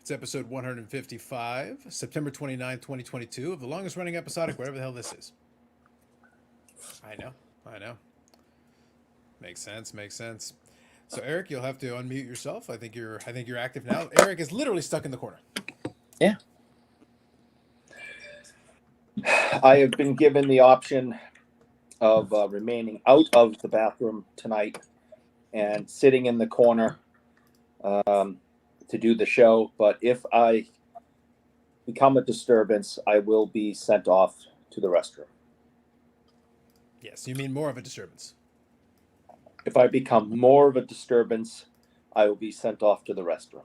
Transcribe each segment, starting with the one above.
It's episode 155, September 29th, 2022, of the longest running episodic, whatever the hell this is. I know. Makes sense, makes sense. So Eric, you'll have to unmute yourself. I think you're active now. Eric is literally stuck in the corner. Yeah. I have been given the option of remaining out of the bathroom tonight and sitting in the corner to do the show. But if I become a disturbance, I will be sent off to the restroom. Yes, you mean more of a disturbance. If I become more of a disturbance, I will be sent off to the restroom.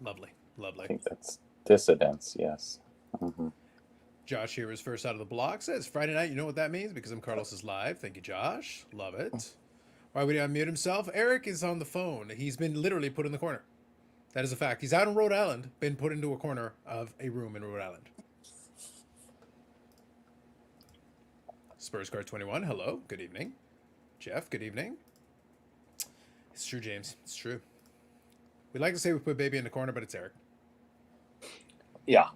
Lovely. I think that's dissidence, yes. Mm-hmm. Josh here is first out of the block. Says Friday night. You know what that means? Because I'm Carlos is live. Thank you, Josh. Love it. Why would he unmute himself? Eric is on the phone. He's been literally put in the corner. That is a fact. He's out in Rhode Island, been put into a corner of a room in Rhode Island. Spurs Card 21. Hello. Good evening. Jeff, good evening. It's true, James. It's true. We like to say we put baby in the corner, but it's Eric. Yeah.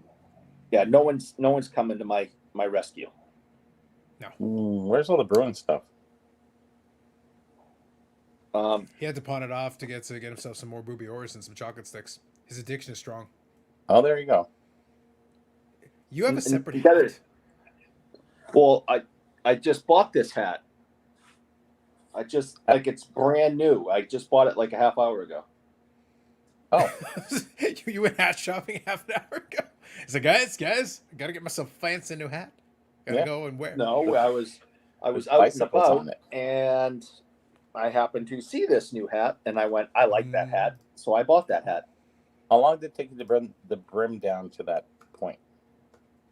No one's coming to my rescue. No. Where's all the Bruins stuff? He had to pawn it off to get himself some more Booby Oars and some chocolate sticks. His addiction is strong. Oh, there you go. You have a separate hat. Well, I just bought this hat. It's brand new. I just bought it like a half hour ago. Oh. You went hat shopping half an hour ago? It's like, guys, I gotta get myself a fancy new hat. Gotta go and wear. No, I was out and about, and I happened to see this new hat, and I went, I like that hat, so I bought that hat. How long did it take you to bring the brim down to that point?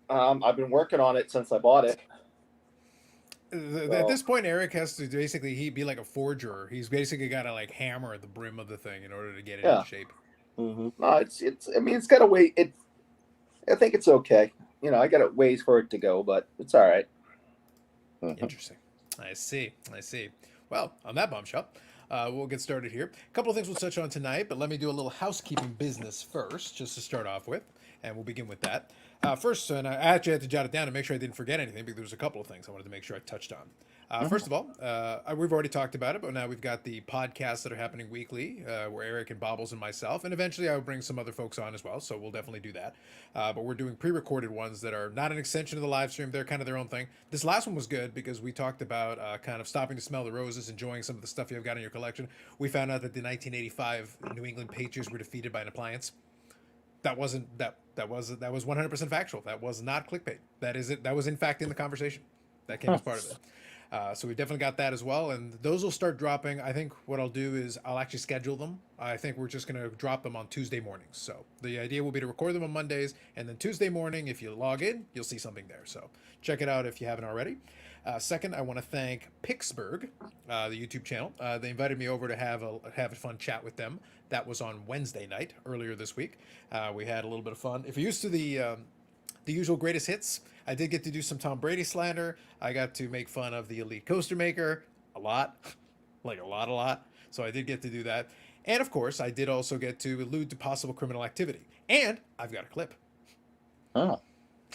I've been working on it since I bought it. At this point, Eric has to basically he'd be like a forger. He's basically got to like hammer the brim of the thing in order to get it in shape. Mm-hmm. No, it's. I mean, it's got a way. I think it's okay. You know, I got a ways for it to go, but it's all right. Mm-hmm. Interesting. I see. Well, on that bombshell, we'll get started here. A couple of things we'll touch on tonight, but let me do a little housekeeping business first, just to start off with, and we'll begin with that. First, and I actually had to jot it down to make sure I didn't forget anything, because there was a couple of things I wanted to make sure I touched on. First of all, we've already talked about it, but now we've got the podcasts that are happening weekly, where Eric and Bobbles and myself, and eventually I will bring some other folks on as well, so we'll definitely do that. But we're doing pre-recorded ones that are not an extension of the live stream. They're kind of their own thing. This last one was good because we talked about kind of stopping to smell the roses, enjoying some of the stuff you've got in your collection. We found out that the 1985 New England Patriots were defeated by an appliance. That was 100% factual. That was not clickbait. That is it. That was in fact in the conversation. That came as part of it. So we definitely got that as well, and those will start dropping. I think what I'll do is I'll actually schedule them. I think we're just going to drop them on Tuesday mornings. So the idea will be to record them on Mondays, and then Tuesday morning, if you log in, you'll see something there. So check it out if you haven't already. Second, I want to thank Pittsburgh, the YouTube channel. They invited me over to have a fun chat with them. That was on Wednesday night earlier this week. We had a little bit of fun. If you're used to the usual greatest hits, I did get to do some Tom Brady slander. I got to make fun of the Elite Coaster Maker a lot, like a lot. So I did get to do that. And of course, I did also get to allude to possible criminal activity. And I've got a clip. Oh.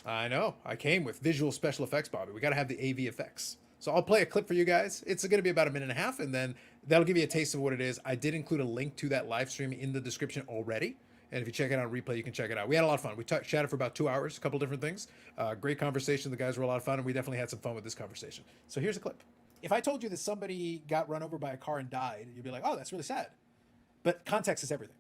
I know. I came with visual special effects, Bobby. We got to have the AV effects. So I'll play a clip for you guys. It's going to be about a minute and a half, and then that'll give you a taste of what it is. I did include a link to that live stream in the description already. And if you check it out on replay, you can check it out. We had a lot of fun. We chatted for about 2 hours, a couple different things. Great conversation. The guys were a lot of fun, and we definitely had some fun with this conversation. So here's a clip. If I told you that somebody got run over by a car and died, you'd be like, oh, that's really sad. But context is everything.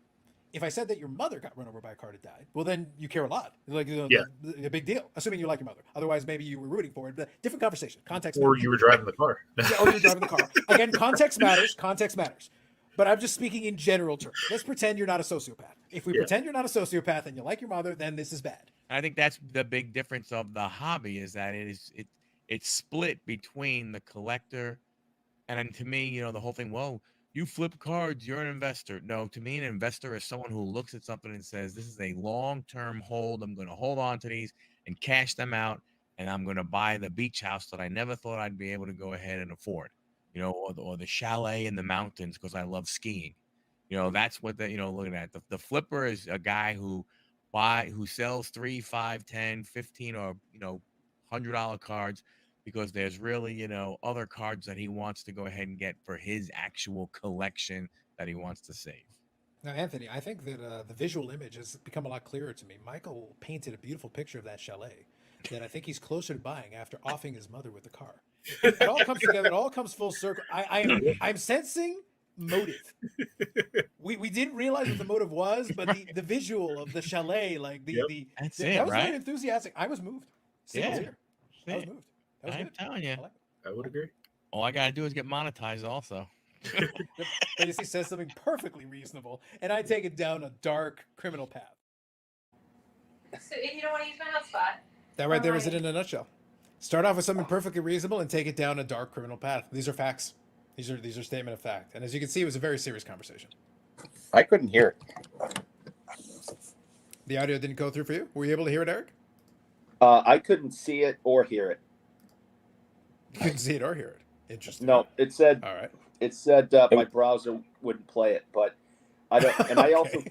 If I said that your mother got run over by a car and died, well, then you care a lot. Like, a big deal. Assuming you like your mother. Otherwise, maybe you were rooting for it. But different conversation. Context or matters. You were driving the car. Or you were driving the car. Again, context matters. Context matters. But I'm just speaking in general terms. Let's pretend you're not a sociopath. If we pretend you're not a sociopath and you like your mother, then this is bad. I think that's the big difference of the hobby is that it's split between the collector and to me, the whole thing, whoa, you flip cards, you're an investor. No, to me, an investor is someone who looks at something and says, this is a long-term hold. I'm going to hold on to these and cash them out, and I'm going to buy the beach house that I never thought I'd be able to go ahead and afford, or the chalet in the mountains because I love skiing. That's what looking at. The flipper is a guy who sells 3, 5, 10, 15, or $100 cards because there's really, other cards that he wants to go ahead and get for his actual collection that he wants to save. Now, Anthony, I think that the visual image has become a lot clearer to me. Michael painted a beautiful picture of that chalet that I think he's closer to buying after offing his mother with the car. It all comes together. It all comes full circle. I'm sensing motive. We didn't realize what the motive was, but the visual of the chalet, like That's that it, was right? very enthusiastic. I was moved. Singles Yeah. here. I was moved. That was I'm good. telling you. I like it. I would agree. All I gotta do is get monetized also. But you see, says something perfectly reasonable, and I take it down a dark criminal path. So if you don't want to use my hotspot. That right there is it in a nutshell. Start off with something perfectly reasonable and take it down a dark criminal path. These are facts. These are statement of fact. And as you can see, it was a very serious conversation. I couldn't hear it. The audio didn't go through for you. Were you able to hear it, Eric? I couldn't see it or hear it. You couldn't see it or hear it. Interesting. No, it said All right. my browser wouldn't play it, but I don't. And I also,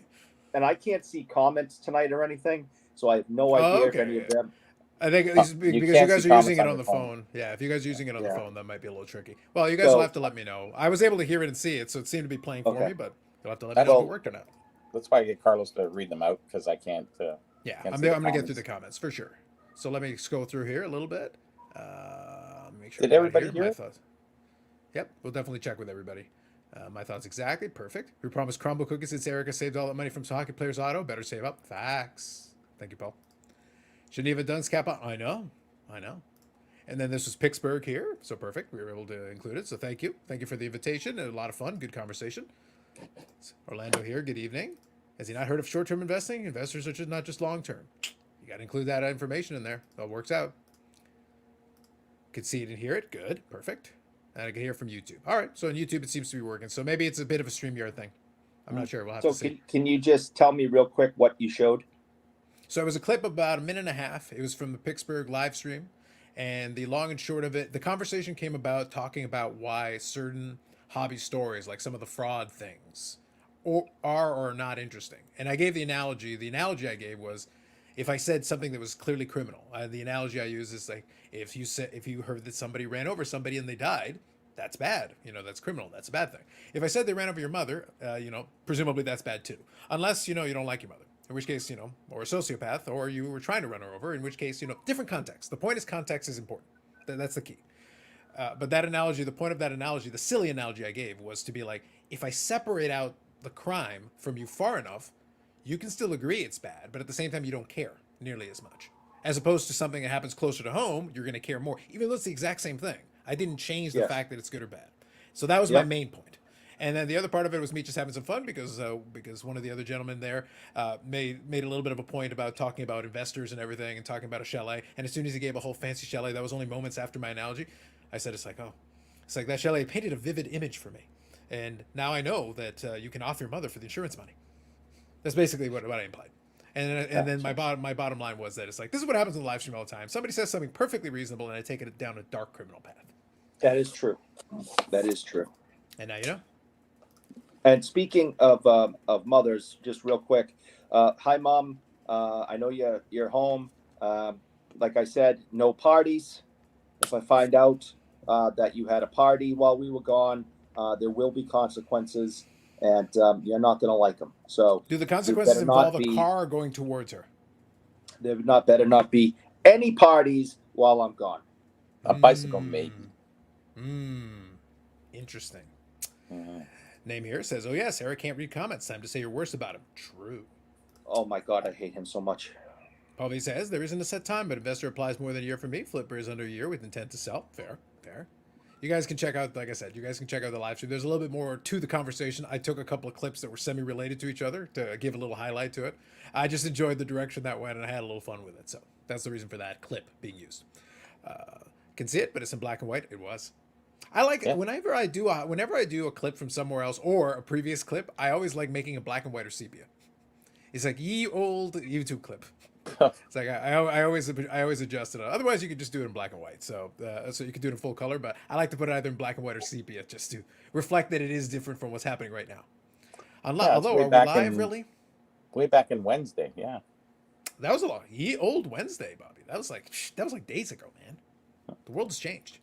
and I can't see comments tonight or anything, so I have no idea if any of them. I think it's because you can't guys see are using comments it on on your the phone. phone. Yeah, if you guys are using it on the Yeah. phone, that might be a little tricky. Well, you guys will have to let me know. I was able to hear it and see it, so it seemed to be playing for Okay. me, but you'll have to let me know if it worked or not. That's why I get Carlos to read them out because I can't. Yeah, Can't I'm see the going to get through comments. the comments for sure. So let me scroll through here a little bit. Make sure Did I got everybody here. hear My it? thoughts. Yep, we'll definitely check with everybody. My thoughts exactly. Perfect. We promised crumble cookies since Erica saved all that money from Hockey Players Auto. Better save up. Facts. Thank you, Paul. Geneva Dunn's cap on. I know. And then this was Pittsburgh here. So perfect. We were able to include it. So thank you. Thank you for the invitation. A lot of fun. Good conversation. Orlando here. Good evening. Has he not heard of short-term investing? Investors are not just long-term. You got to include that information in there. That works out. Could see it and hear it. Good. Perfect. And I can hear from YouTube. All right. So on YouTube, it seems to be working. So maybe it's a bit of a StreamYard thing. I'm not sure. We'll have So to see. can you just tell me real quick what you showed? So it was a clip about a minute and a half. It was from the Pittsburgh live stream. And the long and short of it, the conversation came about talking about why certain hobby stories, like some of the fraud things, are or are not interesting. And I gave the analogy. The analogy I gave was, if I said something that was clearly criminal, the analogy I use is like, if you heard that somebody ran over somebody and they died, that's bad. That's criminal. That's a bad thing. If I said they ran over your mother, presumably that's bad too. Unless, you don't like your mother. In which case, or a sociopath, or you were trying to run her over, in which case, different context. The point is context is important. That's the key. But that analogy, the point of that analogy, the silly analogy I gave was to be like, if I separate out the crime from you far enough, you can still agree it's bad, but at the same time, you don't care nearly as much. As opposed to something that happens closer to home, you're going to care more, even though it's the exact same thing. I didn't change the Yes. fact that it's good or bad. So that was my main point. And then the other part of it was me just having some fun because one of the other gentlemen there made a little bit of a point about talking about investors and everything and talking about a chalet. And as soon as he gave a whole fancy chalet, that was only moments after my analogy, I said, it's like that chalet painted a vivid image for me. And now I know that you can off your mother for the insurance money. That's basically what I implied. And then my bottom line was that it's like, this is what happens in the live stream all the time. Somebody says something perfectly reasonable and I take it down a dark criminal path. That is true. That is true. And now you know. And speaking of mothers, just real quick, hi mom. I know you're home. Like I said, no parties. If I find out that you had a party while we were gone, there will be consequences, and you're not going to like them. So do the consequences better involve not a be- car going towards her? there better not be any parties while I'm gone. A bicycle, maybe. Interesting. Mhm. Name here says, oh yes, Eric can't read comments. Time to say your worst about him. True. Oh my God, I hate him so much. Probably says, there isn't a set time, but investor applies more than a year for me. Flipper is under a year with intent to sell. Fair. You guys can check out, like I said, the live stream. There's a little bit more to the conversation. I took a couple of clips that were semi-related to each other to give a little highlight to it. I just enjoyed the direction that went, and I had a little fun with it. So that's the reason for that clip being used. Can see it, but it's in black and white. It was. I like it. Whenever I do a clip from somewhere else or a previous clip, I always like making a black and white or sepia. It's like ye old YouTube clip. It's like I always adjust it. Otherwise, you could just do it in black and white. So you could do it in full color. But I like to put it either in black and white or sepia just to reflect that it is different from what's happening right now. Yeah, it's Although, way are we back live in- really? Way back in Wednesday, yeah. That was a lot. Old Wednesday, Bobby. That was like days ago, man. The world has changed.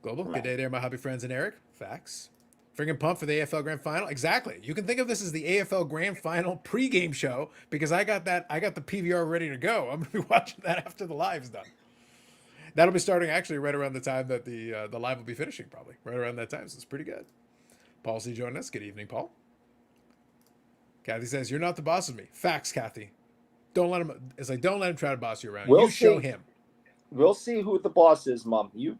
Global, good day there, my hobby friends and Eric. Facts. Friggin' pumped for the AFL Grand Final. Exactly. You can think of this as the AFL Grand Final pregame show because I got the PVR ready to go. I'm gonna be watching that after the live's done. That'll be starting actually right around the time that the live will be finishing, probably right around that time. So it's pretty good. Paul C. joining us. Good evening, Paul. Kathy says you're not the boss of me. Facts, Kathy. Don't let him. It's like don't let him try to boss you around. We'll you show see. him. We'll see who the boss is, Mom. You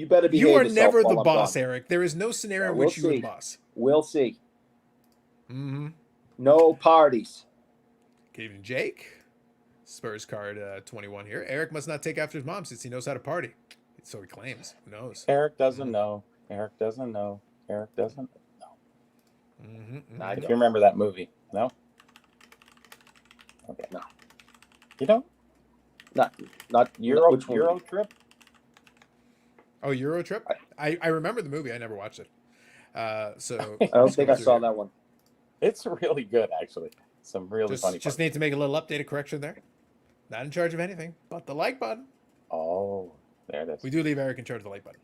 better behave You are yourself never the while I'm boss, gone. Eric. There is no scenario in We'll which you are the see. boss. We'll see. Mm-hmm. No parties. Good evening, Jake. Spurs card 21 here. Eric must not take after his mom since he knows how to party. So he claims. Who knows? Eric doesn't know. Eric doesn't know. Eric doesn't know. Mm-hmm, I If don't. you remember that movie, no? Okay. No. You don't? Not Euro which one? Euro trip? Oh, Euro Trip? I remember the movie. I never watched it. So I don't think I saw that one. It's really good, actually. Some really funny Just parts. need to make a little updated correction there. Not in charge of anything, but the like button. Oh, there it is. We do leave Eric in charge of the like button.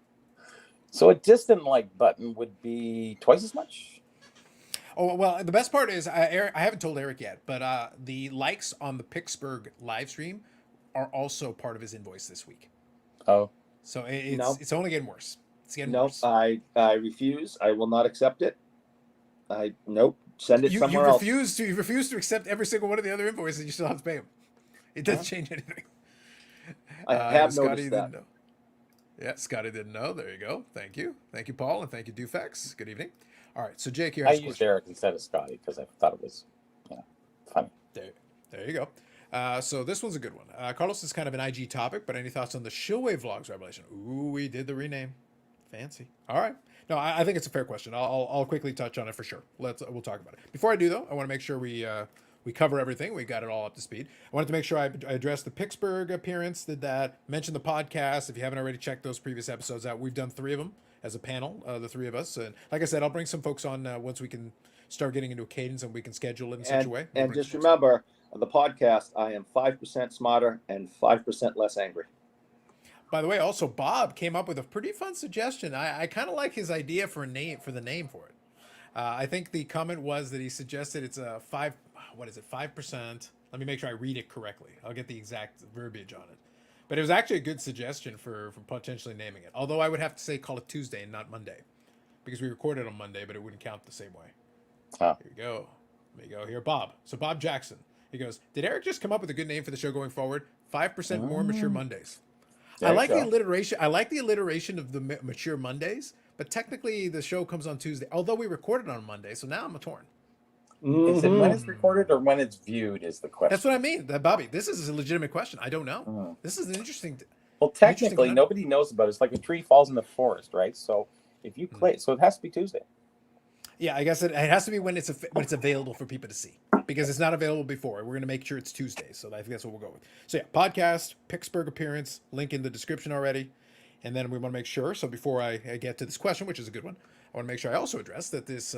So a distant like button would be twice as much? Oh, well, the best part is, Eric, I haven't told Eric yet, but the likes on the Pittsburgh live stream are also part of his invoice this week. Oh. So it's No. it's only getting worse. It's getting Nope. worse. I refuse. I will not accept it. Nope. Send it You somewhere else. refuse to accept every single one of the other invoices. You still have to pay them. It doesn't change anything. I have Scotty noticed that. didn't know. Yeah, Scotty didn't know. There you go. Thank you, Paul, and thank you, Dufex. Good evening. All right, so Jake here. I has a used question. Eric instead of Scotty because I thought it was, funny. There you go. So this one's a good one. Carlos is kind of an IG topic, but any thoughts on the Shillway Vlogs revelation? Ooh, we did the rename. Fancy. All right. No, I think it's a fair question. I'll quickly touch on it for sure. We'll talk about it. Before I do though, I want to make sure we cover everything. We got it all up to speed. I wanted to make sure I addressed the Pittsburgh appearance. Did that? Mention the podcast. If you haven't already checked those previous episodes out, we've done 3 of them as a panel, the 3 of us. And like I said, I'll bring some folks on once we can start getting into a cadence and we can schedule it in such a way. We'll And bring just some folks on. remember, on the podcast, I am 5% smarter and 5% less angry. By the way, also Bob came up with a pretty fun suggestion. I kind of like his idea for the name for it. I think the comment was that he suggested it's a 5%. Let me make sure I read it correctly. I'll get the exact verbiage on it. But it was actually a good suggestion for potentially naming it. Although I would have to say call it Tuesday and not Monday, because we recorded on Monday, but it wouldn't count the same way. Huh. Here you go. Let me go here. Bob. So Bob Jackson. He goes, did Eric just come up with a good name for the show going forward? 5% more mature Mondays. There I you like the go. alliteration. I like the alliteration of the mature Mondays, but technically the show comes on Tuesday. Although we recorded on Monday, so now I'm torn. Is it when it's recorded or when it's viewed is the question. That's what I mean, Bobby. This is a legitimate question. I don't know. Mhm. This is an interesting. Well, Interesting technically, time. nobody knows about it. It's like a tree falls in the forest, right? So if you play, so it has to be Tuesday. Yeah, I guess it has to be when it's available for people to see, because it's not available before. We're going to make sure it's Tuesday, so I think that's what we'll go with. So yeah, podcast, Pittsburgh appearance, link in the description already, and then we want to make sure. So before I get to this question, which is a good one, I want to make sure I also address that this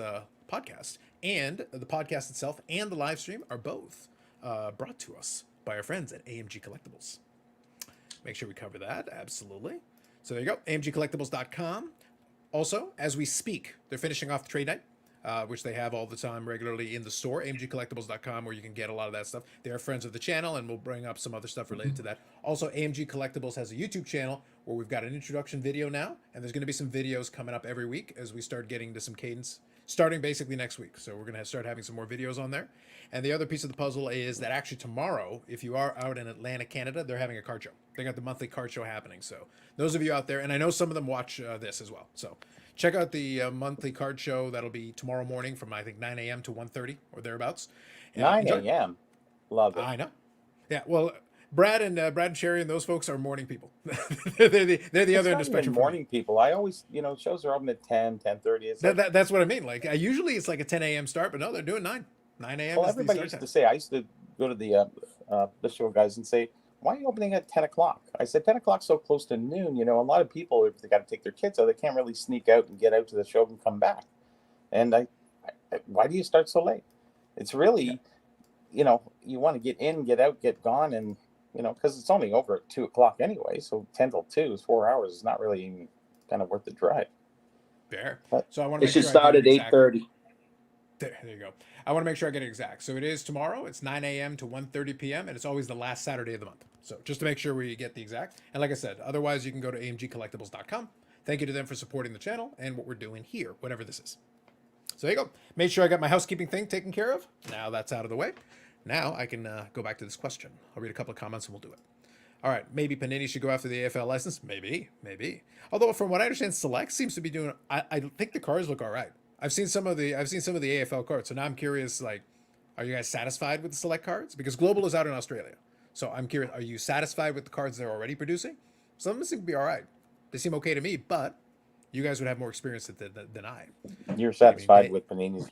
podcast and the podcast itself and the live stream are both brought to us by our friends at AMG Collectibles. Make sure we cover that, absolutely. So there you go, amgcollectibles.com. Also, as we speak, they're finishing off the trade night, which they have all the time regularly in the store, amgcollectibles.com, where you can get a lot of that stuff. They are friends of the channel, and we'll bring up some other stuff related to that. Also, AMG Collectibles has a YouTube channel where we've got an introduction video now, and there's going to be some videos coming up every week as we start getting to some cadence, starting basically next week. So we're going to start having some more videos on there. And the other piece of the puzzle is that actually tomorrow, if you are out in Atlanta, Canada, they're having a card show. They got the monthly card show happening. So those of you out there, and I know some of them watch this as well. So check out the monthly card show. That'll be tomorrow morning from, I think, 9 a.m. to 1:30 or thereabouts. And 9 enjoy. a.m. Love it. I know. Yeah, well, Brad and Sherry and those folks are morning people. they're the It's other end not of the even spectrum. for me. morning people. I always, shows are open at 10, 10:30. It's like, That's what I mean. Like, usually it's like a 10 a.m. start, but no, they're doing 9 a.m. well, is the everybody start used time. to say, I used to go to the show guys and say, why are you opening at 10 o'clock? I said, 10 o'clock so close to noon. A lot of people, if they got to take their kids out, they can't really sneak out and get out to the show and come back. And why do you start so late? It's really, you know, you want to get in, get out, get gone, and you know, because it's only over at 2 o'clock anyway. So 10 till 2 is 4 hours. It's not really even kind of worth the drive. Fair. But So I want to It make should sure start I at get it exact. 8:30. There you go. I want to make sure I get it exact. So it is tomorrow. It's 9 a.m. to 1:30 p.m. and it's always the last Saturday of the month. So just to make sure we get the exact. And like I said, otherwise you can go to amgcollectibles.com. Thank you to them for supporting the channel and what we're doing here, whatever this is. So there you go. Made sure I got my housekeeping thing taken care of. Now that's out of the way. Now I can go back to this question. I'll read a couple of comments and we'll do it. All right, maybe Panini should go after the AFL license. Maybe. Although from what I understand, Select seems to be doing. I think the cards look all right. I've seen some of the AFL cards. So now I'm curious. Like, are you guys satisfied with the Select cards? Because Global is out in Australia. So I'm curious. Are you satisfied with the cards they're already producing? Some of them seem to be all right. They seem okay to me, but you guys would have more experience than I. You're satisfied with Panini's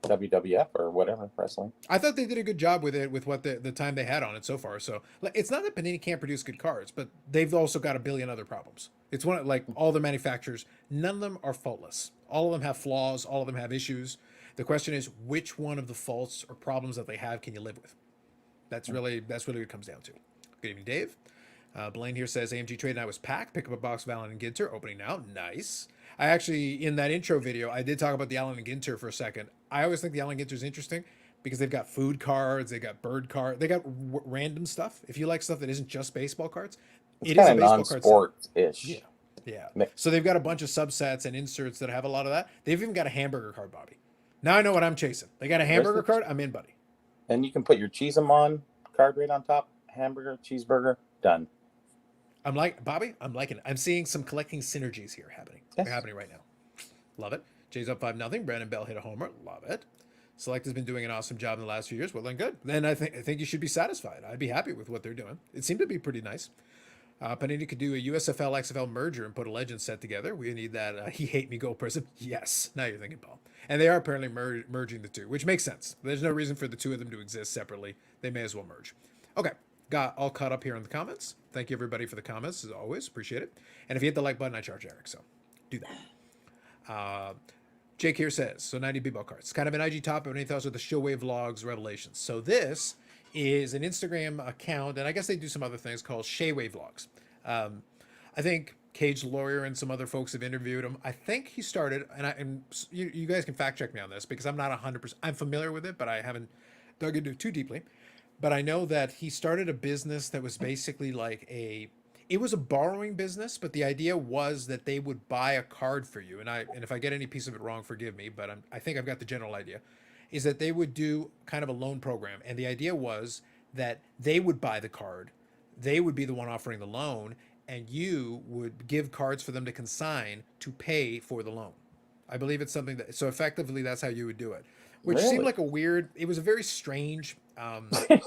WWF or whatever wrestling? I thought they did a good job with it, with what the time they had on it so far. So it's not that Panini can't produce good cards, but they've also got a billion other problems. It's one of, like, all the manufacturers, none of them are faultless. All of them have flaws. All of them have issues. The question is, which one of the faults or problems that they have can you live with? That's really what it comes down to. Good evening, Dave. Blaine here says AMG Trade Night was packed. Pick up a box of Allen and Ginter. Opening now. Nice. I actually, in that intro video, I did talk about the Allen and Ginter for a second. I always think the Allen Ginter is interesting because they've got food cards, they got bird cards, they got random stuff. If you like stuff that isn't just baseball cards, It's it is a kind of baseball card set. non-sport-ish. Yeah. Mix. So they've got a bunch of subsets and inserts that have a lot of that. They've even got a hamburger card, Bobby. Now I know what I'm chasing. They got a hamburger card. I'm in, buddy. And you can put your Cheesemon card right on top. Hamburger, cheeseburger, done. I'm liking it. I'm seeing some collecting synergies here happening. Yes. They're happening right now. Love it. Jay's up 5-0. Brandon Bell hit a homer. Love it. Select has been doing an awesome job in the last few years. Well, then good. Then I think you should be satisfied. I'd be happy with what they're doing. It seemed to be pretty nice. Panini could do a USFL XFL merger and put a legend set together. We need that. He hate me gold person. Yes. Now you're thinking, Paul. And they are apparently merging the two, which makes sense. There's no reason for the two of them to exist separately. They may as well merge. Okay. Got all caught up here in the comments. Thank you, everybody, for the comments, as always. Appreciate it. And if you hit the like button, I charge Eric, so do that. Jake here says, so 90 b-ball cards. Kind of an IG topic, but any thoughts with the Showwave Vlogs Revelations? So this is an Instagram account, and I guess they do some other things called Shaywave Vlogs. I think Cage Lawyer and some other folks have interviewed him. I think he started, and you guys can fact check me on this because I'm not 100%. I'm familiar with it, but I haven't dug into it too deeply. But I know that he started a business that was basically like it was a borrowing business, but the idea was that they would buy a card for you. And if I get any piece of it wrong, forgive me, but I think I've got the general idea, is that they would do kind of a loan program. And the idea was that they would buy the card, they would be the one offering the loan, and you would give cards for them to consign to pay for the loan. I believe it's something that, so effectively that's how you would do it, which Really? seemed like it was a very strange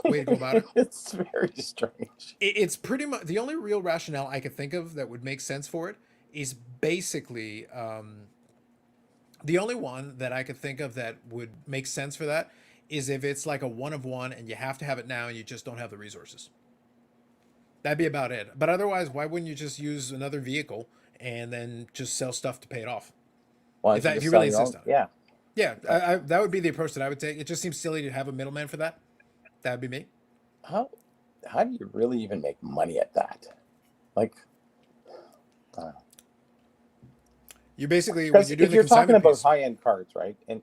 way to go about it. It's very strange. It's pretty much the only real rationale I could think of that would make sense for it is basically the only one that I could think of that would make sense for that is if it's like a one of one and you have to have it now and you just don't have the resources. That'd be about it. But otherwise, why wouldn't you just use another vehicle and then just sell stuff to pay it off? Why If don't you just really sell your insist own? on it. Yeah. Yeah, that would be the approach that I would take. It just seems silly to have a middleman for that. That would be me. How do you really even make money at that? Like, You basically, when because you're doing if the you're talking consignment about piece, high-end cards, right, and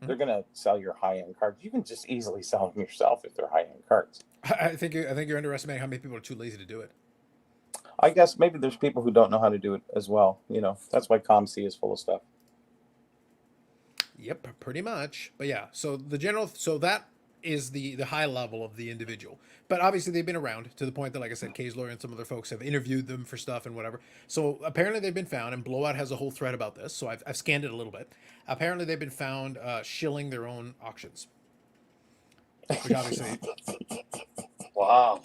they're gonna sell your high-end cards, you can just easily sell them yourself if they're high-end cards. I think you're underestimating how many people are too lazy to do it. I guess maybe there's people who don't know how to do it as well. You know, that's why ComC is full of stuff. Yep, pretty much. But yeah, so that is the high level of the individual. But obviously they've been around to the point that, like I said, Cage Lawyer and some other folks have interviewed them for stuff and whatever. So apparently they've been found, and Blowout has a whole thread about this. So I've scanned it a little bit. Apparently they've been found shilling their own auctions. Which obviously, Wow.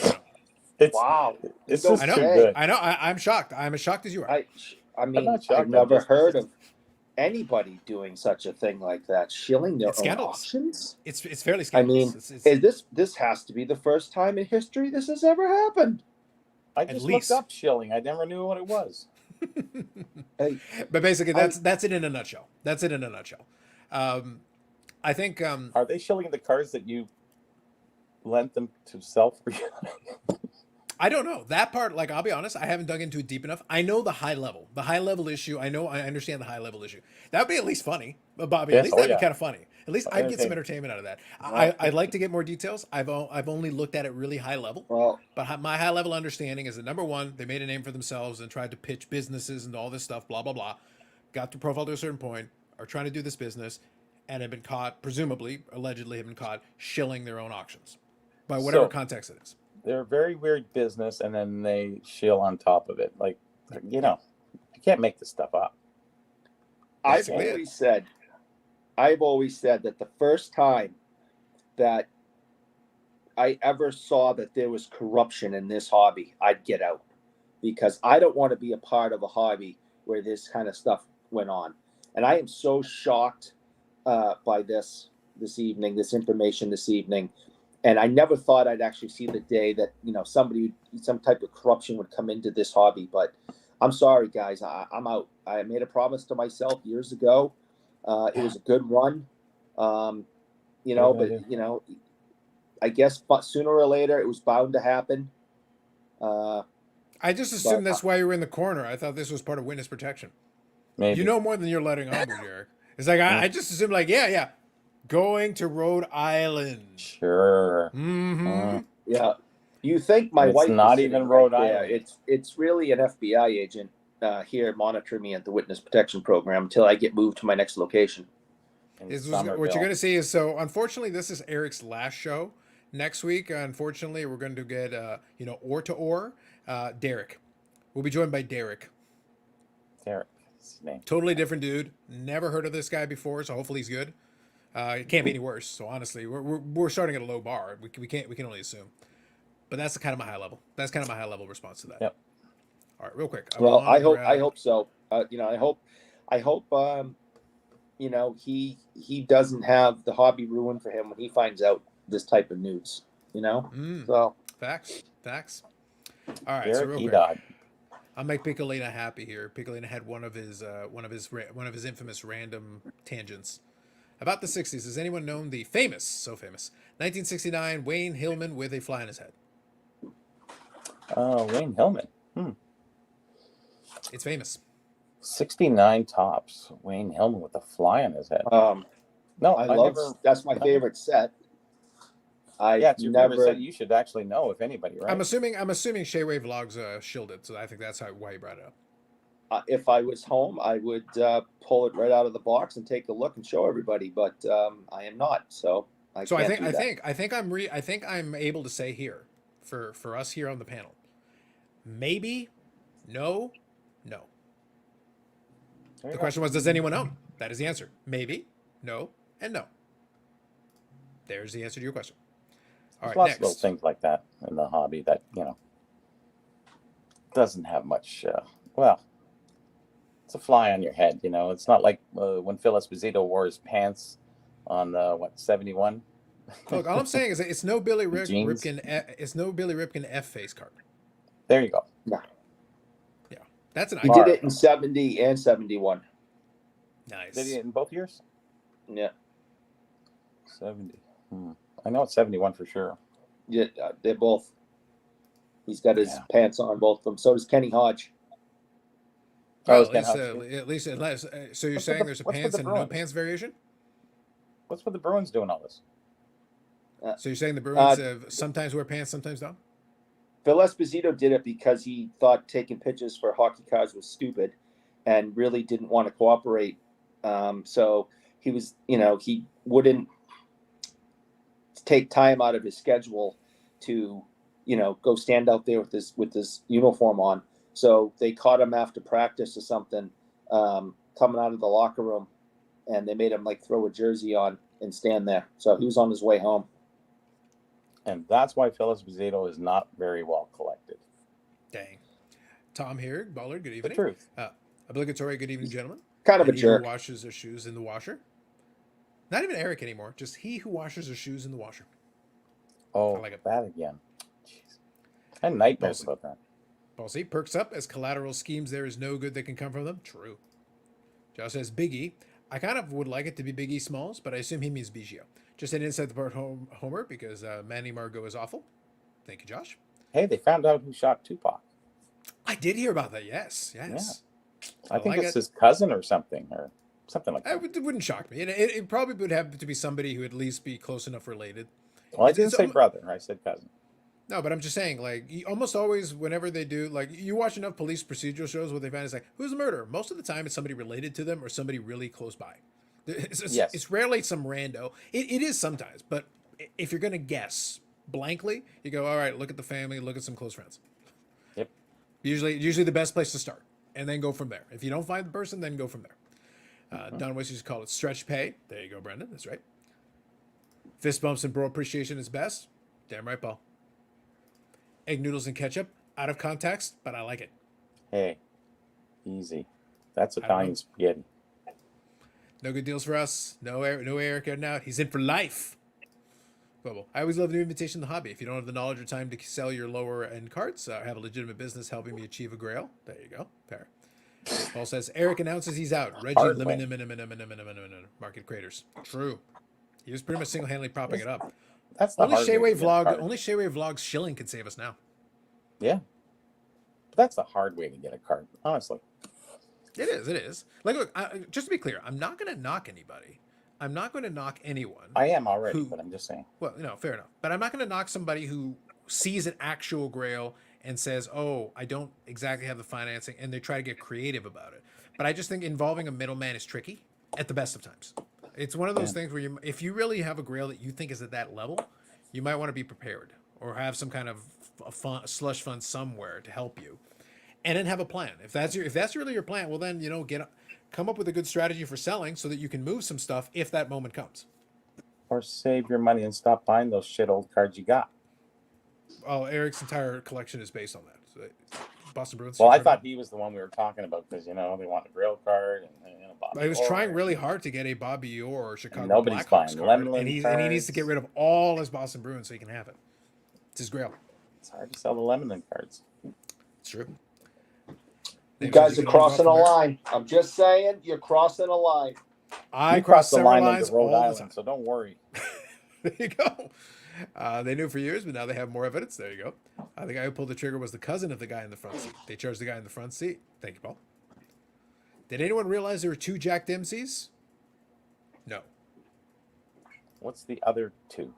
It's Wow. It's Don't just I know. too say. good. I know. I'm shocked. I'm as shocked as you are. I mean, not shocked, I've never I'm just- heard of anybody doing such a thing like that, shilling their It's own scandalous. auctions. It's fairly I scandalous. mean, It's this has to be the first time in history this has ever happened. I At just least. looked up shilling. I never knew what it was. Hey, But basically, that's it in a nutshell. That's it in a nutshell. I think Are they shilling the cars that you lent them to sell for you? I don't know that part. Like, I'll be honest, I haven't dug into it deep enough. I know the high level issue. I understand the high level issue. That would be at least funny, Bobby. At Yes. least Oh that'd be yeah. kind of funny. At least I'd get some Entertaining. entertainment out of that. Well, I'd like to get more details. I've only looked at it really high level. well, But my high level understanding is that number one, they made a name for themselves and tried to pitch businesses and all this stuff, blah blah blah. Got the profile to a certain point, are trying to do this business, and have been caught, presumably, allegedly, have been caught shilling their own auctions, by whatever So context it is. they're a very weird business, and then they shill on top of it. Like, you know, you can't make this stuff up. I've Basically it. always said that the first time that I ever saw that there was corruption in this hobby, I'd get out, because I don't want to be a part of a hobby where this kind of stuff went on. And I am so shocked by this information this evening. And I never thought I'd actually see the day that, some type of corruption would come into this hobby. But I'm sorry, guys, I'm out. I made a promise to myself years ago. It was a good run, I guess sooner or later it was bound to happen. I just assumed that's why you were in the corner. I thought this was part of witness protection. Maybe. You know more than you're letting on, Eric. It's like, I just assumed, like, yeah. Going to Rhode Island. Sure. Mm-hmm. Yeah. You think my It's wife not is even sitting Rhode there. Island. It's really an FBI agent here monitoring me at the witness protection program until I get moved to my next location. In What Somerville. you're going to see is, so unfortunately, this is Eric's last show. Next week, unfortunately, we're going to get, Or to Or, Derek. We'll be joined by Derek. Derek, that's his name. Totally different dude. Never heard of this guy before, so hopefully he's good. It can't be any worse. So honestly, we're starting at a low bar. We can only assume. But that's kind of my high level. That's kind of my high level response to that. Yep. All right, real quick. Well, I hope so. I hope he doesn't have the hobby ruined for him when he finds out this type of news. So Facts. All right, Derek so real quick, Edod. I'll make Piccolina happy here. Piccolina had one of his infamous random tangents about the 60s. Has anyone known the famous 1969 Wayne Hillman with a fly on his head? Wayne Hillman. It's famous. 69 tops. Wayne Hillman with a fly on his head. No, I love. That's my favorite set. It's your favorite set. You should actually know, if anybody, right? I'm assuming Shayway Vlogs shielded, so I think that's why he brought it up. If I was home, I would pull it right out of the box and take a look and show everybody. But I am not, so I think I'm able to say here for us here on the panel, maybe, no. The question was, does anyone own? That is the answer. Maybe, no, and no. There's the answer to your question. All right, Lots next. of little things like that in the hobby that doesn't have much. It's a fly on your head. It's not like when Phil Esposito wore his pants on 71. Look, all I'm saying is that it's no Billy Jeans. Ripken. It's no Billy Ripken F face card. There you go. That's an He icon. did it in 70 and 71. Nice. Did he in both years? Yeah. 70. I know it's 71 for sure. Yeah, they're both. He's got his pants on, both of them. So does Kenny Hodge. Well, Ken Hodge. at least, so you're What's saying with there's a what's with pants the and no Bruins? pants variation? What's with the Bruins doing all this? So you're saying the Bruins sometimes wear pants, sometimes don't? Phil Esposito did it because he thought taking pictures for hockey cards was stupid and really didn't want to cooperate. So he was, he wouldn't take time out of his schedule to, go stand out there with his uniform on. So they caught him after practice or something, coming out of the locker room, and they made him throw a jersey on and stand there. So he was on his way home. And that's why Phil Esposito is not very well collected. Dang. Tom here, Ballard, good evening. The truth. Obligatory good evening, gentlemen. Kind of a He jerk. who washes their shoes in the washer. Not even Eric anymore, just he who washes their shoes in the washer. Oh, I like it. that again. Jeez. I had nightmares Ballsy. about that. Ballsy perks up as collateral schemes. There is no good that can come from them. True. Josh says, Biggie, I kind of would like it to be Big E Smalls, but I assume he means Biggio. Just an inside the part homer because Manny Margot is awful. Thank you, Josh. Hey, they found out who shot Tupac. I did hear about that. Yes. I think like it's it. his cousin or something like that. It wouldn't shock me. It probably would have to be somebody who would at least be close enough related. Well, I didn't say brother. I said cousin. No, but I'm just saying, like, almost always, whenever they do, like, you watch enough police procedural shows, what they find is like, who's the murderer? Most of the time, it's somebody related to them or somebody really close by. Yes. It's rarely some rando. It is sometimes, but if you're going to guess blankly, you go, all right, look at the family, look at some close friends. Yep. Usually the best place to start, and then go from there. If you don't find the person, then go from there. Don West used to call it stretch pay. There you go, Brendan. That's right. Fist bumps and bro appreciation is best. Damn right, Paul. Egg noodles and ketchup, out of context, but I like it. Hey, easy. That's Italian spaghetti. No good deals for us. No Eric getting out. He's in for life. Bubble. I always love new invitation to the hobby. If you don't have the knowledge or time to sell your lower end cards, have a legitimate business helping me achieve a grail. There you go. Fair. Paul says Eric announces he's out. Reggie market creators. True. He was pretty much single-handedly propping it up. That's the Only hard way Shayway to get a vlog. card. Only Shayway vlogs shilling can save us now. Yeah. But that's the hard way to get a card, honestly. It is. Like, look, just to be clear, I'm not going to knock anybody. I'm not going to knock anyone. I am already, but I'm just saying. Well, fair enough. But I'm not going to knock somebody who sees an actual grail and says, oh, I don't exactly have the financing, and they try to get creative about it. But I just think involving a middleman is tricky at the best of times. It's one of those things where if you really have a grail that you think is at that level, you might want to be prepared or have some kind of a slush fund somewhere to help you. And then have a plan. If that's really your plan, well then, come up with a good strategy for selling so that you can move some stuff if that moment comes. Or save your money and stop buying those shit old cards you got. Oh, Eric's entire collection is based on that. So, Boston Bruins. Well, I thought he was the one we were talking about because they want a grill card and I was trying really hard to get a Bobby Orr or Chicago nobody's Blackhawks buying card, and he needs to get rid of all his Boston Bruins so he can have it. It's his grail. It's hard to sell the Lemonade cards. It's true. You guys are crossing a line. I'm just saying, you're crossing a line. I crossed the line into Rhode Island, so don't worry. There you go. They knew for years, but now they have more evidence. There you go. The guy who pulled the trigger was the cousin of the guy in the front seat. They charged the guy in the front seat. Thank you, Paul. Did anyone realize there were 2 Jack Dempseys? No. What's the other two?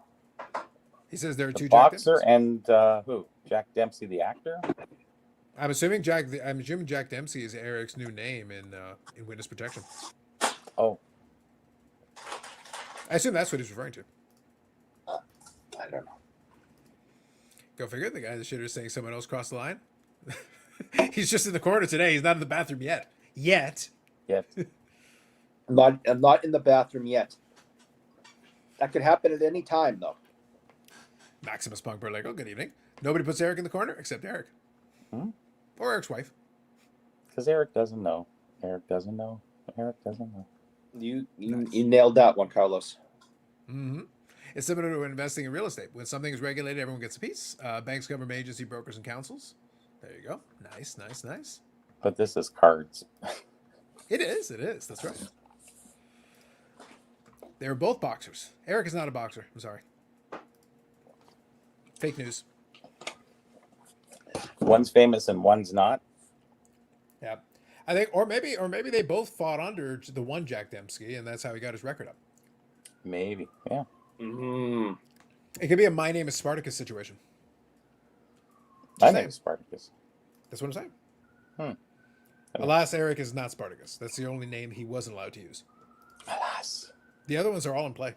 He says there are 2 Jack Jack Dempseys. Dempseys. And who? Jack Dempsey, the actor? I'm assuming Jack Dempsey is Eric's new name in witness protection. Oh. I assume that's what he's referring to. I don't know. Go figure. The guy in the shitter is saying someone else crossed the line. He's just in the corner today. He's not in the bathroom yet. Yes. I'm not in the bathroom yet. That could happen at any time, though. Maximus Punk Berlego, good evening. Nobody puts Eric in the corner except Eric. Or Eric's wife. Because Eric doesn't know. You nailed that one, Carlos. Mm-hmm. It's similar to investing in real estate. When something is regulated, everyone gets a piece. Banks, government agency, brokers, and councils. There you go. Nice. But this is cards. It is. That's right. They were both boxers. Eric is not a boxer. I'm sorry. Fake news. One's famous and one's not. Yeah. I think, or maybe they both fought under the one Jack Dempsey, and that's how he got his record up. Maybe, yeah. Mm. It could be a My Name is Spartacus situation. My name is Spartacus. That's what I'm saying. Alas, Eric is not Spartacus. That's the only name he wasn't allowed to use. Alas. The other ones are all in play.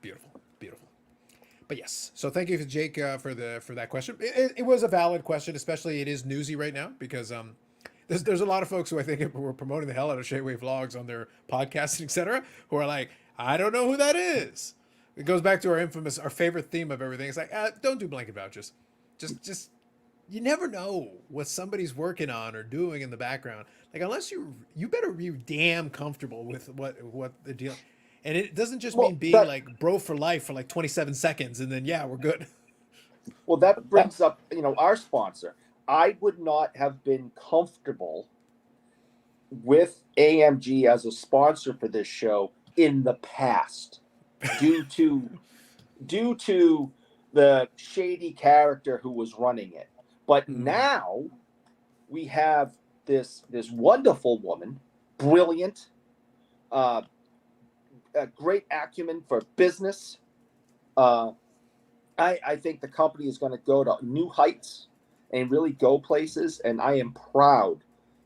Beautiful. But yes, so thank you to Jake for that question. It was a valid question, especially it is newsy right now because there's a lot of folks who I think were promoting the hell out of Shayway Vlogs on their podcasts, etc., who are like, I don't know who that is. It goes back to our favorite theme of everything. It's like, don't do blanket vouchers. Just you never know what somebody's working on or doing in the background. Like unless you better be damn comfortable with what the deal. And it doesn't just mean being like bro for life for like 27 seconds and then we're good. Well, that brings up our sponsor. I would not have been comfortable with AMG as a sponsor for this show in the past due to the shady character who was running it. But now we have this wonderful woman, brilliant, a great acumen for business. I think the company is going to go to new heights and really go places. And I am proud.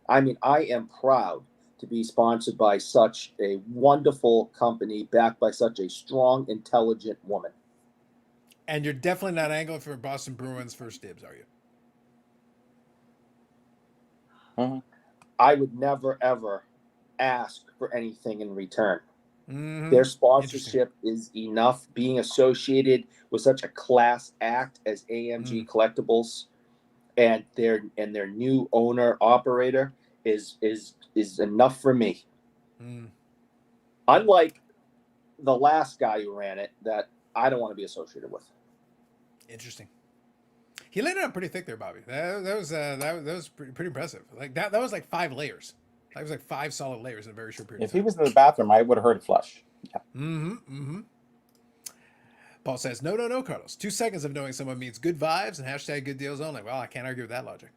I mean, I am proud to be sponsored by such a wonderful company, backed by such a strong, intelligent woman. And you're definitely not angling for Boston Bruins first dibs, are you? Mm-hmm. I would never, ever ask for anything in return. Mm-hmm. Their sponsorship is enough. Being associated with such a class act as AMG Collectibles and their new owner operator is enough for me. Unlike the last guy who ran it, that I don't want to be associated with. Interesting. He laid it on pretty thick there, Bobby. That was pretty impressive. Like that was like 5 layers. That was like 5 solid layers in a very short period. If he was in the bathroom, I would have heard it flush. Yeah. Paul says, no, Carlos. 2 seconds of knowing someone means good vibes and hashtag good deals only. Well, I can't argue with that logic.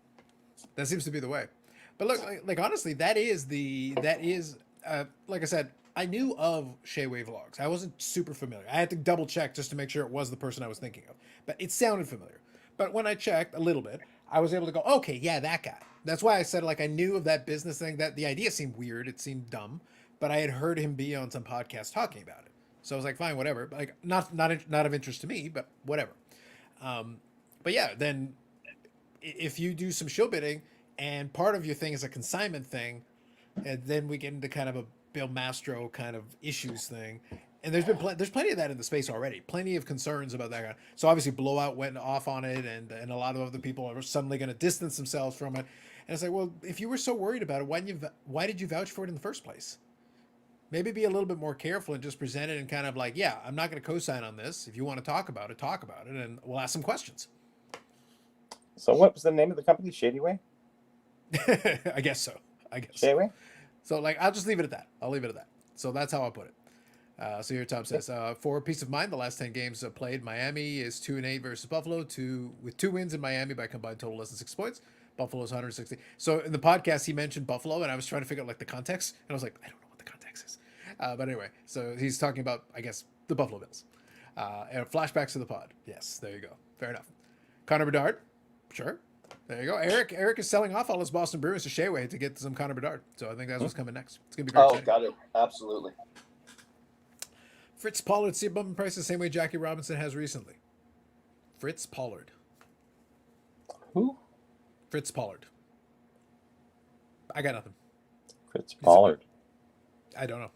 That seems to be the way. But look, like honestly, that is like I said, I knew of Shayway Vlogs. I wasn't super familiar. I had to double check just to make sure it was the person I was thinking of. But it sounded familiar. But when I checked a little bit, I was able to go, okay, yeah, that guy. That's why I said, like, I knew of that business thing. That the idea seemed weird. It seemed dumb. But I had heard him be on some podcast talking about it. So I was like, fine, whatever. Like, not of interest to me, but whatever. But yeah, then if you do some show bidding and part of your thing is a consignment thing, and then we get into kind of a Bill Mastro kind of issues thing. And there's plenty of that in the space already. Plenty of concerns about that. So obviously Blowout went off on it, and a lot of other people are suddenly going to distance themselves from it. And it's like, well, if you were so worried about it, why did you vouch for it in the first place? Maybe be a little bit more careful and just present it and kind of like, yeah, I'm not going to co-sign on this. If you want to talk about it, and we'll ask some questions. So what was the name of the company? Shady Way? I guess so. Shady Way? So like, I'll just leave it at that. I'll leave it at that. So that's how I'll put it. So here Tom says, for peace of mind, the last 10 games played, Miami is 2-8 versus Buffalo, with 2 wins in Miami by combined total less than 6 points. Buffalo's 160. So in the podcast, he mentioned Buffalo, and I was trying to figure out like the context, and I was like, I don't know what the context is. But anyway, so he's talking about, I guess, the Buffalo Bills. And flashbacks to the pod. Yes, there you go. Fair enough. Connor Bedard, sure. There you go. Eric is selling off all his Boston Bruins to Shayway to get some Connor Bedard. So I think that's what's coming next. It's gonna be great. Got it. Absolutely. Fritz Pollard, see a bump in price the same way Jackie Robinson has recently. Fritz Pollard. Who? Fritz Pollard. I got nothing. Fritz Pollard. I don't know.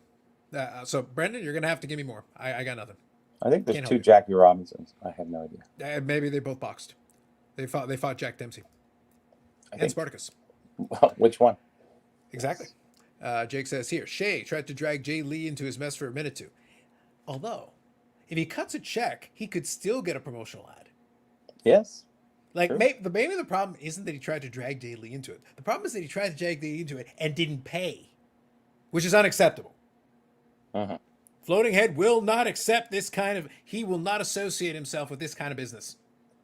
So Brendan, you're gonna have to give me more. I got nothing. I think there's Can't 2 help you. Jackie Robinsons. I have no idea. Maybe they both boxed. They fought Jack Dempsey and Spartacus. Which one? Exactly. Jake says here, Shea tried to drag Jay Lee into his mess for a minute or two. Although, if he cuts a check, he could still get a promotional ad. Yes. Like maybe the problem isn't that he tried to drag Jay Lee into it. The problem is that he tried to drag Jay Lee into it and didn't pay, which is unacceptable. Uh-huh. Floating Head will not accept this kind of. He will not associate himself with this kind of business.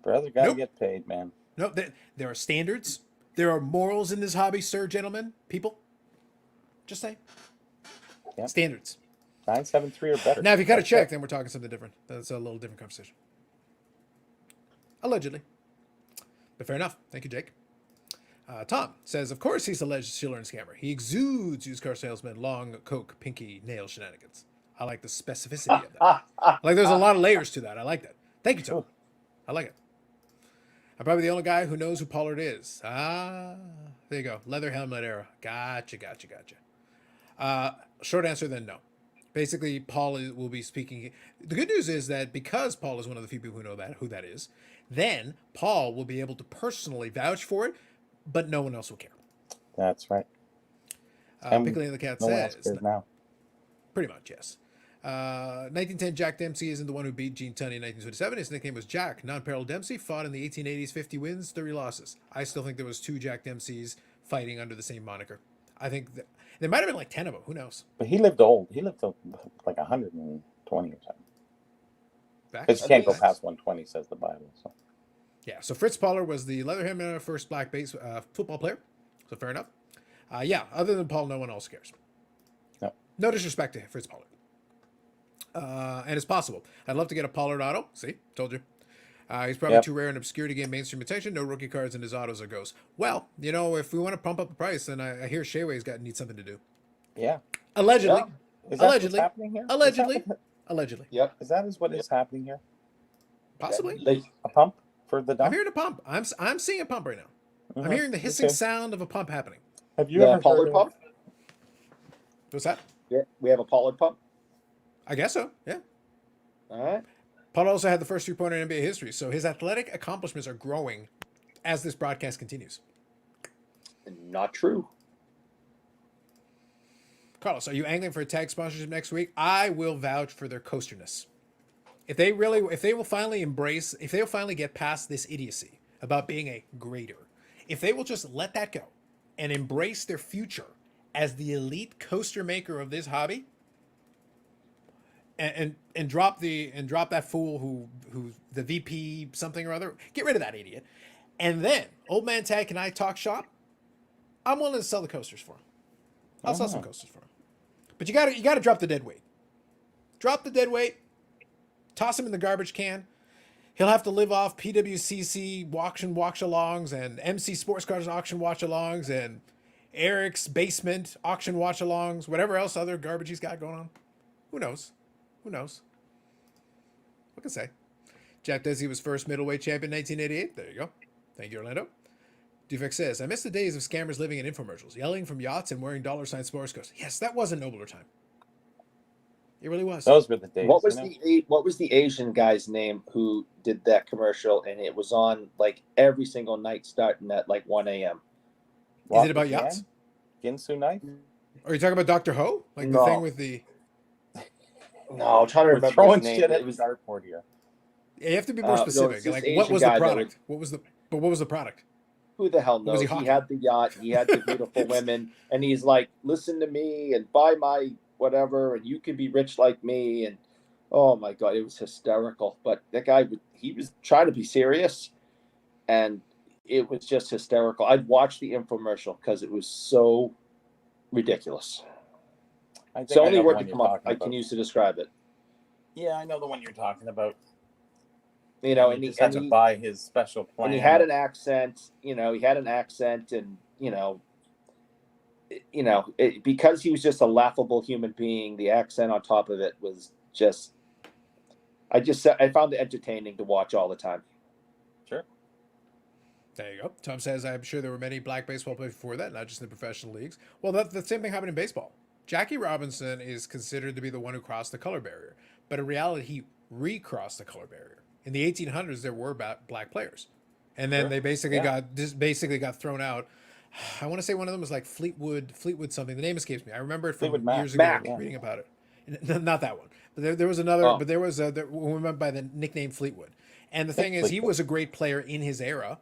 Brother, gotta Nope. get paid, man. No, there are standards. There are morals in this hobby, sir, gentlemen, people. Just saying. Yeah. Standards. 973 or better. Now, if you cut a check, then we're talking something different. That's a little different conversation. Allegedly. But fair enough. Thank you, Jake. Tom says, of course he's alleged stealer and scammer. He exudes used car salesman, long coke, pinky, nail shenanigans. I like the specificity of that. Like, there's a lot of layers to that. I like that. Thank you, Tom. I like it. I'm probably the only guy who knows who Pollard is. There you go. Leather helmet era. Gotcha. Short answer, then no. Basically, Paul will be speaking. The good news is that because Paul is one of the few people who know who that is, then Paul will be able to personally vouch for it, but no one else will care. That's right. Pickling the Cat no one else says, cares now. pretty much, yes. 1910 Jack Dempsey isn't the one who beat Gene Tunney in 1927. His nickname was Jack. Non-parallel Dempsey fought in the 1880s, 50 wins, 30 losses. I still think there was 2 Jack Dempseys fighting under the same moniker. I think there might have been like 10 of them. Who knows? But he lived old. He lived till like 120 or something. Back. Because you can't go past 120, says the Bible. So. Yeah, so Fritz Pollard was the Leatherhead first black base football player. So fair enough. Yeah, other than Paul, no one else cares. No. No disrespect to Fritz Pollard. And it's possible. I'd love to get a Pollard auto. See, told you. He's probably too rare and obscure to gain mainstream attention. No rookie cards in his autos or goes. Well, you know, if we want to pump up the price, then I hear Shayway's needs something to do. Yeah. Allegedly. Yeah. Is that Allegedly. what's happening here? Allegedly. Allegedly. Yep. Is that what is happening here? Possibly. A pump for the dump? I'm hearing a pump. I'm seeing a pump right now. Mhm. I'm hearing the hissing Okay. sound of a pump happening. Have you The ever Pollard heard pump? What's that? Yeah, we have a Pollard pump. I guess so. Yeah. All right. Paul also had the first 3-pointer in NBA history, so his athletic accomplishments are growing as this broadcast continues. Not true. Carlos, are you angling for a tag sponsorship next week? I will vouch for their coasterness. If they will finally get past this idiocy about being a grader, if they will just let that go and embrace their future as the elite coaster maker of this hobby, and drop that fool who the VP something or other, get rid of that idiot, and then Old Man Tag and I talk shop, I'm willing to sell the coasters for him. I'll sell some coasters for him. But you gotta drop the dead weight. Drop the dead weight. Toss him in the garbage can. He'll have to live off PWCC auction watch-alongs and MC Sports Cars auction watch-alongs and Eric's basement auction watch-alongs, whatever else other garbage he's got going on. Who knows? Who knows? What can I say? Jack Desi was first middleweight champion in 1988. There you go. Thank you, Orlando. Dufek says, I miss the days of scammers living in infomercials, yelling from yachts and wearing $sign sports cars. Yes, that was a nobler time. It really was. Those were the days. What was the Asian guy's name who did that commercial, and it was on like every single night starting at like 1 a.m. Is it about yachts? Ginsu knife? Are you talking about Dr. Ho? Like the No. thing with the... No, I'm trying to We're remember throwing his name. shit It at was the dartboard here. Yeah, you have to be more No, specific. it's this Like, Asian what was the guy that product? was- What was the product? who the hell Was knows? he He hawking? had the yacht, he had the beautiful women, and he's like, listen to me and buy my whatever, and you can be rich like me. And oh my God, it was hysterical. But that guy, he was trying to be serious, and it was just hysterical. I'd watch the infomercial because it was so ridiculous. I It's the think I only know the word one to you're come up talking I can about. use to describe it. Yeah, I know the one you're talking about. You know, he and he, just had and to he, buy his special plan. and he had an accent. You know, he had an accent, and because he was just a laughable human being, the accent on top of it was just. I found it entertaining to watch all the time. Sure. There you go. Tom says, I'm sure there were many black baseball players before that, not just in the professional leagues. Well, the same thing happened in baseball. Jackie Robinson is considered to be the one who crossed the color barrier, but in reality, he recrossed the color barrier. In the 1800s, there were black players, and then they basically got thrown out. I want to say one of them was like Fleetwood something. The name escapes me. I remember it from Fleetwood Mac. years ago Mac. reading about it. Not that one, but there was another. Oh. But there was one went by the nickname Fleetwood. And the thing is, he was a great player in his era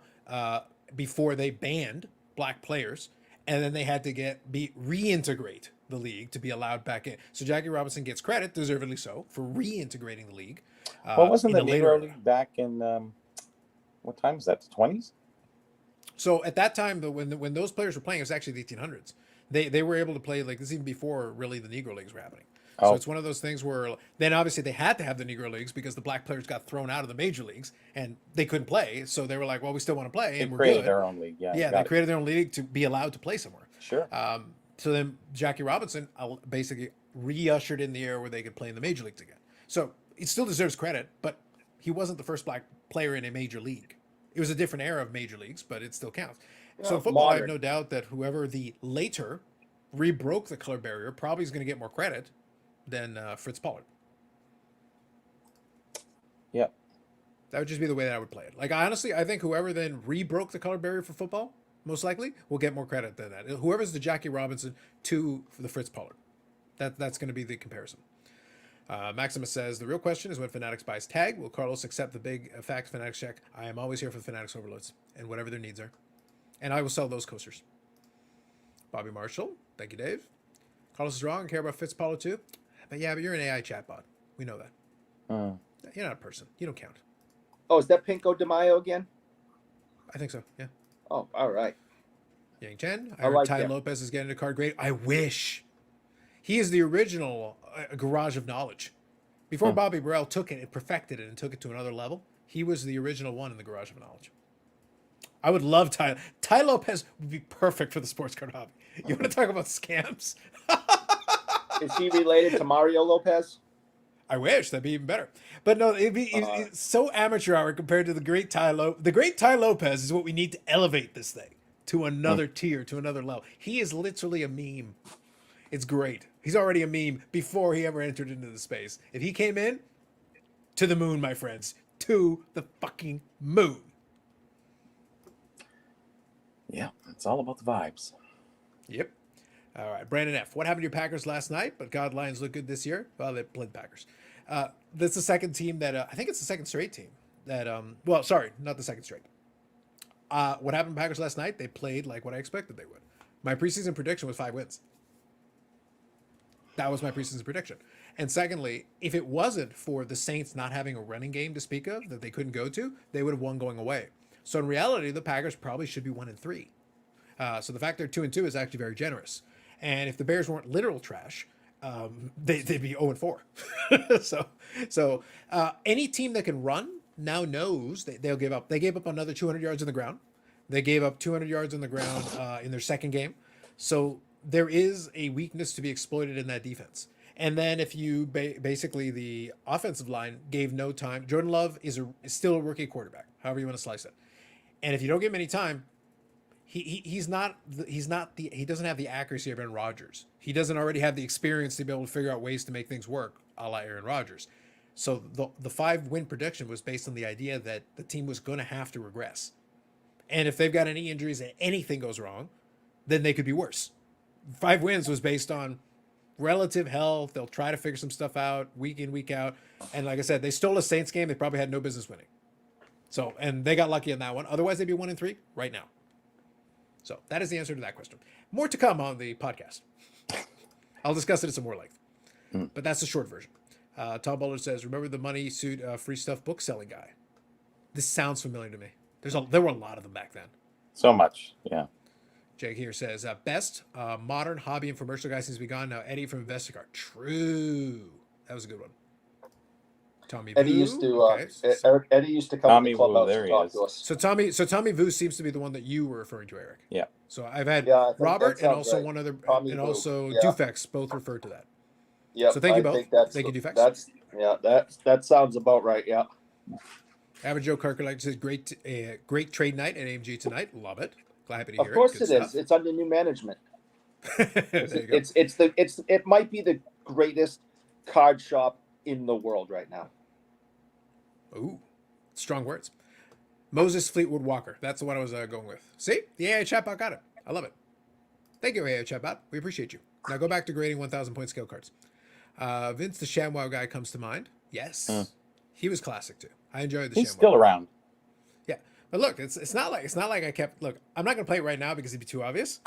before they banned black players, and then they had to reintegrate the league to be allowed back in. So Jackie Robinson gets credit, deservedly so, for reintegrating the league. What wasn't in the a later Negro era. League back in what time was that? The 20s? So at that time, when those players were playing, it was actually the 1800s. They were able to play like this even before really the Negro Leagues were happening. So it's one of those things where then obviously they had to have the Negro Leagues because the black players got thrown out of the major leagues and they couldn't play. So they were like, well, we still want to play, They and we're created good. their own league. Yeah, Yeah, they created their own league to be allowed to play somewhere. Sure. So then Jackie Robinson basically re-ushered in the era where they could play in the major leagues again. So it still deserves credit, but he wasn't the first black player in a major league. It was a different era of major leagues, but it still counts. So in football, I have modern. no doubt that whoever the later rebroke the color barrier probably is going to get more credit than Fritz Pollard. Yeah. That would just be the way that I would play it. Like, I think whoever then rebroke the color barrier for football, most likely, will get more credit than that. Whoever's the Jackie Robinson to the Fritz Pollard. That's going to be the comparison. Maximus says, the real question is when Fanatics buys Tag, will Carlos accept the big fact Fanatics check? I am always here for the Fanatics overloads and whatever their needs are. And I will sell those coasters. Bobby Marshall, thank you, Dave. Carlos is wrong. I care about Fitzpaolo too. But you're an AI chatbot. We know that. You're not a person. You don't count. Oh, is that Pinko de Mayo again? I think so, yeah. Oh, all right. Yang Chen, I I heard like Ty him. Lopez is getting a card grade. I wish. He is the original Garage of Knowledge. Before Bobby Burrell took it and perfected it and took it to another level, he was the original one in the Garage of Knowledge. I would love Ty. Ty Lopez would be perfect for the sports card hobby. You want to talk about scams? Is he related to Mario Lopez? I wish that'd be even better. But no, it's so amateur hour compared to the great Ty Lopez. The great Ty Lopez is what we need to elevate this thing to another tier, to another level. He is literally a meme. It's great. He's already a meme before he ever entered into the space. If he came in, to the moon, my friends. To the fucking moon. Yeah, it's all about the vibes. Yep. All right, Brandon F. What happened to your Packers last night? But God, Lions look good this year. Well, they played Packers. That's the second team that I think it's the second straight team that. Well, sorry, not the second straight. What happened to Packers last night? They played like what I expected they would. My preseason prediction was 5 wins. That was my preseason prediction. And secondly, if it wasn't for the Saints not having a running game to speak of that they couldn't go to, they would have won going away. So in reality, the Packers probably should be 1-3. So the fact they're 2-2 is actually very generous. And if the Bears weren't literal trash, they'd be 0-4. so any team that can run now knows they'll give up. They gave up another 200 yards on the ground. They gave up 200 yards on the ground in their second game. So there is a weakness to be exploited in that defense. And then if you basically the offensive line gave no time. Jordan Love is still a rookie quarterback, however you want to slice it. And if you don't give him any time, he doesn't have the accuracy of Aaron Rodgers. He doesn't already have the experience to be able to figure out ways to make things work, a la Aaron Rodgers. So the 5-win prediction was based on the idea that the team was going to have to regress. And if they've got any injuries and anything goes wrong, then they could be worse. 5 wins was based on relative health. They'll try to figure some stuff out week in, week out. And like I said, they stole a Saints game. They probably had no business winning. So, and they got lucky in that one. Otherwise, they'd be 1-3 right now. So that is the answer to that question. More to come on the podcast. I'll discuss it at some more length. But that's the short version. Tom Bowler says, remember the money suit free stuff book selling guy? This sounds familiar to me. There were a lot of them back then. So much, yeah. Jake here says, best modern hobby and commercial guy seems to be gone now. Eddie from Investicard. True. That was a good one. Tommy Eddie Vu. used to Okay. Eddie used to come Tommy to the clubhouse Vu, there and he talk is. to us. So Tommy Vu seems to be the one that you were referring to, Eric. Yeah. So I've had Yeah, I think Robert that and sounds also right. one other, Tommy and Vu, also yeah. Dufex both referred to that. Yeah. So thank you both. Thank you, Dufex. That sounds about right. Yeah. Average Joe Carker says, great trade night at AMG tonight. Love it. Happy to hear Of course it. it Good is. It's under new management. There you go. It might be the greatest card shop in the world right now. Ooh, strong words. Moses Fleetwood Walker. That's the one I was going with. See? The AI chatbot got it. I love it. Thank you, AI chatbot. We appreciate you. Now go back to grading 1,000 point scale cards. Vince the ShamWow guy comes to mind. Yes. He was classic too. I enjoyed the He's ShamWow. still around. Yeah. But look, it's not like I kept look, I'm not gonna play it right now because it'd be too obvious.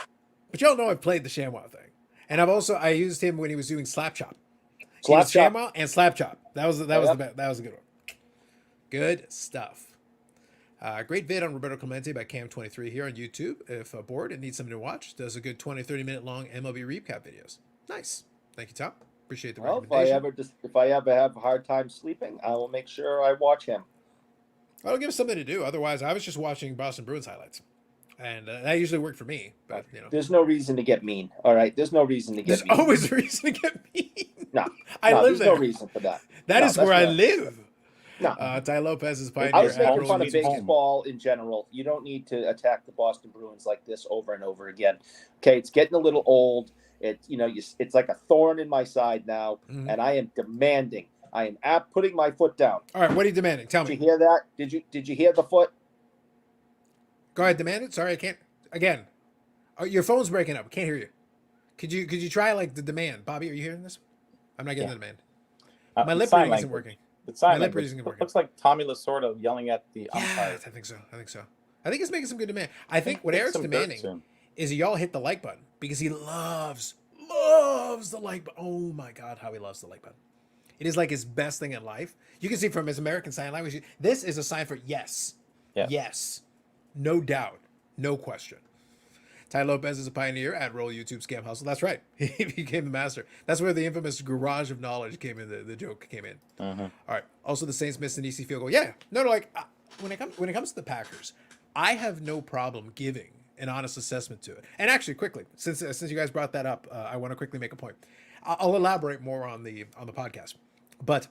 But y'all know I've played the ShamWow thing. And I used him when he was doing Slapchop. He was Slapchop. ShamWow and Slapchop. That was a good one. Good stuff. Great vid on Roberto Clemente by Cam23 here on YouTube. If bored and need something to watch, does a good 20-30 minute long MLB recap videos. Nice. Thank you, Tom. Appreciate the Well, recommendation. if I ever have a hard time sleeping, I will make sure I watch him. I'll give us something to do. Otherwise, I was just watching Boston Bruins highlights. And that usually worked for me. But, There's no reason to get mean. All right. There's no reason to get there's mean. always a reason to get mean. No. I live there's there. no reason for that. That is where I live. No. Ty Lopez is I pioneer. was making April fun of Means Home. baseball in general. You don't need to attack the Boston Bruins like this over and over again. Okay, it's getting a little old. It's like a thorn in my side now, and I am demanding. I am putting my foot down. All right, what are you demanding? Tell Did me. you hear that? Did you hear the foot? Go ahead, demand it. Sorry, I can't. Again, your phone's breaking up. I can't hear you. Could you try like the demand? Bobby, are you hearing this? I'm not getting the demand. My lip sign reading isn't language. working. It's sign My lip language. reading isn't It working. looks like Tommy Lasorda yelling at the Yeah, umpire. I think so. I think he's making some good demand. I think what Take Eric's some dirt demanding soon. is y'all hit the like button because he loves the like button. Oh my God, how he loves the like button. It is like his best thing in life. You can see from his American Sign Language, this is a sign for yes. Yes. Yes. No doubt. No question. Ty Lopez is a pioneer at Roll YouTube Scam Hustle. That's right. He became the master. That's where the infamous garage of knowledge came in. The joke came in. Mm-hmm. All right. Also, the Saints missed an easy field goal. Yeah. No. Like when it comes to the Packers, I have no problem giving an honest assessment to it. And actually, quickly, since you guys brought that up, I want to quickly make a point. I'll elaborate more on the podcast, but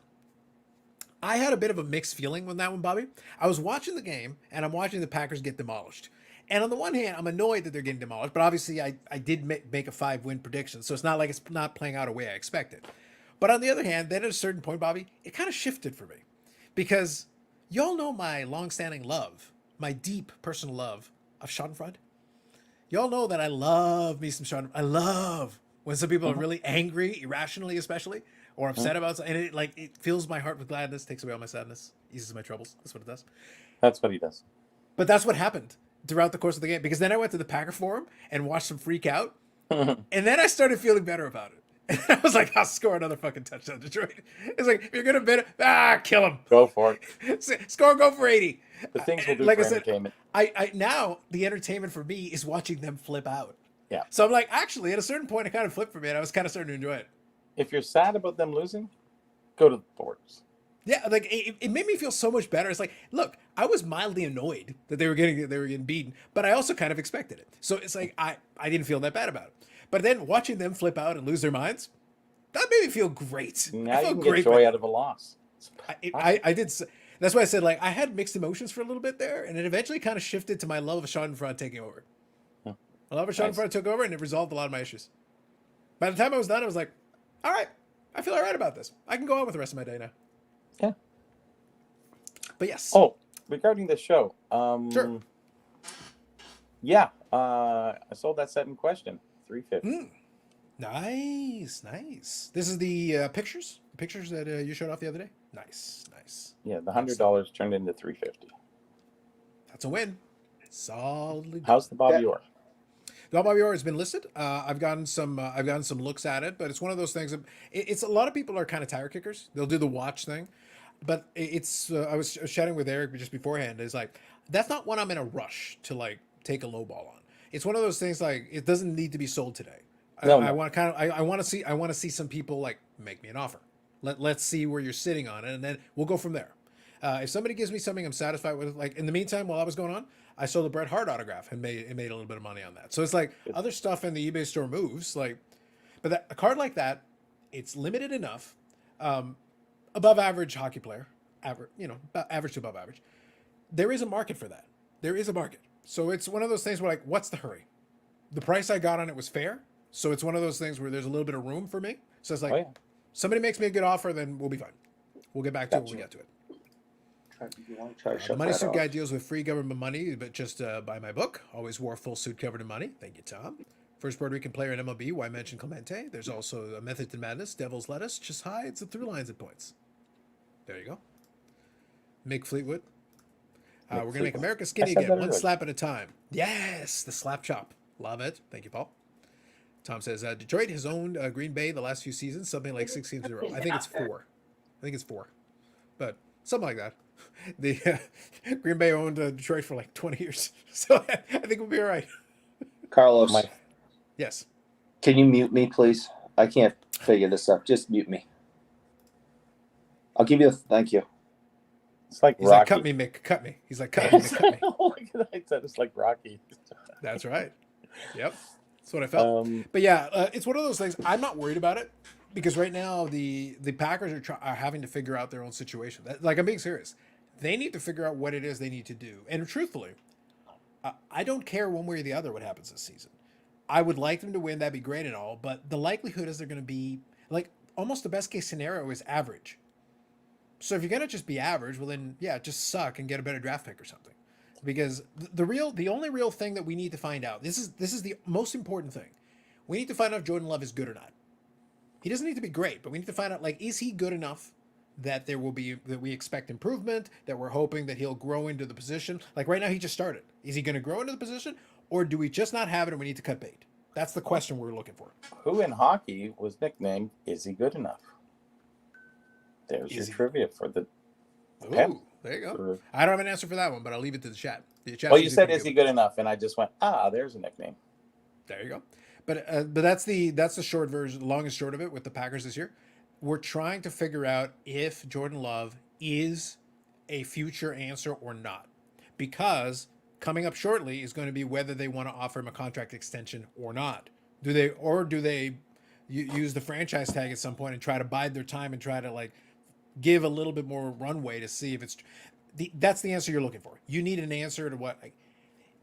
I had a bit of a mixed feeling with that one, Bobby. I was watching the game and I'm watching the Packers get demolished. And on the one hand, I'm annoyed that they're getting demolished, but obviously I did make a 5-win prediction, so it's not like it's not playing out the way I expected. But on the other hand, then at a certain point, Bobby, it kind of shifted for me because y'all know my long-standing love, my deep personal love of Schadenfreude. Y'all know that I love me some Schadenfreude. I love when some people are really angry, irrationally especially, or upset about something, and it fills my heart with gladness, takes away all my sadness, eases my troubles. That's what it does. That's what he does. But that's what happened throughout the course of the game, because then I went to the Packer forum and watched them freak out, and then I started feeling better about it. And I was like, I'll score another fucking touchdown, Detroit. It's like, if you're gonna bet it, kill him. Go for it. Score, go for 80. The things we'll do Like for I said, entertainment. I now the entertainment for me is watching them flip out. Yeah. So I'm like, actually, at a certain point, it kind of flipped for me, and I was kind of starting to enjoy it. If you're sad about them losing, go to the borders. Yeah, like it made me feel so much better. It's like, look, I was mildly annoyed that they were getting beaten, but I also kind of expected it. So it's like I didn't feel that bad about it. But then watching them flip out and lose their minds, that made me feel great. Now I you felt can get joy out of a loss. I did. That's why I said, like, I had mixed emotions for a little bit there, and it eventually kind of shifted to my love of Schadenfreude taking over. Huh. My love of Schadenfreude took over, and it resolved a lot of my issues. By the time I was done, I was like, all right, I feel all right about this. I can go on with the rest of my day now. Yeah. But yes. Oh, regarding the show. Sure. Yeah. I sold that set in question. $350. Nice. This is the pictures that you showed off the other day. Nice. Yeah, the $100 turned into $350. That's a win. Solidly. How's the Bobby Orr? The Bobby Orr has been listed. I've gotten some looks at it, but it's one of those things. It's a lot of people are kind of tire kickers. They'll do the watch thing, but it's. I was chatting with Eric just beforehand. It's like that's not one I'm in a rush to like take a low ball on. It's one of those things like it doesn't need to be sold today. I want to see some people like make me an offer. Let's see where you're sitting on it, and then we'll go from there. If somebody gives me something I'm satisfied with, like in the meantime, while I was going on, I sold a Bret Hart autograph and made a little bit of money on that. So it's like other stuff in the eBay store moves, like, but a card like that, it's limited enough, above average hockey player, average to above average. There is a market for that. There is a market. So it's one of those things where like, what's the hurry? The price I got on it was fair. So it's one of those things where there's a little bit of room for me. So it's like, somebody makes me a good offer, then we'll be fine. We'll get back to it when we get to it. The Money Suit Guy deals with free government money, but just buy my book. Always wore full suit covered in money. Thank you, Tom. First Puerto Rican player in MLB. Why mention Clemente? There's also a Method to Madness. Devil's Lettuce just hides the through lines at points. There you go. Mick Fleetwood. We're going to make America skinny again, one slap at a time. Yes, the slap chop. Love it. Thank you, Paul. Tom says, Detroit has owned Green Bay the last few seasons, something like 6 games in a row. I think it's four. But something like that. The Green Bay owned Detroit for like 20 years. So I think we'll be all right. Carlos. Yes. Can you mute me, please? I can't figure this out. Just mute me. I'll give you thank you. It's like He's Rocky. like, cut me, Mick. Cut me. He's like, cut me, Mick. Cut me. Look at that. It's like Rocky. That's right. Yep. That's what I felt. But yeah, it's one of those things. I'm not worried about it because right now the Packers are having to figure out their own situation. I'm being serious. They need to figure out what it is they need to do. And truthfully, I don't care one way or the other what happens this season. I would like them to win. That'd be great and all. But the likelihood is they're going to be like almost the best case scenario is average. So if you're going to just be average, well then, yeah, just suck and get a better draft pick or something. Because the only real thing that we need to find out, this is the most important thing. We need to find out if Jordan Love is good or not. He doesn't need to be great, but we need to find out, like, is he good enough that we expect improvement, that we're hoping that he'll grow into the position. Like right now, he just started. Is he going to grow into the position, or do we just not have it and we need to cut bait? That's the question we're looking for. Who in hockey was nicknamed "Is he good enough"? There's your trivia for the. Ooh, there you go. I don't have an answer for that one, but I'll leave it to the chat. Well, you said, "Is he good enough?" And I just went, there's a nickname. There you go. But that's the short version, long and short of it with the Packers this year. We're trying to figure out if Jordan Love is a future answer or not, because coming up shortly is going to be whether they want to offer him a contract extension or not. Do they use the franchise tag at some point and try to bide their time and try to like give a little bit more runway to see if it's that's the answer you're looking for. You need an answer to what, like,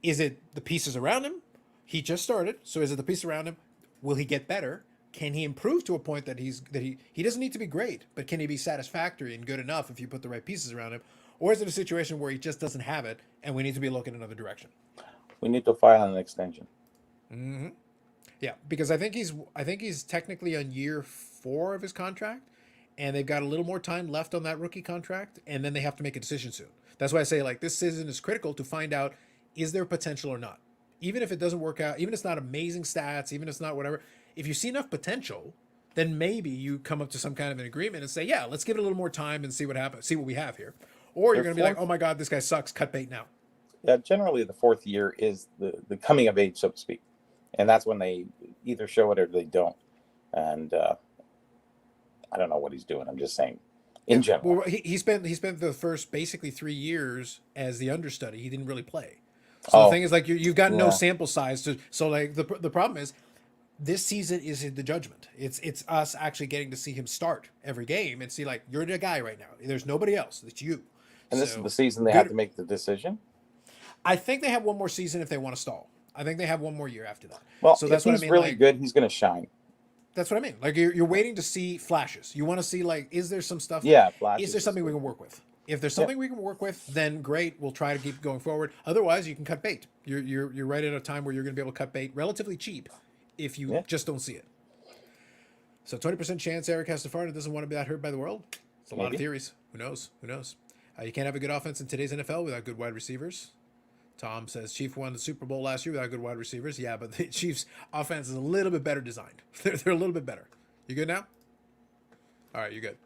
is it the pieces around him? He just started, so is it the piece around him? Will he get better? Can he improve to a point that he doesn't need to be great, but can he be satisfactory and good enough if you put the right pieces around him? Or is it a situation where he just doesn't have it and we need to be looking another direction? We need to file an extension. Mm-hmm. Yeah, because I think he's technically on year 4 of his contract, and they've got a little more time left on that rookie contract, and then they have to make a decision soon. That's why I say, like, this season is critical to find out, is there potential or not? Even if it doesn't work out, even if it's not amazing stats, even if it's not whatever, if you see enough potential, then maybe you come up to some kind of an agreement and say, yeah, let's give it a little more time and see what happens, see what we have here. Or you're going to be like, oh my God, this guy sucks, cut bait now. Yeah, generally the 4th year is the coming of age, so to speak. And that's when they either show it or they don't. And I don't know what he's doing. I'm just saying, in general. Well, he spent the first basically 3 years as the understudy. He didn't really play. So the thing is, like, you've got no sample size. So like the problem is, this season is the judgment. It's us actually getting to see him start every game and see, like, you're the guy right now. There's nobody else. It's you. And this is the season they have to make the decision? I think they have one more season if they want to stall. I think they have one more year after that. Well, so that's if what he's I mean. Really like, good, he's going to shine. That's what I mean. Like, you're waiting to see flashes. You want to see, like, is there some stuff? Yeah, flashes. Is there something we can work with? If there's something we can work with, then great. We'll try to keep going forward. Otherwise, you can cut bait. You're right at a time where you're going to be able to cut bait relatively cheap if you just don't see it. So 20% chance Eric has to fart and doesn't want to be that hurt by the world. It's a lot of theories. Who knows? Who knows? You can't have a good offense in today's NFL without good wide receivers. Tom says Chiefs won the Super Bowl last year without good wide receivers. Yeah, but the Chiefs' offense is a little bit better designed. They're a little bit better. You good now? All right, you're good.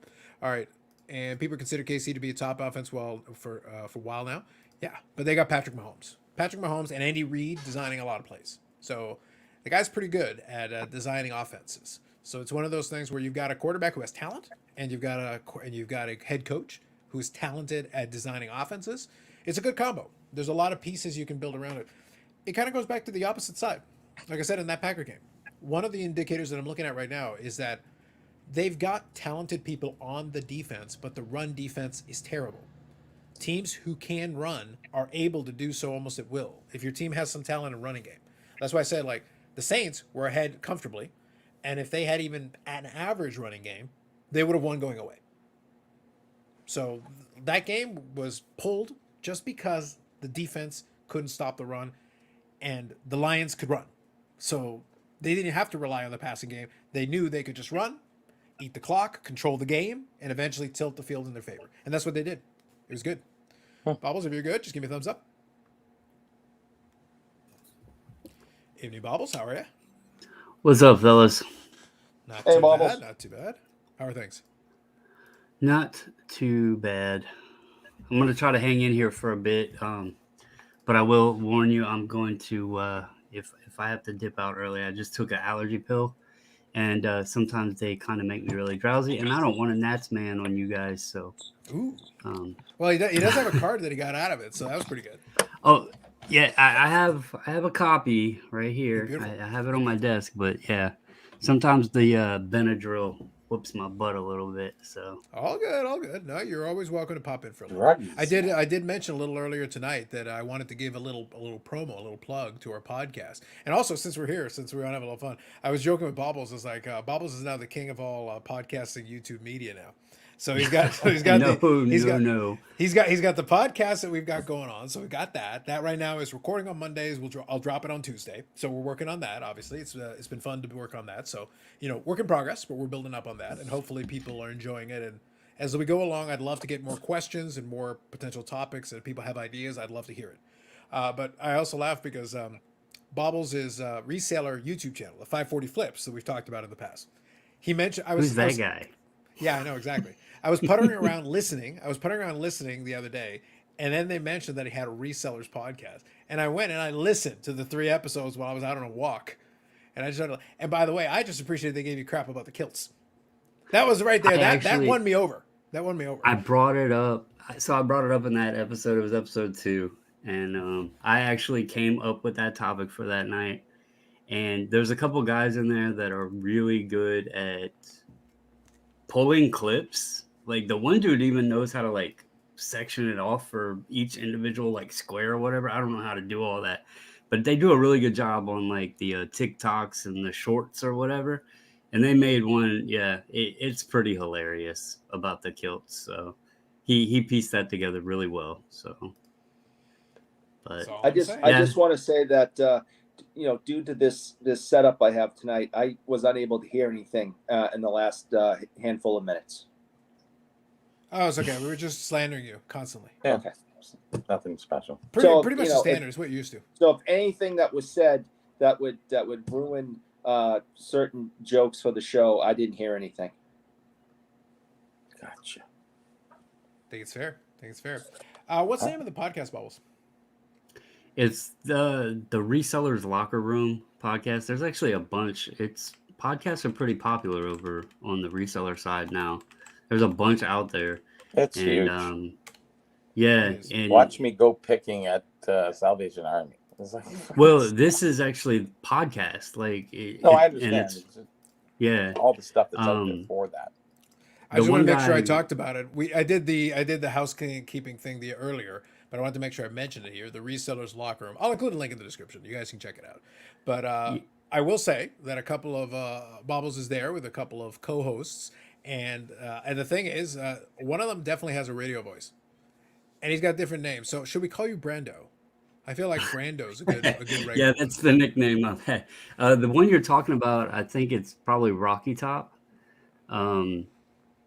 All right. And people consider KC to be a top offense for a while now. Yeah, but they got Patrick Mahomes and Andy Reid designing a lot of plays. So the guy's pretty good at designing offenses. So it's one of those things where you've got a quarterback who has talent, and you've got a head coach who's talented at designing offenses. It's a good combo. There's a lot of pieces you can build around it. It kind of goes back to the opposite side. Like I said, in that Packer game, one of the indicators that I'm looking at right now is that they've got talented people on the defense, but the run defense is terrible. Teams who can run are able to do so almost at will if your team has some talent in running game. That's why I said, like, the Saints were ahead comfortably, and if they had even an average running game, they would have won going away. So that game was pulled just because the defense couldn't stop the run, and the Lions could run. So they didn't have to rely on the passing game. They knew they could just run, eat the clock, control the game, and eventually tilt the field in their favor. And that's what they did. It was good. Bobbles, if you're good, just give me a thumbs up. Evening, Bobbles. How are you? What's up, fellas? Not Hey, too Bobbles. bad. Not too bad. How are things? Not too bad. I'm going to try to hang in here for a bit, but I will warn you, I'm going to, if I have to dip out early, I just took an allergy pill, and sometimes they kind of make me really drowsy, and I don't want a Nats man on you guys, so. Ooh. Well, he does have a card that he got out of it, so that was pretty good. Oh, yeah, I have a copy right here. Beautiful. I have it on my desk, but yeah, sometimes the Benadryl whoops my butt a little bit, so. All good. No, you're always welcome to pop in for a little. Druggies. I did mention a little earlier tonight that I wanted to give a little promo, a little plug to our podcast. And also, since we're here, since we're having a little fun, I was joking with Bobbles. It's like Bobbles is now the king of all podcasting YouTube media now. So he's got he's got the podcast that we've got going on. So we got that. That right now is recording on Mondays. I'll drop it on Tuesday. So we're working on that. Obviously, it's been fun to work on that. So work in progress, but we're building up on that, and hopefully people are enjoying it as we go along, I'd love to get more questions and more potential topics. And if people have ideas, I'd love to hear it. But I also laugh because Bobbles is a reseller YouTube channel, the 540 Flips that we've talked about in the past. He mentioned Who's that guy? Yeah, I know exactly. I was puttering around listening. The other day, and then they mentioned that he had a resellers podcast, and I went and I listened to the 3 episodes while I was out on a walk, and I just started, and by the way, I just appreciate they gave you crap about the kilts. That was right there. That won me over. That won me over. I brought it up. So I brought it up in that episode. It was episode 2, and I actually came up with that topic for that night. And there's a couple guys in there that are really good at pulling clips. Like the one dude even knows how to like section it off for each individual like square or whatever. I don't know how to do all that, but they do a really good job on like the TikToks and the shorts or whatever. And they made one, it's pretty hilarious about the kilts. So he pieced that together really well. So, but I just want to say that due to this setup I have tonight, I was unable to hear anything in the last handful of minutes. Oh, it's okay. We were just slandering you constantly. Yeah. Okay. Nothing special. Pretty much the standard is what you're used to. So if anything that was said that would ruin certain jokes for the show, I didn't hear anything. Gotcha. I think it's fair. What's the name of the podcast, Bubbles? it's the Resellers Locker Room podcast. There's actually a bunch. Podcasts are pretty popular over on the reseller side now. There's a bunch out there. That's And huge. yeah, and Watch me go picking at Salvation Army. It's like, well, this is actually podcast. Like, no, I and understand. it's- It's just yeah, all the stuff that's out there Um, for that. I just The want to one make sure I guy- talked about it. I did the housekeeping thing earlier, but I wanted to make sure I mentioned it here. The Resellers Locker Room. I'll include a link in the description. You guys can check it out. But I will say that a couple of Bobbles is there with a couple of co-hosts, and the thing is, one of them definitely has a radio voice, and he's got different names. So should we call you Brando? I feel like Brando's a good regular. yeah, that's the nickname of that. The one you're talking about, I think it's probably Rocky Top.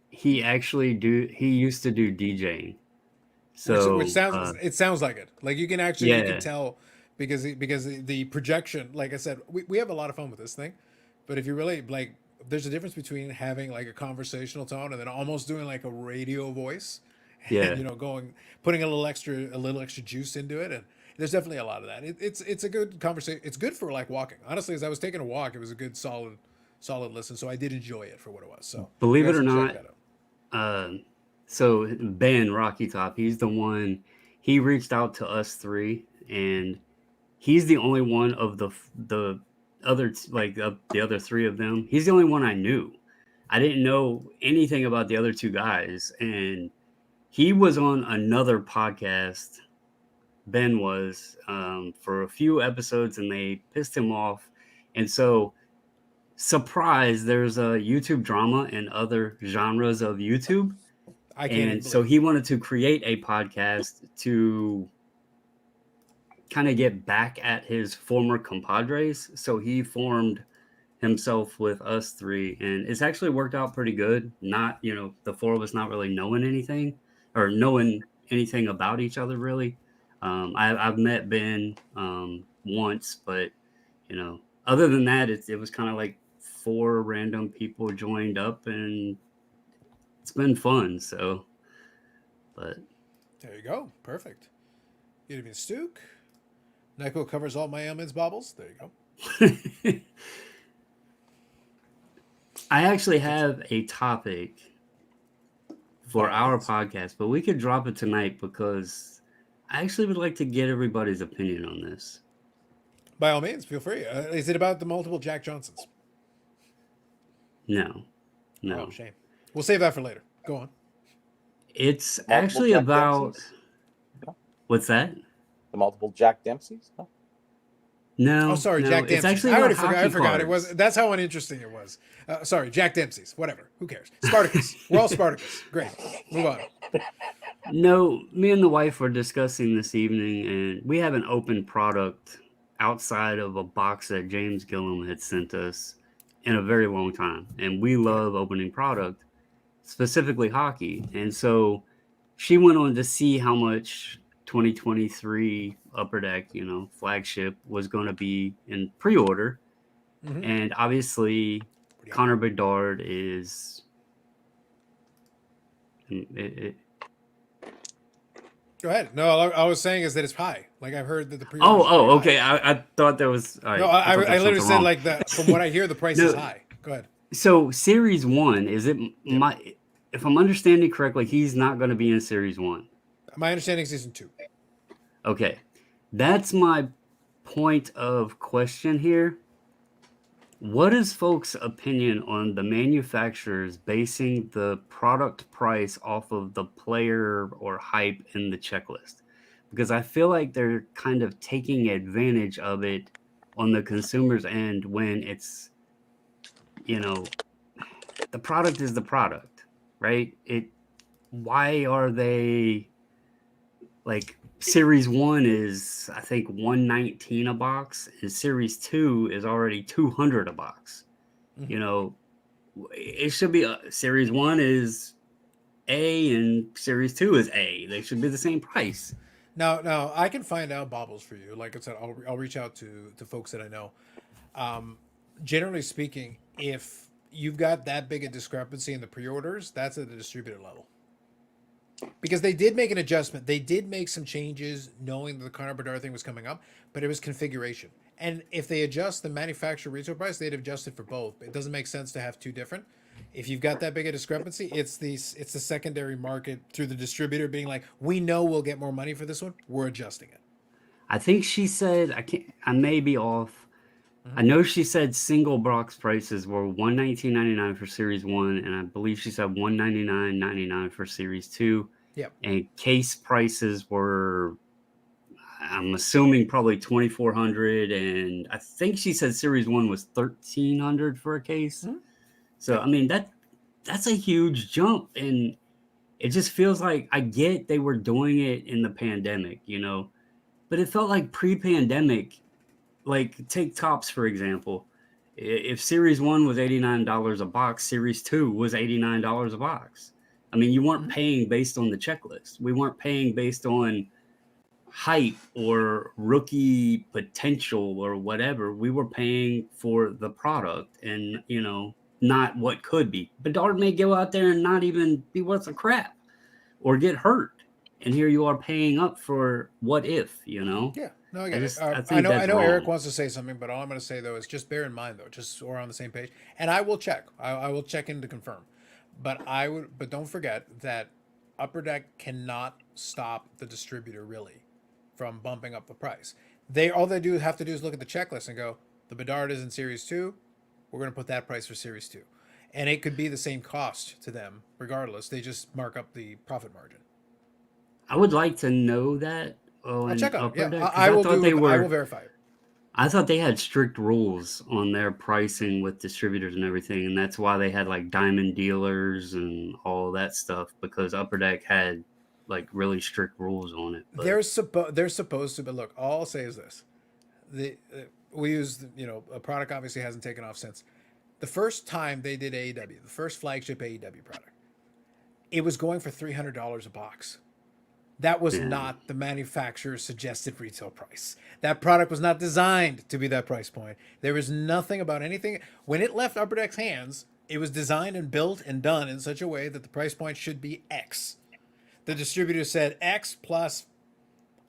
He used to do DJing. So which sounds it sounds like it. Like you can actually you Yeah. can tell because the projection. Like I said, we have a lot of fun with this thing, but if you really like, there's a difference between having like a conversational tone and then almost doing like a radio voice. Yeah. And, putting a little extra juice into it, and there's definitely a lot of that. It's a good conversation. It's good for like walking. Honestly, as I was taking a walk, it was a good solid listen. So I did enjoy it for what it was. So Believe you it guys or can not, check that out. so Ben Rocky Top, he's the one. He reached out to us three, and he's the only one of the other the other three of them. He's the only one I knew. I didn't know anything about the other two guys, and he was on another podcast. Ben was for a few episodes, and they pissed him off, and so. Surprise, there's a YouTube drama and other genres of YouTube. I can't. And so he wanted to create a podcast to kind of get back at his former compadres. So he formed himself with us three, and it's actually worked out pretty good. Not, the four of us not really knowing anything about each other, really. I've met Ben once, but, other than that, it was kind of like 4 random people joined up, and it's been fun. So, but There you go. Perfect. Gideon Stook. Nyko covers all my ailments, Bobbles. There you go. I actually have a topic for our podcast, but we could drop it tonight because I actually would like to get everybody's opinion on this. By all means, feel free. Is it about the multiple Jack Johnsons? No. Oh, shame. We'll save that for later. Go on. It's Multiple actually Jack about Dempseys? what's that? The multiple Jack Dempseys? No? No. Oh, sorry, no, Jack it's Dempsey. actually I already about forgot. I hockey forgot. It was. cards. That's how uninteresting it was. Sorry, Jack Dempsey's. Whatever. Who cares? Spartacus. We're all Spartacus. Great. Move on. No, me and the wife were discussing this evening, and we have an open product outside of a box that James Gillum had sent us in a very long time. And we love opening product. specifically hockey. And so she went on to see how much 2023 Upper Deck, flagship was going to be in pre-order. Mhm. And obviously Yeah. Connor Bedard is it, Go ahead. No, all I was saying is that it's high. Like I've heard that the pre-orders are pretty high. okay. I thought there was. All No, right, I thought there was literally something said wrong. like that. From what I hear, the price No. is high. Go ahead. So Series 1, is it my? If I'm understanding correctly, he's not going to be in Series 1. My understanding is season 2. Okay, that's my point of question here. What is folks' opinion on the manufacturers basing the product price off of the player or hype in the checklist? Because I feel like they're kind of taking advantage of it on the consumer's end when it's, the product is the product, right? Why are they like Series 1 is I think 119 a box and Series 2 is already 200 a box. Mhm. It should be Series 1 is A and Series 2 is A. They should be the same price. Now I can find out baubles for you. Like I said, I'll reach out to folks that I know. Generally speaking, if you've got that big a discrepancy in the pre-orders, that's at the distributor level. Because they did make an adjustment. They did make some changes knowing that the Connor Bedard thing was coming up, but it was configuration. And if they adjust the manufacturer retail price, they'd adjust it for both. It doesn't make sense to have two different. If you've got that big a discrepancy, it's the secondary market through the distributor being like, we know we'll get more money for this one. We're adjusting it. I think she said I may be off. I know she said single box prices were $119.99 for Series 1, and I believe she said $199.99 for Series 2. Yep. And case prices were, I'm assuming, probably $2,400, and I think she said Series 1 was $1,300 for a case. Mhm. So, I mean, that's a huge jump, and it just feels like I get they were doing it in the pandemic, but it felt like pre-pandemic. Like take tops for example. If Series 1 was $89 a box, Series 2 was $89 a box. I mean, you weren't paying based on the checklist. We weren't paying based on hype or rookie potential or whatever. We were paying for the product and, not what could be. Bedard may go out there and not even be worth a crap or get hurt. And here you are paying up for what if, Yeah, no, I get it. I I think know. that's I know. wrong. Eric wants to say something, but all I'm going to say though is just bear in mind though, just so we're on the same page, and I will check. I will check in to confirm, but don't forget that Upper Deck cannot stop the distributor really from bumping up the price. All they do have to do is look at the checklist and go, the Bedard is in Series 2. We're going to put that price for Series 2, and it could be the same cost to them regardless. They just mark up the profit margin. I would like to know that. Oh, I'll and check on it. Upper Yeah, Deck, 'cause I will thought do. they I will were. verify it. I thought they had strict rules on their pricing with distributors and everything, and that's why they had like diamond dealers and all that stuff because Upper Deck had like really strict rules on it. But They're supposed to, but look, all I'll say is this: we use a product obviously hasn't taken off since the first time they did AEW, the first flagship AEW product. It was going for $300 a box. That was yeah, not the manufacturer's suggested retail price. That product was not designed to be that price point. There was nothing about anything when it left Upper Deck's hands. It was designed and built and done in such a way that the price point should be X. The distributor said X plus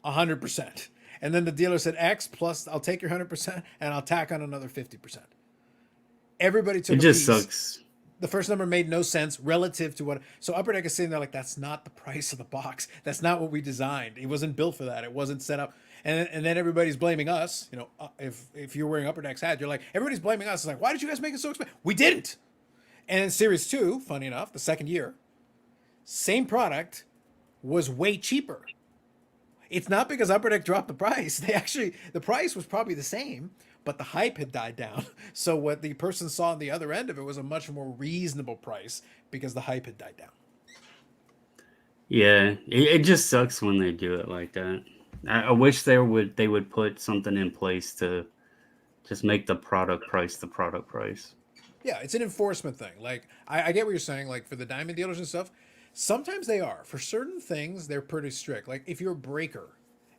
100%. And then the dealer said X plus I'll take your 100% and I'll tack on another 50%. Everybody took it a just piece. sucks. The first number made no sense relative to what. So Upper Deck is sitting there like, that's not the price of the box. That's not what we designed. It wasn't built for that. It wasn't set up. And then everybody's blaming us. If you're wearing Upper Deck's hat, you're like, everybody's blaming us. It's like, why did you guys make it so expensive? We didn't. And in Series 2, funny enough, the second year, same product was way cheaper. It's not because Upper Deck dropped the price. The price was probably the same, but the hype had died down. So what the person saw on the other end of it was a much more reasonable price because the hype had died down. Yeah, it just sucks when they do it like that. I wish they would put something in place to just make the product price the product price. Yeah, it's an enforcement thing. Like I get what you're saying. Like for the diamond dealers and stuff, sometimes they are. For certain things, they're pretty strict. Like if you're a breaker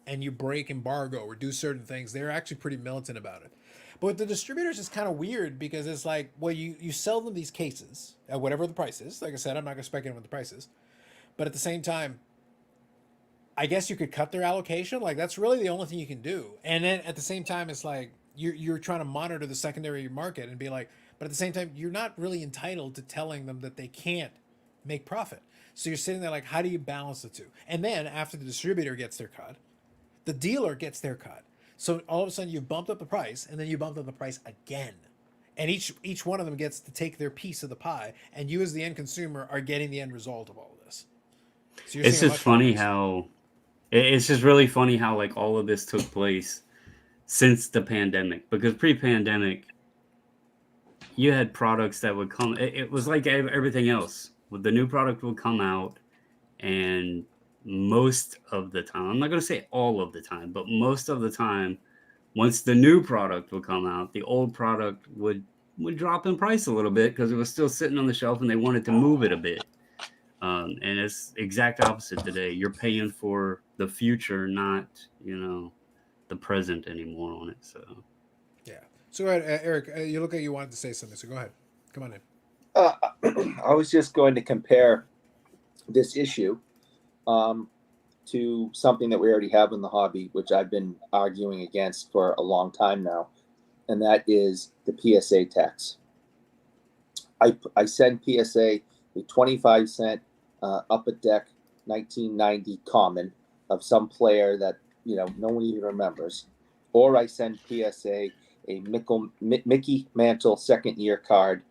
and you break embargo or do certain things, they're actually pretty militant about it. But with the distributors, it's kind of weird because it's like, well, you sell them these cases at whatever the price is. Like I said, I'm not going to speculate on what the price is. But at the same time, I guess you could cut their allocation. Like that's really the only thing you can do. And then at the same time, it's like you're trying to monitor the secondary market and be like, but at the same time, you're not really entitled to telling them that they can't make profit. So you're sitting there like, how do you balance the two? And then after the distributor gets their cut, the dealer gets their cut. So all of a sudden you've bumped up the price, and then you bumped up the price again. And each one of them gets to take their piece of the pie, and you as the end consumer are getting the end result of all of this. So you're It's seeing a just much more funny nice- how it's just really funny how like all of this took place since the pandemic, because pre-pandemic you had products that would come, it was like everything else. The new product would come out, and most of the time, I'm not going to say all of the time, but most of the time, once the new product would come out, the old product would drop in price a little bit because it was still sitting on the shelf and they wanted to move it a bit. And it's exact opposite today. You're paying for the future, not, the present anymore on it. So Yeah. So go ahead, Eric. You look like you wanted to say something. So go ahead. Come on in. I was just going to compare this issue to something that we already have in the hobby, which I've been arguing against for a long time now, and that is the PSA tax. I send PSA a 25-cent Upper Deck 1990 common of some player that no one even remembers, or I send PSA a Mickey Mantle second-year card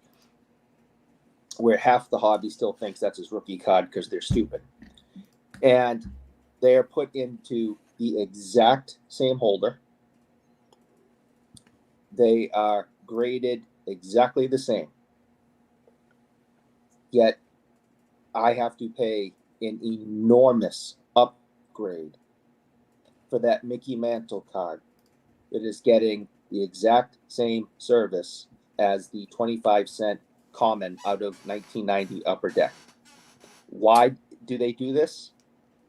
where half the hobby still thinks that's his rookie card because they're stupid. And they are put into the exact same holder. They are graded exactly the same. Yet I have to pay an enormous upgrade for that Mickey Mantle card that is getting the exact same service as the 25-cent common out of 1990 Upper Deck. Why do they do this?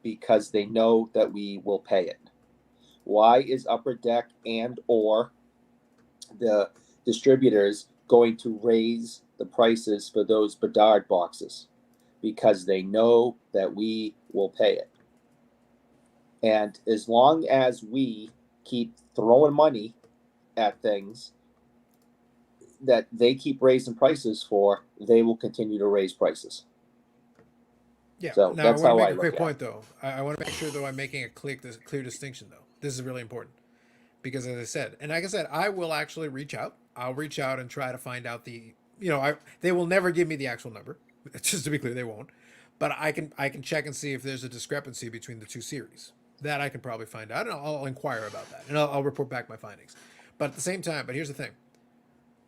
Because they know that we will pay it. Why is Upper Deck and or the distributors going to raise the prices for those Bedard boxes? Because they know that we will pay it. And as long as we keep throwing money at things that they keep raising prices for, they will continue to raise prices. Yeah. So now that's I how want to I make a look quick at point, though. I want to make sure, though, I'm making a clear distinction, though. This is really important because, as I said, and like I said, I will actually reach out. I'll reach out and try to find out they will never give me the actual number. Just to be clear, they won't. But I can check and see if there's a discrepancy between the two series. That I can probably find out, and I'll inquire about that, and I'll report back my findings. But at the same time, but here's the thing: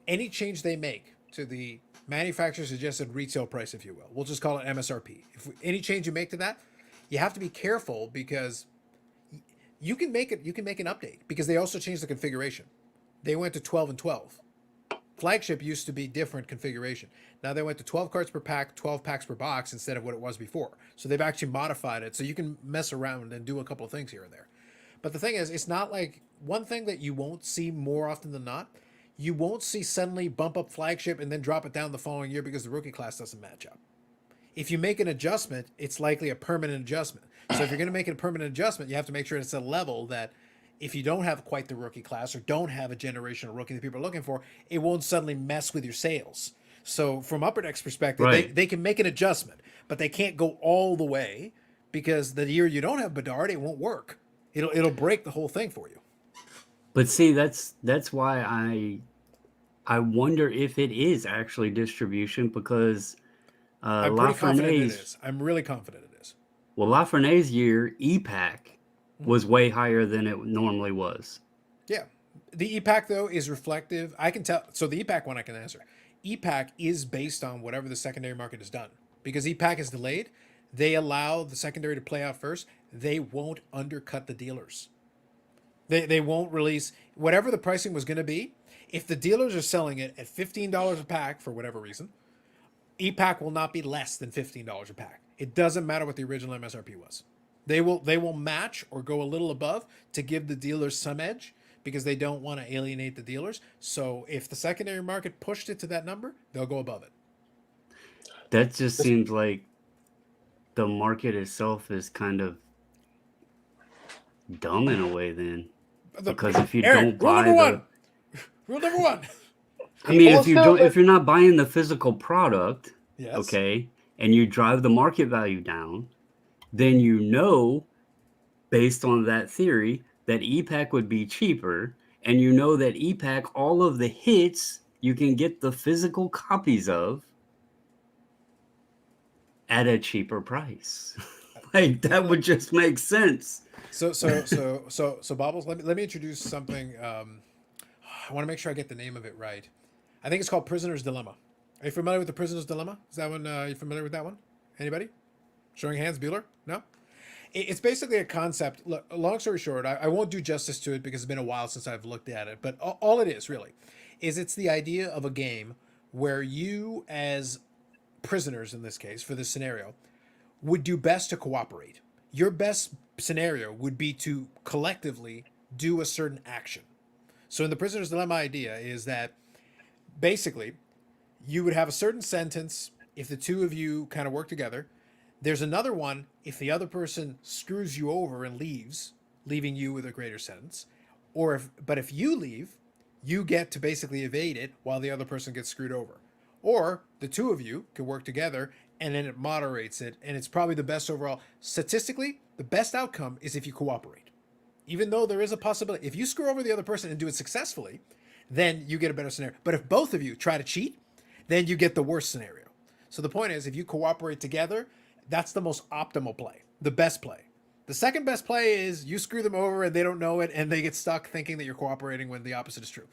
any change they make to the manufacturer suggested retail price, if you will, we'll just call it MSRP. If any change you make to that, you have to be careful because you can make an update because they also changed the configuration. They went to 12 and 12. Flagship used to be different configuration. Now they went to 12 cards per pack, 12 packs per box instead of what it was before. So they've actually modified it so you can mess around and do a couple of things here and there. But the thing is, it's not like one thing that you won't see more often than not. You won't see suddenly bump up Flagship and then drop it down the following year because the rookie class doesn't match up. If you make an adjustment, it's likely a permanent adjustment. So if you're going to make it a permanent adjustment, you have to make sure it's a level that if you don't have quite the rookie class or don't have a generational rookie that people are looking for, it won't suddenly mess with your sales. So from Upper Deck's perspective, Right. they can make an adjustment, but they can't go all the way because the year you don't have Bedard, it won't work. It'll break the whole thing for you. but see, that's why I wonder if it is actually distribution, because I'm pretty confident it Lafrenaye's is. I'm really confident it is. well, Lafrenaye's year EPAC was way higher than it normally was. Yeah. The EPAC, though, is reflective. I can tell. So the EPAC one I can answer. EPAC is based on whatever the secondary market has done. Because EPAC is delayed, they allow the secondary to play out first. They won't undercut the dealers. They won't release whatever the pricing was going to be. If the dealers are selling it at $15 a pack for whatever reason, e-pack will not be less than $15 a pack. It doesn't matter what the original MSRP was. They will match or go a little above to give the dealers some edge because they don't want to alienate the dealers. So if the secondary market pushed it to that number, they'll go above it. That just seems like the market itself is kind of dumb in a way then. Because if you Eric, don't buy rule number one. I mean, People if you still don't, live- if you're not buying the physical product, Yes. okay, and you drive the market value down, then you know, based on that theory, that e-pack would be cheaper, and you know that e-pack, all of the hits you can get the physical copies of at a cheaper price. Like that would just make sense. So Bobbles, let me introduce something. I want to make sure I get the name of it right. I think it's called Prisoner's Dilemma. Are you familiar with the Prisoner's Dilemma? Is that one? You familiar with that one? Anybody? Showing hands, Bueller? No. It's basically a concept. Look, long story short, I won't do justice to it because it's been a while since I've looked at it. But all it is really is it's the idea of a game where you, as prisoners in this case for this scenario, would do best to cooperate. Your best scenario would be to collectively do a certain action. So in the prisoner's dilemma idea is that basically you would have a certain sentence if the two of you kind of work together. There's another one if the other person screws you over and leaves, leaving you with a greater sentence. If you leave, you get to basically evade it while the other person gets screwed over. Or the two of you can work together and then it moderates it, and it's probably the best overall. Statistically, the best outcome is if you cooperate. Even though there is a possibility, if you screw over the other person and do it successfully, then you get a better scenario. But if both of you try to cheat, then you get the worst scenario. So the point is, if you cooperate together, that's the most optimal play, the best play. The second best play is you screw them over and they don't know it and they get stuck thinking that you're cooperating when the opposite is true.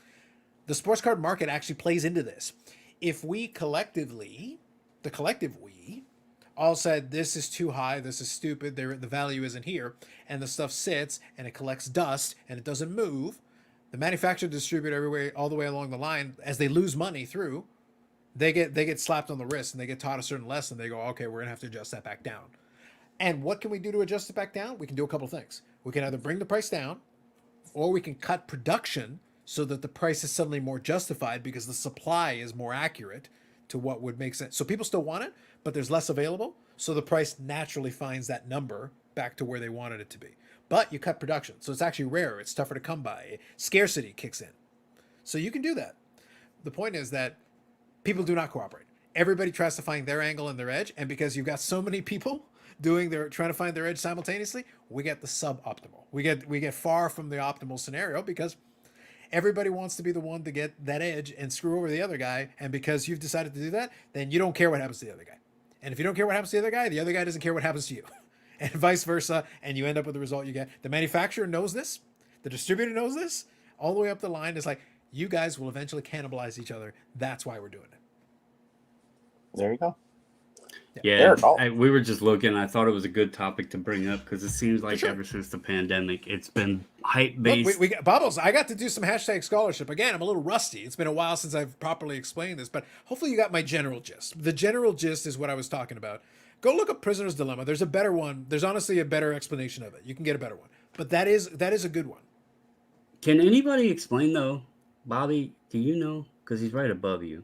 The sports card market actually plays into this. If we collectively, the collective we, all said this is too high, this is stupid, the value isn't here, and the stuff sits and it collects dust and it doesn't move, the manufacturer distributor everywhere all the way along the line, as they lose money through, they get slapped on the wrist and they get taught a certain lesson. They go, okay, we're gonna have to adjust that back down. And what can we do to adjust it back down? We can do a couple things. We can either bring the price down, or we can cut production so that the price is suddenly more justified because the supply is more accurate to what would make sense. So people still want it, but there's less available. So the price naturally finds that number back to where they wanted it to be. But you cut production. So it's actually rarer. It's tougher to come by. Scarcity kicks in. So you can do that. The point is that people do not cooperate. Everybody tries to find their angle and their edge. And because you've got so many people trying to find their edge simultaneously, we get the suboptimal. We get far from the optimal scenario because everybody wants to be the one to get that edge and screw over the other guy. And because you've decided to do that, then you don't care what happens to the other guy. And if you don't care what happens to the other guy doesn't care what happens to you. And vice versa. And you end up with the result you get. The manufacturer knows this. The distributor knows this. All the way up the line is like, you guys will eventually cannibalize each other. That's why we're doing it. There you go. Yeah, we were just looking. I thought it was a good topic to bring up because it seems like ever since the pandemic, it's been hype-based. Look, we got, Bubbles, I got to do some hashtag scholarship. Again, I'm a little rusty. It's been a while since I've properly explained this, but hopefully you got my general gist. The general gist is what I was talking about. Go look up Prisoner's Dilemma. There's a better one. There's honestly a better explanation of it. You can get a better one. But that is a good one. Can anybody explain, though? Bobby, do you know? Because he's right above you.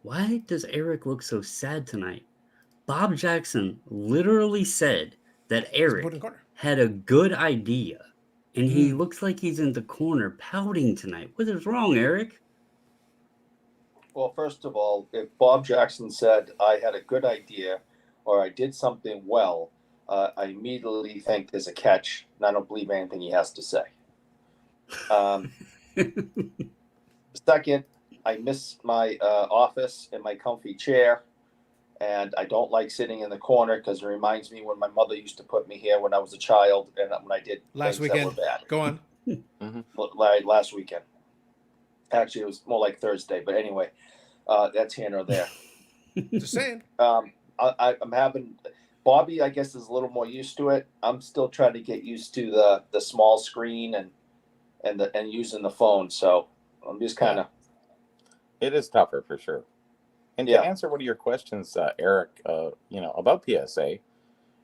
Why does Eric look so sad tonight? Bob Jackson literally said that Eric had a good idea, and he looks like he's in the corner pouting tonight. What is wrong, Eric? Well, first of all, if Bob Jackson said I had a good idea or I did something well, I immediately think there's a catch, and I don't believe anything he has to say. Second, I miss my office and my comfy chair. And I don't like sitting in the corner because it reminds me when my mother used to put me here when I was a child and when I did last things weekend. that were bad. Go on. Last weekend. Actually, it was more like Thursday. But anyway, that's here or there. Just saying. I'm having Bobby, I guess, is a little more used to it. I'm still trying to get used to the small screen and using the phone. So I'm just kind of. It is tougher for sure. And Yeah. to answer one of your questions, Eric, about PSA,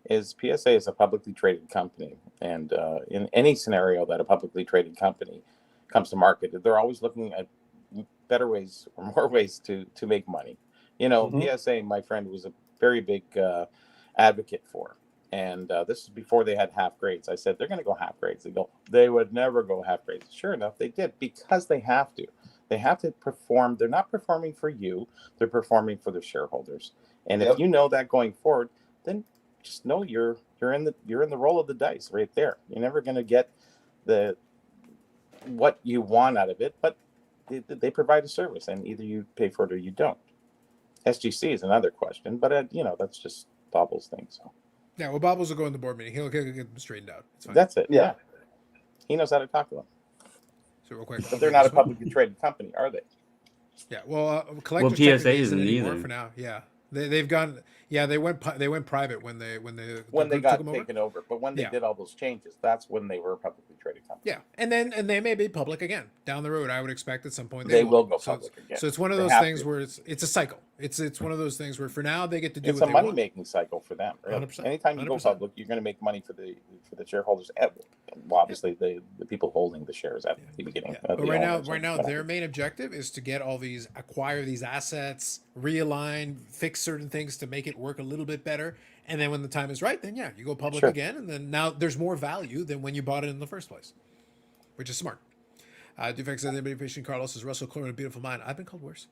PSA is a publicly traded company, and in any scenario that a publicly traded company comes to market, they're always looking at better ways or more ways to make money. PSA, my friend, was a very big advocate for, and this is before they had half grades. I said they're going to go half grades. They would never go half grades. Sure enough, they did, because they have to. They have to perform. They're not performing for you. They're performing for their shareholders. And if you know that going forward, then just know you're in the roll of the dice right there. You're never going to get what you want out of it, but they provide a service, and either you pay for it or you don't. SGC is another question, but that's just Bobble's thing. So Yeah, well, Bobbles will go in the board meeting. He'll get them straightened out. It's fine. that's it. Yeah. He knows how to talk to them. So real quick, But they're not a publicly traded company, are they? Yeah, well, Collectors PSA technically isn't anymore either. for now. Yeah, they've gone. Yeah, they went private when the When they group got took them taken over. But when they Yeah. did all those changes, that's when they were a publicly traded company. Yeah, and they may be public again down the road. I would expect at some point They will go So public again. So it's one of They those have things to. where it's a cycle. It's one of those things where for now they get to do It's what a they want. money-making cycle for them. Really. 100%, Anytime you go 100%. public, you're going to make money for the shareholders. Well, obviously, the people holding the shares at the beginning. Yeah. The But right owners now, and their main objective is to acquire these assets, realign, fix certain things to make it work a little bit better. And then when the time is right, then yeah, you go public Sure. again. And then now there's more value than when you bought it in the first place, which is smart. Defect says, anybody patient Carlos is Russell Crowe in A Beautiful Mind. I've been called worse.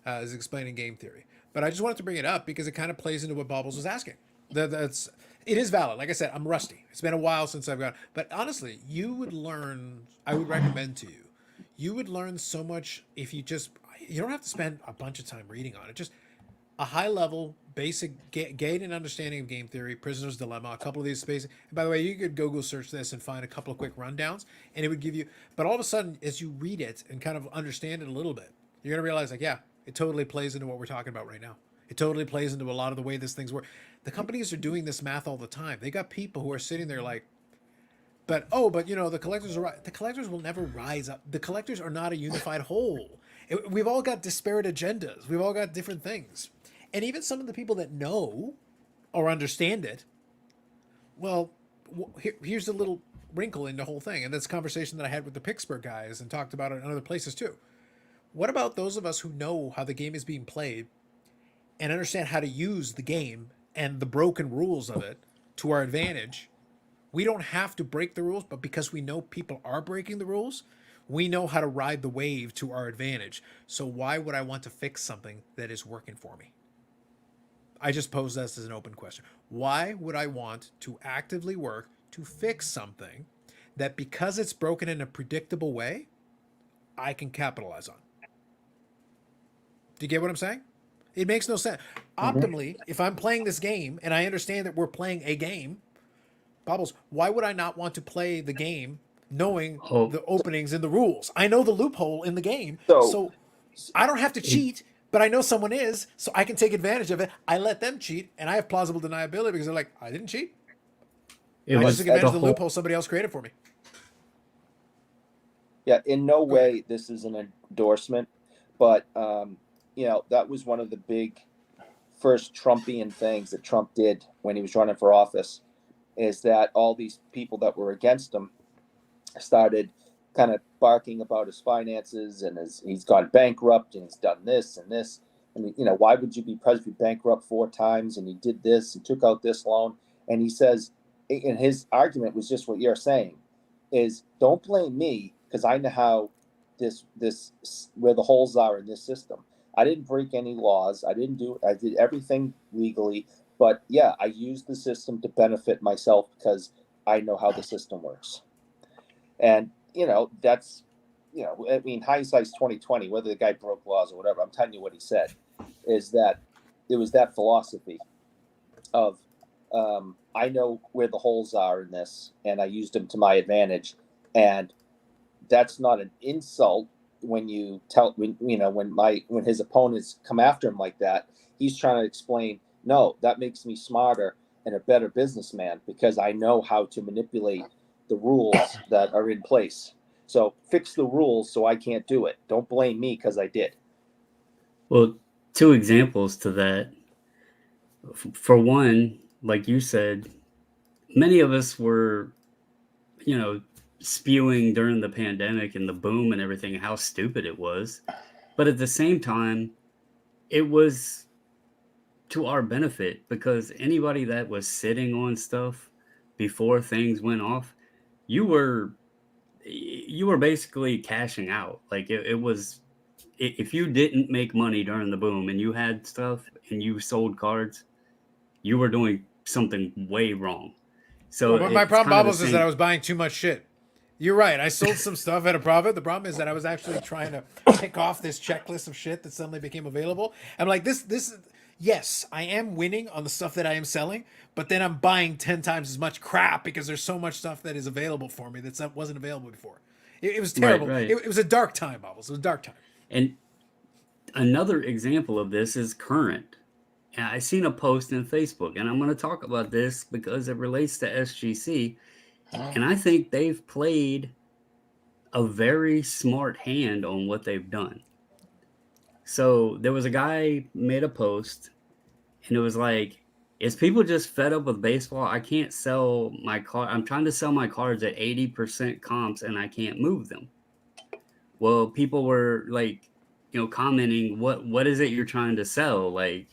Is explaining game theory. But I just wanted to bring it up because it kind of plays into what Bobbles was asking. It is valid. Like I said, I'm rusty. It's been a while since I've gone. But honestly, I would recommend to you, you would learn so much if you don't have to spend a bunch of time reading on it. Just a high level, basic gate and understanding of game theory, Prisoner's Dilemma, a couple of these spaces. And by the way, you could Google search this and find a couple of quick rundowns, and it would give you. But all of a sudden, as you read it and kind of understand it a little bit, you're gonna realize, like, yeah, it totally plays into what we're talking about right now. It totally plays into a lot of the way these things work. The companies are doing this math all the time. They got people who are sitting there like, but the collectors are right. The collectors will never rise up. The collectors are not a unified whole. We've all got disparate agendas. We've all got different things. And even some of the people that know or understand it, well, here's the little wrinkle in the whole thing. And that's a conversation that I had with the Pittsburgh guys and talked about it in other places too. What about those of us who know how the game is being played and understand how to use the game and the broken rules of it to our advantage? We don't have to break the rules, but because we know people are breaking the rules, we know how to ride the wave to our advantage. So why would I want to fix something that is working for me? I just pose this as an open question. Why would I want to actively work to fix something that, because it's broken in a predictable way, I can capitalize on? Do you get what I'm saying? It makes no sense. Optimally, if I'm playing this game and I understand that we're playing a game, Bobbles, why would I not want to play the game knowing the openings and the rules? I know the loophole in the game, so I don't have to cheat, but I know someone is, so I can take advantage of it. I let them cheat, and I have plausible deniability because they're like, I didn't cheat. I just took advantage of the loophole somebody else created for me. Yeah, in no way this is an endorsement, but that was one of the big first Trumpian things that Trump did when he was running for office, is that all these people that were against him started kind of barking about his finances and he's gone bankrupt and he's done this and this. I mean, why would you be presently bankrupt 4 times and he did this and took out this loan? And he says, and his argument was just what you're saying, is don't blame me because I know how this where the holes are in this system. I didn't break any laws. I did everything legally. But yeah, I used the system to benefit myself because I know how the system works. And, that's, I mean, hindsight's 2020, whether the guy broke laws or whatever. I'm telling you what he said is that it was that philosophy of I know where the holes are in this and I used them to my advantage. And that's not an insult when when his opponents come after him like that. He's trying to explain, no, that makes me smarter and a better businessman because I know how to manipulate the rules that are in place. So fix the rules so I can't do it. Don't blame me because I did. Well, two examples to that. For one, like you said, many of us were, spewing during the pandemic and the boom and everything, how stupid it was. But at the same time, it was to our benefit because anybody that was sitting on stuff before things went off, you were basically cashing out. Like it was, if you didn't make money during the boom and you had stuff and you sold cards, you were doing something way wrong. So Well, but my it's problem, kind of the Bubbles, is that I same. was buying too much shit. You're right. I sold some stuff at a profit. The problem is that I was actually trying to pick off this checklist of shit that suddenly became available. I'm like, yes, I am winning on the stuff that I am selling, but then I'm buying 10 times as much crap because there's so much stuff that is available for me that wasn't available before. It was Right, terrible. right. It was a dark time, Bubbles. It was a dark time. And another example of this is current. And I seen a post in Facebook, and I'm going to talk about this because it relates to SGC. And I think they've played a very smart hand on what they've done. So there was a guy made a post, and it was like, is people just fed up with baseball? I can't sell my card. I'm trying to sell my cards at 80% comps, and I can't move them. Well, people were like, commenting, what is it you're trying to sell? Like,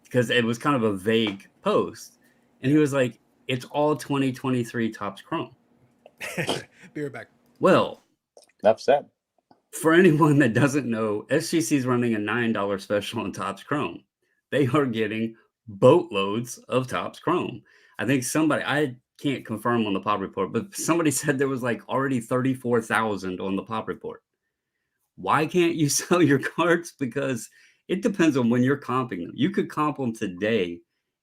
because it was kind of a vague post. And he was like, it's all 2023 Topps Chrome. Be right back. Well, Enough said. for anyone that doesn't know, SGC is running a $9 special on Topps Chrome. They are getting boatloads of Topps Chrome. I think I can't confirm on the pop report, but somebody said there was like already 34,000 on the pop report. Why can't you sell your cards? Because it depends on when you're comping them. You could comp them today,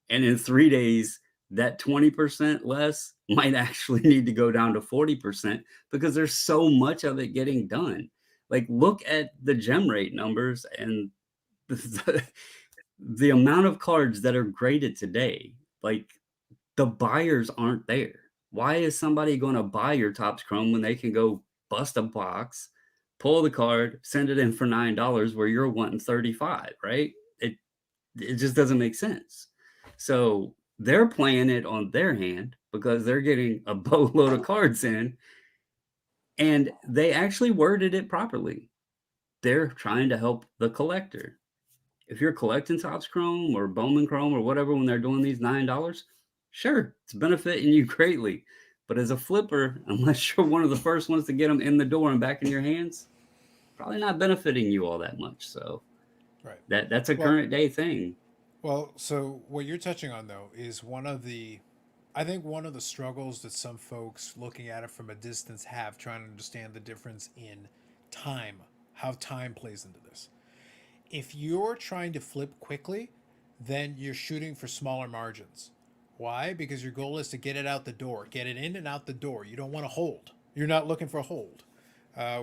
and in 3 days, that 20% less might actually need to go down to 40% because there's so much of it getting done. Like, look at the gem rate numbers and the amount of cards that are graded today. Like, the buyers aren't there. Why is somebody going to buy your Topps Chrome when they can go bust a box, pull the card, send it in for $9 where you're wanting 35, right? It just doesn't make sense. So they're playing it on their hand because they're getting a boatload of cards in, and they actually worded it properly. They're trying to help the collector. If you're collecting Topps Chrome or Bowman Chrome or whatever when they're doing these $9, sure, it's benefiting you greatly. But as a flipper, unless you're one of the first ones to get them in the door and back in your hands, probably not benefiting you all that much. So Right. that's a current day thing. Well, so what you're touching on though is I think one of the struggles that some folks looking at it from a distance have trying to understand the difference in time, how time plays into this. If you're trying to flip quickly, then you're shooting for smaller margins. Why? Because your goal is to get it out the door, get it in and out the door. You don't want to hold. You're not looking for a hold.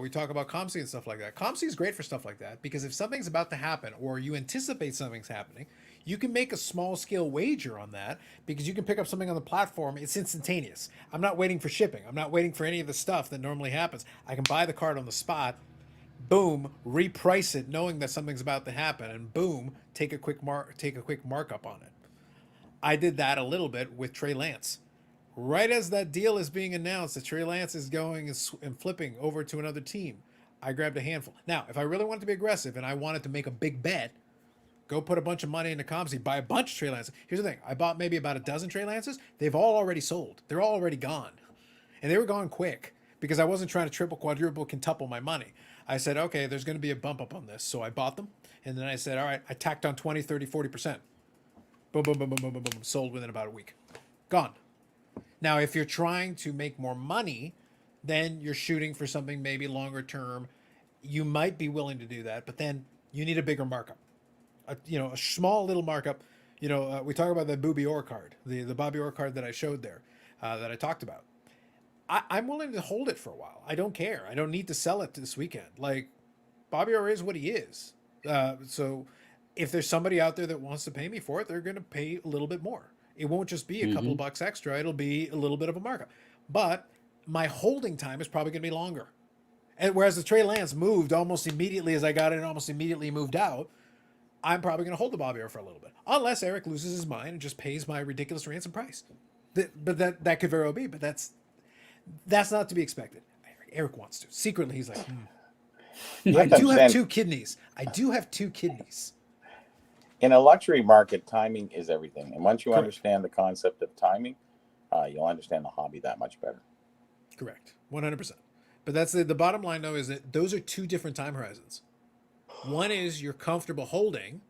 We talk about ComC and stuff like that. ComC is great for stuff like that because if something's about to happen or you anticipate something's happening, you can make a small scale wager on that because you can pick up something on the platform. It's instantaneous. I'm not waiting for shipping. I'm not waiting for any of the stuff that normally happens. I can buy the card on the spot, boom, reprice it knowing that something's about to happen, and boom, take a quick markup on it. I did that a little bit with Trey Lance. Right as that deal is being announced that Trey Lance is going and flipping over to another team, I grabbed a handful. Now, if I really wanted to be aggressive and I wanted to make a big bet, go put a bunch of money into ComC, buy a bunch of Trey Lances. Here's the thing. I bought maybe about a dozen Trey Lances. They've all already sold. They're all already gone. And they were gone quick because I wasn't trying to triple, quadruple, quintuple my money. I said, okay, there's going to be a bump up on this. So I bought them. And then I said, all right, I tacked on 20, 30, 40%. Boom, boom, boom, boom, boom, boom, boom. Sold within about a week. Gone. Now, if you're trying to make more money, then you're shooting for something maybe longer term. You might be willing to do that, but then you need a bigger markup. A small little markup. We talk about the Bobby Orr card, the Bobby Orr card that I showed there, that I talked about. I'm willing to hold it for a while. I don't care. I don't need to sell it this weekend. Like, Bobby Orr is what he is. So if there's somebody out there that wants to pay me for it, they're going to pay a little bit more. It won't just be a couple of bucks extra. It'll be a little bit of a markup. But my holding time is probably going to be longer. And whereas the Trey Lance moved almost immediately as I got it and almost immediately moved out, I'm probably going to hold the Bobby R for a little bit, unless Eric loses his mind and just pays my ridiculous ransom price. But that could very well be. But that's not to be expected. Eric wants to. Secretly, he's like, You I have to do have understand, 2 kidneys. I do have 2 kidneys. in a luxury market, timing is everything. And once you Correct. understand the concept of timing, you'll understand the hobby that much better. Correct. 100%. But that's the bottom line, though, is that those are 2 different time horizons. One is you're comfortable holding.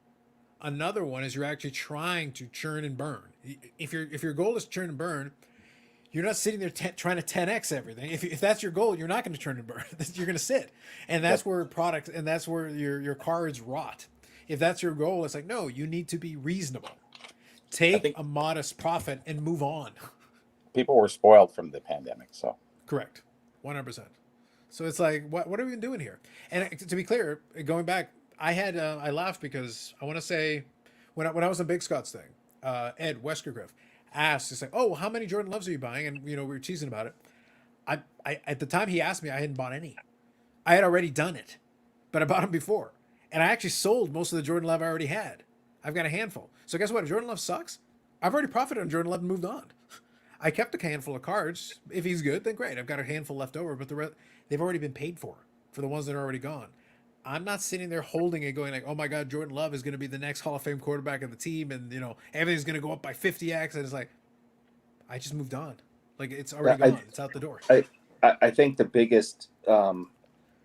Another one is you're actually trying to churn and burn. If your goal is to churn and burn, you're not sitting there trying to 10x everything. If that's your goal, you're not going to churn and burn. You're going to sit, and that's where products and that's where your cards rot. If that's your goal, it's like, no, you need to be reasonable. Take a modest profit and move on. People were spoiled from the pandemic, so Correct. 100%. So it's like, what are we doing here? And to be clear, going back, I laughed because I want to say when I was on Big Scott's thing, Ed Westergriff asked, he's like, oh, how many Jordan Loves are you buying? And, we were teasing about it. I at the time he asked me, I hadn't bought any. I had already done it, but I bought them before. And I actually sold most of the Jordan Love I already had. I've got a handful. So guess what? If Jordan Love sucks, I've already profited on Jordan Love and moved on. I kept a handful of cards. If he's good, then great. I've got a handful left over, but the rest, they've already been paid for the ones that are already gone. I'm not sitting there holding it going like, oh my God, Jordan Love is going to be the next Hall of Fame quarterback of the team. And, everything's going to go up by 50x. And it's like, I just moved on. Like, it's already gone. It's out the door. I think the biggest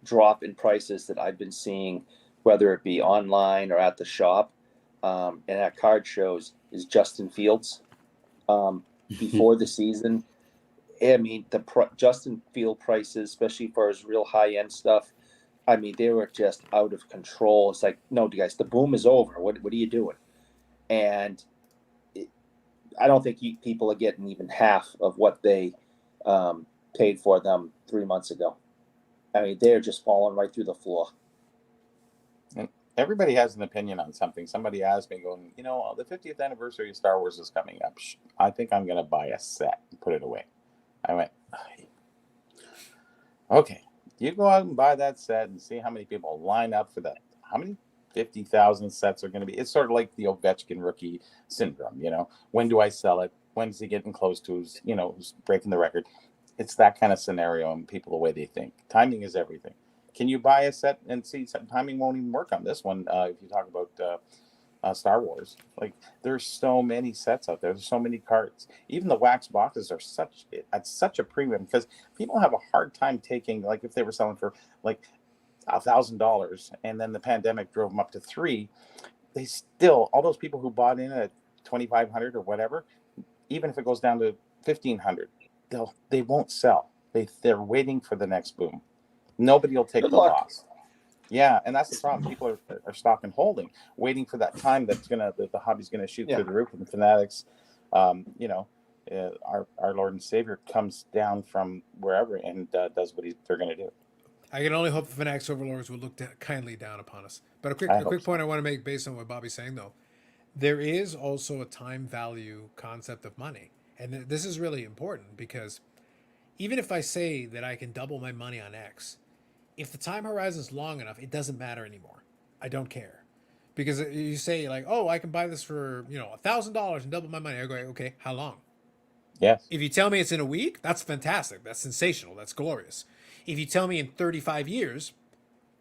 drop in prices that I've been seeing, whether it be online or at the shop and at card shows, is Justin Fields. Before the season, I mean, Justin Field prices, especially for his real high-end stuff, I mean, they were just out of control. It's like, no, guys, the boom is over. What are you doing? And I don't think people are getting even half of what they paid for them 3 months ago. I mean, they're just falling right through the floor. and everybody has an opinion on something. Somebody asked me, going, the 50th anniversary of Star Wars is coming up. I think I'm going to buy a set and put it away. I went, okay, you go out and buy that set and see how many people line up for that. How many 50,000 sets are going to be? It's sort of like the Ovechkin rookie syndrome. When do I sell it? When's he getting close to who's breaking the record? It's that kind of scenario, and people, the way they think. Timing is everything. Can you buy a set and see timing won't even work on this one? If you talk about Star Wars, like, there's so many sets out there. There's so many cards. Even the wax boxes are at such a premium because people have a hard time taking, like, if they were selling for like $1,000 and then the pandemic drove them up to $3,000, they still, all those people who bought in at $2,500 or whatever, even if it goes down to $1,500, they won't sell. They're waiting for the next boom. Nobody will take the loss. Yeah, and that's the problem. People are stock and holding, waiting for that time that the hobby's gonna shoot through the roof, and the fanatics, our Lord and Savior comes down from wherever and does what they're gonna do. I can only hope the Fanatics overlords will look kindly down upon us. But a quick point I want to make based on what Bobby's saying, though. There is also a time value concept of money. And this is really important because even if I say that I can double my money on X, if the time horizon is long enough, it doesn't matter anymore. I don't care. Because you say, like, oh, I can buy this for, $1,000 and double my money. I go, okay, how long? Yes. If you tell me it's in a week, that's fantastic. That's sensational. That's glorious. If you tell me in 35 years,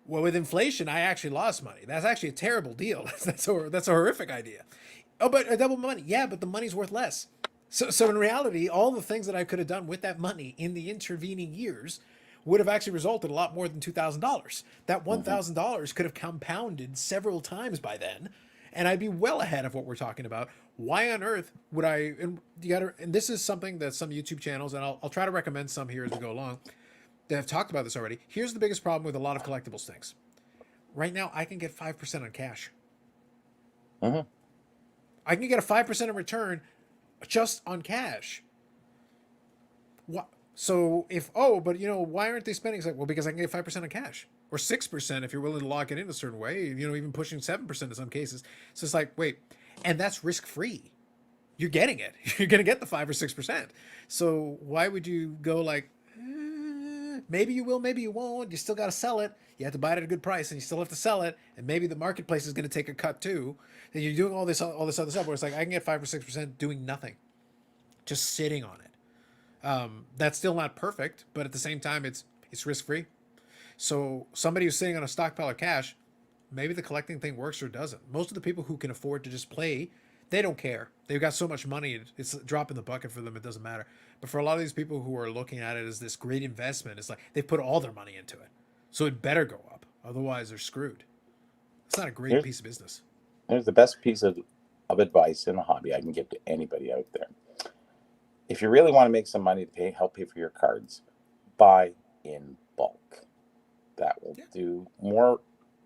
well, with inflation, I actually lost money. That's actually a terrible deal. That's a horrific idea. Oh, but I double my money. Yeah, but the money's worth less. So in reality, all the things that I could have done with that money in the intervening years would have actually resulted a lot more than $2,000. That $1,000 could have compounded several times by then, and I'd be well ahead of what we're talking about. Why on earth would I? And this is something that some YouTube channels, and I'll try to recommend some here as we go along, that have talked about this already. Here's the biggest problem with a lot of collectibles things. Right now, I can get 5% on cash. I can get a 5% in return just on cash. What? So why aren't they spending? It's like, well, because I can get 5% on cash, or 6% if you're willing to lock it in a certain way. Even pushing 7% in some cases. So it's like, wait, and that's risk free. You're getting it. You're gonna get the 5 or 6%. So why would you go like, Maybe you will, maybe you won't. You still got to sell it. You have to buy it at a good price, and you still have to sell it. And maybe the marketplace is going to take a cut too. And you're doing all this other stuff where it's like I can get 5 or 6% doing nothing, just sitting on it. That's still not perfect, but at the same time, it's risk free. So somebody who's sitting on a stockpile of cash, maybe the collecting thing works or doesn't. Most of the people who can afford to just play, they don't care. They've got so much money, it's a drop in the bucket for them. It doesn't matter. But for a lot of these people who are looking at it as this great investment, it's like they've put all their money into it. So it better go up. Otherwise, they're screwed. It's not a great piece of business. Here's the best piece of advice in the hobby I can give to anybody out there. If you really want to make some money to help pay for your cards, buy in bulk. That will do more.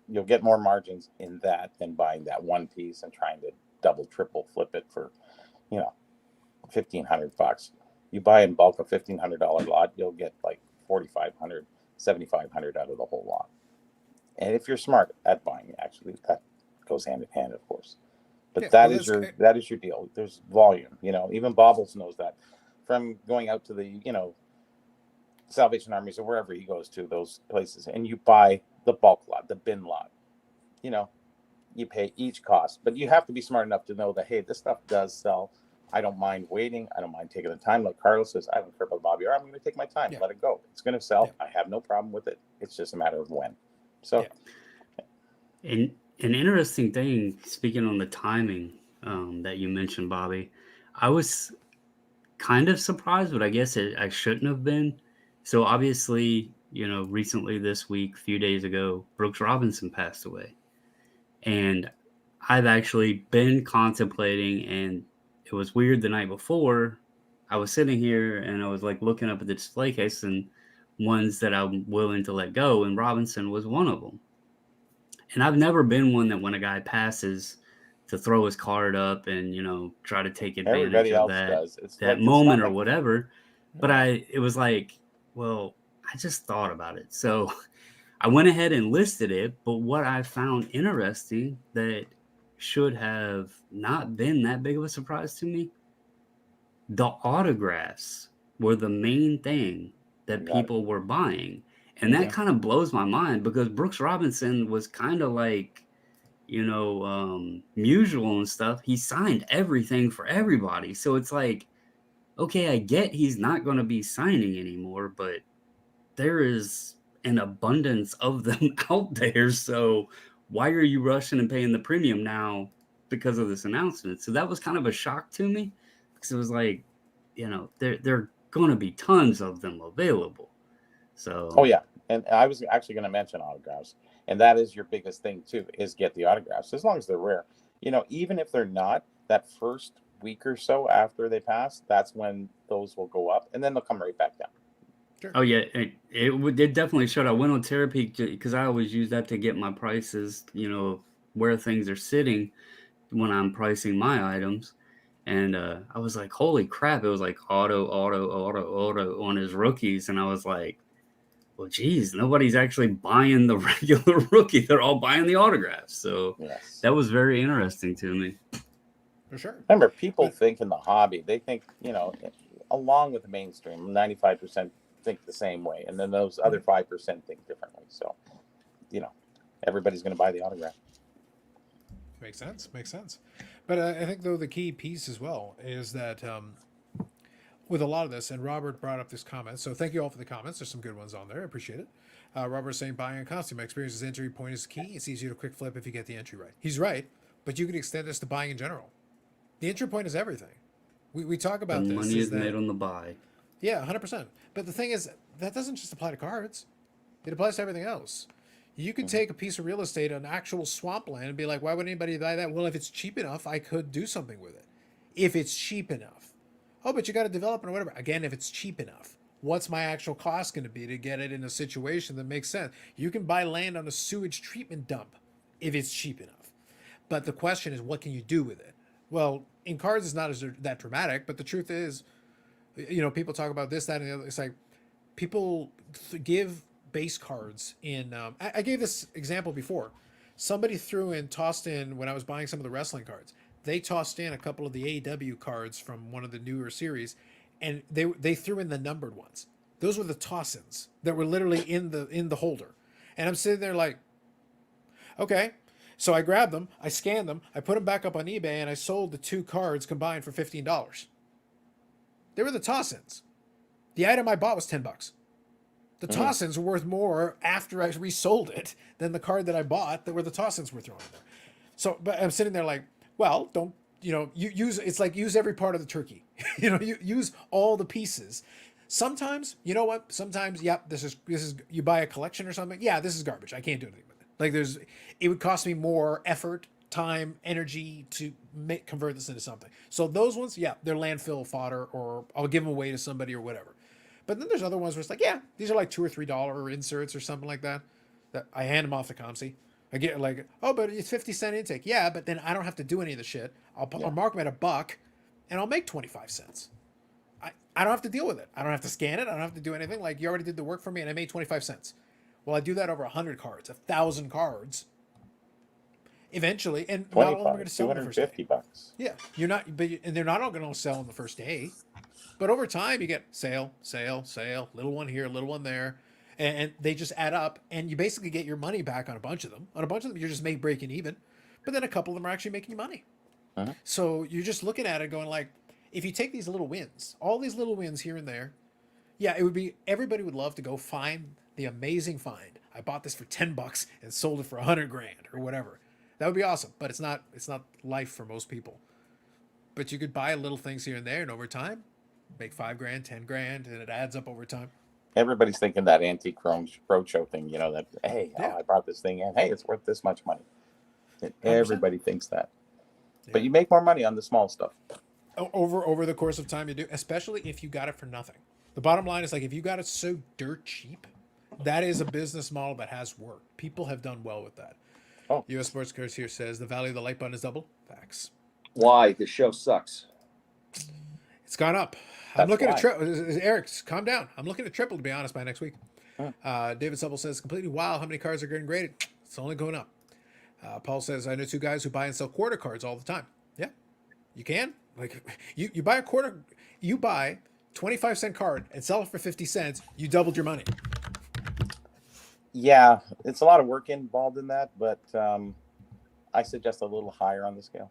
You'll get more margins in that than buying that one piece and trying to double, triple flip it for, $1,500. You buy in bulk a $1,500 lot, you'll get like $4,500, $7,500 out of the whole lot. And if you're smart at buying, actually, that goes hand in hand, of course. But that is your deal. There's volume. Even Bobbles knows that from going out to the Salvation Armies or wherever he goes to, those places, and you buy the bulk lot, the bin lot. You pay each cost, but you have to be smart enough to know that, hey, this stuff does sell. I don't mind waiting. I don't mind taking the time. Like Carlos says, I don't care about Bobby, or I'm going to take my time, let it go. It's going to sell. I have no problem with it. It's just a matter of when. So, and an interesting thing, speaking on the timing that you mentioned, Bobby, I was kind of surprised, but I guess I shouldn't have been. So obviously, recently this week, a few days ago, Brooks Robinson passed away. And I've actually been contemplating, and it was weird the night before. I was sitting here and I was like looking up at the display case and ones that I'm willing to let go, and Robinson was one of them. And I've never been one that when a guy passes to throw his card up and, try to take advantage of that moment or whatever. But it was like, well, I just thought about it. So I went ahead and listed it, but what I found interesting that should have not been that big of a surprise to me, the autographs were the main thing that people were buying. And that kind of blows my mind because Brooks Robinson was kind of like, Musial and stuff. He signed everything for everybody. So it's like, okay, I get he's not going to be signing anymore, but there is an abundance of them out there. So why are you rushing and paying the premium now because of this announcement? So that was kind of a shock to me because it was like, there are going to be tons of them available. So. Oh, yeah. And I was actually going to mention autographs. And that is your biggest thing, too, is get the autographs, as long as they're rare. Even if they're not, that first week or so after they pass, that's when those will go up. And then they'll come right back down. Sure. Oh, yeah. It definitely showed. I went on Terapeak because I always use that to get my prices, where things are sitting when I'm pricing my items. And I was like, holy crap. It was like auto on his rookies. And I was like, well, geez, nobody's actually buying the regular rookie. They're all buying the autographs. So that was very interesting to me. For sure. Remember, people think in the hobby, they think, along with the mainstream, 95% think the same way. And then those other 5% think differently. So, everybody's going to buy the autograph. Makes sense. But I think, though, the key piece as well is that with a lot of this, and Robert brought up this comment, so thank you all for the comments. There's some good ones on there. I appreciate it. Robert's saying buying a costume. My experience is entry point is key. It's easier to quick flip if you get the entry right. He's right, but you can extend this to buying in general. The entry point is everything. We talk about this. Money is made on the buy. Yeah, 100%. But the thing is, that doesn't just apply to cards. It applies to everything else. You could take a piece of real estate, an actual swampland, and be like, why would anybody buy that? Well, if it's cheap enough, I could do something with it. If it's cheap enough. Oh, but you got to develop it or whatever. Again, if it's cheap enough. What's my actual cost going to be to get it in a situation that makes sense? You can buy land on a sewage treatment dump if it's cheap enough. But the question is, what can you do with it? Well, in cards, it's not that dramatic, but the truth is, people talk about this, that, and the other. It's like people give base cards in. I gave this example before. Somebody tossed in, when I was buying some of the wrestling cards, they tossed in a couple of the AEW cards from one of the newer series, and they threw in the numbered ones. Those were the toss-ins that were literally in the holder. And I'm sitting there like, okay. So I grabbed them, I scanned them, I put them back up on eBay, and I sold the 2 cards combined for $15. They were the toss-ins. The item I bought was $10. The toss-ins were worth more after I resold it than the card that I bought that were the toss-ins were thrown in there. So, but I'm sitting there like, well, don't, you use, it's like use every part of the turkey. You use all the pieces. Sometimes, you know what? Sometimes, yeah, this is, you buy a collection or something. Yeah, this is garbage. I can't do anything with it. Like it would cost me more effort, time, energy to convert this into something. So those ones, yeah, they're landfill fodder, or I'll give them away to somebody or whatever. But then there's other ones where it's like, yeah, these are like $2 or $3 inserts or something like that. That I hand them off to ComC. I get like, oh, but it's 50-cent intake. Yeah, but then I don't have to do any of the shit. I'll mark them at $1, and I'll make 25 cents. I don't have to deal with it. I don't have to scan it. I don't have to do anything. Like, you already did the work for me, and I made 25 cents. Well, I do that over 100 cards, 1,000 cards. Eventually, and not all of them are going to sell on the first day. $250. Yeah, you're not, and they're not all going to sell on the first day. But over time, you get sale, little one here, little one there, and they just add up, and you basically get your money back on a bunch of them. On a bunch of them, you're just breaking even, but then a couple of them are actually making you money. So you're just looking at it going like, if you take these little wins, all these little wins here and there, yeah, it would be, everybody would love to go find the amazing find. I bought this for $10 and sold it for $100,000 or whatever. That would be awesome, but it's not life for most people. But you could buy little things here and there, and over time, make $5,000, $10,000, and it adds up over time. Everybody's thinking that antique roadshow thing, that, hey, I brought this thing in. Hey, it's worth this much money. And everybody thinks that. Yeah. But you make more money on the small stuff. Over the course of time, you do, especially if you got it for nothing. The bottom line is, like, if you got it so dirt cheap, that is a business model that has worked. People have done well with that. Oh. U.S. Sports Cars here says the value of the light button is double. Facts. Why? The show sucks. It's gone up. I'm looking at triple. Eric, calm down. I'm looking at triple, to be honest, by next week. David Supple says, completely wow, how many cars are getting graded? It's only going up. Paul says, I know 2 guys who buy and sell quarter cards all the time. Yeah, you can. Like, you buy a quarter, you buy 25-cent card and sell it for 50 cents, you doubled your money. Yeah, it's a lot of work involved in that, but I suggest a little higher on the scale.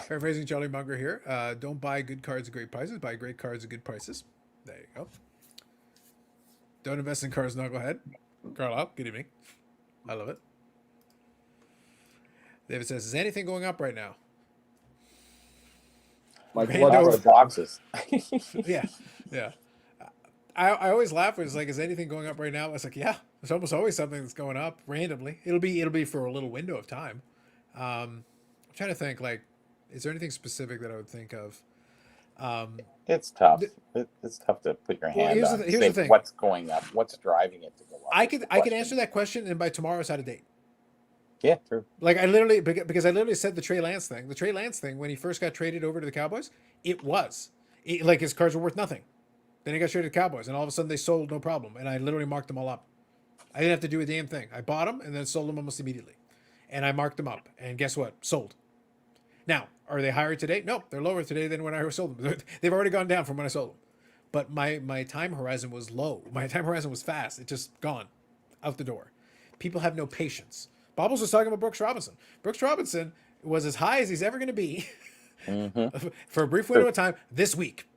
Paraphrasing Charlie Munger here. Don't buy good cards at great prices. Buy great cards at good prices. There you go. Don't invest in cars. No, go ahead. Carlisle, good evening. I love it. David says, is anything going up right now? My blood boxes. Yeah. I always laugh when it's like, is anything going up right now? It's like, yeah, there's almost always something that's going up randomly. It'll be for a little window of time. I'm trying to think, like, is there anything specific that I would think of? It's tough. It's tough to put your hand on. Here's the thing. What's going up? What's driving it to go up? I can answer that question, and by tomorrow it's out of date. Yeah, true. Like, because I literally said the Trey Lance thing. The Trey Lance thing, when he first got traded over to the Cowboys, like his cards were worth nothing. Then he got traded to the Cowboys, and all of a sudden they sold no problem. And I literally marked them all up. I didn't have to do a damn thing. I bought them and then sold them almost immediately. And I marked them up. And guess what? Sold. Now, are they higher today? No, they're lower today than when I sold them. They've already gone down from when I sold them. But my time horizon was low. My time horizon was fast. It just gone out the door. People have no patience. Bobbles was talking about Brooks Robinson. Brooks Robinson was as high as he's ever going to be for a brief window of time this week.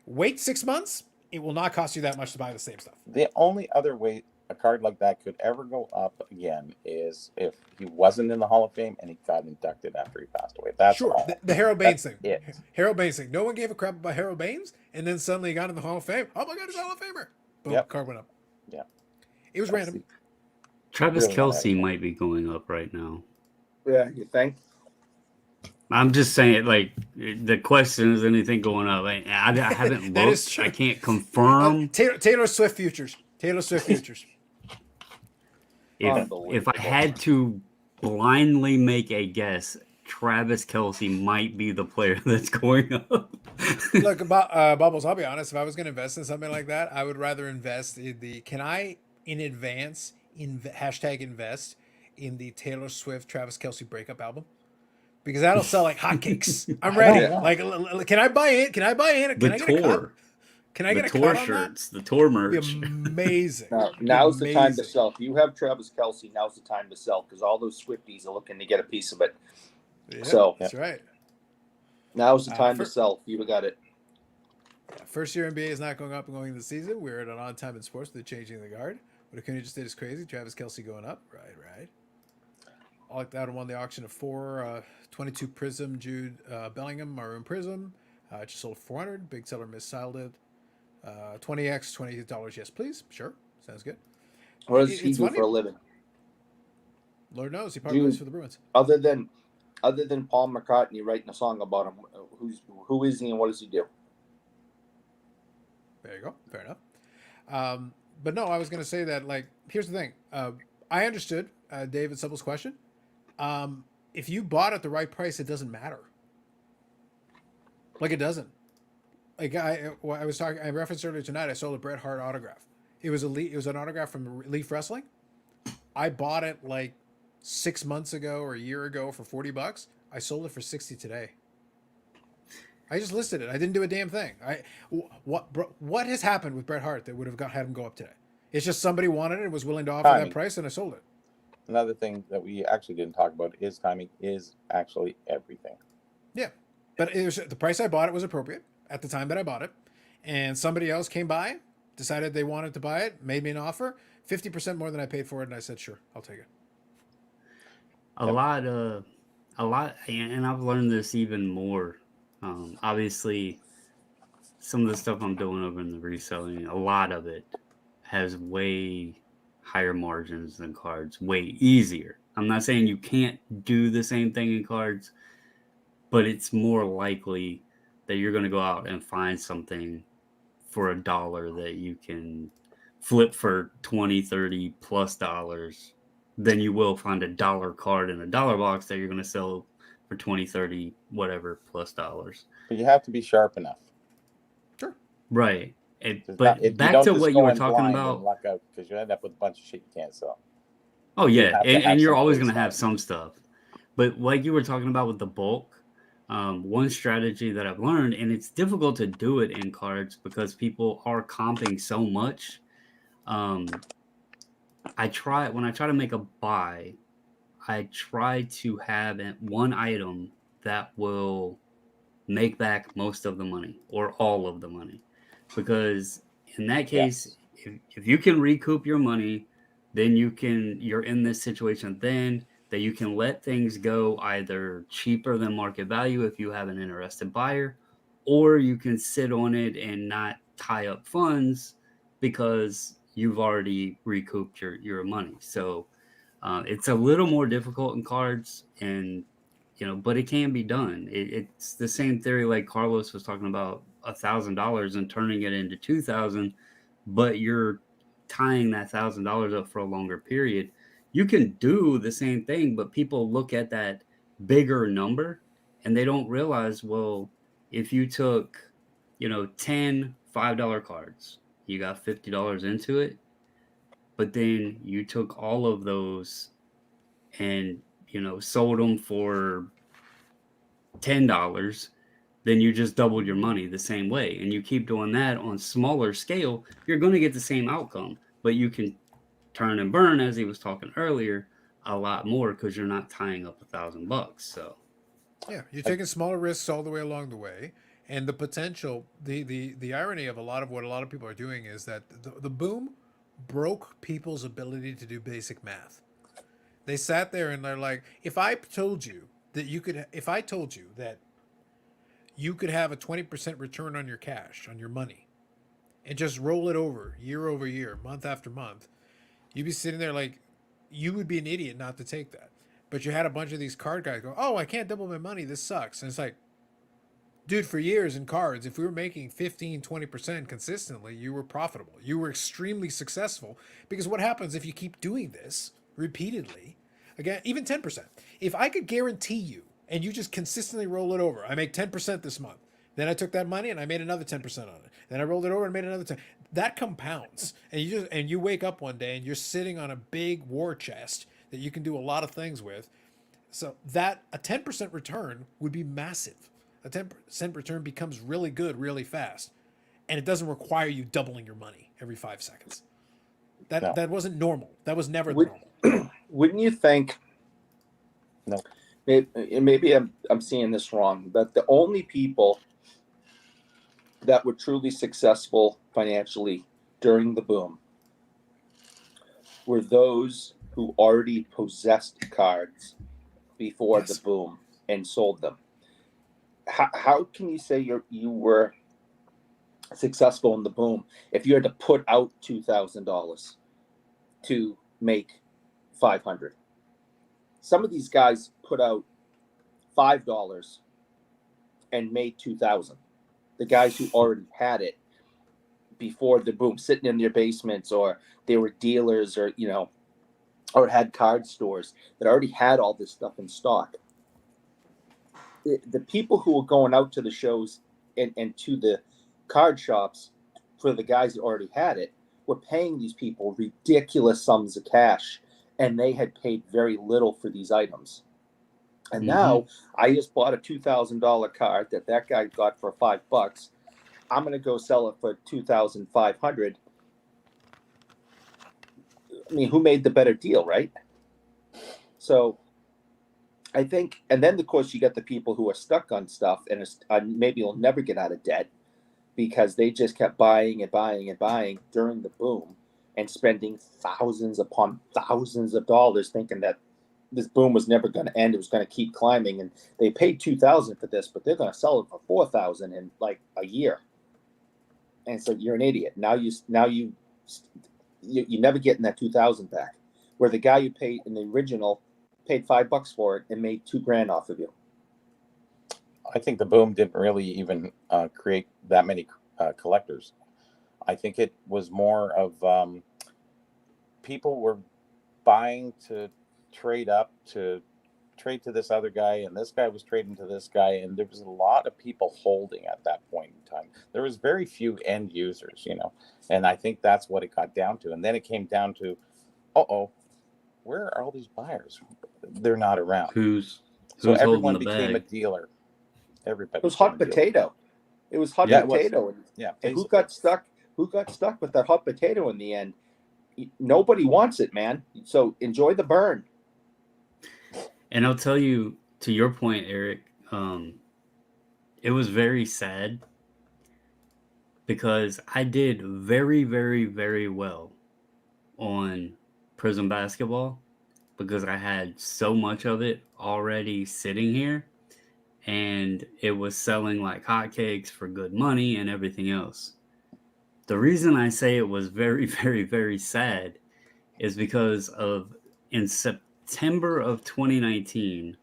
Wait 6 months. It will not cost you that much to buy the same stuff. The only other way a card like that could ever go up again is if he wasn't in the Hall of Fame and he got inducted after he passed away. That's sure. All. The Harold Baines thing. It. Harold Baines thing. No one gave a crap about Harold Baines, and then suddenly he got in the Hall of Fame. Oh my God, he's a Hall of Famer. Boom, card went up. Yeah. It was random. Travis Kelce might be going up right now. Yeah, you think? I'm just saying, like, the question is anything going up. I haven't looked. I can't confirm. Taylor Swift futures. If I had to blindly make a guess, Travis Kelce might be the player that's going up. Look, Bubbles, I'll be honest. If I was going to invest in something like that, I would rather invest in invest in the Taylor Swift Travis Kelce breakup album? Because that'll sell like hotcakes. I'm ready. Like, can I buy in? Can I buy in? Can I get a cut? Can I The get a tour cut on that? shirts, the tour It'd be merch. amazing. Now's the time to Amazing. sell. If you have Travis Kelsey, now's the time to sell because all those Swifties are looking to get a piece of it. Yeah, So that's right. now's the time for- to sell. If you've got it. Yeah, first year NBA is not going up and going into the season. We're at an odd time in sports. They're changing the guard. What Acuna just did is crazy. Travis Kelsey going up. Right. All like that won the auction of 22 Prism Jude Bellingham Maroon Prism. Just sold 400. Big seller missiled it. 20x, $28. Yes, please. Sure. Sounds good. What does he It's do funny. for a living? Lord knows. He probably Jude. plays for the Bruins. Other than Paul McCartney writing a song about him, who is he and what does he do? There you go. Fair enough. But no, I was going to say that, like, here's the thing. I understood David Subble's question. If you bought at the right price, it doesn't matter. Like, it doesn't. Like, I was talking, I referenced earlier tonight, I sold a Bret Hart autograph. It was an autograph from Leaf Wrestling. I bought it like 6 months ago or a year ago for $40. I sold it for 60 today. I just listed it. I didn't do a damn thing. What has happened with Bret Hart that would have had him go up today? It's just somebody wanted it and was willing to offer Timing. that price, and I sold it. Another thing that we actually didn't talk about is timing is actually everything. Yeah, but it was, the price I bought it was appropriate at the time that I bought it, and somebody else came by, decided they wanted to buy it, made me an offer, 50% more than I paid for it, and I said, sure, I'll take it. A lot, and I've learned this even more. Obviously, some of the stuff I'm doing over in the reselling, a lot of it has way higher margins than cards, way easier. I'm not saying you can't do the same thing in cards, but it's more likely that you're going to go out and find something for $1 that you can flip for 20, 30 plus dollars than you will find $1 card in a dollar box that you're going to sell for 20, 30, whatever plus dollars. But you have to be sharp enough. Sure. Right. Back to what you were talking about. Luck out because you end up with a bunch of shit you can't sell. Oh yeah, and you're always going to some have some stuff. But like you were talking about with the bulk, one strategy that I've learned, and it's difficult to do it in cards because people are comping so much. When I try to make a buy, I try to have one item that will make back most of the money or all of the money, because in that case, if you can recoup your money, then you're in this situation then that you can let things go either cheaper than market value if you have an interested buyer, or you can sit on it and not tie up funds because you've already recouped your money. So it's a little more difficult in cards, and but it can be done. It's the same theory like Carlos was talking about, $1,000 and turning it into 2,000, but you're tying that $1,000 up for a longer period. You can do the same thing, but people look at that bigger number and they don't realize, well, if you took 10 $5 cards, you got $50 into it, but then you took all of those and sold them for $10, then you just doubled your money the same way. And you keep doing that on smaller scale, you're going to get the same outcome, but you can turn and burn, as he was talking earlier, a lot more because you're not tying up $1,000. So yeah, you're taking smaller risks all the way along the way, and the potential, the irony of a lot of people are doing is that the boom broke people's ability to do basic math. They sat there and they're like, if I told you that you could have a 20% return on your cash, on your money, and just roll it over year, month after month, you'd be sitting there like, you would be an idiot not to take that. But you had a bunch of these card guys go, oh, I can't double my money. This sucks. And it's like, dude, for years in cards, if we were making 15, 20% consistently, you were profitable. You were extremely successful, because what happens if you keep doing this repeatedly? Again, even 10%. If I could guarantee you, and you just consistently roll it over, I make 10% this month. Then I took that money and I made another 10% on it. Then I rolled it over and made another 10. That compounds. And you wake up one day and you're sitting on a big war chest that you can do a lot of things with. So that a 10% return would be massive. A 10% return becomes really good really fast. and it doesn't require you doubling your money every 5 seconds. No. That wasn't normal. That was never the Would- normal. Wouldn't you think? No. Maybe I'm seeing this wrong, but the only people that were truly successful financially during the boom were those who already possessed cards before Yes. the boom and sold them. How can you say you were successful in the boom if you had to put out $2,000 to make 500? Some of these guys put out $5 and made 2,000. The guys who already had it before the boom, sitting in their basements, or they were dealers, or or had card stores that already had all this stuff in stock. The people who were going out to the shows and to the card shops for the guys that already had it were paying these people ridiculous sums of cash, and they had paid very little for these items. And now I just bought a $2,000 card that guy got for $5. I'm going to go sell it for 2,500. I mean, who made the better deal, right? So I think, and then of course you get the people who are stuck on stuff and maybe will never get out of debt because they just kept buying and buying and buying during the boom and spending thousands upon thousands of dollars thinking that this boom was never going to end. It was going to keep climbing, and they paid $2,000 for this, but they're going to sell it for $4,000 in like a year. And so you're an idiot. Now you never getting that $2,000 back. Where the guy you paid in the original paid $5 for it and made $2,000 off of you. I think the boom didn't really even create that many collectors. I think it was more of people were buying to trade up, to trade to this other guy, and this guy was trading to this guy, and there was a lot of people holding at that point in time. There was very few end users, and I think that's what it got down to. And then it came down to, where are all these buyers? They're not around. Who's everyone holding the became bag? a dealer. Everybody. It was hot potato. It was hot Yeah, it was. potato. Yeah. And who got stuck with that hot potato in the end? Nobody wants it, man. So enjoy the burn. And I'll tell you, to your point, Eric, it was very sad because I did very, very, very well on Prism basketball because I had so much of it already sitting here, and it was selling like hotcakes for good money and everything else. The reason I say it was very, very, very sad is because in September of 2019,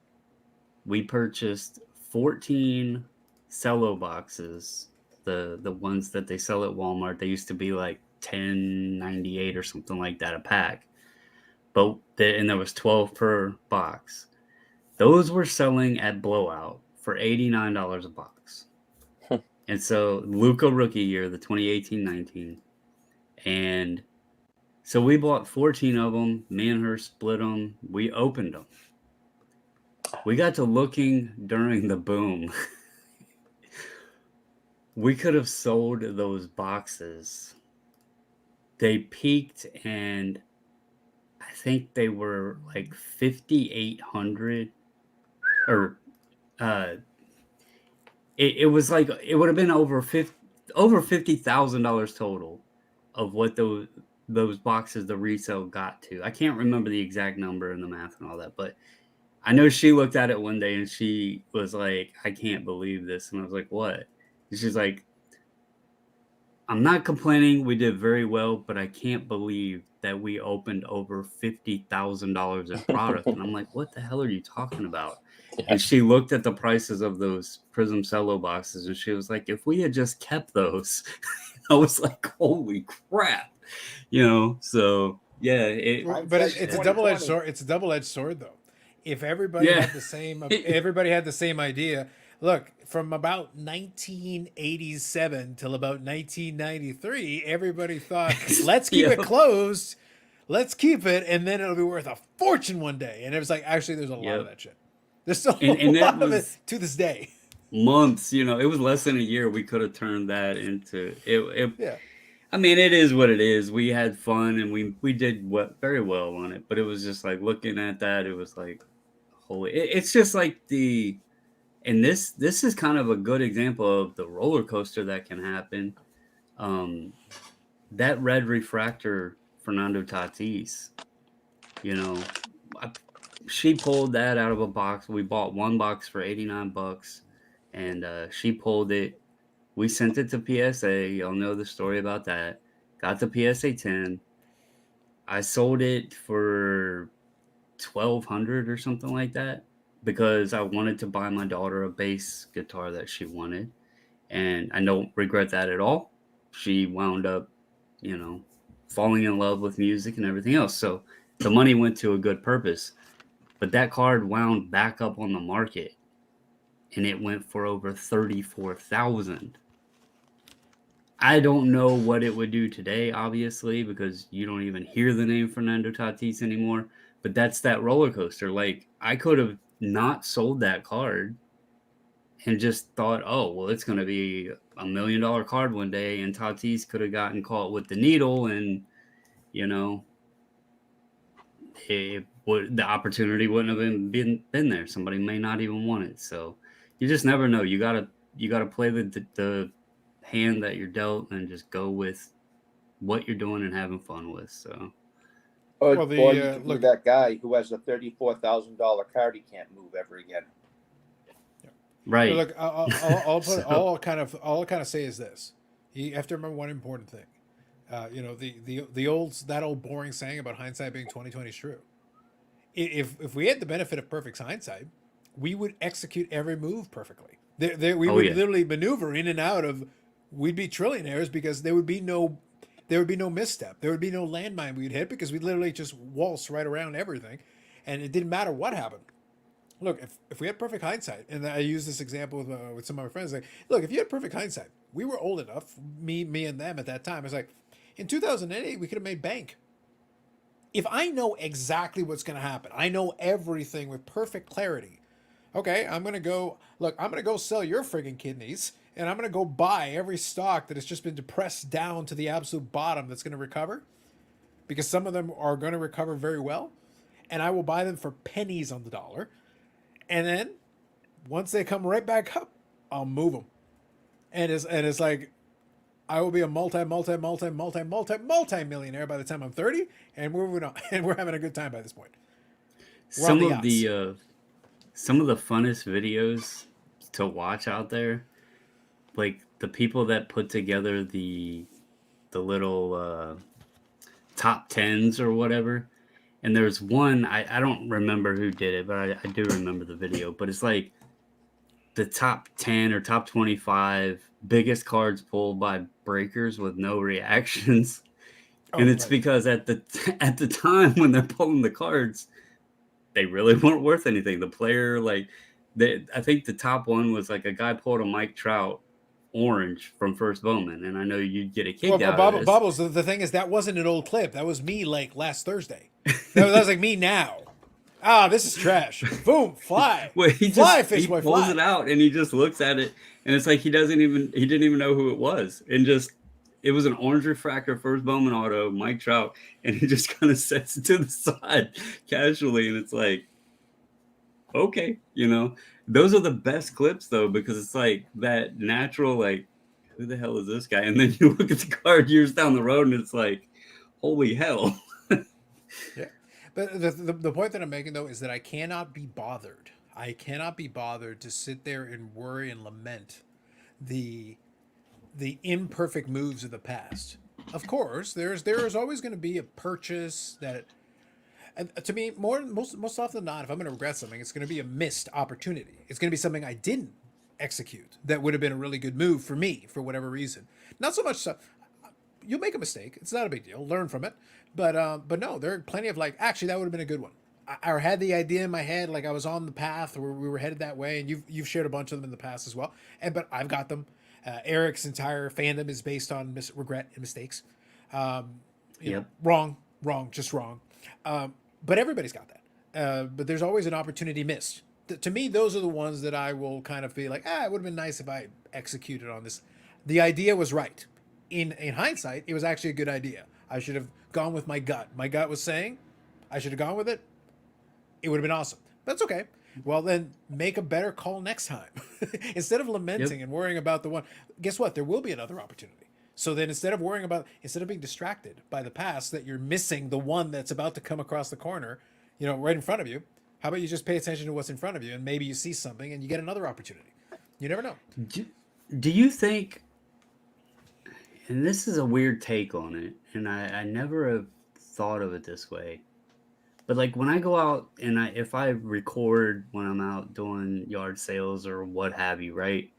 we purchased 14 cello boxes, the ones that they sell at Walmart. They used to be like $10.98 or something like that a pack, and there was 12 per box. Those were selling at Blowout for $89 a box. And so Luka rookie year, the 2018-19, and so we bought 14 of them. Me and her split them. We opened them. We got to looking during the boom. We could have sold those boxes. They peaked, and I think they were like 5,800, or it was like it would have been over $50,000 total of what those boxes the resale got to. I can't remember the exact number and the math and all that, but I know she looked at it one day and she was like, I can't believe this. And I was like, what? And she's like, I'm not complaining. We did very well, but I can't believe that we opened over $50,000 in product. And I'm like, what the hell are you talking about? Yeah. And she looked at the prices of those Prism cello boxes and she was like, if we had just kept those, I was like, holy crap. So yeah. But it's a double-edged sword. It's a double-edged sword, though. If everybody had the same idea, look, from about 1987 till about 1993, everybody thought, let's keep it closed, let's keep it, and then it'll be worth a fortune one day. And it was like, actually, there's a lot of that shit. There's still a lot of it to this day. months. You know, it was less than a year. We could have turned that into it. Yeah. I mean, it is what it is. We had fun and we did very well on it. But it was just like looking at that. It was like, holy! It's just like and this is kind of a good example of the roller coaster that can happen. Um, that red refractor Fernando Tatis, you know, I, she pulled that out of a box. We bought one box for $89, and she pulled it. We sent it to PSA. Y'all know the story about that. Got the PSA 10. I sold it for 1,200 or something like that because I wanted to buy my daughter a bass guitar that she wanted, and I don't regret that at all. She wound up, you know, falling in love with music and everything else. So the money went to a good purpose. But that card wound back up on the market and it went for over 34,000. I don't know what it would do today, obviously, because you don't even hear the name Fernando Tatis anymore. But that's that roller coaster. Like, I could have not sold that card and just thought, oh, well, it's going to be $1 million card one day. And Tatis could have gotten caught with the needle and, you know, the opportunity wouldn't have been there. Somebody may not even want it. So you just never know. You gotta play the hand that you're dealt and just go with what you're doing and having fun with. So Or, Well, or you can look, be that guy who has a $34,000 card he can't move ever again. right. look, I'll put So- all I'll kind of say is this: you have to remember one important thing. You know, the old boring saying about hindsight being 20/20 is true. If we had the benefit of perfect hindsight, we would execute every move perfectly. We Oh, would yeah. literally maneuver in and out of. We'd be trillionaires because there would be no misstep. There would be no landmine we'd hit because we'd literally just waltz right around everything, and it didn't matter what happened. Look, if we had perfect hindsight, and I use this example with some of my friends, like, look, if you had perfect hindsight, we were old enough, me and them at that time. It's like, in 2008, we could have made bank. If I know exactly what's going to happen, I know everything with perfect clarity. Okay, I'm going to go, look, I'm going to go sell your friggin' kidneys, and I'm going to go buy every stock that has just been depressed down to the absolute bottom that's going to recover, because some of them are going to recover very well, and I will buy them for pennies on the dollar. And then once they come right back up, I'll move them. And it's like I will be a multi millionaire by the time I'm 30, and we're moving on, and we're having a good time by this point. We're on some the of yachts. some of the funnest videos to watch out there, like the people that put together the little top tens or whatever. And there's one, I don't remember who did it, but I do remember the video. But it's like the top 10 or top 25 biggest cards pulled by breakers with no reactions. And it's right. because at the time when they're pulling the cards, they really weren't worth anything. The player, like, I think the top one was like a guy pulled a Mike Trout orange from First Bowman. And I know you'd get a kick Well, out of this. Bubbles, the thing is, that wasn't an old clip. That was me like last Thursday. That was like me now. Ah, this is trash. Boom, fly. Well, Fish he boy, pulls fly. it out and he just looks at it and it's like he didn't even know who it was, and just it was an orange refractor First Bowman auto Mike Trout, and he just kind of sets it to the side casually, and it's like, okay, those are the best clips though, because it's like that natural, like, who the hell is this guy? And then you look at the card years down the road and it's like, holy hell. Yeah. But the point that I'm making, though, is that I cannot be bothered. I cannot be bothered to sit there and worry and lament the imperfect moves of the past. Of course, there is always going to be a purchase that, and to me, most often than not, if I'm going to regret something, it's going to be a missed opportunity. It's going to be something I didn't execute that would have been a really good move for me for whatever reason. Not so much so, you'll make a mistake. It's not a big deal. Learn from it. But no, there are plenty of like, actually, that would have been a good one. I had the idea in my head, like I was on the path where we were headed that way, and you've shared a bunch of them in the past as well. But I've got them. Eric's entire fandom is based on regret and mistakes. Yep. Wrong, just wrong. But everybody's got that. But there's always an opportunity missed. To me, those are the ones that I will kind of be like, it would have been nice if I executed on this. The idea was right. In hindsight, it was actually a good idea. I should have gone with my gut. My gut was saying I should have gone with it. It would have been awesome. That's okay. Well, then make a better call next time. Instead of lamenting and worrying about the one, guess what? There will be another opportunity. So then instead of being distracted by the past that you're missing the one that's about to come across the corner, right in front of you, how about you just pay attention to what's in front of you and maybe you see something and you get another opportunity. You never know. Do you think, and this is a weird take on it, and I never have thought of it this way, but like when I go out and if I record when I'm out doing yard sales or what have you, right?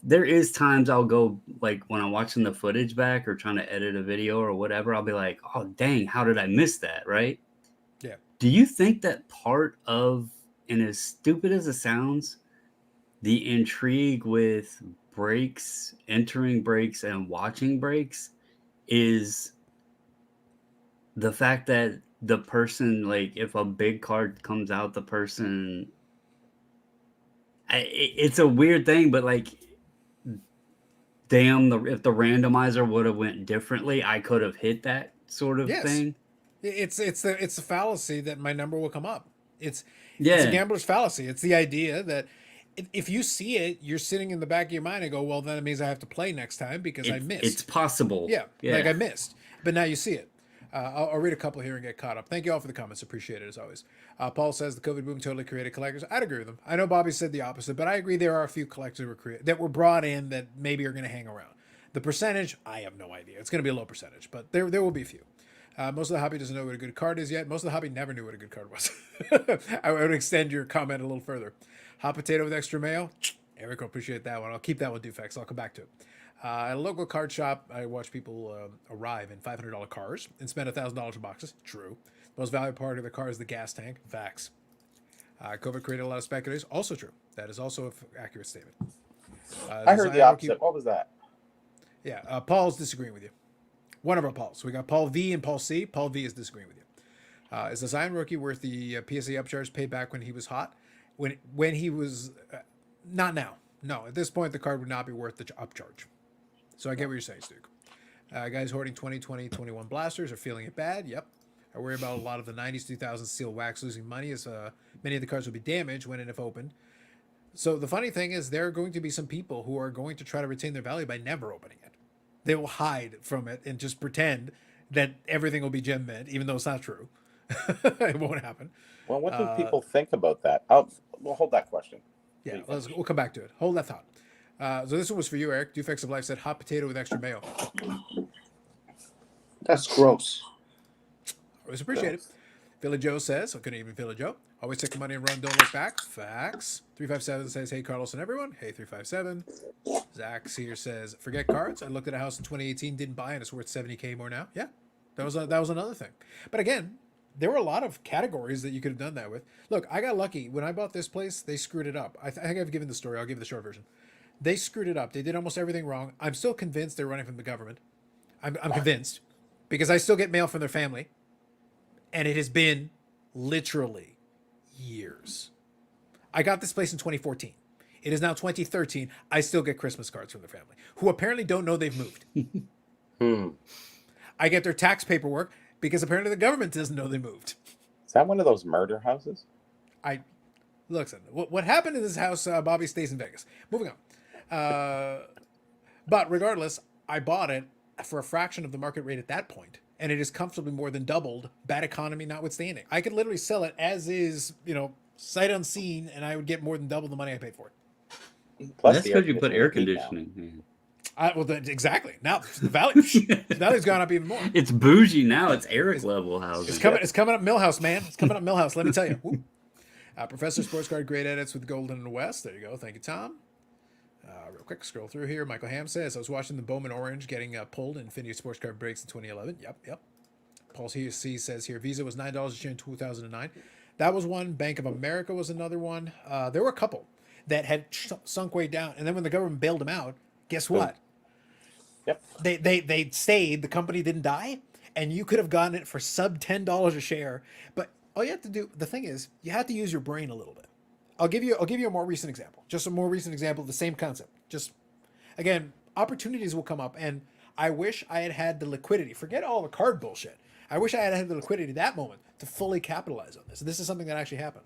There is times I'll go, like when I'm watching the footage back or trying to edit a video or whatever, I'll be like, oh dang, how did I miss that, right? Yeah. Do you think that part of, and as stupid as it sounds, the intrigue with breaks, entering breaks and watching breaks is the fact that the person, like if a big card comes out, the person, it's a weird thing, but like, damn, if the randomizer would have went differently, I could have hit that sort of thing. It's the fallacy that my number will come up. It's a Yeah. gambler's fallacy. It's the idea that if you see it, you're sitting in the back of your mind and go, well, then it means I have to play next time because I missed. It's possible. Yeah, like I missed. But now you see it. I'll read a couple here and get caught up. Thank you all for the comments. Appreciate it as always. Paul says the COVID boom totally created collectors. I'd agree with him. I know Bobby said the opposite, but I agree there are a few collectors that were brought in that maybe are going to hang around. The percentage, I have no idea. It's going to be a low percentage, but there will be a few. Most of the hobby doesn't know what a good card is yet. Most of the hobby never knew what a good card was. I would extend your comment a little further. Hot potato with extra mayo. Eric will appreciate that one. I'll keep that one, Dufex. I'll come back to it. At a local card shop, I watch people arrive in $500 cars and spend $1,000 in boxes. True. The most valuable part of the car is the gas tank. Facts. COVID created a lot of speculators. Also true. That is also an accurate statement. I heard the opposite. What was that? Yeah, Paul's disagreeing with you. One of our Pauls. So we got Paul V and Paul C. Paul V is disagreeing with you. Is the Zion rookie worth the PSA upcharge paid back when he was hot? When he was not now. No, at this point the card would not be worth the upcharge. So I get what you're saying, Stu. Guys hoarding 2020, 21 blasters are feeling it bad. Yep. I worry about a lot of the 90s, 2000s sealed wax losing money as many of the cards will be damaged when and if opened. So the funny thing is there are going to be some people who are going to try to retain their value by never opening it. They will hide from it and just pretend that everything will be gem mint, even though it's not true. It won't happen. Well, what do people think about that? We'll hold that question. Yeah, we'll come back to it. Hold that thought. So this one was for you, Eric. Dufex of Life said hot potato with extra mayo. That's gross. Always appreciate it. Philly Joe says, good evening, Philly Joe. Always take the money and run, don't look back. Facts. 357 says, hey, Carlos and everyone. Hey, 357. Zach here says, forget cards. I looked at a house in 2018, didn't buy it. It's worth 70K more now. Yeah, that was another thing. But again, there were a lot of categories that you could have done that with. Look, I got lucky. When I bought this place, they screwed it up. I think I've given the story. I'll give the short version. They screwed it up. They did almost everything wrong. I'm still convinced they're running from the government. I'm convinced because I still get mail from their family. And it has been literally years. I got this place in 2014. It is now 2013. I still get Christmas cards from their family, who apparently don't know they've moved. I get their tax paperwork because apparently the government doesn't know they moved. Is that one of those murder houses? Listen, what happened in this house, Bobby stays in Vegas. Moving on. But regardless, I bought it for a fraction of the market rate at that point. And it is comfortably more than doubled, bad economy notwithstanding. I could literally sell it as is, sight unseen, and I would get more than double the money I paid for it. Plus that's because you put air conditioning. Exactly. Now the value's gone up even more. It's bougie now. It's Eric level housing. It's coming up Millhouse, man. It's coming up Millhouse. Let me tell you. Professor Sports Card, great edits with Golden and West. There you go. Thank you, Tom. Real quick, scroll through here. Michael Ham says, I was watching the Bowman Orange getting pulled in Infinity Sports Card breaks in 2011. Yep. Paul C says here, Visa was $9 a share in 2009. That was one. Bank of America was another one. There were a couple that had sunk way down. And then when the government bailed them out, guess what? Yep. They stayed. The company didn't die. And you could have gotten it for sub $10 a share. But all you have to do, the thing is, you have to use your brain a little bit. I'll give you a more recent example. Just a more recent example of the same concept. Just again, opportunities will come up, and I wish I had had the liquidity. Forget all the card bullshit. I wish I had had the liquidity at that moment to fully capitalize on this. This is something that actually happened.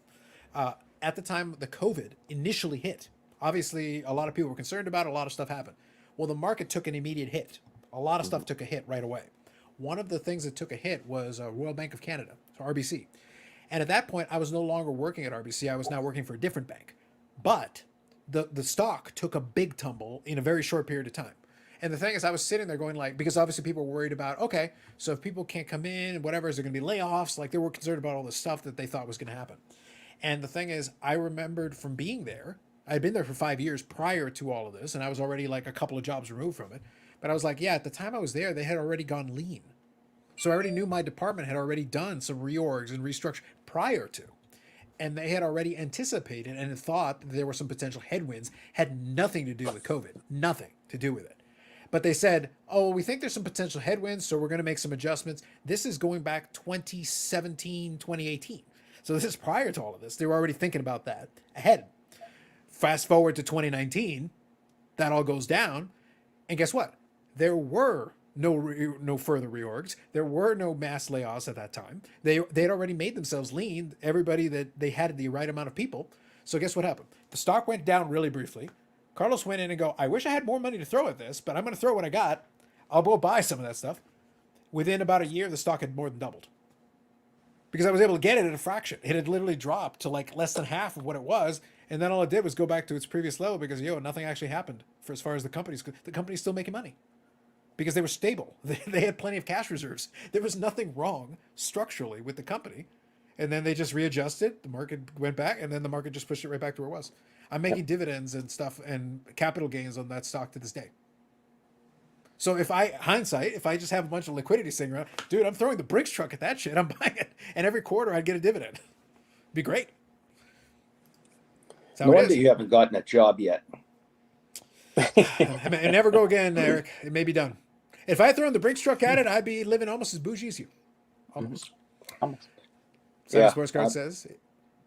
At the time the COVID initially hit, obviously a lot of people were concerned about it. A lot of stuff happened. Well, the market took an immediate hit. A lot of stuff took a hit right away. One of the things that took a hit was Royal Bank of Canada, so RBC. And at that point, I was no longer working at RBC. I was now working for a different bank. But the stock took a big tumble in a very short period of time. And the thing is, I was sitting there going like, because obviously people were worried about, okay, so if people can't come in and whatever, is there going to be layoffs? Like they were concerned about all this stuff that they thought was going to happen. And the thing is, I remembered from being there, I had been there for 5 years prior to all of this, and I was already like a couple of jobs removed from it. But I was like, yeah, at the time I was there, they had already gone lean. So I already knew my department had already done some reorgs and restructure prior to. And they had already anticipated and thought that there were some potential headwinds, had nothing to do with COVID, nothing to do with it. But they said, oh, we think there's some potential headwinds, so we're going to make some adjustments. This is going back 2017, 2018. So this is prior to all of this. They were already thinking about that ahead. Fast forward to 2019, that all goes down. And guess what? There were no further reorgs. There were no mass layoffs at that time. They had already made themselves lean. Everybody that they had the right amount of people. So guess what happened? The stock went down really briefly. Carlos went in and go, I wish I had more money to throw at this, but I'm going to throw what I got. I'll go buy some of that stuff. Within about a year, the stock had more than doubled. Because I was able to get it at a fraction. It had literally dropped to like less than half of what it was. And then all it did was go back to its previous level because, nothing actually happened for as far as the company's. The company's still making money. Because they were stable. They had plenty of cash reserves. There was nothing wrong structurally with the company. And then they just readjusted. The market went back, and then the market just pushed it right back to where it was. I'm making dividends and stuff and capital gains on that stock to this day. So if I just have a bunch of liquidity sitting around, dude, I'm throwing the Brinks truck at that shit. I'm buying it. And every quarter I'd get a dividend. Be great. No wonder you haven't gotten a job yet. And never go again, Eric. It may be done. If I had thrown the Brinks truck at it, I'd be living almost as bougie as you. Almost. Almost. Simon Sports Card says.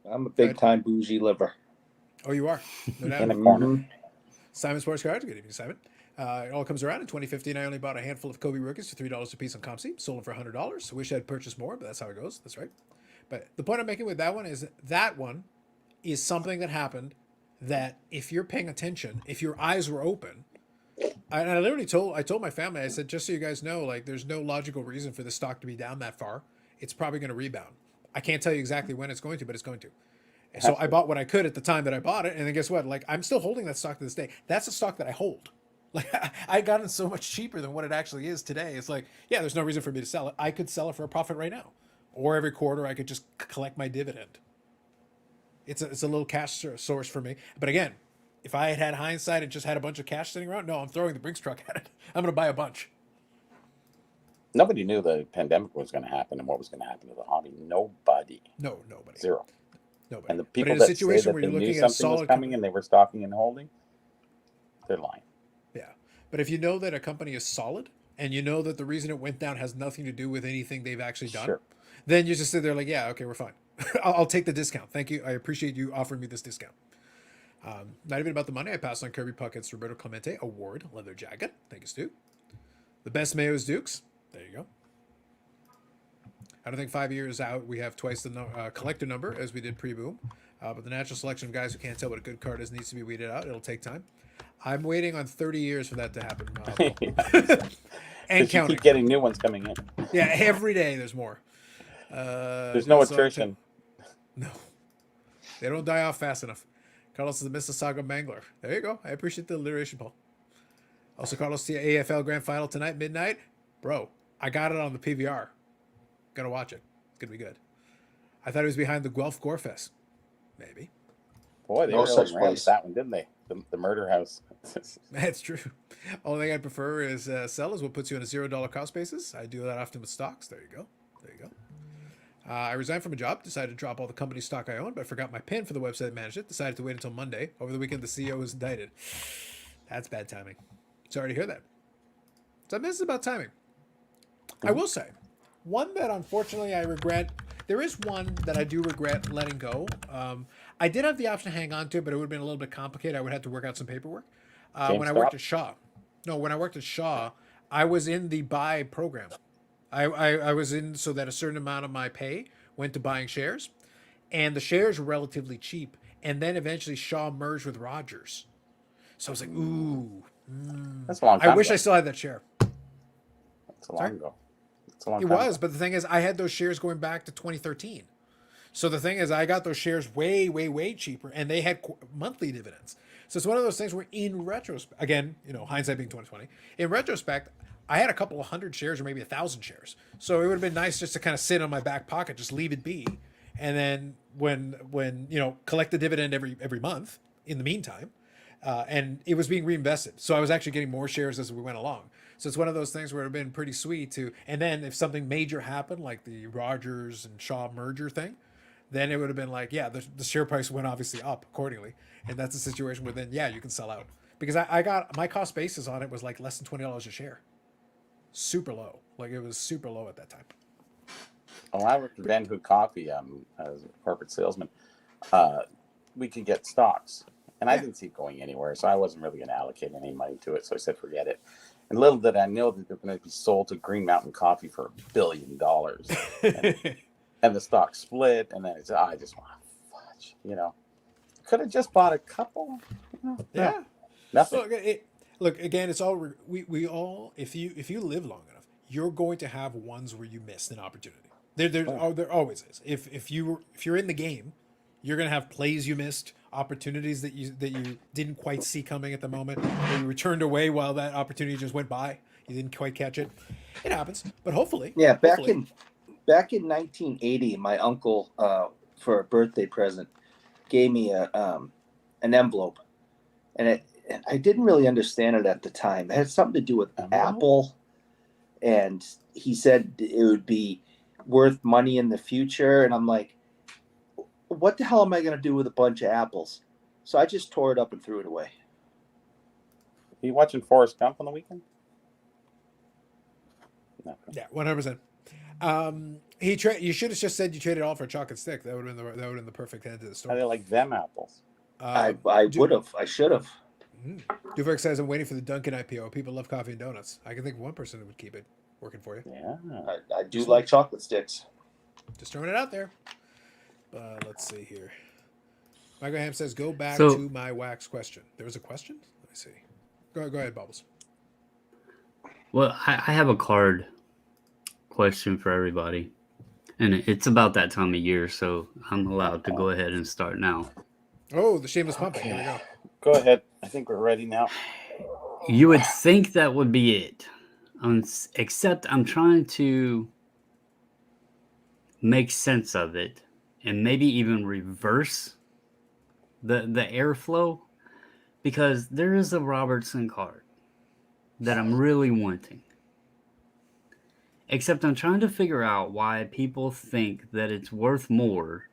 I'm a big time bougie liver. Oh, you are. No doubt. In the corner. Simon Sports Cards. Good evening, Simon. It all comes around. In 2015, I only bought a handful of Kobe rookies for $3 a piece on ComC. Sold them for $100. I wish I'd purchased more, but that's how it goes. That's right. But the point I'm making with that one is something that happened that if you're paying attention, if your eyes were open, I literally told my family, I said, just so you guys know, like there's no logical reason for the stock to be down that far. It's probably going to rebound. I can't tell you exactly when it's going to, but it's going to. So I bought what I could at the time that I bought it. And then guess what? Like I'm still holding that stock to this day. That's a stock that I hold. Like I got it so much cheaper than what it actually is today. It's like, yeah, there's no reason for me to sell it. I could sell it for a profit right now. Or every quarter I could just collect my dividend. It's a little cash source for me. But again, if I had hindsight and just had a bunch of cash sitting around, no, I'm throwing the Brinks truck at it. I'm going to buy a bunch. Nobody knew the pandemic was going to happen and what was going to happen to the hobby. Nobody. No, nobody. Zero. Nobody. And the people but in that a situation say that where they you're knew looking at a something was solid coming company, and they were stocking and holding, they're lying. Yeah. But if you know that a company is solid and you know that the reason it went down has nothing to do with anything they've actually done, Sure. then you just sit there like, yeah, okay, we're fine. I'll take the discount. Thank you. I appreciate you offering me this discount. Not even about the money. I passed on Kirby Puckett's Roberto Clemente Award leather jacket. Thank you, Stu. The best Mayo's Dukes. There you go. I don't think 5 years out we have twice the collector number as we did pre-boom. But the natural selection of guys who can't tell what a good card is needs to be weeded out. It'll take time. I'm waiting on 30 years for that to happen. And Because you counting. keep getting new ones coming in. Yeah, every day there's more. There's no attrition. No. They don't die off fast enough. Carlos is the Mississauga Mangler. There you go. I appreciate the alliteration, Paul. Also, Carlos, the AFL Grand Final tonight, midnight. Bro, I got it on the PVR. Gotta watch it. It's gonna be good. I thought he was behind the Guelph Gore Fest. Maybe. Boy, they No really such ran place. that one, didn't they? The murder house. That's true. Only thing I prefer is sell is what puts you on a $0 cost basis. I do that often with stocks. There you go. There you go. I resigned from a job, decided to drop all the company stock I owned, but forgot my PIN for the website that managed it. Decided to wait until Monday. Over the weekend, the CEO was indicted. That's bad timing. Sorry to hear that. So this is about timing. I will say, one that unfortunately I regret. There is one that I do regret letting go. I did have the option to hang on to it, but it would have been a little bit complicated. I would have to work out some paperwork. When I worked GameStop? at Shaw, no, when I worked at Shaw, I was in the buy program. I was in so that a certain amount of my pay went to buying shares, and the shares were relatively cheap. And then eventually Shaw merged with Rogers. So I was like, ooh, That's a long I time wish ago. I still had that share. That's a long Sorry? ago. It's a long It time was, ago. but the thing is, I had those shares going back to 2013. So the thing is, I got those shares way, way, way cheaper, and they had monthly dividends. So it's one of those things where, in retrospect, again, hindsight being 2020, in retrospect, I had a couple of hundred shares or maybe 1,000 shares. So it would have been nice just to kind of sit on my back pocket, just leave it be, and then when collect the dividend every month. In the meantime, and it was being reinvested. So I was actually getting more shares as we went along. So it's one of those things where it would have been pretty sweet to. And then if something major happened, like the Rogers and Shaw merger thing, then it would have been like, yeah, the share price went obviously up accordingly. And that's a situation where then, yeah, you can sell out. Because I got my cost basis on it was like less than $20 a share. Super low. Like it was super low at that time. When I worked at Van Hook Coffee as a corporate salesman, we could get stocks. And I didn't see it going anywhere, so I wasn't really going to allocate any money to it. So I said, forget it. And little did I know that they're going to be sold to Green Mountain Coffee for $1 billion. And the stock split, and then I just want to fudge, Could have just bought a couple. Yeah. Nothing. Look, again, it's all we all. If you live long enough, you're going to have ones where you missed an opportunity. There always is. If you're in the game, you're gonna have plays you missed, opportunities that you didn't quite see coming at the moment, or you returned away while that opportunity just went by. You didn't quite catch it. It happens, but hopefully, Yeah, back hopefully, in 1980, my uncle, for a birthday present, gave me an envelope, and I didn't really understand it at the time. It had something to do with Apple, and he said it would be worth money in the future, and I'm like, what the hell am I going to do with a bunch of apples? So I just tore it up and threw it away. Are you watching Forrest Gump on the weekend? No. yeah, 100%. You should have just said you traded all for a chocolate stick. That would have been the perfect end to the How story. do you like them apples? I would have. I should have. Duvek says, I'm waiting for the Dunkin' IPO. People love coffee and donuts. I can think of one person who would keep it working for you. Yeah. I do like chocolate sticks. Just throwing it out there. Let's see here. Michael Ham says, go back So- to my wax question. There was a question? Let me see. Go ahead, Bubbles. Well, I have a card question for everybody, and it's about that time of year, so I'm allowed to go ahead and start now. Oh, the shameless pumping. Here we go. Go ahead. I think we're ready now. You would think that would be it, except I'm trying to make sense of it and maybe even reverse the airflow, because there is a Robertson card that I'm really wanting. Except I'm trying to figure out why people think that it's worth more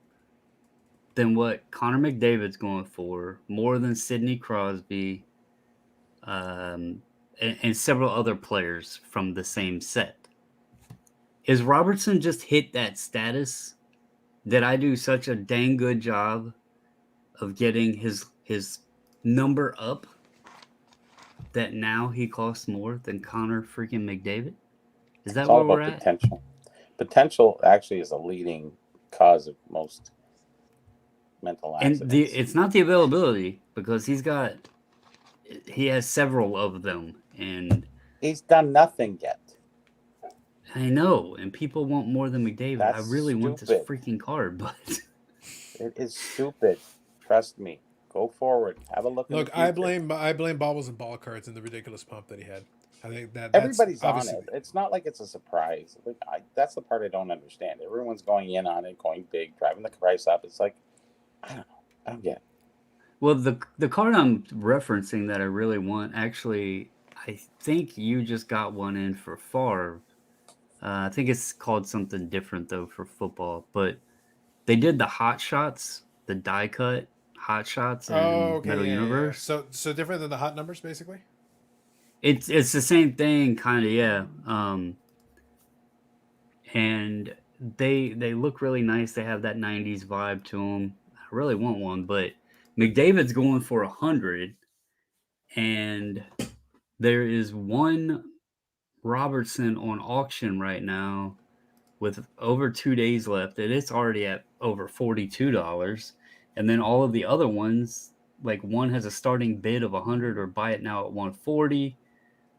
than what Connor McDavid's going for, more than Sidney Crosby, and several other players from the same set. Is Robertson just hit that status? Did I do such a dang good job of getting his number up that now he costs more than Connor freaking McDavid? Is that It's all where we're about at? potential. Potential actually is a leading cause of most mental accidents. And it's not the availability, because he has several of them, and He's done nothing yet. I know, and people want more than McDavid. I That's really want this stupid. freaking card, but It is stupid. Trust me. Go forward. Have a look. Look, in the I future. blame Bobbles and ball cards and the ridiculous pump that he had. I think that's Everybody's on obviously it. It's not like it's a surprise. That's the part I don't understand. Everyone's going in on it, going big, driving the price up. It's like, I don't know. I don't get it. well, the card I'm referencing that I really want, actually, I think you just got one in for Favre. I think it's called something different though for football, but they did the hot shots, the die cut hot shots in Metal Universe. So different than the hot numbers, basically. It's the same thing, kind of, yeah. And they look really nice. They have that 90s vibe to them. I really want one, but McDavid's going for 100, and there is one Robertson on auction right now with over 2 days left, and it's already at over $42. And then all of the other ones, like one has a starting bid of 100 or buy it now at 140,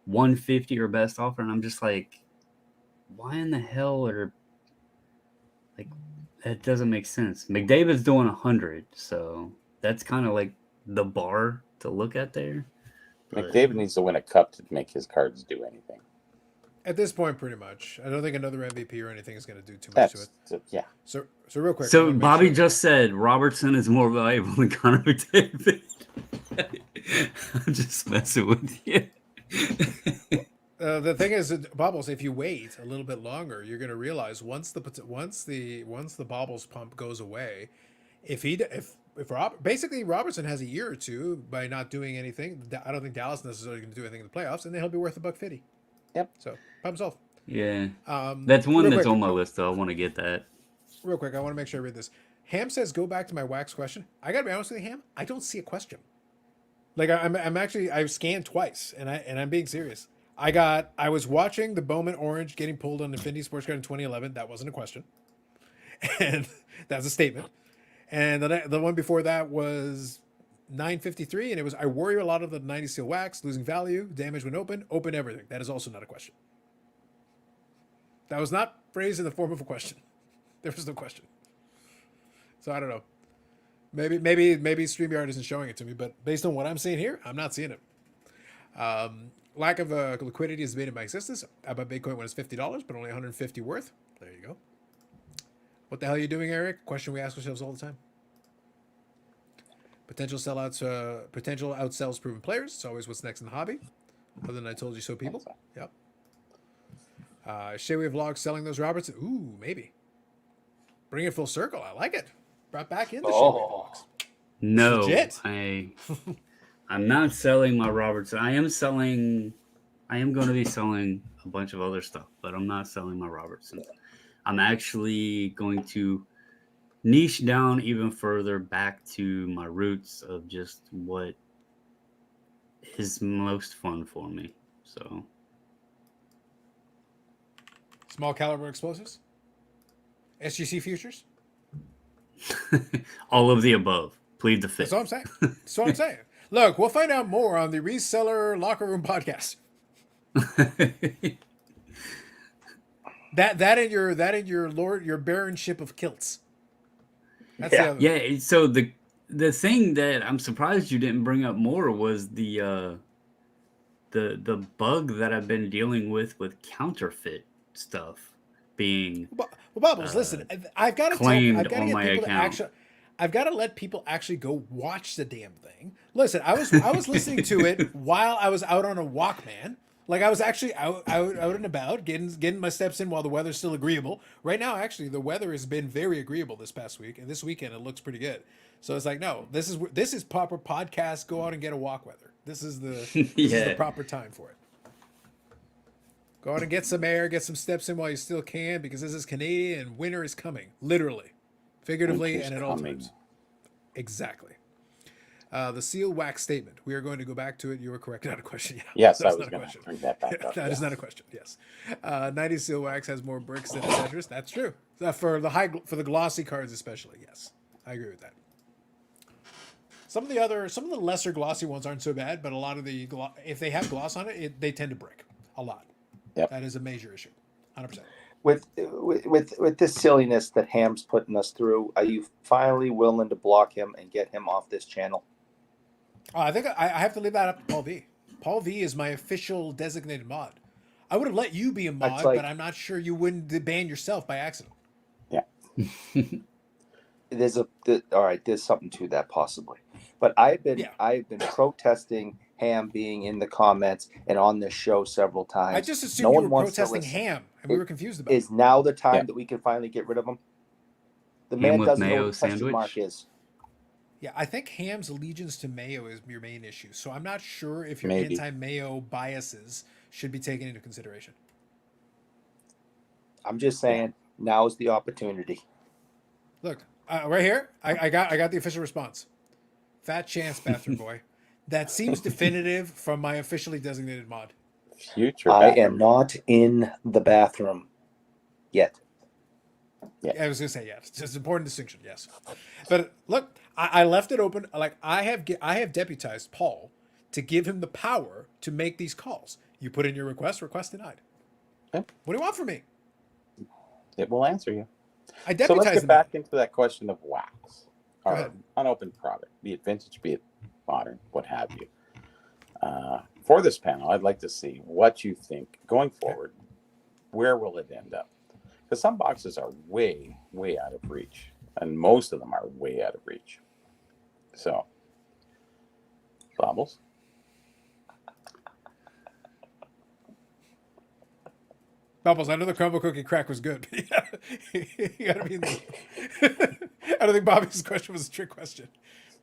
150 or best offer, and I'm just like, why in the hell are like that doesn't make sense. McDavid's doing 100, so that's kind of like the bar to look at there. But McDavid needs to win a cup to make his cards do anything. At this point, pretty much. I don't think another MVP or anything is going to do too much to it. Yeah. So real quick. I so wanna make Bobby sure- just said Robertson is more valuable than Connor McDavid. I'm just messing with you. The thing is, Bobbles, if you wait a little bit longer, you're going to realize once the Bobbles pump goes away, basically Robertson has a year or two by not doing anything. I don't think Dallas necessarily going to do anything in the playoffs, and then he'll be worth $1.50. Yep. So problem solved. Yeah, that's one real that's quick. on my list, though. I want to get that. Real quick, I want to make sure I read this. Ham says, "Go back to my wax question." I got to be honest with you, Ham. I don't see a question. Like I've scanned twice, and I'm being serious. I was watching the Bowman Orange getting pulled on Infinity Sports Card in 2011. That wasn't a question, and that's a statement. And the one before that was 953, and it was I worry a lot of the 90 seal wax losing value, damage when open everything. That is also not a question. That was not phrased in the form of a question. There was no question. So I don't know. Maybe StreamYard isn't showing it to me, but based on what I'm seeing here, I'm not seeing it. Lack of liquidity has debated my existence. I bought Bitcoin when it's $50, but only 150 worth. There you go. What the hell are you doing, Eric? Question we ask ourselves all the time. Potential sellouts, potential outsells proven players. It's always what's next in the hobby. Other than I told you so, people. Yep. Shea Wave Vlog selling those Roberts. Ooh, maybe. Bring it full circle. I like it. Brought back in the Shea Wave Vlogs. No, Legit. I'm not selling my Robertson. I am going to be selling a bunch of other stuff, but I'm not selling my Robertson. I'm actually going to niche down even further back to my roots of just what is most fun for me. So, Small caliber explosives. SGC futures. all of the above. Plead the fifth. That's all I'm saying. That's what I'm saying. Look, we'll find out more on the Reseller Locker Room podcast. That and your baronship of kilts. That's the other. Yeah. So the thing that I'm surprised you didn't bring up more was the bug that I've been dealing with counterfeit stuff being. Well, Bubbles, listen, I've got to claimed get on my people to account. actually. I've got to let people actually go watch the damn thing. Listen, I was listening to it while I was out on a walk, man. Like I was actually out and about, getting my steps in while the weather's still agreeable. Right now, actually, the weather has been very agreeable this past week, and this weekend it looks pretty good. So it's like, no, this is proper podcast. Go out and get a walk weather. This is the proper time for it. Go out and get some air, get some steps in while you still can, because this is Canadian and winter is coming, literally, figuratively, Winter's and at all coming. times. Exactly. The seal wax statement. We are going to go back to it. You were correct. Not a question. Yeah. Yes, That's I was not a going to question. bring that back up. That is not a question. Yes. 90 seal wax has more bricks than Tetris. That's true. For the glossy cards especially. Yes, I agree with that. Some of the lesser glossy ones aren't so bad, but a lot of if they have gloss on it, they tend to brick a lot. Yep. That is a major issue. 100%. With this silliness that Ham's putting us through, are you finally willing to block him and get him off this channel? I think I have to leave that up to Paul V. Paul V is my official designated mod. I would have let you be a mod, but I'm not sure you wouldn't ban yourself by accident. Yeah. There's something to that possibly. But I've been protesting Ham being in the comments and on this show several times. I just assumed you were protesting Ham, and we were confused about it. Is now the time that we can finally get rid of him? The man doesn't know what the question mark is. Yeah, I think Ham's allegiance to Mayo is your main issue. So I'm not sure if your anti-Mayo biases should be taken into consideration. I'm just saying, Now is the opportunity. Look, right here, I got the official response. Fat chance, bathroom boy. That seems definitive from my officially designated mod. Future I bathroom. am not in the bathroom yet. I was gonna say yes. It's an important distinction. Yes, but look, I left it open. Like I have deputized Paul to give him the power to make these calls. You put in your request denied. Yep. What do you want from me? It will answer you. I So let's deputized get the back man. into that question of wax Go or ahead. unopened product, be it vintage, be it modern, what have you. For this panel, I'd like to see what you think going forward. Where will it end up? Because some boxes are way, way out of reach, and most of them are way out of reach. So, Bobbles. Bubbles, I know the crumble cookie crack was good. You gotta be in the... I don't think Bobby's question was a trick question.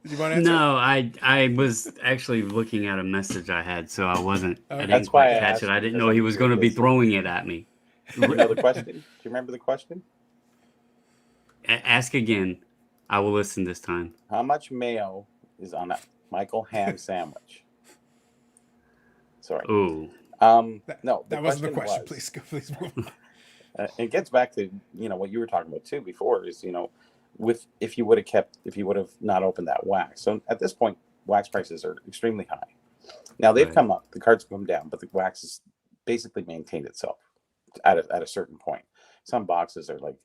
Did you want to answer? No, I was actually looking at a message I had, so I wasn't. I Okay. didn't That's why quite I catch asked, it. I didn't because know I'm he was going to be curious. throwing it at me. Do you know the question? Do you remember the question? Ask again. I will listen this time. How much mayo is on a Michael ham sandwich? Sorry. Ooh. No, That wasn't the question. Please move on. It gets back to what you were talking about too before is with if you would have not opened that wax. So at this point, wax prices are extremely high. Now they've Right. come up, the cards have come down, but the wax has basically maintained itself at a certain point. Some boxes are like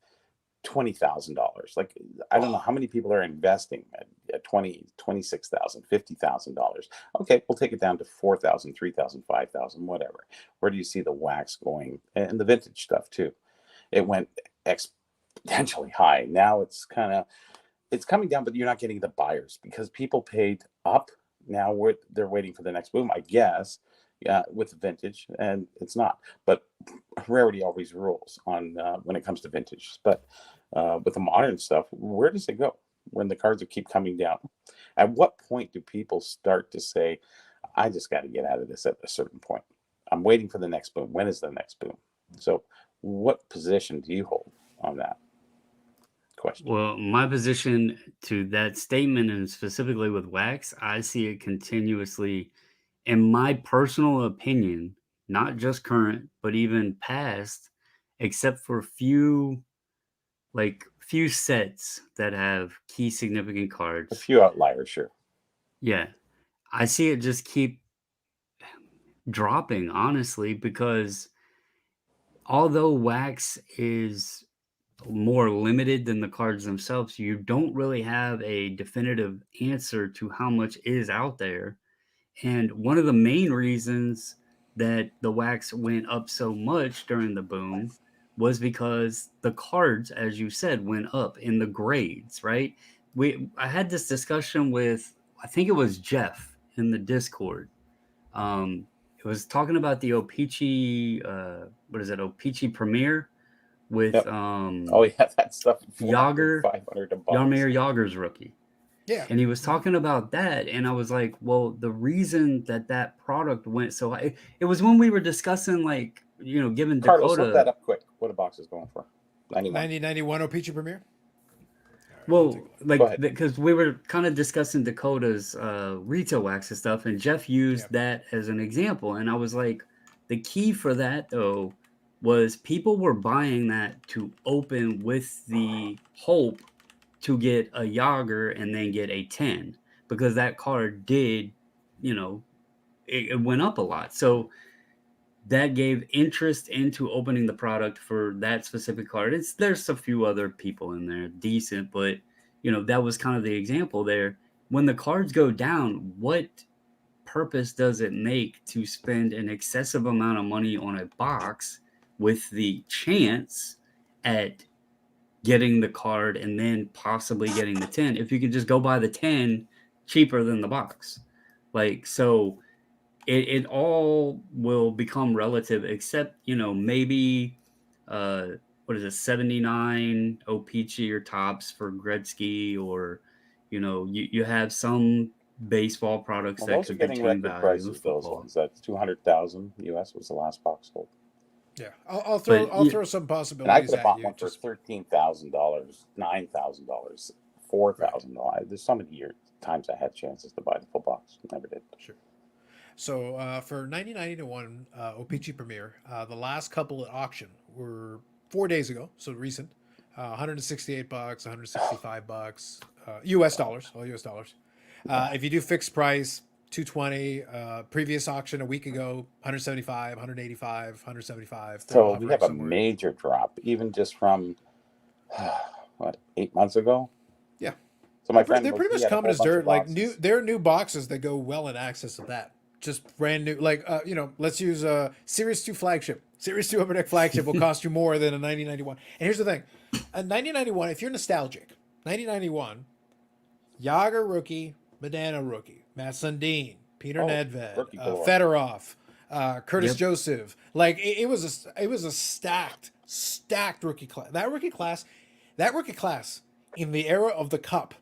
$20,000. Like I don't know how many people are investing at $20,000, $26,000, $50,000. Okay, we'll take it down to $4,000, $3,000, $5,000, whatever. Where do you see the wax going? And the vintage stuff too. It went exponentially high. Now it's coming down, but you're not getting the buyers because people paid up. Now they're waiting for the next boom, I guess. Yeah, with the vintage, and it's not. But rarity always rules on when it comes to vintage. But with the modern stuff, where does it go when the cards keep coming down? At what point do people start to say, "I just got to get out of this"? At a certain point, I'm waiting for the next boom. When is the next boom? So, what position do you hold on that question? Well, my position to that statement, and specifically with wax, I see it continuously, in my personal opinion, not just current, but even past, except for few sets that have key significant A cards. few outliers, sure. Yeah. I see it just keep dropping, honestly, because although wax is more limited than the cards themselves, you don't really have a definitive answer to how much is out there. And one of the main reasons that the wax went up so much during the boom was because the cards, as you said, went up in the grades, right? I had this discussion with, I think it was Jeff in the Discord. It was talking about the O-Pee-Chee, what is it, O-Pee-Chee Premier with Yep. Oh yeah, that stuff. Yager, 500 a box. Jaromir Jagr's rookie. Yeah. And he was talking about that, and I was like, well, the reason that product went so high, it was when we were discussing, like, giving Carlos, look that Dakota. up quick. What a box is going for? 91. 9091 O-Pee-Chee Premier. Well, Go like, ahead. because we were kind of discussing Dakota's retail wax and stuff, and Jeff used Yep. that as an example, and I was like, the key for that though was people were buying that to open with the hope to get a Yager and then get a 10, because that card did, it went up a lot. So that gave interest into opening the product for that specific card. There's a few other people in there decent, but that was kind of the example there. When the cards go down, what purpose does it make to spend an excessive amount of money on a box with the chance at getting the card and then possibly getting the 10 if you could just go buy the 10 cheaper than the box? Like, so it all will become relative, except maybe what is it, 79 O-Pee-Chee or tops for Gretzky, or you have some baseball products Well, that those are could getting contain record value in prices. Those football. ones. That's 200,000 US was the last box sold. Yeah, I'll But throw some And I possibilities could have at bought you. one for Just $13,000, $9,000, $4,000. There's so many times I had chances to buy the full box, never did. sure. So for 1991 OPG Premier, the last couple at auction were 4 days ago, so recent. $168, $165, U.S. dollars, all U.S. dollars. If you do fixed price, 220. Previous auction a week ago, 175, 185, 175. They're all So we hovering have a somewhere. major drop, even just from what, 8 months ago. Yeah. So my friend, They're pretty he much had a common whole as bunch dirt. of Like boxes. there are new boxes that go well in excess of that. Just brand new. Like let's use Series 2 flagship. Series 2 Upper Deck flagship will cost you more than a 1991. And here's the thing, a 1991. If you're nostalgic, 1991, Yager rookie, Medano rookie, Matt Sundin, Peter Oh, Nedved, rookie galore. Fedorov, Curtis Yep. Joseph. Like it was a stacked rookie class. That rookie class in the era of the Cup,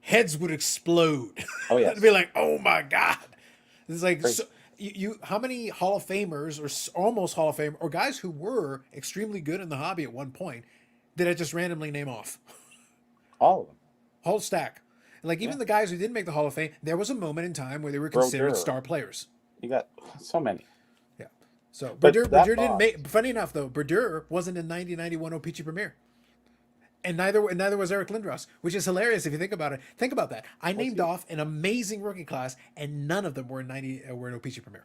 heads would explode. Oh, yes. It'd be like, oh my god, it's like Crazy. so, you how many Hall of Famers or almost Hall of Fame or guys who were extremely good in the hobby at one point did I just randomly name off? All of them. Whole stack. Like even Yeah. the guys who didn't make the Hall of Fame, there was a moment in time where they were Brodeur. considered star players. You got so many. Yeah. So But Brodeur that didn't box- make. Funny enough, though, Brodeur wasn't in 1991 OPG Premier, and neither was Eric Lindros, which is hilarious if you think about it. Think about that. I named off an amazing rookie class, and none of them were in OPG Premier.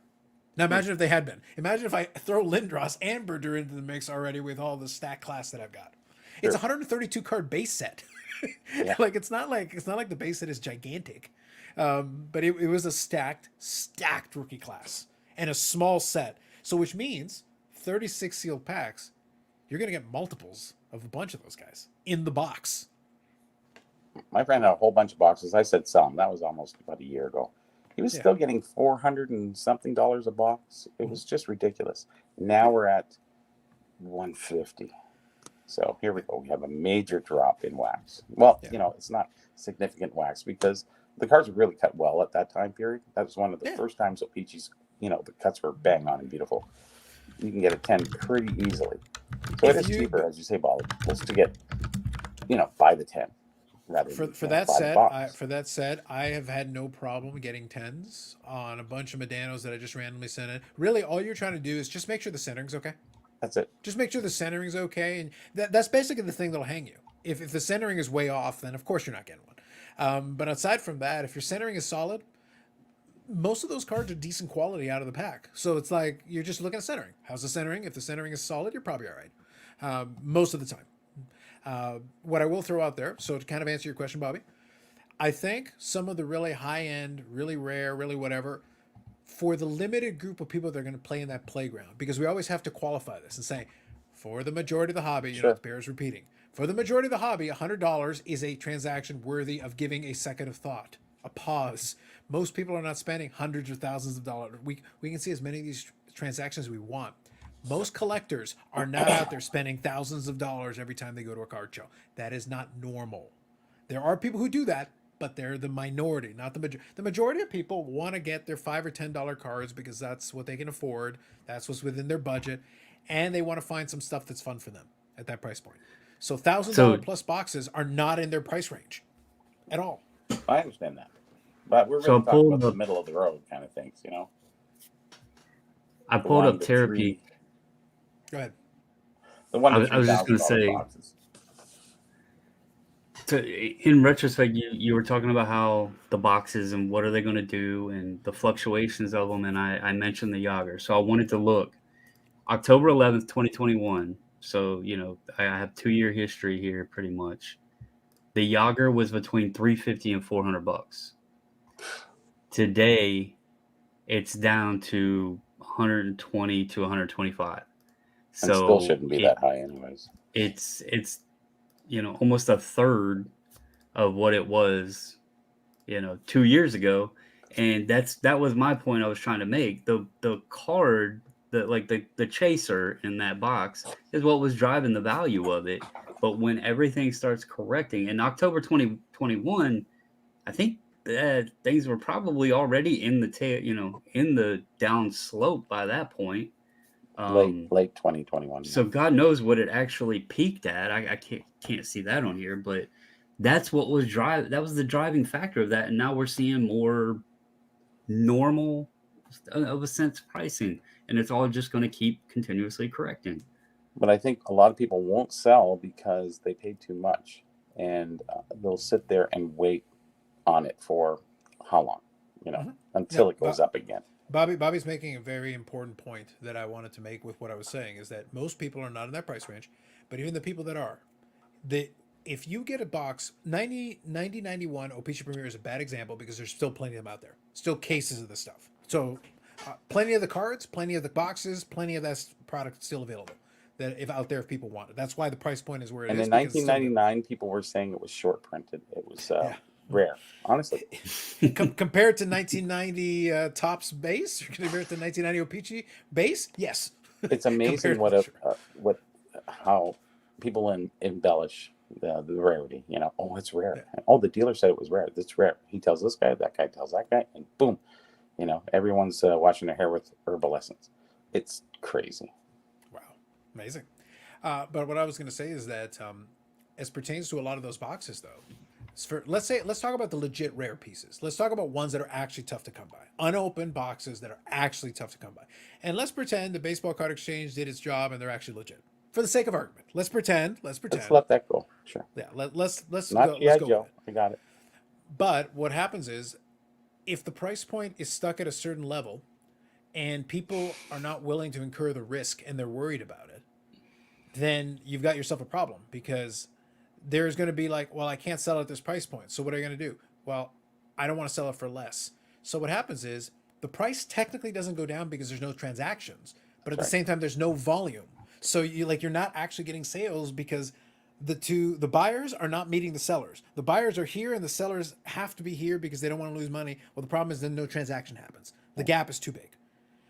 Now imagine if they had been. Imagine if I throw Lindros and Brodeur into the mix already with all the stack class that I've got. It's a 132 card base set. Yeah. Like it's not like the base set is gigantic, but it was a stacked rookie class and a small set. So which means 36 sealed packs, you're gonna get multiples of a bunch of those guys in the box. My friend had a whole bunch of boxes. I said sell them. That was almost about a year ago. He was Yeah. still getting $400 and something a box. It was just ridiculous. Now we're at $150. So here we go. We have a major drop in wax. Well, Yeah. it's not significant wax because the cards were really cut well at that time period. That was one of the Yeah. first times that Peachy's, the cuts were bang on and beautiful. You can get a 10 pretty easily. So If it is you- cheaper, as you say, Bob, just to get, buy the 10 rather For than that buy the said, box. I have had no problem getting 10s on a bunch of Medanos that I just randomly sent in. Really, all you're trying to do is just make sure the centering's okay. That's it. Just make sure the centering's okay, and that's basically the thing that'll hang you. If the centering is way off, then of course you're not getting one. But aside from that, if your centering is solid, most of those cards are decent quality out of the pack. So it's like you're just looking at centering. How's the centering? If the centering is solid, you're probably all right. Most of the time. What I will throw out there, so to kind of answer your question, Bobby, I think some of the really high end, really rare, really whatever, for the limited group of people that are going to play in that playground, because we always have to qualify this and say, for the majority of the hobby, Sure. it bears repeating. For the majority of the hobby, $100 is a transaction worthy of giving a second of thought, a pause. Most people are not spending hundreds or thousands of dollars. We can see as many of these transactions as we want. Most collectors are not out there spending thousands of dollars every time they go to a card show. That is not normal. There are people who do that, but they're the minority, not the majority. The majority of people want to get their $5 or $10 cards because that's what they can afford. That's what's within their budget, and they want to find some stuff that's fun for them at that price point. So $1,000 plus boxes are not in their price range at all. I understand that. But we're So really I talking pulled about the up- middle of the road kind of things, I The pulled 1 up to therapy. 3 Go ahead. The one I was just gonna $3,000 say- boxes. In retrospect, you were talking about how the boxes and what are they going to do and the fluctuations of them, and I mentioned the Yager. So I wanted to look October 11th, 2021. So I have 2-year history here, pretty much. The Yager was between $350 and $400. Today, it's down to 120 to 125. And So still shouldn't be that high anyways. it's almost a third of what it was 2 years ago, and that was my point I was trying to make. The card, the chaser in that box is what was driving the value of it. But when everything starts correcting in October 2021, I think that things were probably already in the in the down slope by that point. late 2021. So God knows what it actually peaked at. I can't see that on here, but that's what was that was the driving factor of that. And now we're seeing more normal of a sense pricing, and it's all just going to keep continuously correcting. But I think a lot of people won't sell because they paid too much, and they'll sit there and wait on it for how long, until No, it goes up again. Bobby's making a very important point that I wanted to make with what I was saying is that most people are not in that price range, but even the people that are, if you get a box, 91 O-Pee-Chee Premier is a bad example because there's still plenty of them out there. Still cases of the stuff. So plenty of the cards, plenty of the boxes, plenty of that product still available that if out there if people want it. That's why the price point is where it and is. in 1999, people were saying it was short printed. It was rare, honestly. Compared to 1990 Topps base, or compared to 1990 O-Pee-Chee base, yes. It's amazing how people embellish the rarity. Oh, it's rare. Yeah. Oh, the dealer said it was rare. It's rare. He tells this guy, that guy tells that guy, and boom, everyone's washing their hair with herbal essence. It's crazy. Wow, amazing. But what I was going to say is that as pertains to a lot of those boxes, though, let's talk about the legit rare pieces. Let's talk about ones that are actually tough to come by, unopened boxes that are actually tough to come by, and let's pretend the baseball card exchange did its job and they're actually legit. For the sake of argument, let's pretend. Let's let that go. Sure. Yeah, let's Not go Joe. I got it. But what happens is, if the price point is stuck at a certain level, and people are not willing to incur the risk and they're worried about it, then you've got yourself a problem because there's going to be like, well, I can't sell at this price point. So what are you going to do? Well, I don't want to sell it for less. So what happens is the price technically doesn't go down because there's no transactions, but at the same time, there's no volume. So you're not actually getting sales because the buyers are not meeting the sellers. The buyers are here and the sellers have to be here because they don't want to lose money. Well, the problem is then no transaction happens. The gap is too big.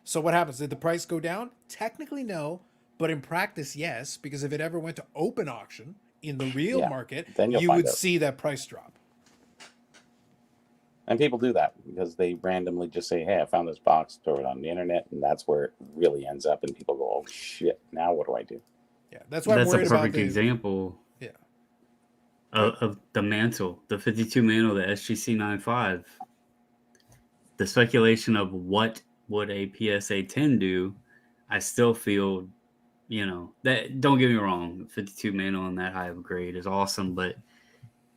So what happens? Did the price go down? Technically, no. But in practice, yes, because if it ever went to open auction in the real market, then you would see that price drop. And people do that because they randomly just say, hey, I found this box, throw it on the internet, and that's where it really ends up. And people go, oh, shit, now what do I do? Yeah, that's why I'm worried a about perfect example of the mantle, the 52 mantle, the SGC 95. The speculation of what would a PSA 10 do, I still feel, that, don't get me wrong, 52 mantle on that high of a grade is awesome, but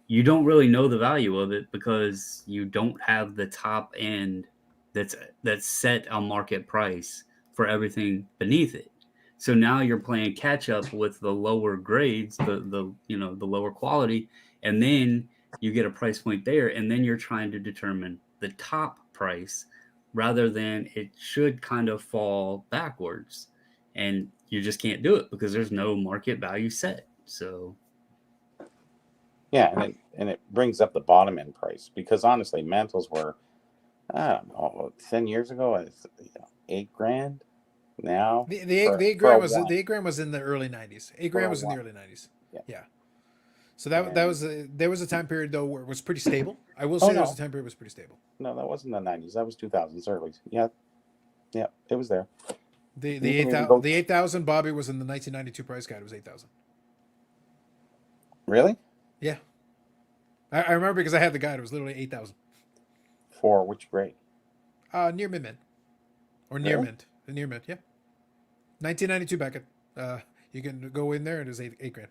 you don't really know the value of it because you don't have the top end that's set a market price for everything beneath it. So now you're playing catch up with the lower grades, the lower quality, and then you get a price point there, and then you're trying to determine the top price rather than it should kind of fall backwards, and you just can't do it because there's no market value set. So yeah, and it brings up the bottom end price because honestly, mantles were, I don't know, 10 years ago, $8,000. Now the 8 grand was the 8 grand was in the early 90s. 8 grand was in the early 90s. Yeah. So there was a time period though where it was pretty stable. I will say there was a time period was pretty stable. No, that wasn't the 90s. That was 2000s early. Yeah, it was there. The 8,000 Bobby was in the 1992 price guide. It was 8,000. Really? Yeah. I remember because I had the guide. It was literally 8,000. For which grade? Near mint, or near mint. Near mint, yeah. 1992 back at you can go in there and it's 8 grand.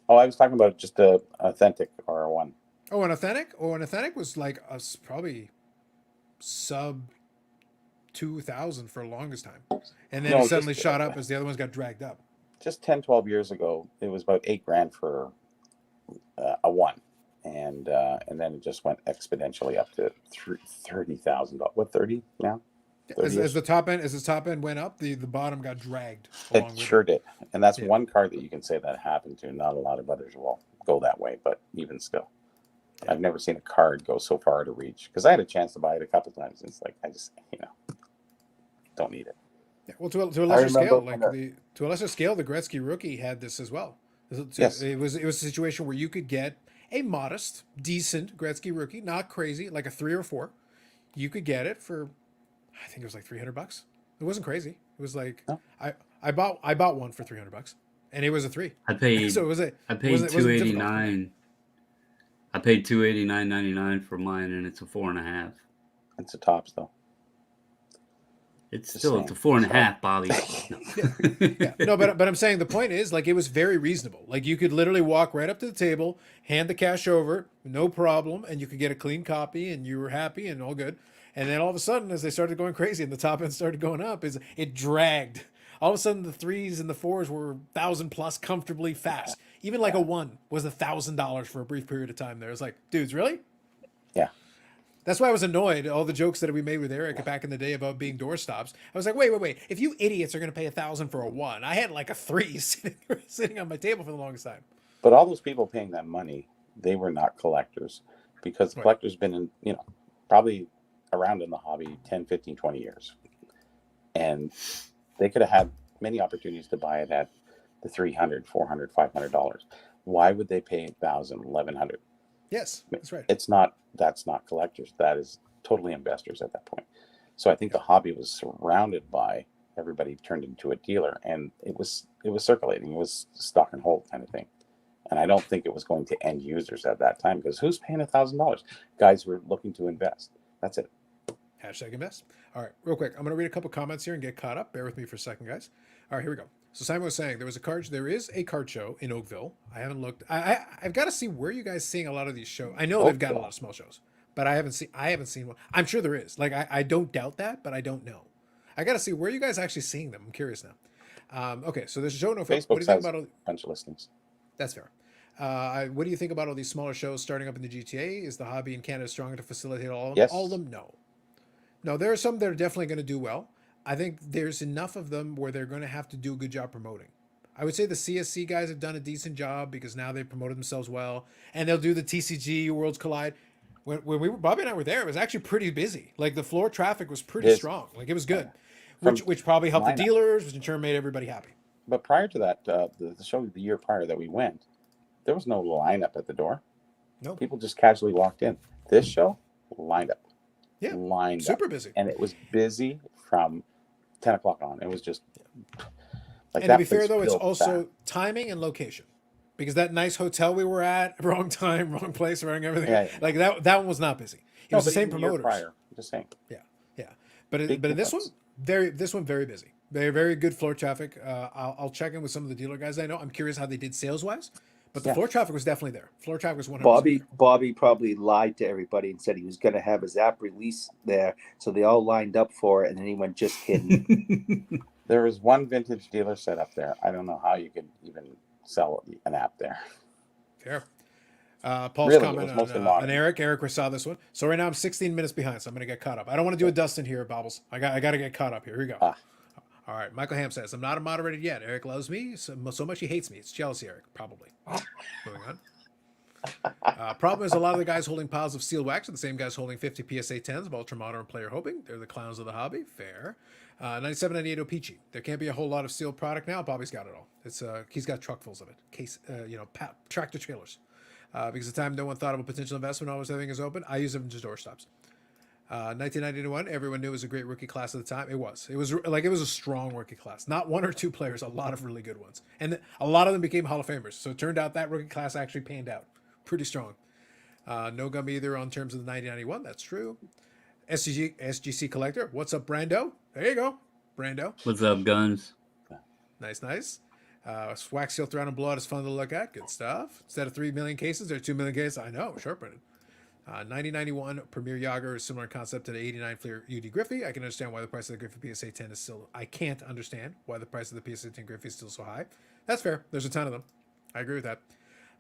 Oh, I was talking about just a authentic R1. Oh, an authentic? Oh, an authentic was like probably sub 2,000 for the longest time, and then it suddenly shot up as the other ones got dragged up. Just 10, 12 years ago, it was about $8,000 for a one, and then it just went exponentially up to $30,000. What, 30 now? As the top end went up, the bottom got dragged along with it. Sure did, and that's one card that you can say that happened to. Not a lot of others will go that way, but even still, I've never seen a card go so far to reach because I had a chance to buy it a couple times. And it's like I just don't need it. Yeah, well, to a lesser scale, to a lesser scale, the Gretzky rookie had this as well. Yes. It was a situation where you could get a modest, decent Gretzky rookie, not crazy, like a 3 or 4. You could get it for, I think it was like $300. It wasn't crazy. It was like No. I bought one for $300, and it was a 3. I paid So it was I paid wasn't difficult. $289. I paid $289.99 for mine, and it's a 4.5. It's a tops though. It's Just still it's a saying. 4.5, Bobby. Yeah. No, but I'm saying the point is, like, it was very reasonable. Like, you could literally walk right up to the table, hand the cash over, no problem, and you could get a clean copy, and you were happy and all good. And then all of a sudden, as they started going crazy and the top end started going up, is it dragged. All of a sudden, the 3s and the 4s were 1,000 plus comfortably fast. Even like a 1 was $1,000 for a brief period of time. There, it's like, dudes, really? Yeah. That's why I was annoyed. All the jokes that we made with Eric back in the day about being doorstops. I was like, wait. If you idiots are going to pay 1,000 for a 1, I had like a 3 sitting on my table for the longest time. But all those people paying that money, they were not collectors, because the Right. collectors been in, probably around in the hobby 10, 15, 20 years. And they could have had many opportunities to buy it at the $300, $400, $500. Why would they pay $1,000, $1,100? Yes, that's right. That's not collectors. That is totally investors at that point. So I think the hobby was surrounded by everybody turned into a dealer, and it was circulating. It was stock and hold kind of thing. And I don't think it was going to end users at that time, because who's paying $1,000? Guys who are looking to invest. That's it. Hashtag invest. All right, real quick. I'm going to read a couple comments here and get caught up. Bear with me for a second, guys. All right, here we go. So Simon was saying there is a card show in Oakville. I haven't looked. I've got to see where you guys seeing a lot of these shows. I know they've got a lot of small shows, but I haven't seen one. I'm sure there is. Like, I don't doubt that, but I don't know. I got to see where you guys actually seeing them. I'm curious now. Okay, so there's a show in Oakville. Facebook What do you think has about a bunch of listings. That's fair. What do you think about all these smaller shows starting up in the GTA? Is the hobby in Canada strong enough to facilitate all of them? Yes. All of them? No, there are some that are definitely going to do well. I think there's enough of them where they're going to have to do a good job promoting. I would say the CSC guys have done a decent job because now they've promoted themselves well, and they'll do the TCG Worlds Collide. When Bobby and I were there, it was actually pretty busy. Like, the floor traffic was pretty strong. Like, it was good, which probably helped the dealers, which in turn made everybody happy. But prior to that, the show the year prior that we went, there was no lineup at the door. No, People just casually walked in. This show, lined up. Yeah, lined super up. busy. And it was busy from 10 o'clock on. It was just like and that. To be fair, though, it's filled also fast. timing and location. Because that nice hotel we were at, wrong time, wrong place, wrong everything. Yeah. Like, that one was not busy. It was the same even the year promoters. prior, just saying. Yeah. But in this one, difference. very busy. Very good floor traffic. I'll check in with some of the dealer guys I know. I'm curious how they did sales wise, but the floor traffic was definitely there. Floor traffic was 100%. Bobby probably lied to everybody and said he was going to have his app release there, so they all lined up for it, and then he went, just kidding. There was one vintage dealer set up there. I don't know how you could even sell an app there. Fair. Paul's Really, comment it was mostly on modern. Eric. Eric saw this one. So right now I'm 16 minutes behind, so I'm going to get caught up. I don't want to do a Dustin here, Bobbles. I got to get caught up here. Here we go. All right. Michael Ham says, I'm not a moderated yet. Eric loves me so much he hates me. It's jealousy, Eric, probably. Moving on. Problem is, a lot of the guys holding piles of sealed wax are the same guys holding 50 PSA 10s of ultra modern player hoping. They're the clowns of the hobby. Fair. 9798 Opeachy. There can't be a whole lot of sealed product now. Bobby's got it all. It's he's got truckfuls of it. Tractor trailers. Because the time no one thought of a potential investment, almost everything is open. I use them just doorstops. 1991, everyone knew it was a great rookie class at the time. It was a strong rookie class. Not one or two players, a lot of really good ones. And a lot of them became Hall of Famers. So it turned out that rookie class actually panned out. Pretty strong. No gum either on terms of the 1991. That's true. SGC Collector. What's up, Brando? There you go. Brando. What's up, guns? Nice. Wax seal throughout and blowout is fun to look at. Good stuff. Instead of 3 million cases, there are 2 million cases. I know. Sharp printed. 1991 Premier Yager is similar concept to the 89 Fleer UD Griffey. I can understand why the price of the Griffey PSA 10 is still. I can't understand why the price of the PSA 10 Griffey is still so high. That's fair. There's a ton of them. I agree with that.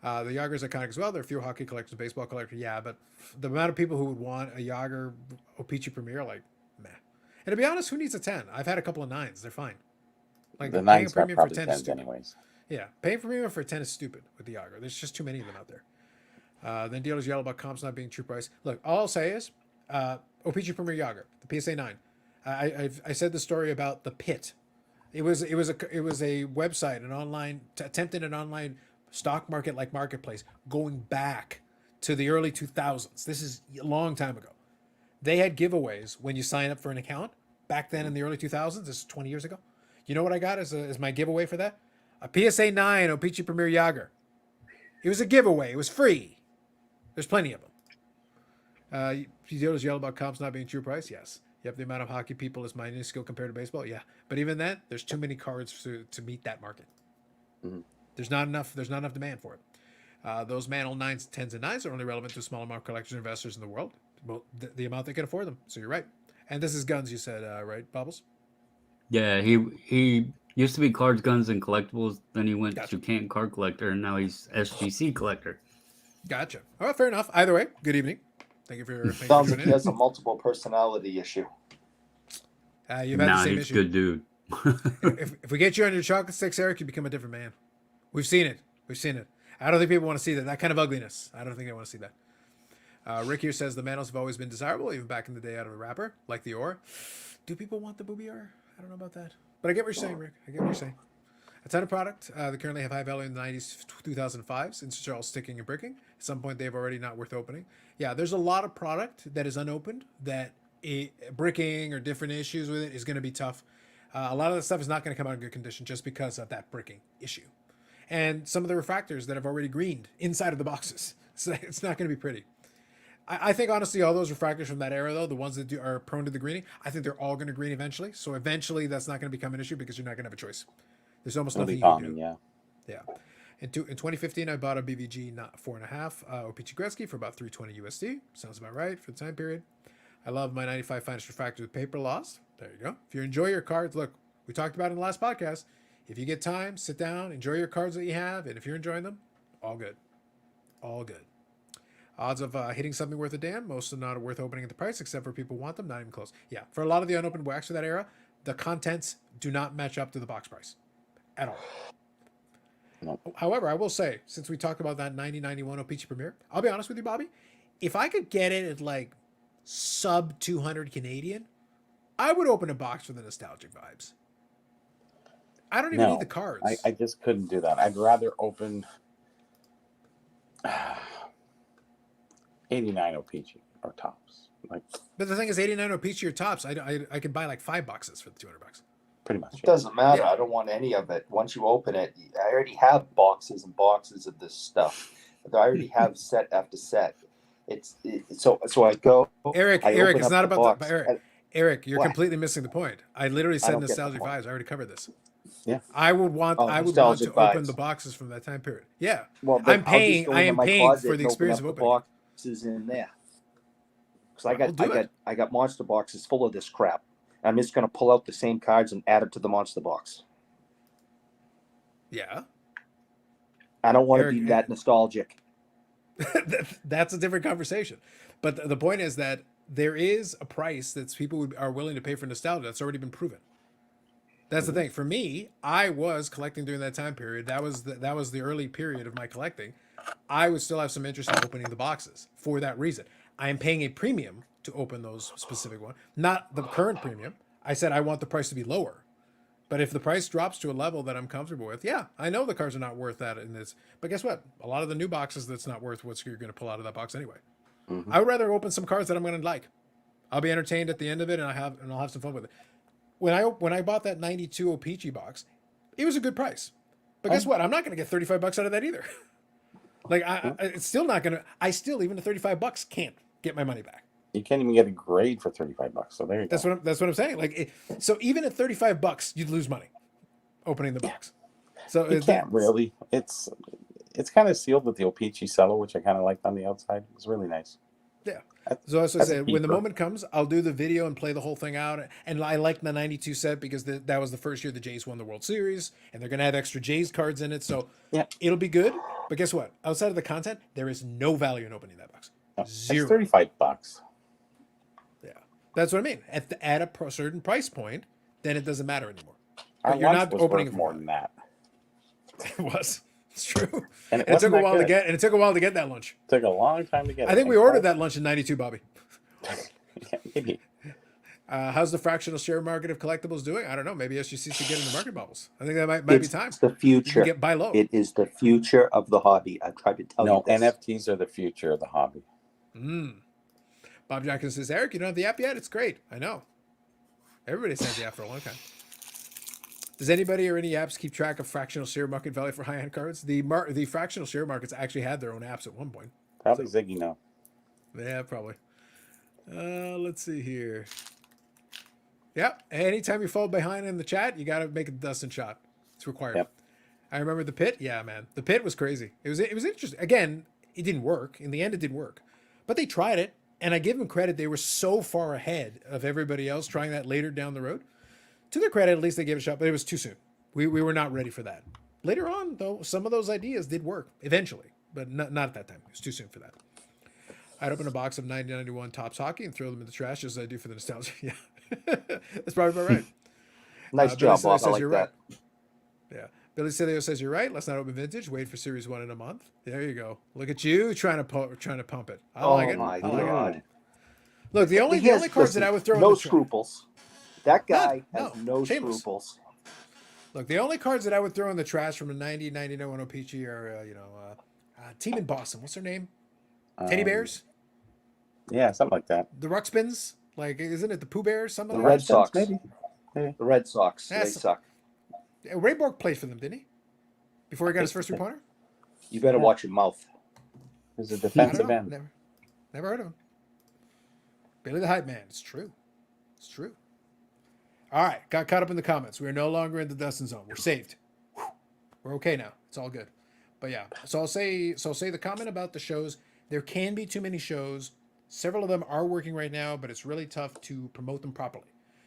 The Yager is iconic as well. There are fewer hockey collectors, baseball collectors. Yeah, but the amount of people who would want a Yager Opeachy Premier, like, meh. And to be honest, who needs a 10? I've had a couple of 9s. They're fine. Like, The paying a 9s got premium for probably 10 is 10s stupid. anyways. Yeah, paying for premium for a 10 is stupid with the Yager. There's just too many of them out there. Then dealers yell about comps not being true price. Look, all I'll say is, Opeachy Premier Yager, the PSA 9. I said the story about the pit. It was a website, an online attempted an online stock market like marketplace going back to the early 2000s. This is a long time ago. They had giveaways when you sign up for an account back then in the early 2000s. This is 20 years ago. You know what I got as my giveaway for that? A PSA 9 O-Pee-Chee Premier Yager. It was a giveaway. It was free. There's plenty of them. Dealers yell about comps not being true price. Yes. Yep. The amount of hockey people is minuscule compared to baseball. Yeah. But even then, there's too many cards to meet that market. Mhm. There's not enough demand for it. Those Mantle 9s, 10s, and 9s are only relevant to small amount collectors and investors in the world. Well, the amount they can afford them. So you're right. And this is guns, you said, right, Bubbles? Yeah, he used to be cards, guns, and collectibles. Then he went Gotcha. to Canton Card Collector, and now he's SGC Collector. Gotcha. All right, fair enough. Either way, good evening. Thank you for Sounds like tuning he in. has a multiple personality issue. You've had the Nah, same he's issue. a good dude. If we get you on your chocolate sticks, Eric, you become a different man. We've seen it. We've seen it. I don't think people want to see that kind of ugliness. I don't think they want to see that. Rick here says the Manos have always been desirable, even back in the day out of a wrapper, like the ore. Do people want the booby ore? I don't know about that. But I get what you're saying, Rick. I get what you're saying. A ton of product. They currently have high value in the 90s, 2005s, since it's all sticking and bricking. At some point, they've already not worth opening. Yeah, there's a lot of product that is unopened that bricking or different issues with it is going to be tough. A lot of the stuff is not going to come out in good condition just because of that bricking issue. And some of the refractors that have already greened inside of the boxes. So it's not going to be pretty. I think, honestly, all those refractors from that era, though, the ones that are prone to the greening, I think they're all going to green eventually. So eventually, that's not going to become an issue because you're not going to have a choice. There's almost It'll nothing be you can common, do. yeah. Yeah. In 2015, I bought a BVG 4.5 O-Pee-Chee Gretzky for about $320 USD. Sounds about right for the time period. I love my 95 finest refractor with paper loss. There you go. If you enjoy your cards, look, we talked about it in the last podcast. If you get time, sit down, enjoy your cards that you have, and if you're enjoying them, all good. All good. Odds of hitting something worth a damn, most are not worth opening at the price, except for people want them, not even close. Yeah, for a lot of the unopened wax of that era, the contents do not match up to the box price at all. No. However, I will say, since we talked about that 9091 O-Pee-Chee Premier, I'll be honest with you, Bobby. If I could get it at like sub 200 Canadian, I would open a box for the nostalgic vibes. I don't even need the cards. I just couldn't do that. I'd rather open 89 O-Pee-Chee or tops. Like, but the thing is, 89 O-Pee-Chee or tops, I could buy like 5 boxes for the $200. pretty much. It Yeah. doesn't matter. Yeah. I don't want any of it. Once you open it, I already have boxes and boxes of this stuff. I already have set after set. So I go. Eric, I Eric, open it's up not the about box, the and- Eric, you're What? completely missing the point. I literally said don't get the nostalgic point. vibes. I already covered this. Yeah. I would want Oh, to nostalgic open vibes. the boxes from that time period. Yeah. Well, I'm then I'll just paying- go I into am my paying closet for and the open experience up of the opening. boxes in there. Because Well, I got monster boxes full of this crap. I'm just gonna pull out the same cards and add it to the monster box. Yeah. I don't want to Eric, be that nostalgic. That's a different conversation. But the point is that there is a price that people are willing to pay for nostalgia. That's already been proven. That's the thing. For me, I was collecting during that time period. That was the early period of my collecting. I would still have some interest in opening the boxes for that reason. I am paying a premium to open those specific ones, not the current premium. I said I want the price to be lower. But if the price drops to a level that I'm comfortable with, yeah, I know the cards are not worth that in this. But guess what? A lot of the new boxes, that's not worth what you're going to pull out of that box anyway. Mhm. I would rather open some cards that I'm going to like. I'll be entertained at the end of it, and I'll have some fun with it. When I bought that 92 O-Pee-Chee box, it was a good price. But guess what? I'm not going to get $35 out of that either. Like it's still not going to. I still, even the $35 can't get my money back. You can't even get a grade for $35. So there you That's go. what I'm saying. Like so, even at $35, you'd lose money opening the box. So You can't really. It's kind of sealed with the O-Pee-Chee cello, which I kind of liked on the outside. It's really nice. Yeah. That's- So as I that's a said, when the keeper. moment comes, I'll do the video and play the whole thing out. And I like the 92 set because that was the first year the Jays won the World Series, and they're going to have extra Jays cards in it. So Yeah. it'll be good. But guess what? Outside of the content, there is no value in opening that box. It's Zero. $35. Yeah. That's what I mean. At a certain price point, then it doesn't matter anymore. Our But you're lunch not was opening worth it more for than that. It was. It's true. And it And it took wasn't a that while to good. get. And it took a while to get that lunch. Took a long time to get. I think we ordered that lunch in '92, Bobby. Maybe. How's the fractional share market of collectibles doing? I don't know. Maybe SGC should get into market bubbles. I think that might be It's time. the You can future. get buy low. It is the future of the hobby. I tried to tell No, you this. NFTs are the future of the hobby. Bob Jackson says, Eric, you don't have the app yet? It's great. I know. Everybody says yeah for a long time. Does anybody or any apps keep track of fractional share market value for high-end cards? The fractional share markets actually had their own apps at one point. Probably So, Ziggy now. yeah, probably. Let's see here. Yeah, anytime you fall behind in the chat, you got to make a Dustin shot. It's required. Yep. I remember the pit. Yeah, man, the pit was crazy. It was interesting. Again, it didn't work. In the end, it didn't work, but they tried it, and I give them credit. They were so far ahead of everybody else trying that later down the road. To their credit, at least they gave it a shot, but it was too soon. We were not ready for that. Later on, though, some of those ideas did work eventually, but not at that time. It was too soon for that. I'd open a box of 1991 Topps hockey and throw them in the trash as I do for the nostalgia. Yeah, that's probably about right. Nice Billy job, Bob. I says like you're that. right. Yeah. Billy Cilio says you're right. Let's not open vintage. Wait for Series 1 in a month. There you go. Look at you trying to pump it. I like it. My I like it. God. Look, the only cards that I would throw no in the trash. scruples. That guy None. has no Shameless. scruples. Look, the only cards that I would throw in the trash from a 90, 99 Peachy are, Team in Boston. What's their name? Teddy Bears? Yeah, something like that. The Ruxpins? Like, isn't it the Pooh Bears? Something The like Red Sox. Maybe. The Red Sox. That's- They suck. that? Ray Bork played for them, didn't he? Before he got his first so. three-pointer? You better watch your mouth. There's a I don't defensive know. end. Never heard of him. Billy the Hype Man. It's true. It's true. All right. Got caught up in the comments. We are no longer in the Dustin zone. We're saved. Whew. We're okay now. It's all good. But yeah. So I'll say the comment about the shows. There can be too many shows. Several of them are working right now, but it's really tough to promote them properly.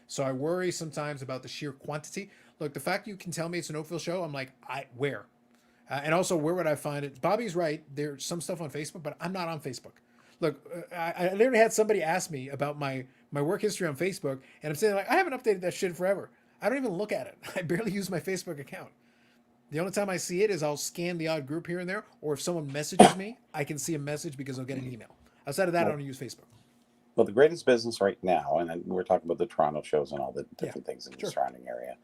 So I worry sometimes about the sheer quantity. Look, the fact you can tell me it's an Oakville show, I'm like, where? And also, where would I find it? Bobby's right. There's some stuff on Facebook, but I'm not on Facebook. Look, I literally had somebody ask me about my work history on Facebook, and I'm saying, like, I haven't updated that shit forever. I don't even look at it. I barely use my Facebook account. The only time I see it is I'll scan the odd group here and there, or if someone messages me, I can see a message because I'll get an email. Outside of that, I don't use Facebook. Well, the greatest business right now, and then we're talking about the Toronto shows and all the different things in the sure. surrounding area,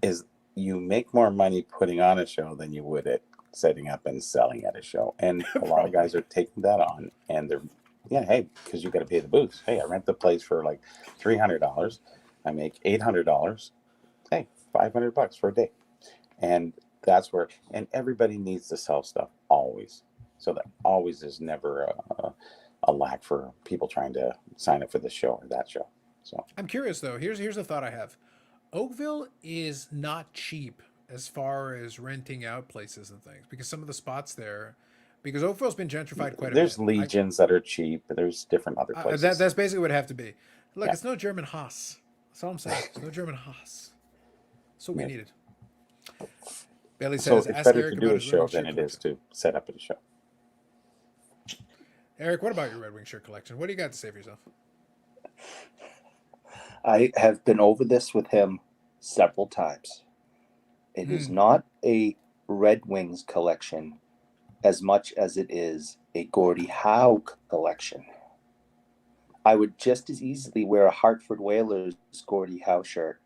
is you make more money putting on a show than you would at setting up and selling at a show. And a lot of guys are taking that on, and they're, hey, because you got to pay the booths. Hey, I rent the place for like $300. I make $800. Hey, $500 for a day. And that's where, and everybody needs to sell stuff always. So that always is never a lack for people trying to sign up for this show or that show. So I'm curious though. Here's a thought I have. Oakville is not cheap as far as renting out places and things because some of the spots there, because Oakville's been gentrified quite a bit. There's legions that are cheap. There's different other places. That's basically what it have to be. Look, it's no German Haas. That's all I'm saying. It's no German Haas. That's what we needed. Bailey So says, it's ask better Eric to do about a his show Red Wing than shirt it is collection. to set up at a show. Eric, what about your Red Wing shirt collection? What do you got to say for yourself? I have been over this with him several times. It is not a Red Wings collection as much as it is a Gordie Howe collection. I would just as easily wear a Hartford Whalers Gordie Howe shirt.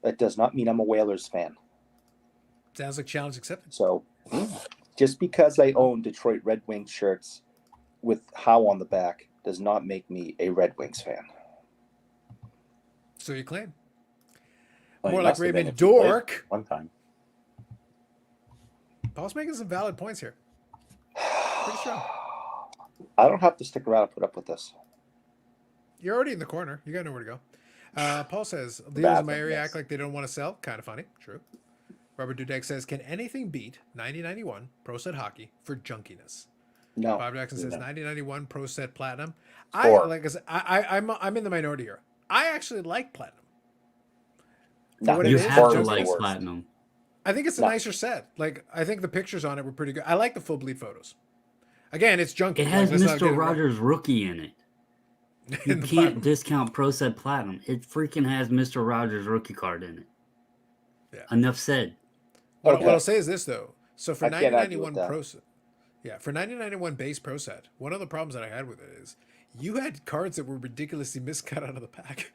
That does not mean I'm a Whalers fan. Sounds like challenge accepted. So just because I own Detroit Red Wings shirts with Howe on the back does not make me a Red Wings fan. So you claim. Well, More you like must have been Raymond if you played Dork. one time. Paul's making some valid points here. Pretty strong. I don't have to stick around and put up with this. You're already in the corner. You got nowhere to go. Paul says, dealers in my area yes. act like they don't want to sell. Kind of funny. True. Robert Dudek says, can anything beat 9091 Pro Set Hockey for junkiness? No. Bob Jackson says, No. 9091 Pro Set Platinum. Four. I'm in the minority here. I actually like Platinum. No. what it You is, have to just like the worst. platinum. I think it's a No. nicer set. Like, I think the pictures on it were pretty good. I like the full bleed photos. Again, it's junky. It has Like, let's not get Mr. it wrong. Rogers rookie in it. You In the can't Platinum. discount Pro Set Platinum. It freaking has Mr. Rogers rookie card in it. Yeah. Enough said. What Okay. I'll say is this though. So for I can't argue 9091 with that. Pro Set, for 9091 base Pro Set, one of the problems that I had with it is you had cards that were ridiculously miscut out of the pack.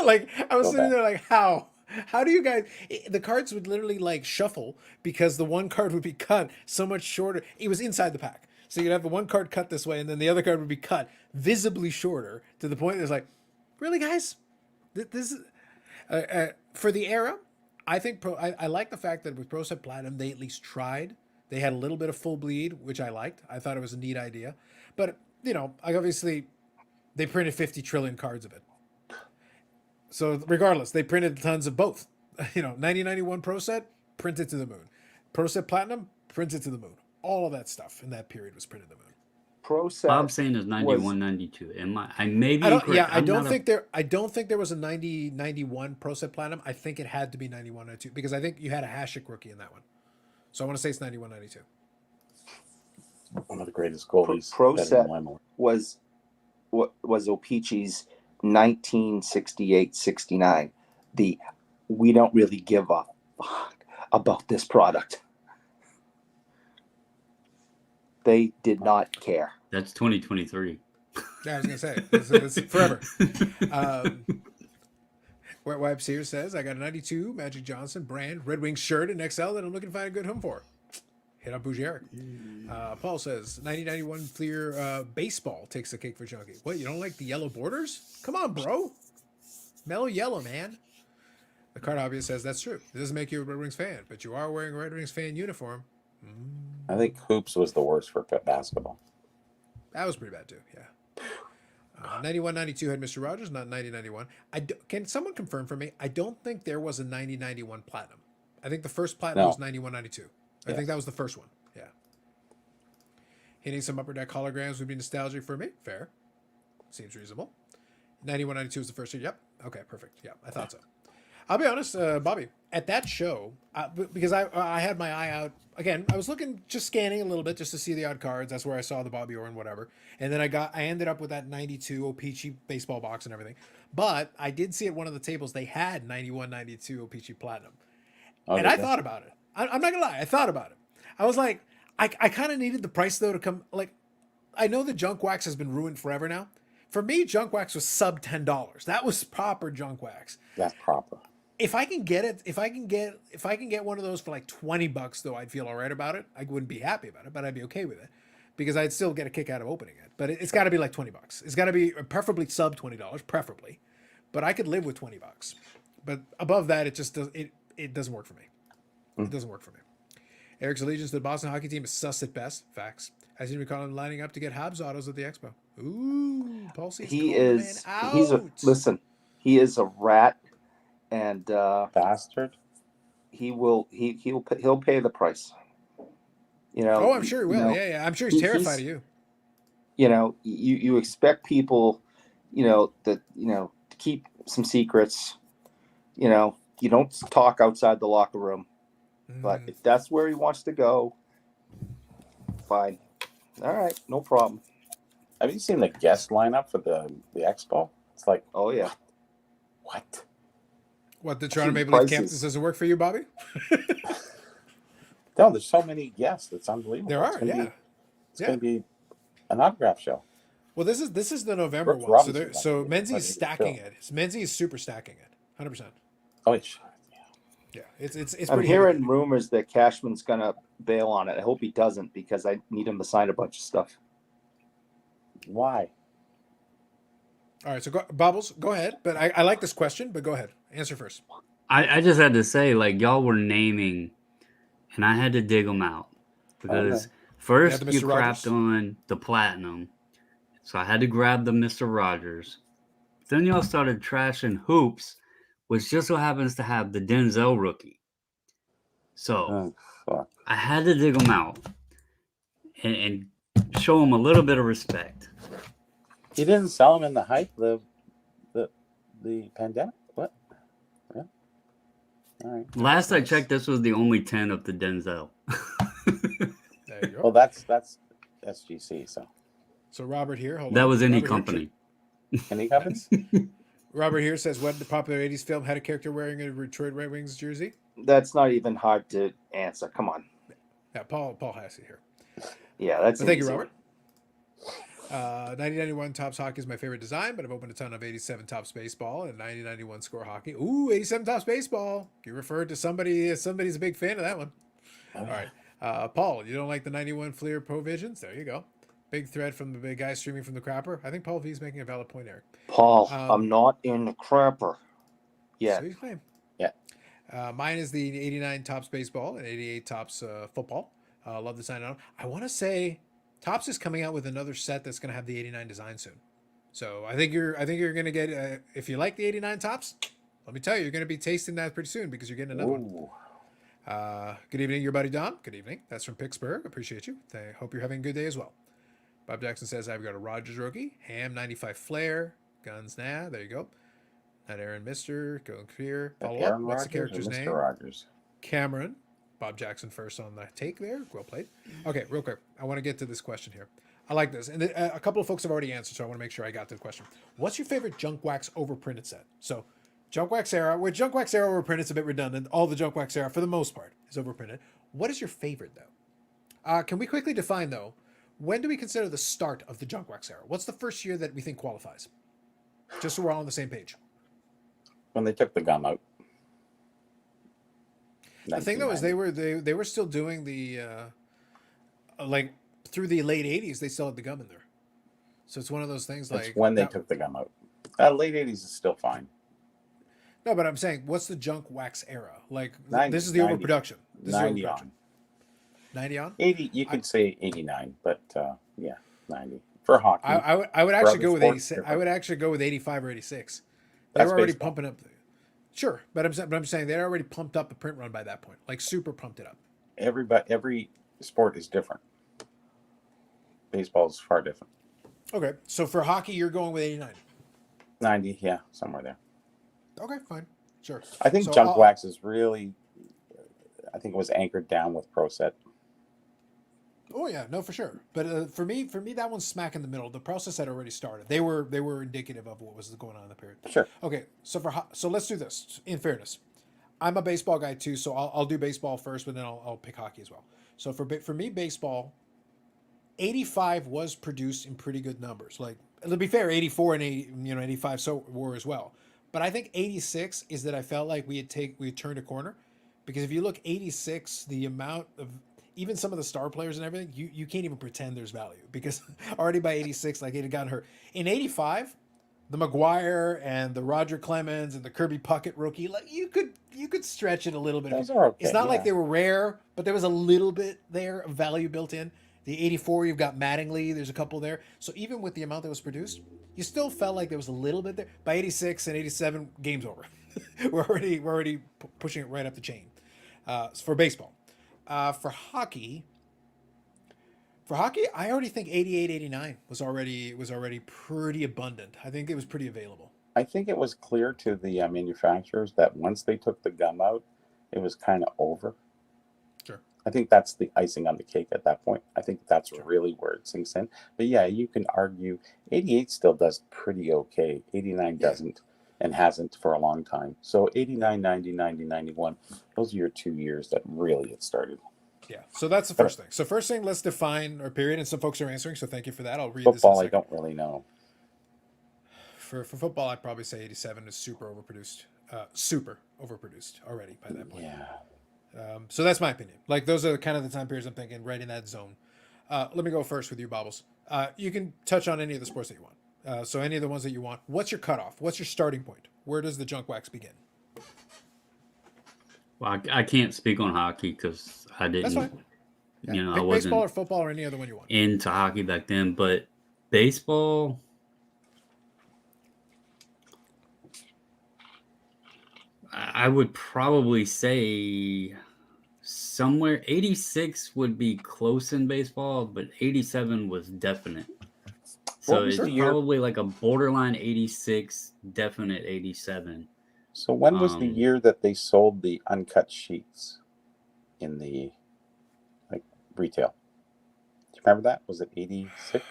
Like I was So sitting bad. there like, how? How do you guys? The cards would literally like shuffle because the one card would be cut so much shorter. It was inside the pack, so you'd have the one card cut this way, and then the other card would be cut visibly shorter to the point that it's like, Really, guys? This is for the era. I think I like the fact that with Pro Set Platinum they at least tried. They had a little bit of full bleed, which I liked. I thought it was a neat idea. But I obviously they printed 50 trillion cards of it. So regardless, they printed tons of both. 9091 Pro Set printed to the moon. Pro Set Platinum printed to the moon. All of that stuff in that period was printed to the moon. Pro Set Bob's saying is 91, 92. I may be incorrect. I don't think there was a 91 Pro Set Platinum. I think it had to be 91, 92 because I think you had a Hashik rookie in that one. So I want to say it's 91, 92. One of the greatest goalies. Pro better Set than Wemmer. was O-Pee-Chee's 1968-69. We don't really give a fuck about this product. They did not care. That's 2023. Yeah, I was gonna say it's forever. Web Sears says I got a 92 Magic Johnson brand Red Wings shirt in XL that I'm looking to find a good home for. Hit up Bougie Eric. Paul says 9091 Fleer baseball takes the cake for Junkie. What, you don't like the yellow borders? Come on, bro. Mellow yellow, man. The card hobbyist says that's true. It doesn't make you a Red Wings fan, but you are wearing a Red Wings fan uniform. I think hoops was the worst for basketball. That was pretty bad too. Yeah. 91-92 had Mr. Rogers, not 90-91. Can someone confirm for me? I don't think there was a 90-91 platinum. I think the first platinum was 91-92. I think that was the first one. Yeah. Hitting some upper deck holograms would be nostalgic for me. Fair. Seems reasonable. 91-92 was the first year. Yep. Okay, perfect. Yeah, I thought so. I'll be honest, Bobby, at that show, because I had my eye out, again, I was just scanning a little bit just to see the odd cards. That's where I saw the Bobby Orr and whatever. And then I ended up with that 92 O-Pee-Chee baseball box and everything. But I did see at one of the tables they had 91-92 O-Pee-Chee Platinum. And I thought about it. I'm not going to lie. I thought about it. I was like, I kind of needed the price, though, to come. Like, I know the junk wax has been ruined forever now. For me, junk wax was sub $10. That was proper junk wax. That's proper. If I can get it, if I can get one of those for like $20 though, I'd feel all right about it. I wouldn't be happy about it, but I'd be okay with it because I'd still get a kick out of opening it. But it's got to be like $20. It's got to be preferably sub $20, preferably. But I could live with $20. But above that, it just does it doesn't work for me. It doesn't work for me. Eric's allegiance to the Boston hockey team is sus at best. Facts. I seem to recall him lining up to get Habs autos at the Expo. Ooh, Paul C. He is a rat. And bastard. He'll pay the price. Oh, I'm sure he will. Yeah. I'm sure he's terrified of you. You expect people, to keep some secrets. You don't talk outside the locker room. But if that's where he wants to go, fine. All right, no problem. Have you seen the guest lineup for the expo? It's like, oh yeah. What? What, the Toronto Maple Leaf campus doesn't work for you, Bobby? No, there's so many guests. It's unbelievable. There are, It's going to be an autograph show. Well, this is the November Brooks one. Robinson So Menzies stacking it. Menzies super stacking it, 100%. Oh, yeah. Yeah, it's. I'm pretty hearing heavy. rumors that Cashman's gonna bail on it. I hope he doesn't because I need him to sign a bunch of stuff. Why? All right, so Bobbles, go ahead. But I like this question, but go ahead. Answer first. I just had to say, like, y'all were naming, and I had to dig them out. Because first you crapped on the Platinum, so I had to grab the Mr. Rogers. Then y'all started trashing Hoops, which just so happens to have the Denzel rookie. So I had to dig them out and show them a little bit of respect. He didn't sell them in the height of the pandemic? What? Yeah. All right. Last I checked, this was the only 10 of the Denzel. There you go. Well, that's SGC, so. So Robert here, hold on. That was any Robert company. Any companies? Robert here says, what the popular 80s film had a character wearing a Detroit Red Wings jersey? That's not even hard to answer. Come on. Yeah, Paul has it here. Yeah, that's Thank you, Robert. 9091 Topps Hockey is my favorite design, but I've opened a ton of 87 Topps Baseball and 9091 Score Hockey. Ooh, 87 Topps Baseball. You referred to somebody's a big fan of that one. All right. Paul, you don't like the 91 Fleer Pro Visions? There you go. Big thread from the big guy streaming from the crapper. I think Paul V is making a valid point, Eric. Paul, I'm not in the crapper yet. So he's claim. Yeah. Mine is the 89 Tops baseball and 88 Tops football. Love the sign on. I want to say Tops is coming out with another set that's going to have the 89 design soon. So I think you're going to get if you like the 89 Tops, let me tell you, you're going to be tasting that pretty soon because you're getting another one. Good evening, your buddy Dom. Good evening. That's from Pittsburgh. Appreciate you. I hope you're having a good day as well. Bob Jackson says I've got a Rogers rookie, Ham 95 Flair, Guns Nah. There you go. Not Aaron Mister. Going clear. Follow up. What's the character's name? Mr. Rogers. Cameron. Bob Jackson first on the take there. Well played. Okay, real quick. I want to get to this question here. I like this. And a couple of folks have already answered, so I want to make sure I got to the question. What's your favorite Junk Wax overprinted set? So, Junk Wax era, with Junk Wax era overprinted, it's a bit redundant. All the Junk Wax era, for the most part, is overprinted. What is your favorite, though? Can we quickly define, though, when do we consider the start of the Junk Wax era? What's the first year that we think qualifies? Just so we're all on the same page. When they took the gum out. The thing though is they were still doing the like through the late 80s they still had the gum in there. So it's one of those things That's like when they took the gum out. Late 80s is still fine. No, but I'm saying what's the Junk Wax era? Like 90, this is the overproduction. This 90 is on. 90 on? 80, you could say 89, but yeah, 90 for hockey. I would actually go with sports, 86. different. I would actually go with 85 or 86. They That's were already baseball. pumping up. Sure, but I'm saying they'd already pumped up the print run by that point, like super pumped it up. Every sport is different. Baseball is far different. Okay, so for hockey, you're going with 89. 90, yeah, somewhere there. Okay, fine, sure. I think So Junk Wax is really, I think it was anchored down with Pro Set. Oh yeah, no, for sure. But for me, that one's smack in the middle. The process had already started. They were indicative of what was going on in the period. Sure. Okay, so let's do this. In fairness, I'm a baseball guy too, so I'll do baseball first, but then I'll pick hockey as well. So for me, baseball, 85 was produced in pretty good numbers. Like to be fair, 84 and 85 so were as well. But I think 86 is that I felt like we had turned a corner, because if you look 86, the amount of even some of the star players and everything, you can't even pretend there's value, because already by 86, like it had gotten hurt. In 85, the McGuire and the Roger Clemens and the Kirby Puckett rookie, like you could stretch it a little bit. Those are okay, It's not like yeah. they were rare, but there was a little bit there of value built in. The 84, you've got Mattingly, there's a couple there. So even with the amount that was produced, you still felt like there was a little bit there. By 86 and 87, game's over. we're already pushing it right up the chain. For baseball. For hockey, I already think 88, 89 was already pretty abundant. I think it was pretty available. I think it was clear to the manufacturers that once they took the gum out, it was kind of over. Sure. I think that's the icing on the cake at that point. I think that's really where it sinks in. But yeah, you can argue 88 still does pretty okay. 89 doesn't and hasn't for a long time. So 89, 90, 90, 91, those are your 2 years that really it started. Yeah. So that's the first thing. So first thing, let's define our period. And some folks are answering, so thank you for that. I'll read Football, this in a I second. don't really know. For football, I'd probably say 87 is super overproduced. Super overproduced already by that point. Yeah. So that's my opinion. Like those are kind of the time periods I'm thinking right in that zone. Let me go first with you, Bobbles. You can touch on any of the sports that you want. So any of the ones that you want. What's your cutoff? What's your starting point? Where does the Junk Wax begin? Well, I can't speak on hockey because I didn't. That's fine. Yeah. I Pick wasn't baseball or football or any other one you want. into hockey back then. But baseball, I would probably say somewhere 86 would be close in baseball, but 87 was definite. So was it's the year- probably like a borderline 86, definite 87. So when was the year that they sold the uncut sheets in the retail? Do you remember that? Was it 86?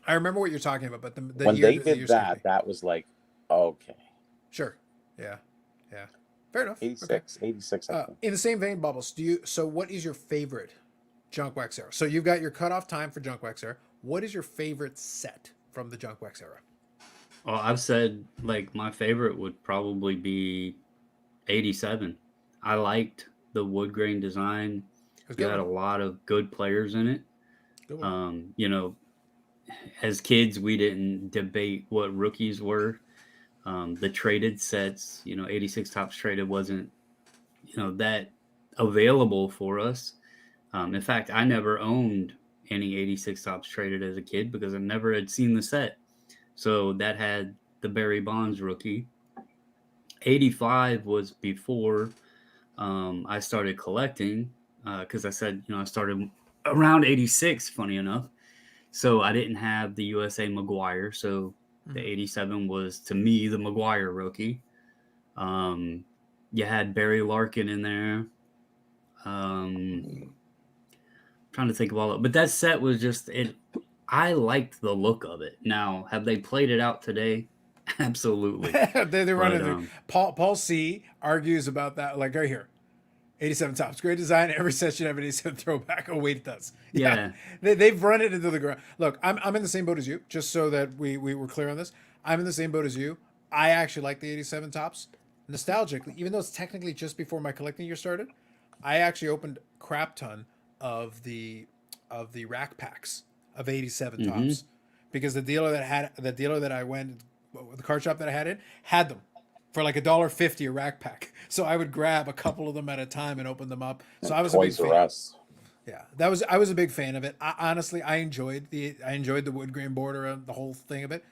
I remember what you're talking about, but the When year, they the did year that, skipped me. that was like, okay. Sure. Yeah. Yeah. Fair enough. 86, 86, I think. In the same vein, Bubbles, so what is your favorite Junk Wax era? So you've got your cutoff time for Junk Wax era. What is your favorite set from the Junk Wax era? Well, I've said like my favorite would probably be 87. I liked the wood grain design. It was You good. had a lot of good players in it. Good one. You know, as kids, we didn't debate what rookies were. The traded sets, 86 tops traded wasn't, that available for us. In fact, I never owned any 86 tops traded as a kid because I never had seen the set. So that had the Barry Bonds rookie. 85 was before I started collecting because I said, I started around 86, funny enough. So I didn't have the USA McGuire. So the 87 was, to me, the McGuire rookie. You had Barry Larkin in there. Trying to think of all of it. But that set was just it. I liked the look of it. Now, have they played it out today? Absolutely. they run But, into Paul C argues about that, like right here. 87 tops, great design. Every set should have an 87 throwback. Oh wait, it does. Yeah. They've run it into the ground. Look, I'm in the same boat as you. Just so that we were clear on this, I'm in the same boat as you. I actually like the 87 tops. Nostalgically, even though it's technically just before my collecting year started, I actually opened a crap ton of the rack packs of 87 tops because the dealer that I went, the card shop that I had in, had them for like $1.50 a rack pack. So I would grab a couple of them at a time and open them up. So I was a big Toys R fan. Us. Yeah, I was a big fan of it. Honestly, I enjoyed the wood grain border and the whole thing of it.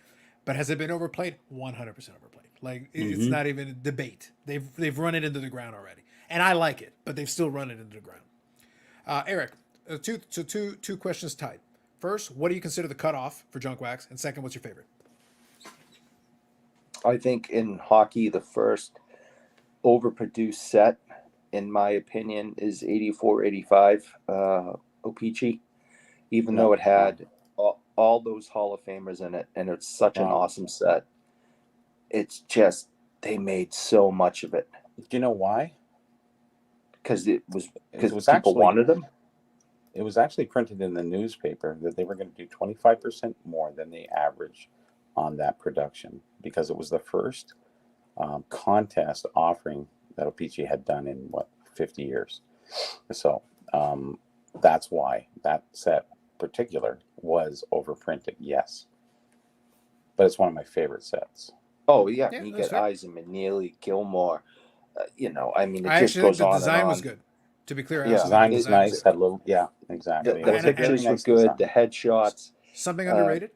But has it been overplayed? 100% overplayed. Like it's not even a debate. They've run it into the ground already, and I like it, but they've still run it into the ground. Eric, two questions tied. First, what do you consider the cutoff for junk wax? And second, what's your favorite? I think in hockey, the first overproduced set, in my opinion, is 84-85 O-Pee-Chee, even though it had all those Hall of Famers in it, and it's such an awesome set. It's just, they made so much of it. Do you know why? Because people actually, wanted them? It was actually printed in the newspaper that they were going to do 25% more than the average on that production because it was the first contest offering that O-Pee-Chee had done in 50 years. So that's why that set particular was overprinted. Yes, but it's one of my favorite sets. Oh yeah, you get Eisenman, Neely, Gilmore. I mean, it just goes the on design and on. was good. To be clear, Yeah, design was nice. Had a little, exactly. The pictures were good. The headshots. Something underrated.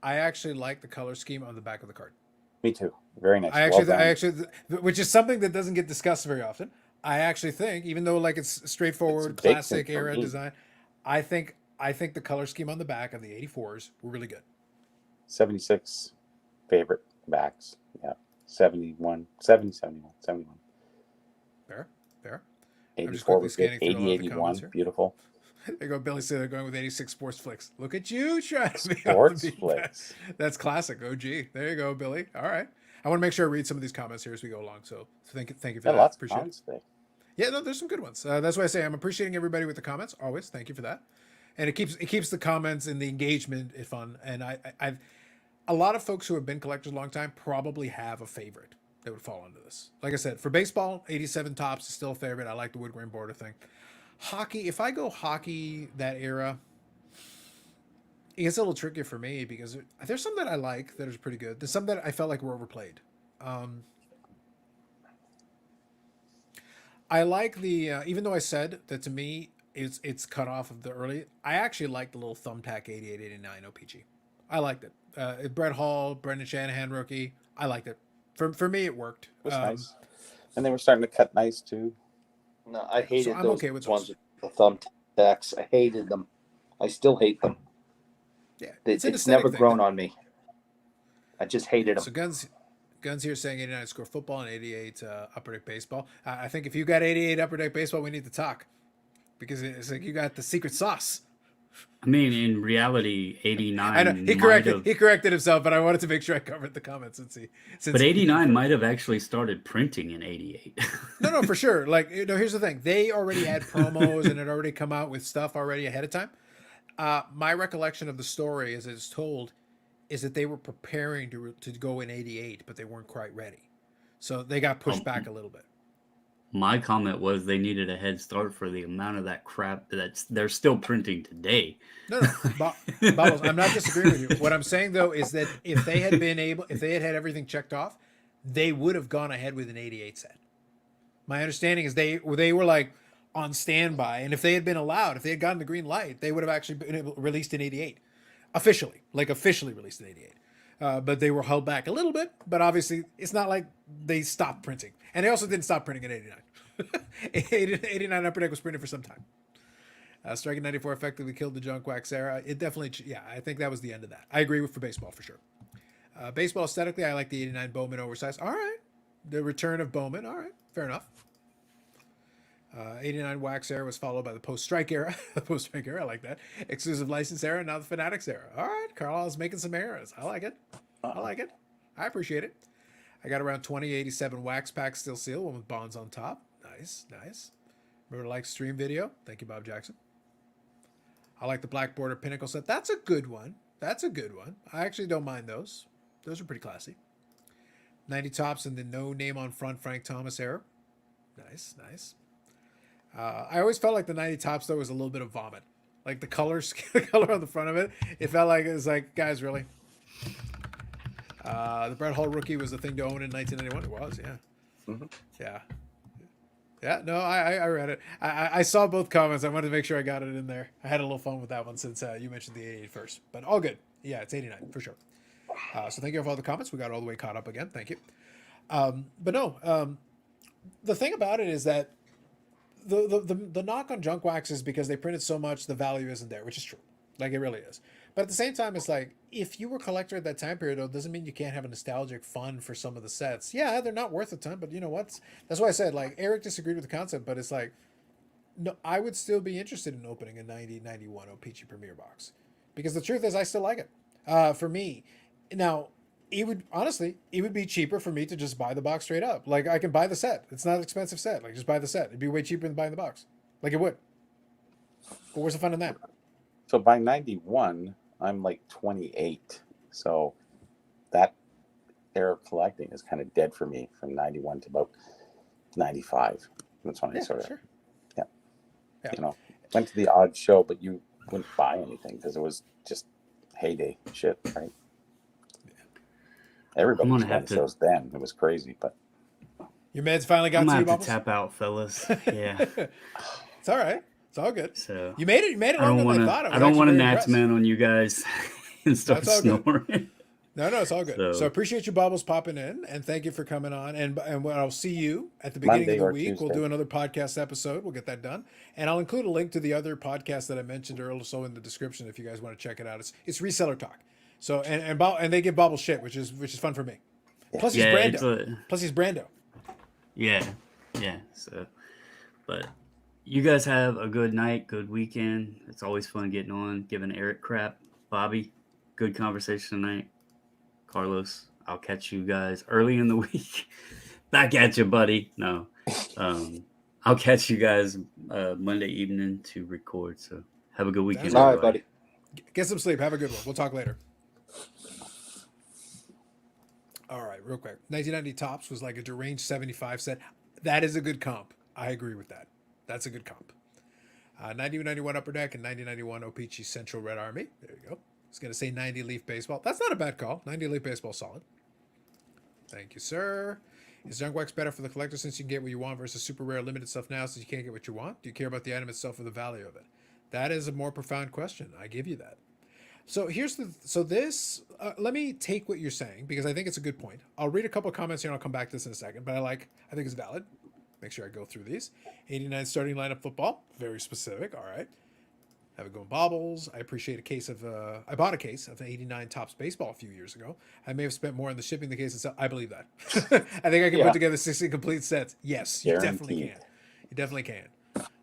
I actually like the color scheme on the back of the card. Me too. Very nice. I actually, which is something that doesn't get discussed very often. I actually think, even though like it's straightforward, It's classic for era me. design, I think the color scheme on the back of the 84s were really good. 76 favorite backs. Yeah. 71, 70, 71, 71. Fair. 84 was good. 80, 81, beautiful. There you go, Billy said they're going with 86 Sports Flicks. Look at you trying to be Sports Flicks. That's classic. OG. There you go, Billy. All right. I want to make sure I read some of these comments here as we go along. So thank you for that. Lots Appreciate of comments it. Yeah, no, there's some good ones. That's why I say I'm appreciating everybody with the comments always. Thank you for that. And it keeps the comments and the engagement fun. And I've a lot of folks who have been collectors a long time probably have a favorite that would fall into this. Like I said, for baseball, 87 tops is still a favorite. I like the wood grain border thing. Hockey, if I go hockey that era, it gets a little trickier for me because there's some that I like that is pretty good. There's some that I felt like were overplayed. I like the even though I said that to me it's cut off of the early. I actually like the little thumbtack 88-89 O-Pee-Chee. I liked it. Brett Hall, Brendan Shanahan rookie. I liked it. For me, it worked. It was nice, and they were starting to cut nice too. No, I hated I'm those okay with ones those. with the thumbtacks. I hated them. I still hate them. Yeah, it's never grown on me. I just hated them. So Guns here saying 89 score football and 88 upper deck baseball. I think if you got 88 upper deck baseball, we need to talk because it's like you got the secret sauce. I mean, in reality, 89. I know he corrected himself, but I wanted to make sure I covered the comments since 89 might have actually started printing in 88. No, for sure. Like, here's the thing: they already had promos and had already come out with stuff already ahead of time. My recollection of the story, as it's told, is that they were preparing to go in 88, but they weren't quite ready, so they got pushed back a little bit. My comment was they needed a head start for the amount of that crap that they're still printing today. No, Bubbles, I'm not disagreeing with you. What I'm saying though is that if they had had everything checked off, they would have gone ahead with an 88 set. My understanding is they were like on standby, and if they had been allowed, if they had gotten the green light, they would have actually released an 88 officially, released an 88. But they were held back a little bit. But obviously, it's not like they stopped printing, and they also didn't stop printing at 89. 89 Upper Deck was printed for some time. Striking 94 effectively killed the junk wax era. It definitely, yeah, I think that was the end of that. I agree with for baseball for sure. Baseball aesthetically, I like the 89 Bowman oversized. All right. The return of Bowman. All right. Fair enough. 89 wax era was followed by the post-strike era. The post-strike era, I like that. Exclusive license era, now the Fanatics era. All right. Carlisle's making some eras. I like it. I like it. I appreciate it. I got around 2087 wax pack still seal, one with bonds on top. Nice, nice. Remember to like stream video? Thank you, Bob Jackson. I like the black border pinnacle set. That's a good one. That's a good one. I actually don't mind those. Those are pretty classy. 90 tops and the no name on front Frank Thomas era. Nice, nice. I always felt like the 90 tops though was a little bit of vomit. Like the colors, the color on the front of it. It felt like it was like, guys, really? The Brett Hull rookie was the thing to own in 1991. It was, yeah. Mhm. Yeah. Yeah, no, I read it. I saw both comments. I wanted to make sure I got it in there. I had a little fun with that one since you mentioned the 88 first. But all good. Yeah, it's 89 for sure. So thank you for all the comments. We got all the way caught up again. Thank you. But no, the thing about it is that the knock on junk wax is because they printed so much, the value isn't there, which is true. Like it really is. But at the same time, it's like if you were a collector at that time period, though, doesn't mean you can't have a nostalgic fun for some of the sets. Yeah, they're not worth a ton, but you know what? That's why I said like Eric disagreed with the concept, but it's like no, I would still be interested in opening a 9091 O-Pee-Chee Premier box because the truth is I still like it. For me, now it would be cheaper for me to just buy the box straight up. Like I can buy the set. It's not an expensive set. Like just buy the set. It'd be way cheaper than buying the box. Like it would. But where's the fun in that? So by 91, I'm like 28. So that era of collecting is kind of dead for me from 91 to about 95. That's when I sort of, sure. yeah, Yeah. you know, went to the odd show, but you wouldn't buy anything because it was just heyday shit, right? Everybody was going to shows then. It was crazy, but your meds finally got I'm to you, gonna have Bubbles? to tap out, fellas. Yeah. It's all right. It's all good. So You made it. You made it I longer don't want than to. I thought. I don't want to to Nats man on you guys and start That's all good. snoring. No, it's all good. So, So- appreciate you, Bubbles, popping in, and thank you for coming on. And I'll see you at the beginning Monday of the or week. We'll Tuesday. do another podcast episode. We'll get that done, and I'll include a link to the other podcast that I mentioned earlier, so in the description if you guys want to check it out. It's reseller talk. So and they give Bubbles shit, which is fun for me. Plus he's Yeah, Brando. Plus he's Brando. Yeah. So, but you guys have a good night, good weekend. It's always fun getting on, giving Eric crap. Bobby, good conversation tonight. Carlos, I'll catch you guys early in the week. Back at you, buddy. No, I'll catch you guys Monday evening to record. So have a good weekend. Sounds All right, everybody. buddy. Get some sleep. Have a good one. We'll talk later. All right, real quick. 1990 Tops was like a deranged 75 set. That is a good comp. I agree with that. That's a good comp. 9091 Upper Deck and 9091 O-Pee-Chee Central Red Army. There you go. I was going to say 90 Leaf Baseball. That's not a bad call. 90 Leaf Baseball, solid. Thank you, sir. Is junk wax better for the collector since you can get what you want versus super rare limited stuff now since you can't get what you want? Do you care about the item itself or the value of it? That is a more profound question. I give you that. So let me take what you're saying because I think it's a good point. I'll read a couple of comments here and I'll come back to this in a second, but I think it's valid. Make sure I go through these. 89 starting lineup football, very specific. All right. Have a go in Bobbles. I appreciate I bought a case of 89 Tops baseball a few years ago. I may have spent more on the shipping the case itself. I believe that. I think I can put together 60 complete sets. Yes, you definitely can. You definitely can.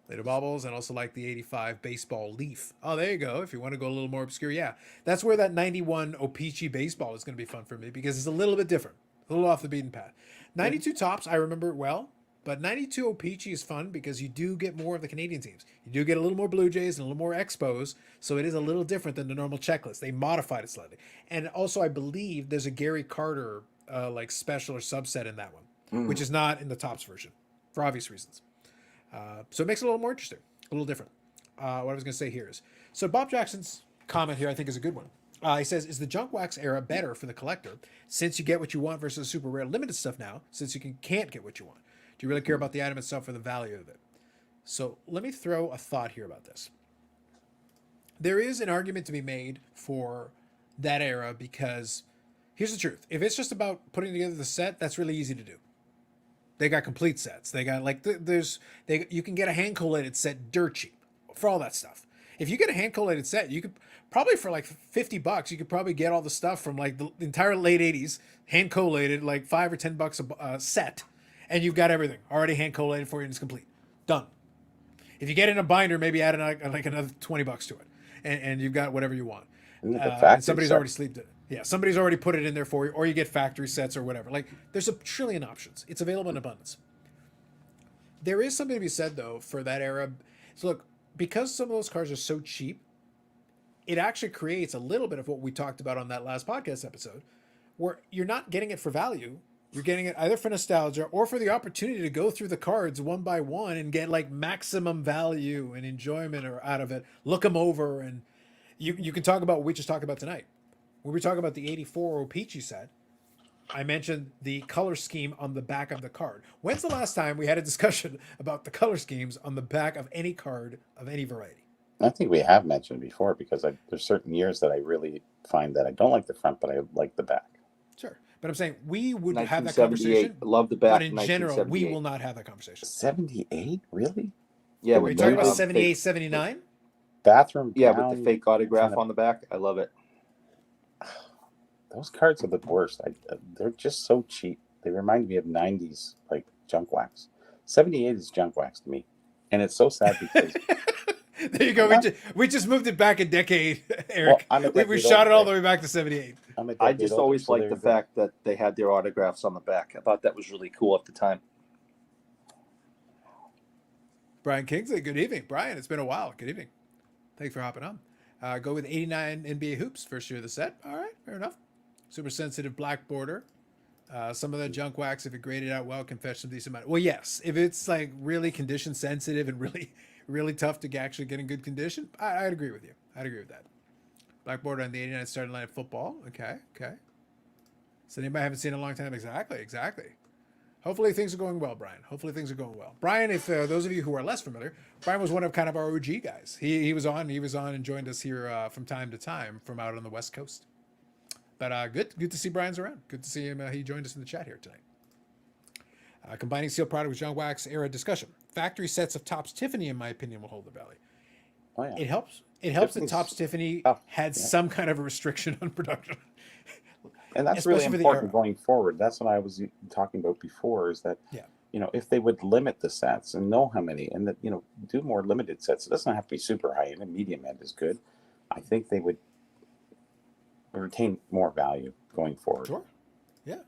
Later Bobbles, and also like the 85 baseball leaf. Oh, there you go. If you want to go a little more obscure, yeah. That's where that 91 O-Pee-Chee baseball is going to be fun for me because it's a little bit different. A little off the beaten path. 92 Tops, I remember it well. But 92 O-Pee-Chee is fun because you do get more of the Canadian teams. You do get a little more Blue Jays and a little more Expos, so it is a little different than the normal checklist. They modified it slightly. And also, I believe there's a Gary Carter like special or subset in that one, which is not in the Tops version. for obvious reasons. So it makes it a little more interesting, a little different. What I was going to say here is, so Bob Jackson's comment here I think is a good one. He says, is the junk wax era better for the collector since you get what you want versus super rare limited stuff now since you can't get what you want? Do you really care about the item itself or the value of it? So let me throw a thought here about this. There is an argument to be made for that era because here's the truth. If it's just about putting together the set, that's really easy to do. They got complete sets. They got like you can get a hand collated set dirt cheap for all that stuff. If you get a hand collated set, you could probably for like $50, you could probably get all the stuff from like the entire late 80s hand collated, like $5 or $10 a set, and you've got everything already hand collated for you and it's complete. Done. If you get in a binder, maybe add like another $20 to it, and you've got whatever you want. And somebody's already sleeved it. Yeah, somebody's already put it in there for you, or you get factory sets or whatever. Like, there's a trillion options. It's available in abundance. There is something to be said, though, for that era. So, look, because some of those cars are so cheap, it actually creates a little bit of what we talked about on that last podcast episode, where you're not getting it for value. You're getting it either for nostalgia or for the opportunity to go through the cards one by one and get, like, maximum value and enjoyment out of it. Look them over, and you can talk about what we just talked about tonight. When we talk about the 84 Peachy set, I mentioned the color scheme on the back of the card. When's the last time we had a discussion about the color schemes on the back of any card of any variety? I think we have mentioned before because there's certain years that I really find that I don't like the front, but I like the back. Sure. But I'm saying we would have that conversation. Love the back. But in general, we will not have that conversation. 78? Really? Yeah, we're talking about 78, 79? Bathroom. Yeah, with the fake autograph on the back. I love it. Those cards are the worst. They're just so cheap. They remind me of 90s like junk wax. 78 is junk wax to me. And it's so sad because... There you go. We just moved it back a decade, Eric. Well, we shot it all the way back to 78. I just always liked the fact that they had their autographs on the back. I thought that was really cool at the time. Brian Kingsley, good evening. Brian, it's been a while. Good evening. Thanks for hopping on. Go with 89 NBA hoops, first year of the set. All right, fair enough. Super sensitive black border. Some of that junk wax, if it graded out well, can fetch some decent amount. Well, yes, if it's like really condition sensitive and really tough to actually get in good condition, I'd agree with you. I'd agree with that. Black border on the 89 starting line of football. Okay. So anybody I haven't seen in a long time? Exactly. Hopefully things are going well, Brian. Brian, if those of you who are less familiar, Brian was one of kind of our OG guys. He was on and joined us here from time to time from out on the West Coast. But good to see Brian's around. Good to see him. He joined us in the chat here tonight. Combining sealed product with junk wax era discussion. Factory sets of Topps Tiffany, in my opinion, will hold the value. Oh, yeah. It helps that Topps Tiffany had some kind of a restriction on production. And that's really important going forward. That's what I was talking about before, is that, if they would limit the sets and know how many, and that, do more limited sets. It doesn't have to be super high end. A medium end is good. I think they would retain more value going forward. Sure. Yeah.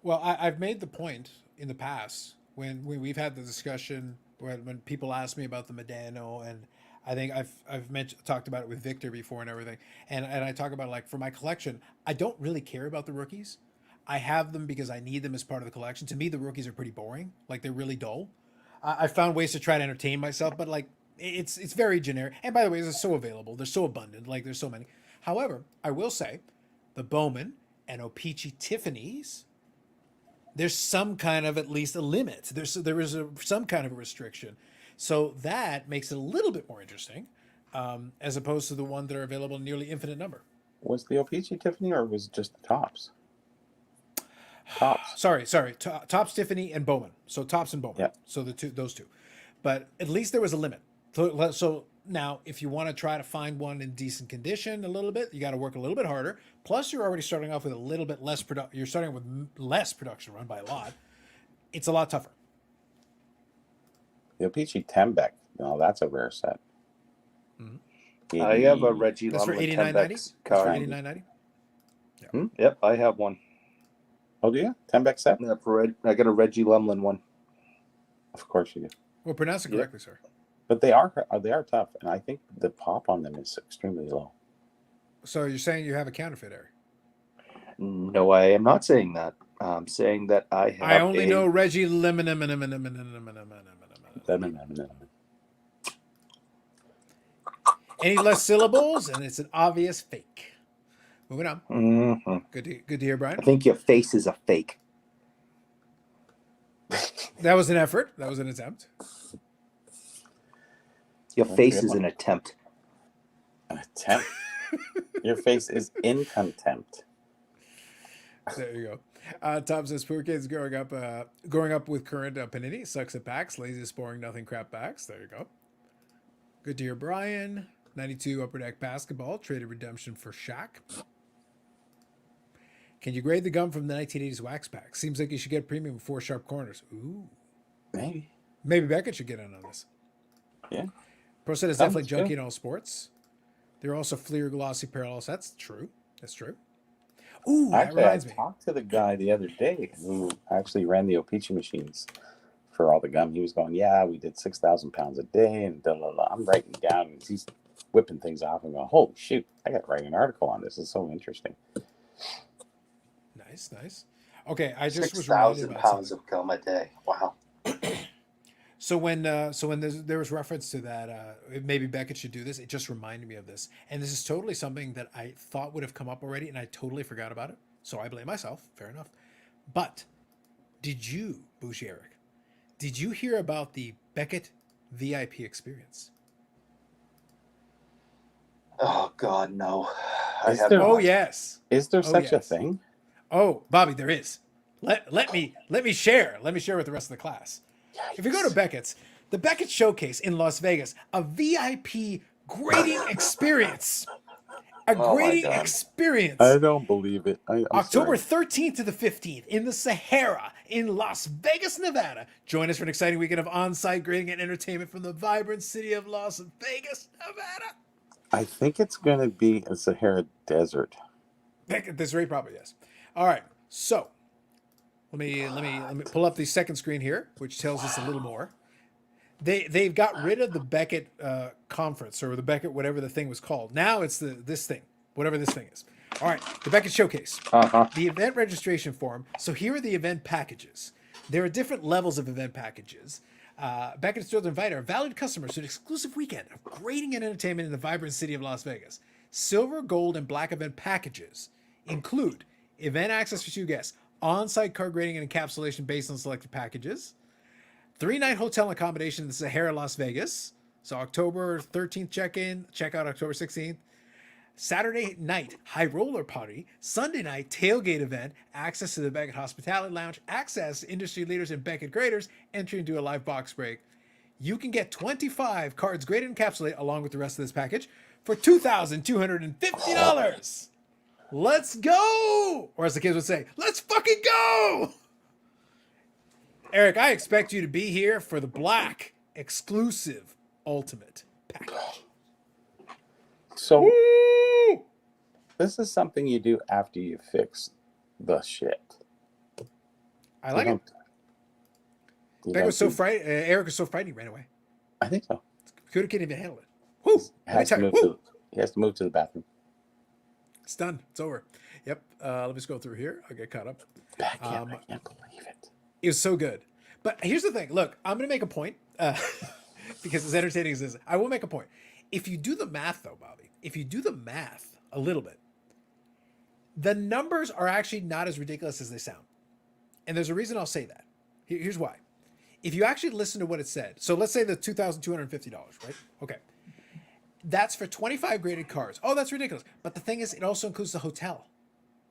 Well, I've made the point in the past when we've had the discussion when people ask me about the Medano, and I think I've talked about it with Victor before and everything. And I talk about, like, for my collection, I don't really care about the rookies. I have them because I need them as part of the collection. To me, the rookies are pretty boring. Like, they're really dull. I found ways to try to entertain myself, but like it's very generic. And by the way, they're so available. They're so abundant. Like, there's so many. However, I will say the Bowman and O-Pee-Chee Tiffany's, there's some kind of at least a limit. There is some kind of a restriction. So that makes it a little bit more interesting, as opposed to the one that are available in nearly infinite number. Was the O-Pee-Chee Tiffany, or was it just the Topps? Topps. Sorry. Topps, Tiffany, and Bowman. So Topps and Bowman. Yeah. So those two. But at least there was a limit. So now, if you want to try to find one in decent condition a little bit, you got to work a little bit harder. Plus, you're already starting off with a little bit less production. You're starting with less production run by a lot. It's a lot tougher. The O-Pee-Chee Tembec, that's a rare set. Mm-hmm. I have a Reggie That's for Lumley $89.90. Tembec card. For $89.90. Yeah. Yep, I have one. Oh, do you? Tembec set? Yeah, I got a Reggie Lumlin one. Of course you do. Well, pronounce it correctly, sir. But they are tough, and I think the pop on them is extremely low. So you're saying you have a counterfeit, Eric? No, I am not saying that. saying that I have I only a know Reggie Lemon. Any less syllables, and it's an obvious fake. Moving on. Mhm. Good to hear, Brian. I think your face is a fake. That was an effort. That was an attempt. Your That's a face good is one. an attempt. An attempt. Your face is in contempt. There you go. Tom says poor kids growing up with current Panini sucks at backs, laziest, boring, nothing crap backs. There you go. Good to hear, Brian. 92 Upper Deck Basketball traded redemption for Shaq. Can you grade the gum from the 1980s wax pack? Seems like you should get premium with 4 sharp corners. Ooh. Maybe. Maybe Beckett should get in on this. Yeah. Pro set is Gum's definitely junky good. in all sports. There are also Fleer glossy parallels. That's true. That's true. Ooh, that Actually, I reminds me. talked to the guy the other day who actually ran the Opeachy machines for all the gum. He was going, yeah, we did 6,000 pounds a day, and blah, blah, blah. I'm writing down, and he's whipping things off and going, holy shoot, I got to write an article on this. It's so interesting. Nice, nice. Okay, I just was reminded 6,000 about pounds something. of gum a day. Wow. So when there was reference to that, maybe Beckett should do this. It just reminded me of this, and this is totally something that I thought would have come up already, and I totally forgot about it. So I blame myself. Fair enough. But did you, Bougie Eric, did you hear about the Beckett VIP experience? Oh God, no. I Is have there- not. Oh yes. Is there Oh, such yes. a thing? Oh, Bobby, there is. Let me share. Let me share with the rest of the class. If you go to Beckett's, the Beckett Showcase in Las Vegas, a VIP grading experience. A Oh, my grading God. experience. I don't believe it. I'm October sorry. 13th to the 15th in the Sahara in Las Vegas, Nevada. Join us for an exciting weekend of on-site grading and entertainment from the vibrant city of Las Vegas, Nevada. I think it's going to be a Sahara Desert. At this rate, probably yes. All right, so let me pull up the second screen here, which tells us a little more. They've got rid of the Beckett conference or the Beckett whatever the thing was called. Now it's this thing, whatever this thing is. All right, the Beckett Showcase, Uh-huh. the event registration form. So here are the event packages. There are different levels of event packages. Beckett Stores invite our valued customers to an exclusive weekend of grading and entertainment in the vibrant city of Las Vegas. Silver, gold, and black event packages include event access for 2 guests, on-site card grading and encapsulation based on selected packages, 3-night hotel accommodation in the Sahara, Las Vegas. So October 13th check-in, check-out October 16th. Saturday night high roller party, Sunday night tailgate event, access to the Beckett Hospitality Lounge, access to industry leaders and Beckett graders, entry into a live box break. You can get 25 cards graded and encapsulated along with the rest of this package for $2,250. Let's go! Or as the kids would say, let's fucking go! Eric, I expect you to be here for the black exclusive ultimate package. So Woo! this is something you do after you fix the shit. I like it. Eric was so frightened he ran away. I think so. Could can't even handle it. Woo! He has to move to the bathroom. It's done. It's over. Yep. Let me just go through here. I'll get caught up. I can't believe it. It was so good. But here's the thing. Look, I'm going to make a point because as entertaining as this is. I will make a point. If you do the math, though, Bobby, if you do the math a little bit, the numbers are actually not as ridiculous as they sound. And there's a reason I'll say that. Here's why. If you actually listen to what it said, so let's say the $2,250, right? Okay. That's for 25 graded cards. Oh, that's ridiculous. But the thing is, it also includes the hotel.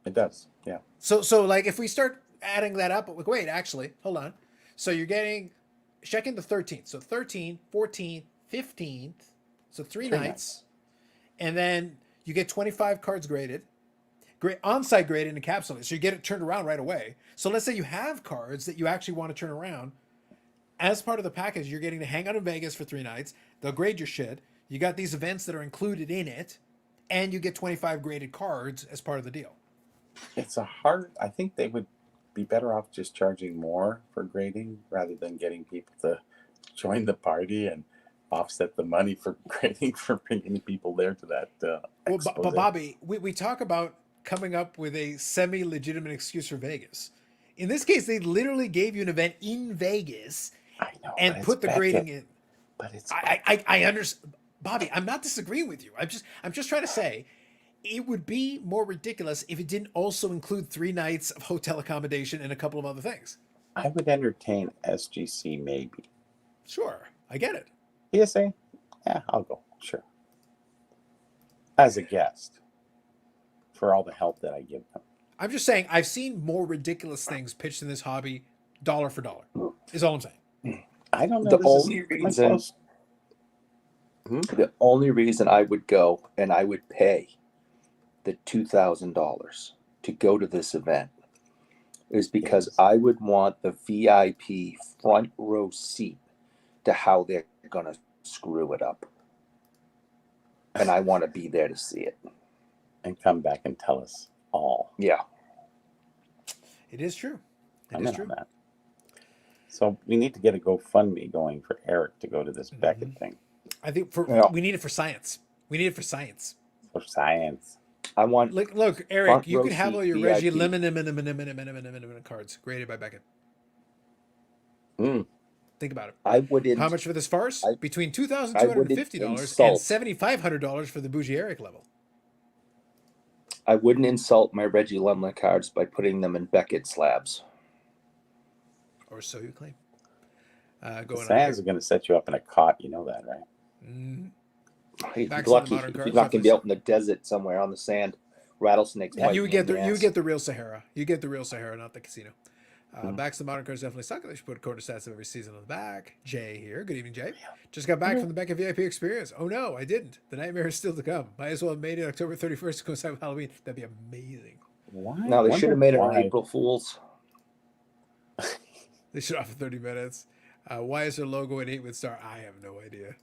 It does. Yeah. So like if we start adding that up, wait, actually, hold on. So you're getting, check in the 13th. So 13, 14, 15th. So 3 nights. And then you get 25 cards graded. On-site graded and encapsulated. So you get it turned around right away. So let's say you have cards that you actually want to turn around. As part of the package, you're getting to hang out in Vegas for 3 nights. They'll grade your shit. You got these events that are included in it. And you get 25 graded cards as part of the deal. I think they would be better off just charging more for grading rather than getting people to join the party and offset the money for grading for bringing people there to that. But Bobby, we talk about coming up with a semi-legitimate excuse for Vegas. In this case, they literally gave you an event in Vegas I know, and but it's put the Beckett. grading in. But it's I understand, Bobby. I'm not disagreeing with you. I'm just trying to say it would be more ridiculous if it didn't also include 3 nights of hotel accommodation and a couple of other things. I would entertain SGC maybe. Sure, I get it. PSA? Yeah, I'll go. Sure. As a guest. For all the help that I give them. I'm just saying I've seen more ridiculous things pitched in this hobby, dollar for dollar. Is all I'm saying. I don't know. The This only is my reason, close. the only reason I would go and I would pay the $2,000 to go to this event is because Yes. I would want the VIP front row seat to how they're gonna screw it up, and I want to be there to see it. And come back and tell us all. Yeah, It is true. It I'm is in true. on that. So we need to get a GoFundMe going for Eric to go to this Beckett thing I think Yeah. we need it for science. We need it for science. for science. I want. Look, Eric, Front you row can have seat all your Reggie VIP. Lemon cards graded by Beckett. Mm. Think about it. I wouldn't. How much for this farce? I- Between $2,250 and insult. $7,500 for the Bougie Eric level. I wouldn't insult my Reggie Lemlin cards by putting them in Beckett slabs. Or so you claim. The Going on sands here. are going to set you up in a cot. You know that, right? Mhm. He'd Back be to the lucky modern if cards, he's not going to be definitely. out in the desert somewhere on the sand. Rattlesnakes. And you biting would get him in you ass. get the real Sahara. You get the real Sahara, not the casino. Mhm. Backs to the modern cards definitely suck. They should put a quarter stats of every season on the back. Jay here. Good evening, Jay. Just got back from the Beckett VIP experience. Oh no, I didn't. The nightmare is still to come. Might as well have made it October 31st to coincide with Halloween. That'd be amazing. Why? No, they Wonder should have made it on why. April Fools. They should offer 30 minutes. Why is their logo an 8 with star? I have no idea.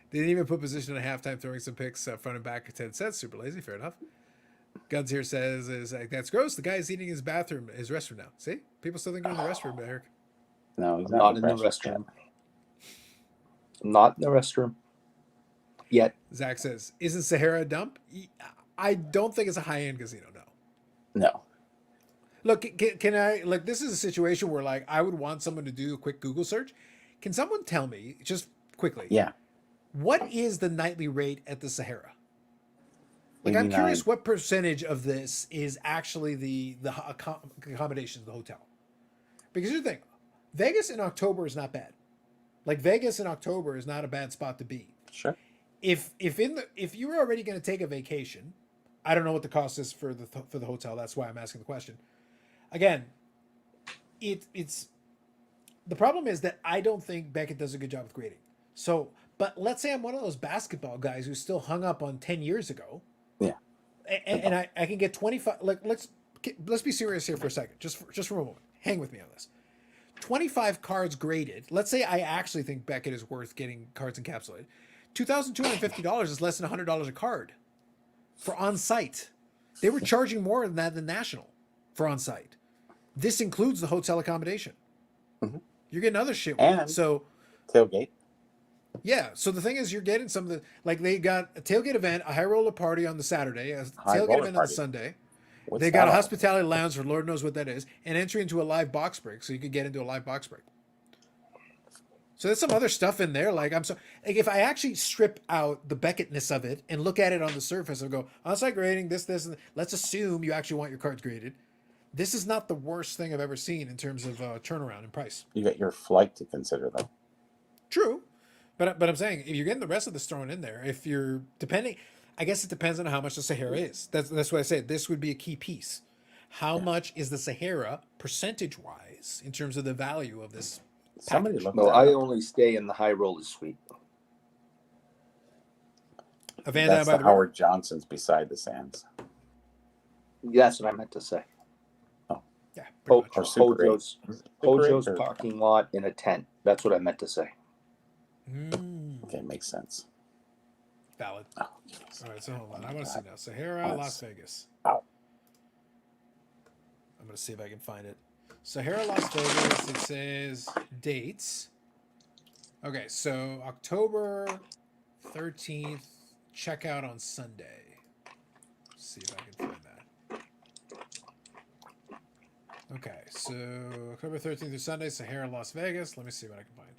They didn't even put position at halftime, throwing some picks front and back at 10 cents. Super lazy. Fair enough. Guns here says is like, that's gross. The guy is eating his restroom now. See, people still think you're in the restroom, Eric. No, he's I'm not in the restroom. I'm not in the restroom yet. Zach says, isn't Sahara a dump? I don't think it's a high end casino. No. No. Look, can I like this is a situation where like I would want someone to do a quick Google search. Can someone tell me just quickly? Yeah. What is the nightly rate at the Sahara? Like, I'm 89. curious what percentage of this is actually the accommodations, the hotel. Because here's the thing, Vegas in October is not bad. Like Vegas in October is not a bad spot to be. Sure. If you were already going to take a vacation, I don't know what the cost is for the hotel. That's why I'm asking the question. Again, it's the problem is that I don't think Beckett does a good job with grading. So, but let's say I'm one of those basketball guys who's still hung up on 10 years ago. Yeah. And I can get 25. Like let's be serious here for a second, just for a moment. Hang with me on this. 25 cards graded. Let's say I actually think Beckett is worth getting cards encapsulated. $2,250 is less than $100 a card for on site. They were charging more than that than national for on site. This includes the hotel accommodation. Mm-hmm. You're getting other shit with it. And So tailgate. yeah. So the thing is, you're getting some of the like they got a tailgate event, a high roller party on the Saturday, a High tailgate roller event on the party. Sunday. What's They got that a all? hospitality lounge for Lord knows what that is, and entry into a live box break, so you could get into a live box break. So there's some other stuff in there. Like if I actually strip out the Beckettness of it and look at it on the surface and go on-site grading, this, and let's assume you actually want your cards graded. This is not the worst thing I've ever seen in terms of turnaround and price. You got your flight to consider, though. True, but I'm saying if you're getting the rest of this thrown in there, if you're depending, I guess it depends on how much the Sahara is. That's what I said. This would be a key piece. How much is the Sahara percentage-wise in terms of the value of this? Somebody package? looked No, that I up. only stay in the high roller suite. A Van Dyne That's by the the river? Howard Johnson's beside the sands. That's what I meant to say. Yeah, pretty much. Or Super Hojo's, Super Hojo's 8 or- parking lot in a tent. That's what I meant to say. Okay, makes sense. Valid. Oh, All right, so hold on. I want to see now. Sahara, Las Vegas. Ow. I'm going to see if I can find it. Sahara, Las Vegas. It says dates. Okay, so October 13th, checkout on Sunday. Let's see if I can find that. Okay, so October 13th through Sunday, Sahara, Las Vegas. Let me see what I can find.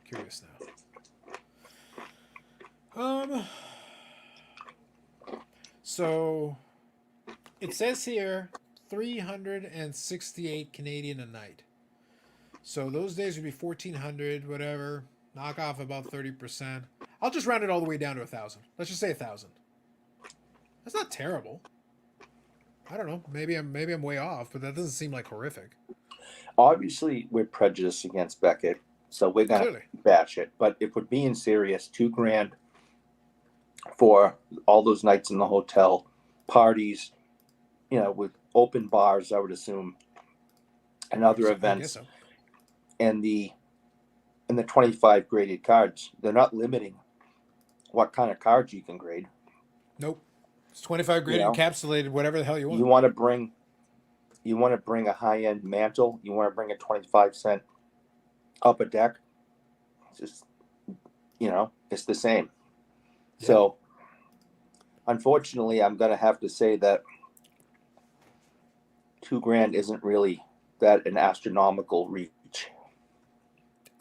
Curious now. So it says here 368 Canadian a night. So those days would be 1,400, whatever. Knock off about 30%. I'll just round it all the way down to 1,000. Let's just say 1,000. That's not terrible. I don't know. Maybe I'm way off, but that doesn't seem like horrific. Obviously, we're prejudiced against Beckett, so we're gonna Clearly. bash it. But if we're being serious, $2,000 for all those nights in the hotel, parties, with open bars, I would assume, and other I guess events, so. and the 25 graded cards, they're not limiting what kind of cards you can grade. Nope. It's 25 graded, encapsulated, whatever the hell you want. You want to bring a high end mantle. You want to bring a 25-cent upper deck. It's just, it's the same. Yeah. So, unfortunately, I'm going to have to say that $2,000 isn't really that an astronomical reach.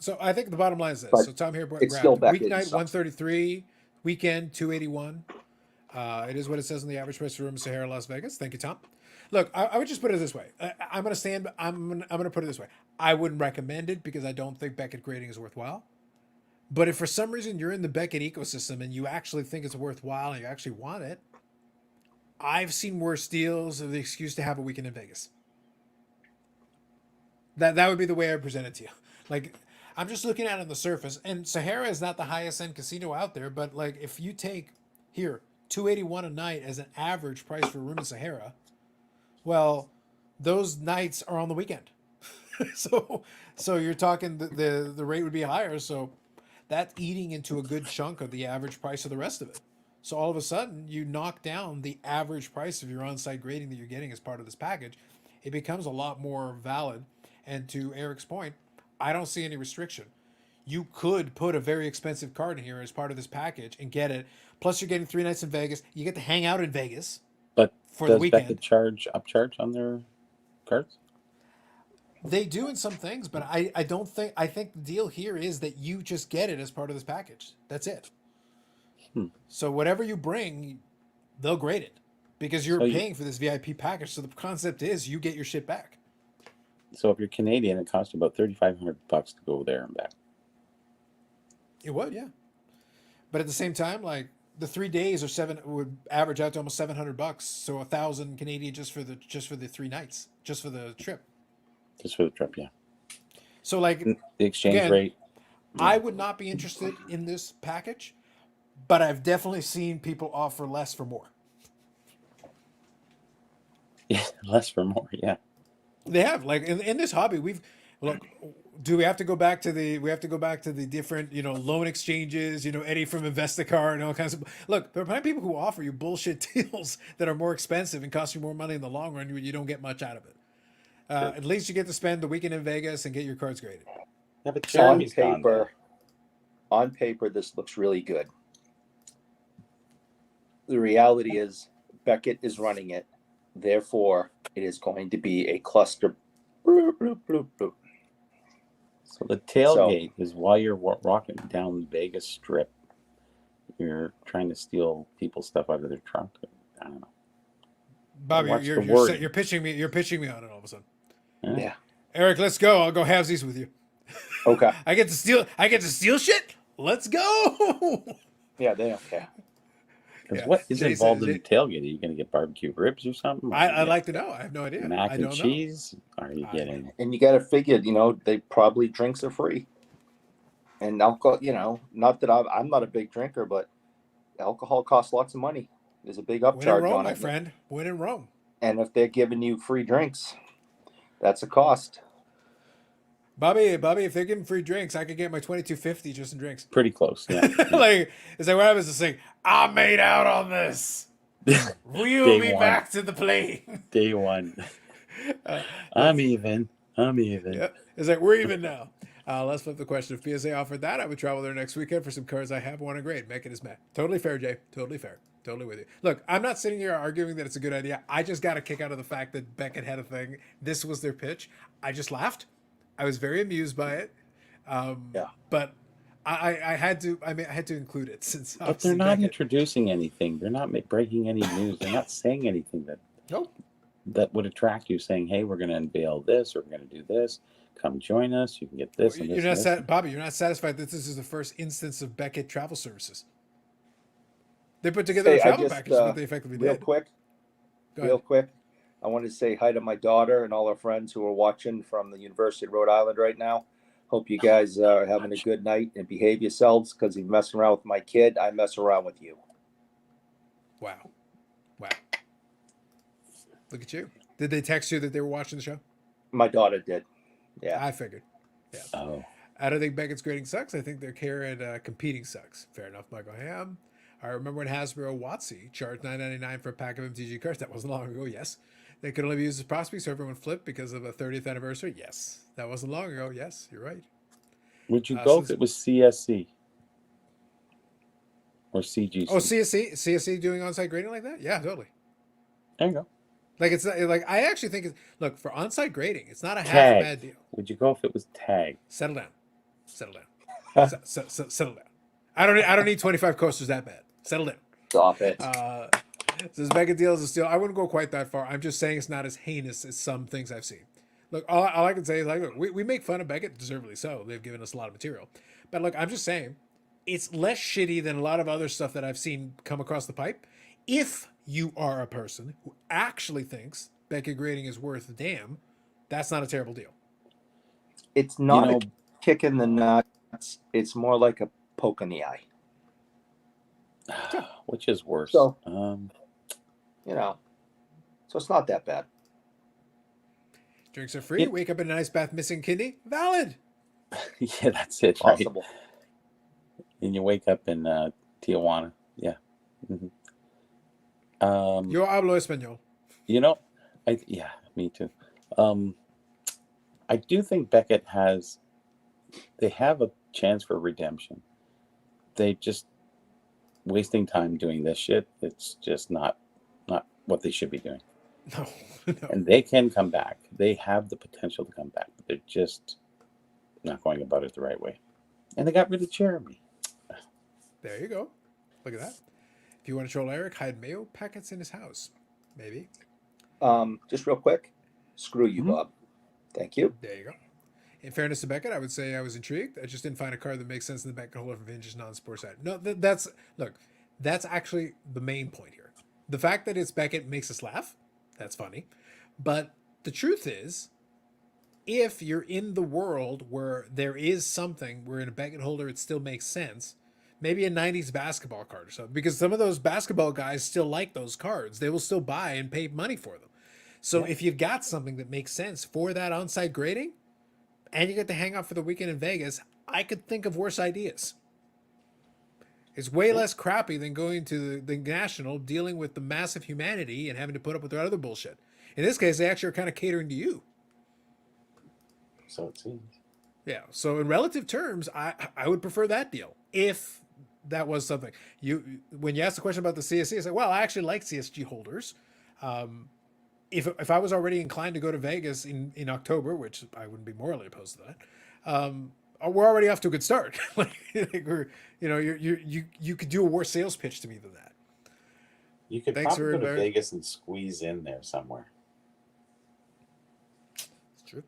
So I think the bottom line is this. But So Tom here, it's still Beckett. weeknight 133, weekend 281. It is what it says in the average price for room in Sahara, Las Vegas. Thank you, Tom. Look, I would just put it this way. I'm going to put it this way. I wouldn't recommend it because I don't think Beckett grading is worthwhile. But if for some reason you're in the Beckett ecosystem and you actually think it's worthwhile and you actually want it, I've seen worse deals of the excuse to have a weekend in Vegas. That would be the way I would present it to you. Like, I'm just looking at it on the surface, and Sahara is not the highest end casino out there, but like if you take here $281 a night as an average price for a room in Sahara, well, those nights are on the weekend. so you're talking the rate would be higher, so that's eating into a good chunk of the average price of the rest of it. So all of a sudden you knock down the average price of your on-site grading that you're getting as part of this package. It becomes a lot more valid. And to Eric's point, I don't see any restriction. You could put a very expensive card in here as part of this package and get it. Plus, you're getting 3 nights in Vegas. You get to hang out in Vegas. But for the does weekend. Beckett upcharge on their cards? They do in some things, but I don't think. I think the deal here is that you just get it as part of this package. That's it. So whatever you bring, they'll grade it because you're paying for this VIP package. So the concept is you get your shit back. So if you're Canadian, it costs about $3,500 to go there and back. It would, yeah. But at the same time, like the 3 days would average out to almost $700. So 1,000 Canadian just for the 3 nights, just for the trip. Just for the trip, yeah. So like the exchange rate. Yeah. I would not be interested in this package, but I've definitely seen people offer less for more. Yeah, less for more, yeah. They have, like in this hobby, do we have to go back to the different, loan exchanges, Eddie from Investacar and all kinds of, look, there are plenty of people who offer you bullshit deals that are more expensive and cost you more money in the long run. You don't get much out of it. Sure. At least you get to spend the weekend in Vegas and get your cards graded. Yeah, but Jeremy's on paper, this looks really good. The reality is Beckett is running it. Therefore, it is going to be a cluster. Bloop, bloop, bloop, bloop. So the tailgate is while you're walking down the Vegas Strip, you're trying to steal people's stuff out of their trunk. I don't know. Bobby, you're pitching me. You're pitching me on it all of a sudden. Yeah. Eric, let's go. I'll go halvesies with you. Okay. I get to steal shit. Let's go. Yeah, they don't care. Because what is involved in the tailgate? Are you going to get barbecue ribs or something? I'd like to know. I have no idea. Mac and cheese? Are you getting? And you got to figure, they probably drinks are free. And alcohol, not that I'm not a big drinker, but alcohol costs lots of money. There's a big upcharge on it. When in Rome, my friend. When in Rome. And if they're giving you free drinks, that's a cost. Bobby, if they're giving free drinks, I could get my $22.50 just in drinks. Pretty close, yeah. Like, it's like what happens to saying, I made out on this. Wheel me back to the plane. Day one. I'm even. Yep. It's like, we're even now. Let's flip the question. If PSA offered that, I would travel there next weekend for some cars I have won a grade. Make it as Matt. Totally fair, Jay. Totally fair. Totally with you. Look, I'm not sitting here arguing that it's a good idea. I just got a kick out of the fact that Beckett had a thing. This was their pitch. I just laughed. I was very amused by it. Yeah. But I had to. I mean, I had to include it since. But they're obviously not Beckett. introducing anything. They're not breaking any news. They're not saying anything Nope. that would attract you. Saying, "Hey, we're going to unveil this, or we're going to do this. Come join us. You can get this and this." You're not and this. Bobby. You're not satisfied that this is the first instance of Beckett Travel Services. They put together Hey, a I travel just, package that they effectively real did. quick, Go real ahead. quick. I want to say hi to my daughter and all our friends who are watching from the University of Rhode Island right now. Hope you guys are having a good night and behave yourselves, because if you're messing around with my kid, I mess around with you. Wow. Look at you. Did they text you that they were watching the show? My daughter did. Yeah. I figured. Yeah. Oh, I don't think Beckett's grading sucks. I think their care at competing sucks. Fair enough, Michael Ham. I remember when Hasbro Watsy charged $9.99 for a pack of MTG cards. That wasn't long ago, yes. They could only be used as prospects, so everyone flipped because of a 30th anniversary. Yes. That wasn't long ago. Yes, you're right. would you So go if it was CSC or CGC? Oh, CSC doing on-site grading like that? Yeah, totally. There you go. Like it's not, like I actually think it's, look, for on-site grading, it's not a half Tag. bad deal. Would you go if it was tag? Settle down. Settle down. I don't need 25 coasters that bad. Settle down. Stop it. This Beckett deal is a steal. I wouldn't go quite that far. I'm just saying it's not as heinous as some things I've seen. Look, all I can say is, like, look, we make fun of Beckett, deservedly so. They've given us a lot of material. But look, I'm just saying, it's less shitty than a lot of other stuff that I've seen come across the pipe. If you are a person who actually thinks Beckett grading is worth a damn, that's not a terrible deal. It's not know- a kick in the nuts. It's more like a poke in the eye. Which is worse? So- Uh, So it's not that bad. Drinks are free. Yeah. Wake up in an ice bath missing kidney. Valid. yeah, that's it. Right? Possible. And you wake up in Tijuana. Yeah. Mm-hmm. Yo hablo español. Yeah, me too. I do think Beckett they have a chance for redemption. They just wasting time doing this shit. It's just not what they should be doing. No. And they can come back. They have the potential to come back, but they're just not going about it the right way. And they got rid of Jeremy. There you go. Look at that. If you want to troll Eric, hide mayo packets in his house. Maybe. Just real quick. Screw you, Mhm. Bob. Thank you. There you go. In fairness to Beckett, I would say I was intrigued. I just didn't find a card that makes sense in the Beckett holder for vintage non-sports side. No, that's actually the main point here. The fact that it's Beckett makes us laugh. That's funny. But the truth is, if you're in the world where there is something where in a Beckett holder it still makes sense, maybe a 90s basketball card or something, because some of those basketball guys still like those cards. They will still buy and pay money for them. So if you've got something that makes sense for that on-site grading, and you get to hang out for the weekend in Vegas, I could think of worse ideas. It's way less crappy than going to the National, dealing with the massive humanity and having to put up with their other bullshit. In this case, they actually are kind of catering to you. So it seems. Yeah. So in relative terms, I would prefer that deal if that was something. When you asked the question about the CSC, I said, well, I actually like CSG holders. If I was already inclined to go to Vegas in October, which I wouldn't be morally opposed to that, we're already off to a good start. You could do a worse sales pitch to me than that. You could Thanks probably for go to embar- Vegas and squeeze in there somewhere. It's true.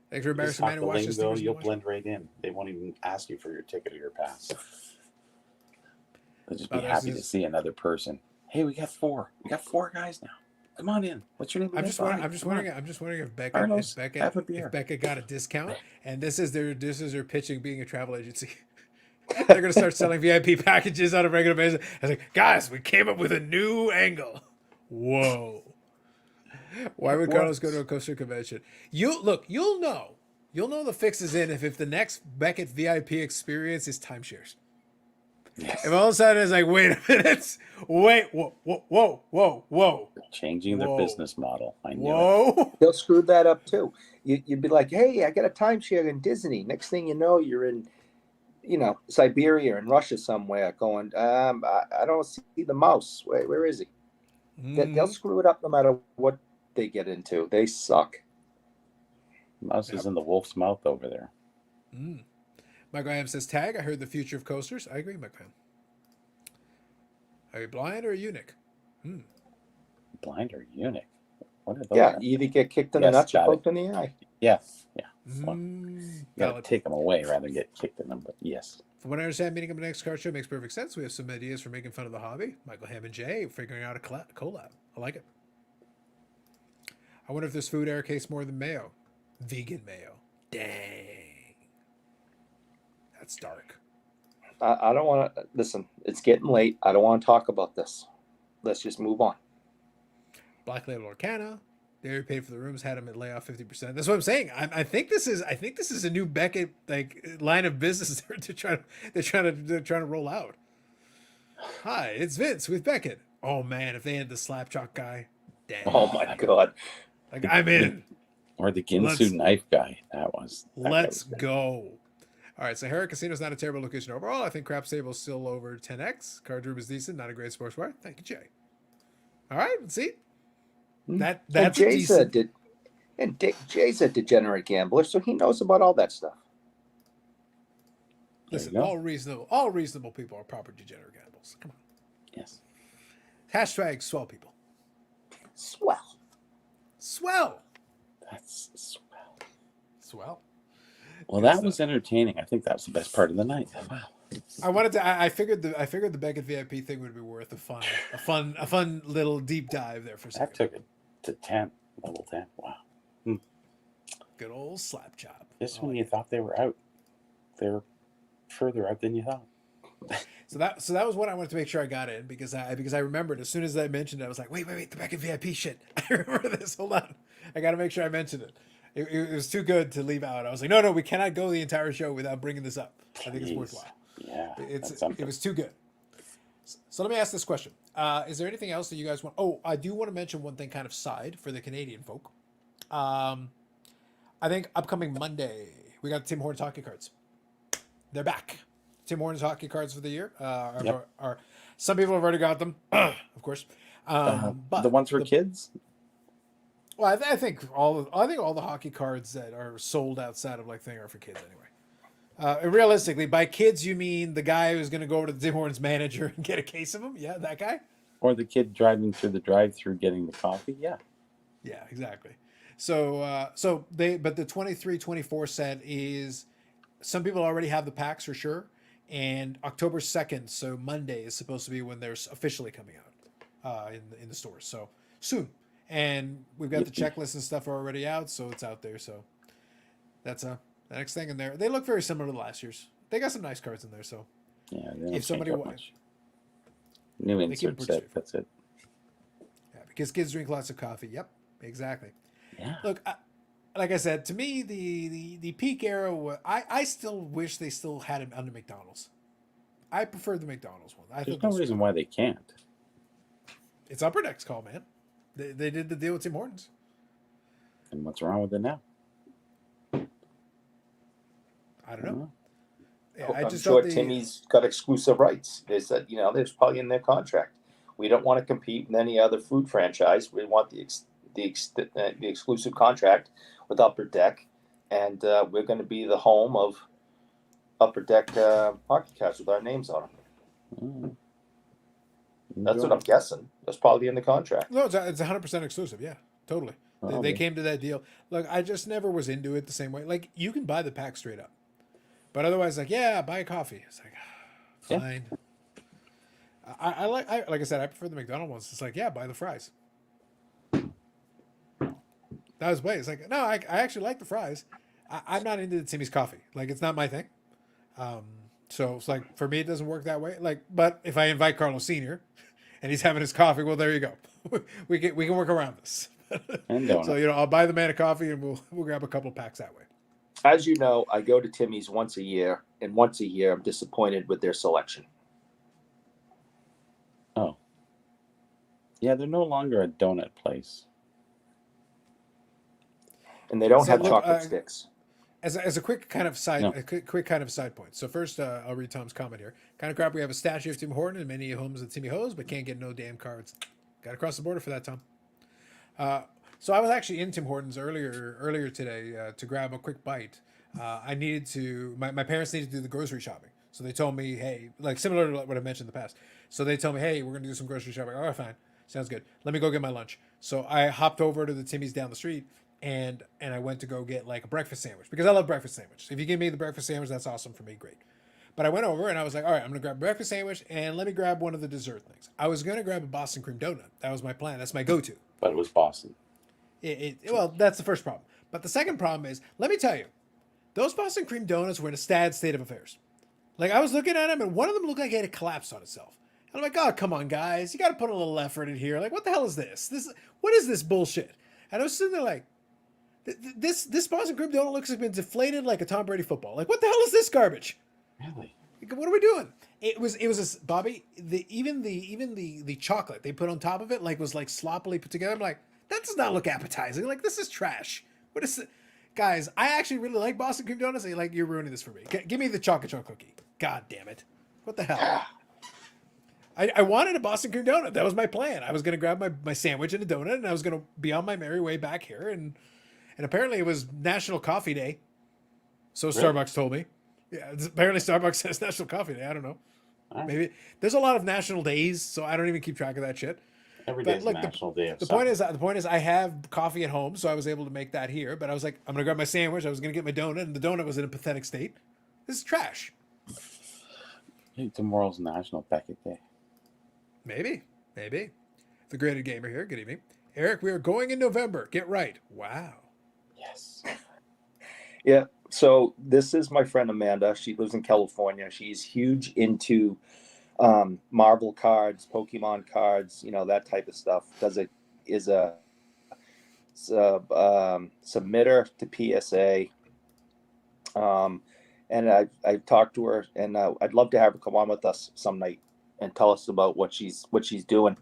Thanks for Just embarrassing talk man who the watched this. lingo, you'll blend right in. They won't even ask you for your ticket or your pass. They'll just be Oh, this happy to is- see another person. Hey, we got four. We got four guys now. Come on in. What's your name? I'm again? just All wondering. right, I'm just come on. wondering if Becca, Carlos, have a beer. if Becca got a discount, and this is their pitching being a travel agency. They're gonna start selling VIP packages on a regular basis. I was like, guys, we came up with a new angle. Whoa! Why would Carlos go to a coaster convention? You'll know the fix is in if the next Beckett VIP experience is timeshares. Yes. If all of a sudden it's like, wait a minute, wait, whoa, They're changing their Whoa. business model. I knew it. whoa. They'll screw that up too. You'd be like, hey, I got a timeshare in Disney. Next thing you know, you're in, Siberia and Russia somewhere going, I don't see the mouse. Where is he? They'll screw it up no matter what they get into. They suck. Mouse Yep. is in the wolf's mouth over there. Michael Ham says, tag, I heard the future of coasters. I agree, Michael Ham. Are you blind or a eunuch? Blind or eunuch? What are those? Yeah, you either get kicked in the Yes, nuts or got it. poked in the eye. Yes. Yeah. Well, Mm, you gotta valid. take them away rather than get kicked in them. But yes. From what I understand, meeting up the next card show makes perfect sense. We have some ideas for making fun of the hobby. Michael Ham and Jay figuring out a collab. I like it. I wonder if this food error tastes more than mayo. Vegan mayo. Dang. That's dark. I don't want to listen. It's getting late. I don't want to talk about this. Let's just move on. Black Label Arcana. They already paid for the rooms, had them at layoff 50%. That's what I'm saying. I think this is a new Beckett line of business they're trying to roll out. Hi, it's Vince with Beckett. Oh man, if they had the Slapshot guy, damn. Oh my god. Like I'm in. Or the Ginsu Let's- knife guy. That guy Let's was good. go. All right, Sahara Casino's not a terrible location overall. I think Craps Table's still over 10x. Card room is decent, not a great sports bar. Thank you, Jay. All right, see? That's and a decent. Jay's a degenerate gambler, so he knows about all that stuff. There Listen, you go. all reasonable people are proper degenerate gamblers. Come on. Yes. Hashtag swell people. Swell. Swell. That's swell. Swell. Well, Yes, that was entertaining. I think that was the best part of the night. Wow. I wanted to. I figured the Beckett VIP thing would be worth a fun little deep dive there for a That second. took it to 10, level 10. Wow. Good old slap chop. Just Oh, when you thought they were out, they were further out than you thought. So that was what I wanted to make sure I got in because I remembered as soon as I mentioned it, I was like, wait, the Beckett VIP shit. I remember this. Hold on, I got to make sure I mentioned it. It was too good to leave out. I was like, no, we cannot go the entire show without bringing this up. I think it's Jeez. worthwhile. Yeah. that's It something. was too good. So let me ask this question: is there anything else that you guys want? Oh, I do want to mention one thing, kind of side for the Canadian folk. I think upcoming Monday we got Tim Hortons hockey cards. They're back. Tim Hortons hockey cards for the year. Yep. Are some people have already got them, of course. But the ones for kids? well, I think all the hockey cards that are sold outside of thing are for kids anyway. And realistically, by kids you mean the guy who's going to go over to the Tim Hortons manager and get a case of them? Yeah, that guy. Or the kid driving through the drive-through getting the coffee? Yeah. Yeah, exactly. So but the 23-24 set is some people already have the packs for sure, and October 2nd, so Monday is supposed to be when they're officially coming out in the stores. So soon. And we've got the checklist and stuff already out, so it's out there. So that's the next thing in there. They look very similar to last year's. They got some nice cards in there. So Yeah. They don't if somebody change up wants, much. New They keep it insert pretty set. safe. That's it. yeah, because kids drink lots of coffee. Yep, exactly. Yeah. Look, like I said, to me, the peak era, I still wish they still had it under McDonald's. I prefer the McDonald's one. I There's thought no those- reason why they can't. It's Upper Deck's call, man. They did the deal with Tim Hortons. And what's wrong with it now? I don't know. Yeah, I I'm just sure thought Timmy's got exclusive rights. They said, there's probably in their contract. We don't want to compete with any other food franchise. We want the exclusive contract with Upper Deck, and we're going to be the home of Upper Deck hockey cards with our names on them. That's what I'm guessing. That's probably in the contract. No, it's 100% exclusive. Yeah, totally. They Okay. came to that deal. Look, I just never was into it the same way. Like, you can buy the pack straight up, but otherwise, buy a coffee. It's like, Yeah. fine. I like I said, I prefer the McDonald's ones. It's like, buy the fries. That was way. It's like, no, I actually like the fries. I'm not into the Timmy's coffee. Like, it's not my thing. So it's like, for me, it doesn't work that way. Like, but if I invite Carlos Senior, and he's having his coffee, well, there you go. we can work around this. And donut. So I'll buy the man a coffee, and we'll grab a couple packs that way. As you know, I go to Timmy's once a year, and once a year I'm disappointed with their selection. Yeah, they're no longer a donut place. And they don't So have look, chocolate sticks. As a quick kind of side, No. a quick kind of side point. So first, I'll read Tom's comment here. Kind of crap. We have a statue of Tim Horton in many homes at Timmy Ho's, but can't get no damn cards. Got to cross the border for that, Tom. So I was actually in Tim Hortons earlier today to grab a quick bite. I needed to. My parents needed to do the grocery shopping, so they told me, hey, like similar to what I mentioned in the past. So they told me, hey, we're gonna do some grocery shopping. All right, fine, sounds good. Let me go get my lunch. So I hopped over to the Timmy's down the street, and I went to go get like a breakfast sandwich because I love breakfast sandwich. If you give me the breakfast sandwich, that's awesome for me, great. But I went over and I was like, all right, I'm gonna grab a breakfast sandwich and let me grab one of the dessert things. I was gonna grab a Boston cream donut. That was my plan. That's my go-to. But it was Boston. Well, that's the first problem. But the second problem is, let me tell you, those Boston cream donuts were in a sad state of affairs. Like I was looking at them, and one of them looked like it had collapsed on itself. And I'm like, oh, come on, guys, you got to put a little effort in here. Like, what the hell is this? What is this bullshit? And I was sitting there like, this Boston cream donut looks like it's been deflated like a Tom Brady football. Like, what the hell is this garbage? Really? Like, what are we doing? It was Bobby. Even the chocolate they put on top of it was like sloppily put together. I'm like, that does not look appetizing. Like, this is trash. What is it? Guys, I actually really like Boston cream donuts. Like, you're ruining this for me. Give me the chocolate chunk cookie. God damn it. What the hell? I wanted a Boston cream donut. That was my plan. I was going to grab my sandwich and a donut, and I was going to be on my merry way back here. And apparently it was National Coffee Day. So Really? Starbucks told me. Yeah, apparently Starbucks has National Coffee Day. I don't know. All right. Maybe there's a lot of national days, so I don't even keep track of that shit. Every But day's look, a national day of The something. point is I have coffee at home, so I was able to make that here. But I was like, I'm gonna grab my sandwich. I was gonna get my donut, and the donut was in a pathetic state. This is trash. Hey, tomorrow's National Beckett Day. Maybe. The graded gamer here. Good evening, Eric. We are going in November. Get right. Wow. Yes. Yeah. So this is my friend Amanda. She lives in California. She's huge into Marvel cards, Pokemon cards, that type of stuff. Is a submitter to PSA. And I talked to her, and I'd love to have her come on with us some night and tell us about what she's doing.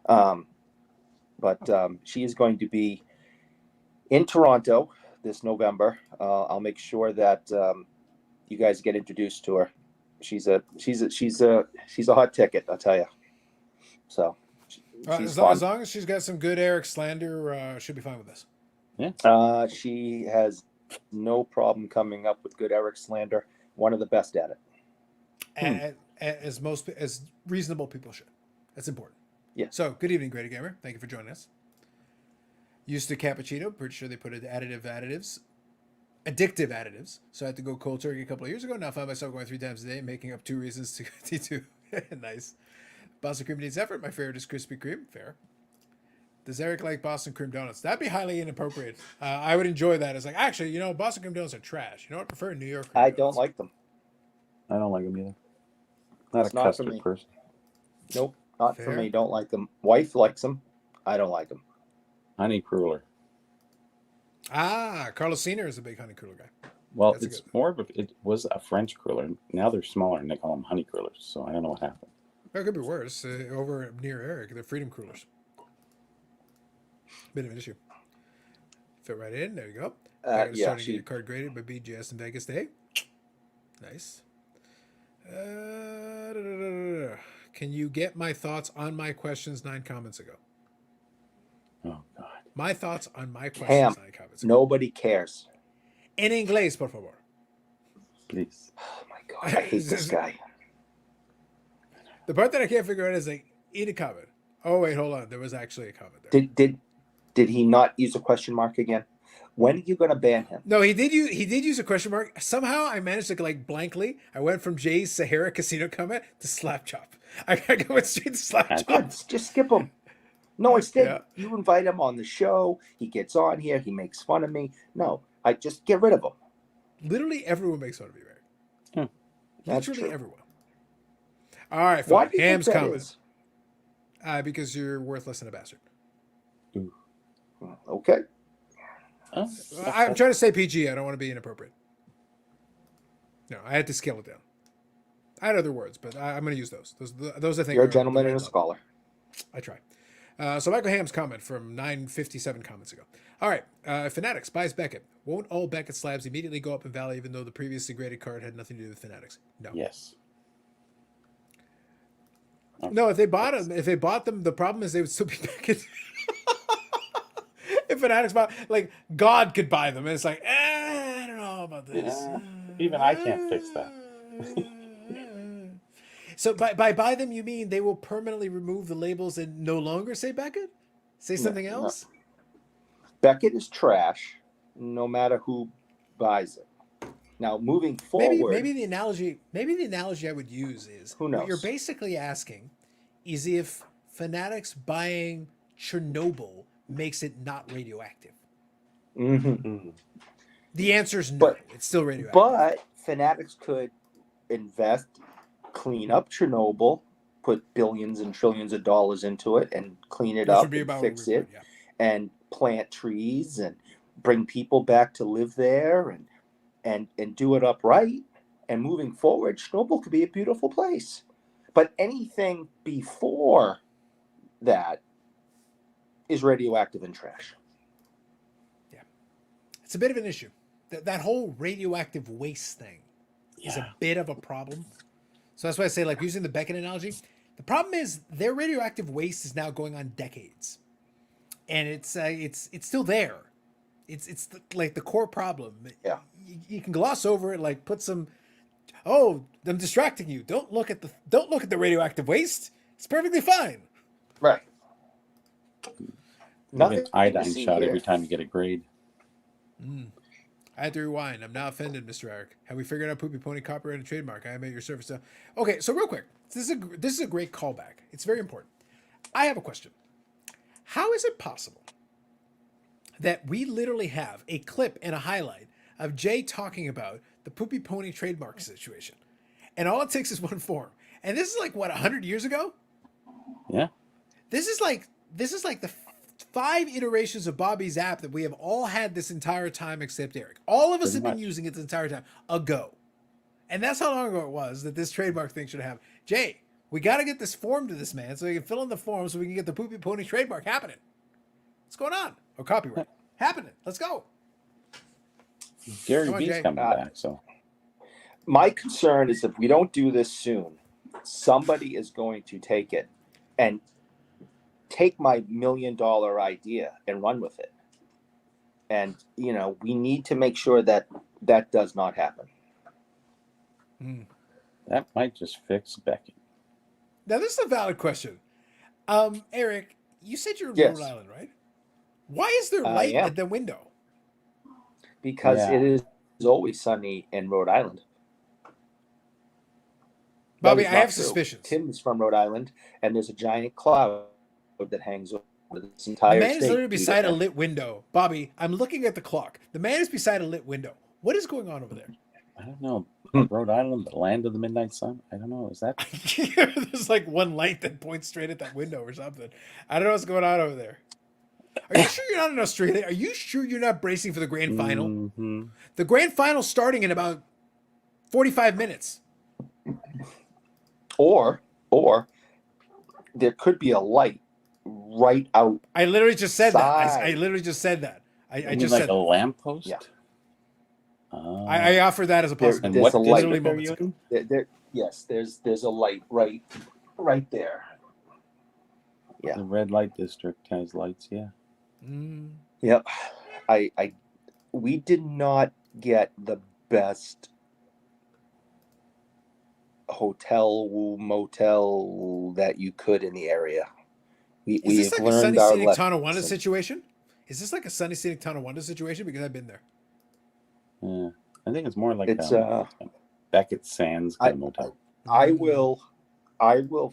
But she is going to be in Toronto this November. I'll make sure that you guys get introduced to her. She's a hot ticket, I'll tell you. So she's fun. As long as she's got some good Eric slander, she'll be fine with this. Yeah. She has no problem coming up with good Eric slander. One of the best at it. As reasonable people should. That's important. Yeah. So good evening, Grady Gamer. Thank you for joining us. Used to cappuccino. Pretty sure they put addictive additives. So I had to go cold turkey a couple of years ago. Now I find myself going 3 times a day, making up 2 reasons to T2. Nice. Boston cream needs effort. My favorite is Krispy Kreme. Fair. Does Eric like Boston cream donuts? That'd be highly inappropriate. I would enjoy that. It's like, actually, Boston cream donuts are trash. I prefer New York cream I donuts. don't like them. I don't like them either. Not It's a not for custard me. person. Nope, not for Fair. me. Don't like them. Wife likes them. I don't like them. Honey cruller. Carlos Senior is a big honey cruller guy. Well, That's a it's good- more of it was a French cruller. Now they're smaller and they call them honey crullers. So I don't know what happened. That could be worse. Over near Eric, they're freedom crullers. Bit of an issue. Fit right in. There you go. I gotta Yeah, start to get your card graded by BGS in Vegas Day. Nice. Can you get my thoughts on my questions 9 comments ago? Oh God. My thoughts on my questions Cam, 9 comments ago. nobody cares. En inglés, por favor. Please. Oh my God, I hate this guy. The part that I can't figure out is like, eat a comment. Oh, wait, hold on. There was actually a comment there. Did he not use a question mark again? When are you going to ban him? No, he did use a question mark. Somehow I managed to blankly. I went from Jay's Sahara Casino comment to Slap Chop. I went straight to Slap Chop. Just skip him. No, instead Yeah. you invite him on the show. He gets on here. He makes fun of me. No, I just get rid of him. Literally everyone makes fun of you, Eric. That's Literally true. everyone. All right, Why fine. do you Ham's think that comment. is? Because you're worthless and a bastard. Okay. Oh, I'm trying to say PG. I don't want to be inappropriate. No, I had to scale it down. I had other words, but I'm going to use those. Those I think You're a are gentleman the and a right scholar. level. I try. So Michael Ham's comment from 957 comments ago. All right, Fanatics buys Beckett. Won't all Beckett slabs immediately go up in value, even though the previously graded card had nothing to do with Fanatics? No. Yes. No, if they bought them, the problem is they would still be Beckett. If Fanatics bought, like, God could buy them, and it's like, I don't know about this. Even I can't fix that. So by buy them, you mean they will permanently remove the labels and no longer say Beckett? Say something No. else? Beckett is trash, no matter who buys it. Now, moving forward, Maybe the analogy I would use is Who knows? what you're basically asking is if Fanatics buying Chernobyl makes it not radioactive. Mhm. The answer is no. But- It's still radioactive. But Fanatics could invest, clean up Chernobyl, put billions and trillions of dollars into it, and clean it Which up would be and about fix what we it, put, yeah. and plant trees and bring people back to live there, and do it upright. And moving forward, Chernobyl could be a beautiful place. But anything before that is radioactive and trash. It's a bit of an issue. That whole radioactive waste thing is a bit of a problem. So that's why I say, like, using the Beckett analogy, the problem is their radioactive waste is now going on decades, and it's still there. It's like the core problem. Yeah. You can gloss over it, like put some. Oh, I'm distracting you. Don't look at the radioactive waste. It's perfectly fine. Right. Even Nothing to iodine see shot here. every time you get a grade. I had to rewind. I'm now offended, Mr. Eric. Have we figured out Poopy Pony copyright and trademark? I am at your service. Okay, so real quick, this is a great callback. It's very important. I have a question. How is it possible that we literally have a clip and a highlight of Jay talking about the Poopy Pony trademark situation, and all it takes is one form? And this is like what, 100 years ago? Yeah. This is like the 5 iterations of Bobby's app that we have all had this entire time except Eric. All of us Pretty have been much. using it this entire time ago. And that's how long ago it was that this trademark thing should have. Jay, we got to get this form to this man so he can fill in the form so we can get the Poopy Pony trademark happening. What's going on? Oh, copyright. Happening. Let's go. Gary Come on, V's Jay. coming back, so My concern is if we don't do this soon, somebody is going to take it and take my $1 million idea and run with it. And, we need to make sure that that does not happen. that might just fix Beckett. Now, this is a valid question. Eric, you said you're in Yes. Rhode Island, right? Why is there I light am. at the window? Because Yeah. it is always sunny in Rhode Island. Bobby, That is I not have true. suspicions. Tim's from Rhode Island, and there's a giant cloud that hangs over this The entire man state. is literally due to beside a that. lit window. Bobby, I'm looking at the clock. The man is beside a lit window. What is going on over there? I don't know. Rhode Island, the land of the midnight sun. I don't know. Is that There's like one light that points straight at that window or something. I don't know what's going on over there. Are you sure you're not in Australia? Are you sure you're not bracing for the grand final? Mhm. The grand final starting in about 45 minutes. Or there could be a light right out. I literally just said that. I Side. literally just said that. I You mean just like said a that. lamppost? Yeah. I offered that as a There- possibility. there's a light. Literally moments ago. Yes, there's a light right there. Yeah. The red light district has lights. Yeah. Mm. Yep. We did not get the best hotel motel that you could in the area. Is We this have like a learned Sunny our Scenic Tonawanda lesson. situation? Is this like a Sunny Scenic Tonawanda situation? Because I've been there. Yeah. I think it's more like It's Beckett Sands kind of motel. I will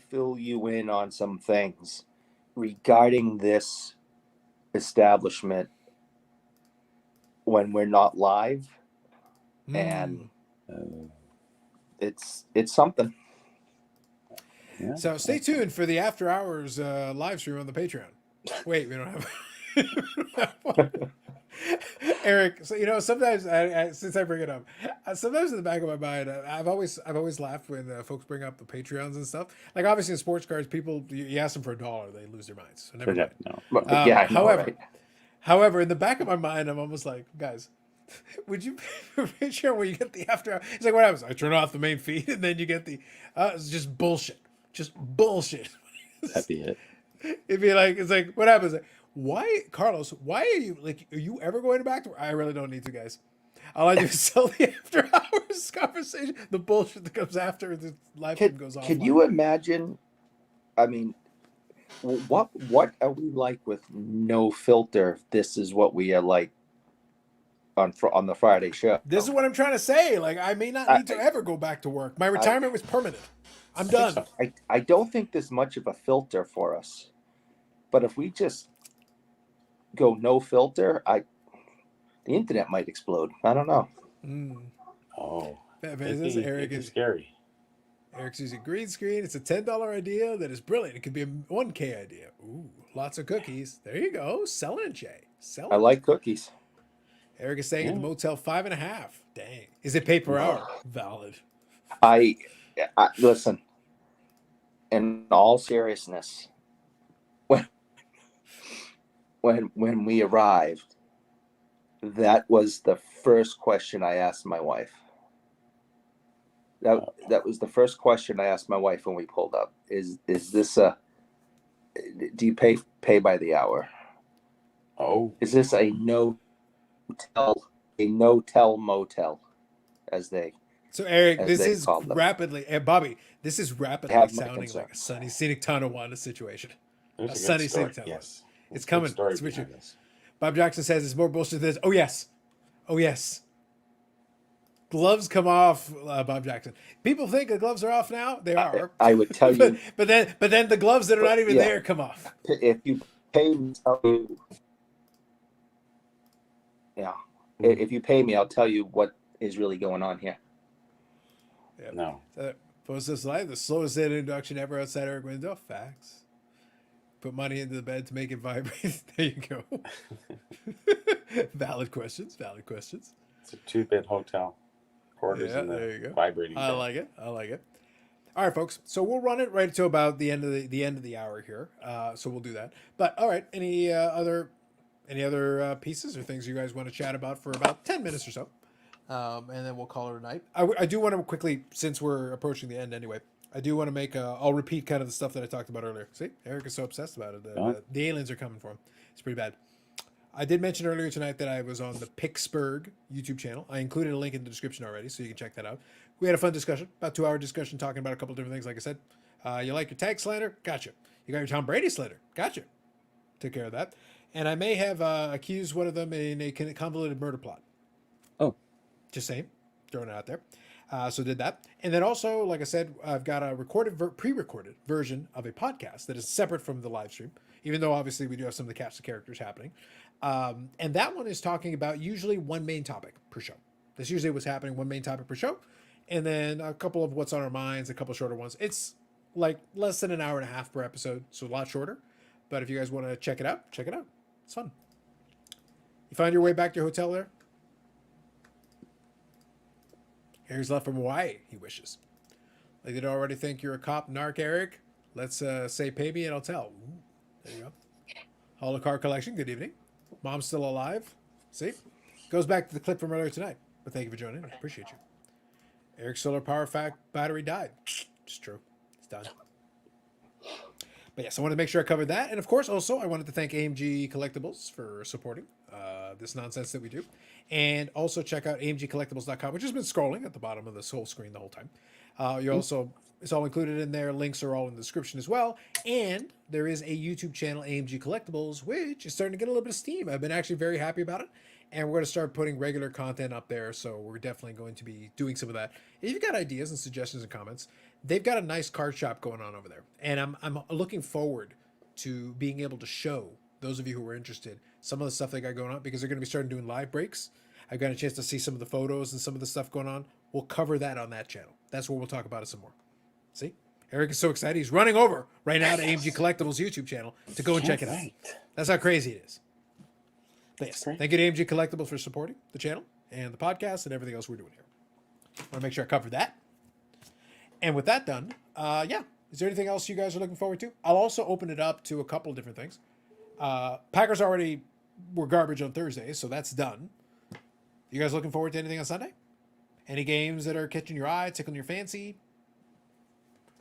fill you in on some things regarding this establishment when we're not live, and it's something. Yeah. So stay tuned for the after hours live stream on the Patreon. Wait, we don't have. Eric, so sometimes since I bring it up, sometimes in the back of my mind, I've always laughed when folks bring up the Patreons and stuff. Like obviously in sports cards, people you ask them for $1, they lose their minds. So never mind. No. Yeah, I know, However, right? however, in the back of my mind, I'm almost like, guys, would you pay for a Patreon where you get the after hour? It's like what happens? I turn off the main feed and then you get the. It's just bullshit. Just bullshit. That'd be it. It'd be like it's like what happens? Like, why, Carlos? Why are you like? Are you ever going back to? I really don't need to, guys. All I do is sell the after hours conversation, the bullshit that comes after the live stream goes off. Could you imagine? I mean, what are we like with no filter? If this is what we are like on the Friday show. This is what I'm trying to say. Like, I may not need to ever go back to work. My retirement was permanent. I'm done. I don't think there's much of a filter for us, but if we just go no filter, the internet might explode. I don't know. Oh, Eric is scary. Eric's using green screen. It's a $10 idea that is brilliant. It could be a 1K idea. Ooh, lots of cookies. There you go. Selling it, Jay. Selling. I like cookies. Eric is saying at the motel 5.5. Dang. Is it pay per hour? Valid. I listen. In all seriousness, when we arrived, that was the first question I asked my wife. That was the first question I asked my wife when we pulled up. Is this do you pay by the hour? Oh, Is this a no tell motel, as they? So Eric, as this they is call them. rapidly, and Bobby, this is rapidly Have my sounding like a concerns. Sunny Scenic Tonawanda situation. there's A a good sunny story. scene tell Yes, It's There's a good coming. story It's with behind you. this. Bob Jackson says it's more bullshit than this. Oh yes, oh yes. Gloves come off, Bob Jackson. People think the gloves are off now. They are. I would tell you, but then the gloves that are not even yeah. there come off. if you pay me, I'll tell you. Yeah, if you pay me, I'll tell you what is really going on here. Yep. No, Post this live, the slowest data induction ever outside our window. Facts. Put money into the bed to make it vibrate. There you go. Valid questions. Valid questions. it's a 2-bit hotel. Quarters Yeah, in the there you go. vibrating. I bed. like it. I like it. All right, folks. So we'll run it right to about the end of the end of the hour here. So we'll do that. But all right, any other pieces or things you guys want to chat about for about 10 minutes or so, and then we'll call it a night. I do want to quickly, since we're approaching the end anyway, I do want to make I'll repeat kind of the stuff that I talked about earlier. See, Eric is so obsessed about it. The aliens are coming for him. It's pretty bad. I did mention earlier tonight that I was on the Pittsburgh YouTube channel. I included a link in the description already, so you can check that out. We had a fun discussion, about 2-hour discussion, talking about a couple different things. Like I said, you like your tag slander? Gotcha. You got your Tom Brady slander? Gotcha. Took care of that. And I may have accused one of them in a convoluted murder plot. Oh. Just saying. Throwing it out there. So did that. And then also, like I said, I've got a pre-recorded version of a podcast that is separate from the live stream, even though obviously we do have some of the cast of characters happening. And that one is talking about usually one main topic per show. That's usually what's happening, one main topic per show. And then a couple of what's on our minds, a couple shorter ones. It's like less than an hour and a half per episode, so a lot shorter. But if you guys want to check it out, check it out. It's fun. You find your way back to your hotel there? Eric's left from Hawaii, he wishes. Like, did already think you're a cop, narc, Eric? Let's say pay me and I'll tell. Ooh, there you go. Holo Car Collection, good evening. Mom's still alive. See? Goes back to the clip from earlier tonight. But thank you for joining. I appreciate you. Eric's solar power fact battery died. It's true. It's done. But yes, I wanted to make sure I covered that. And of course, also, I wanted to thank AMG Collectibles for supporting this nonsense that we do. And also check out amgcollectibles.com, which has been scrolling at the bottom of this whole screen the whole time. You also, it's all included in there. Links are all in the description as well. And there is a YouTube channel, AMG Collectibles, which is starting to get a little bit of steam. I've been actually very happy about it. And we're going to start putting regular content up there. So we're definitely going to be doing some of that. If you've got ideas and suggestions and comments, they've got a nice card shop going on over there. And I'm looking forward to being able to show those of you who are interested some of the stuff they got going on, because they're going to be starting doing live breaks. I've got a chance to see some of the photos and some of the stuff going on. We'll cover that on that channel. That's where we'll talk about it some more. See? Eric is so excited. He's running over right now to AMG Collectibles YouTube channel to go and check it out. That's how crazy it is. Yes. Great. Thank you to AMG Collectibles for supporting the channel and the podcast and everything else we're doing here. I want to make sure I covered that. And with that done, yeah. Is there anything else you guys are looking forward to? I'll also open it up to a couple of different things. Packers already were garbage on Thursday, so that's done. You guys looking forward to anything on Sunday? Any games that are catching your eye, tickling your fancy?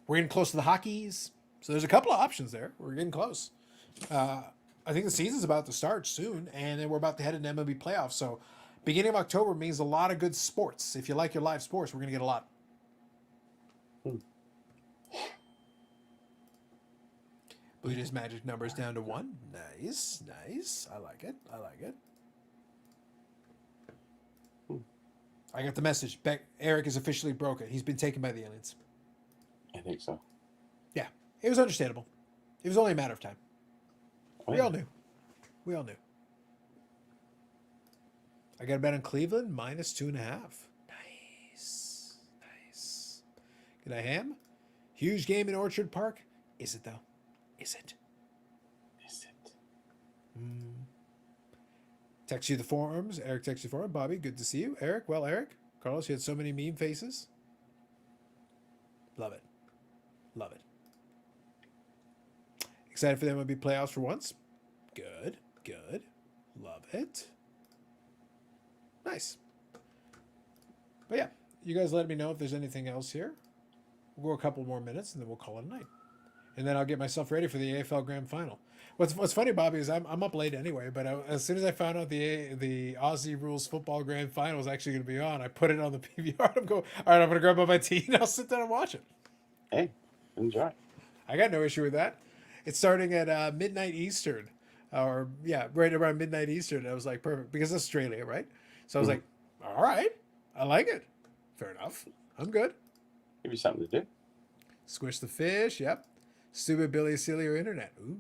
We're getting close to the hockeys. So there's a couple of options there. We're getting close. I think the season's about to start soon, and then we're about to head into MLB playoffs. So beginning of October means a lot of good sports. If you like your live sports, we're going to get a lot. Blue Jays magic numbers down to 1. Nice, nice. I like it. I like it. I got the message. Eric is officially broken. He's been taken by the aliens. I think so. Yeah, it was understandable. It was only a matter of time. Oh, We yeah. all knew. We all knew. I got a bet on Cleveland minus 2.5. Nice, nice. Good night, Ham. Huge game in Orchard Park. Is it though? Is it? Is it? Text you the forums. Eric texts you the forum. Bobby, good to see you. Eric, well, Eric. Carlos, you had so many meme faces. Love it. Love it. Excited for the MLB playoffs for once. Good. Good. Love it. Nice. But yeah, you guys let me know if there's anything else here. We'll go a couple more minutes and then we'll call it a night. And then I'll get myself ready for the AFL Grand Final. What's funny, Bobby, is I'm up late anyway. But as soon as I found out the Aussie Rules Football Grand Final was actually going to be on, I put it on the PVR. I'm going, all right, I'm going to grab up my tea and I'll sit down and watch it. Hey, enjoy. I got no issue with that. It's starting at midnight Eastern, or yeah, right around midnight Eastern. I was like, perfect, because it's Australia, right? So I was like, all right, I like it. Fair enough. I'm good. Give you something to do. Squish the fish. Yep. Stupid Billy Cellular Internet. Ooh,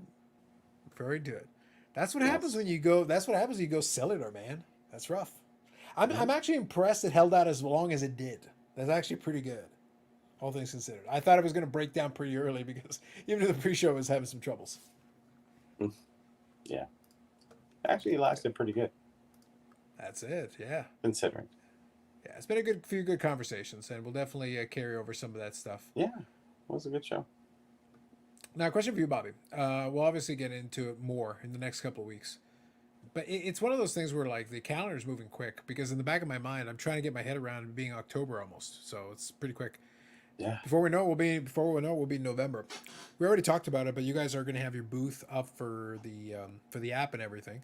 very good. That's what happens when you go. That's what happens when you go cellular, man. That's rough. I'm actually impressed it held out as long as it did. That's actually pretty good, all things considered. I thought it was going to break down pretty early because even the pre-show was having some troubles. Yeah. Actually, it lasted pretty good, That's it. Yeah. considering. Yeah. It's been a few good conversations, and we'll definitely carry over some of that stuff. Yeah, it was a good show. Now, a question for you, Bobby. We'll obviously get into it more in the next couple of weeks. But it's one of those things where, like, the calendar's moving quick because in the back of my mind, I'm trying to get my head around it being October almost. So it's pretty quick. Yeah. Before we know it, we'll be in November. We already talked about it, but you guys are going to have your booth up for the app and everything.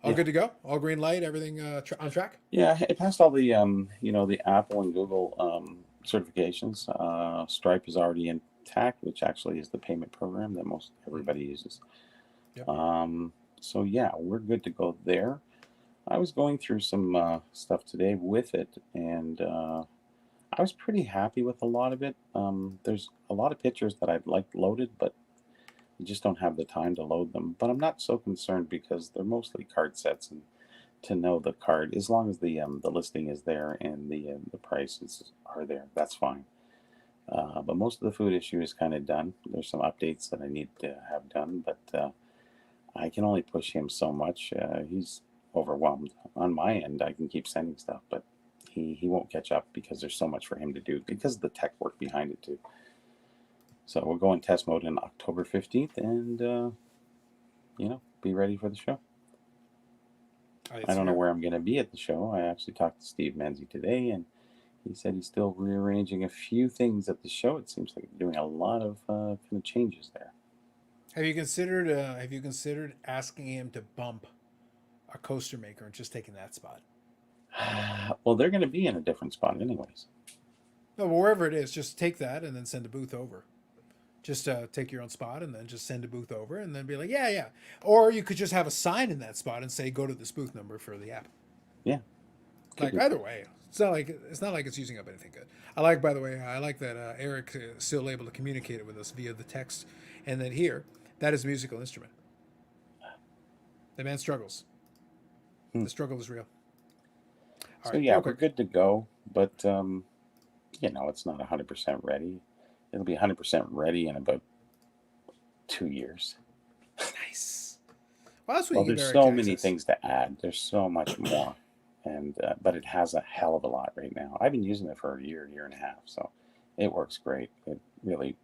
All good to go? All green light? Everything on track? Yeah, it passed all the the Apple and Google certifications. Stripe is already intact, which actually is the payment program that most everybody uses. Yep. So yeah, we're good to go there. I was going through some stuff today with it, and I was pretty happy with a lot of it. There's a lot of pictures that I'd like loaded, but you just don't have the time to load them. But I'm not so concerned because they're mostly card sets, and to know the card, as long as the listing is there and the prices are there, that's fine. But most of the food issue is kind of done. There's some updates that I need to have done, but I can only push him so much. He's overwhelmed. On my end, I can keep sending stuff, but he won't catch up because there's so much for him to do because of the tech work behind it too. So we'll go in test mode on October 15th and, be ready for the show. I don't know where I'm going to be at the show. I actually talked to Steve Menzie today, and he said he's still rearranging a few things at the show. It seems like they're doing a lot of kind of changes there. Have you considered asking him to bump a coaster maker and just taking that spot? Well, they're going to be in a different spot anyways. No, but wherever it is, just take that and then send a booth over. Just take your own spot and then just send a booth over and then be like, yeah, yeah. Or you could just have a sign in that spot and say, go to this booth number for the app. Yeah. Like either way, it's not like it's using up anything good. I like that Eric is still able to communicate it with us via the text, and then here, that is a musical instrument. The man struggles. The struggle is real. All So right, yeah, real we're quick. good to go, but it's not 100% ready. It'll be 100% ready in about 2 years. Nice. Well, that's what Well, you get there's direct so many access. things to add. There's so much more, and but it has a hell of a lot right now. I've been using it for a year and a half, so it works great. It really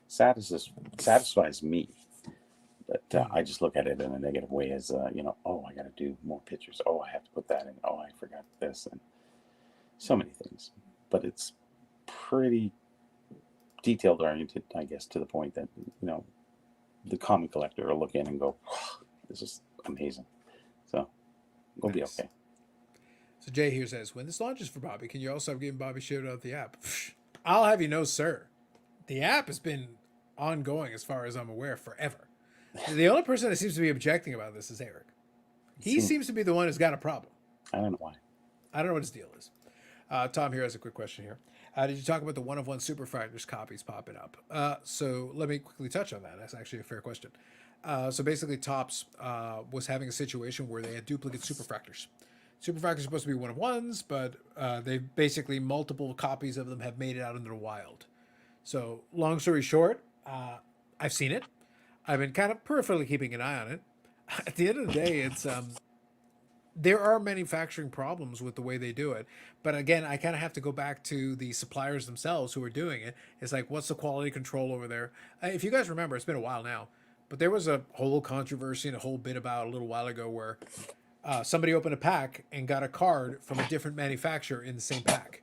satisfies me. But I just look at it in a negative way as oh, I got to do more pictures. Oh, I have to put that in. Oh, I forgot this, and so many things. But it's pretty detailed oriented, I guess, to the point that the common collector will look in and go, oh, "This is amazing." So we'll be Nice. okay. So Jay here says, when this launches for Bobby, can you also have given Bobby shit out the app? I'll have you know, sir, the app has been ongoing as far as I'm aware forever. The only person that seems to be objecting about this is Eric. He seems to be the one who's got a problem. I don't know why. I don't know what his deal is. Tom here has a quick question here. Did you talk about the one-of-one Superfractors copies popping up? So let me quickly touch on that. That's actually a fair question. So basically, Topps was having a situation where they had duplicate Superfractors. Superfractors are supposed to be one-of-ones, but they basically multiple copies of them have made it out into the wild. So long story short, I've seen it. I've been kind of peripherally keeping an eye on it. At the end of the day, it's there are manufacturing problems with the way they do it. But again, I kind of have to go back to the suppliers themselves who are doing it. It's like, what's the quality control over there? If you guys remember, it's been a while now, but there was a whole controversy and a whole bit about a little while ago where somebody opened a pack and got a card from a different manufacturer in the same pack.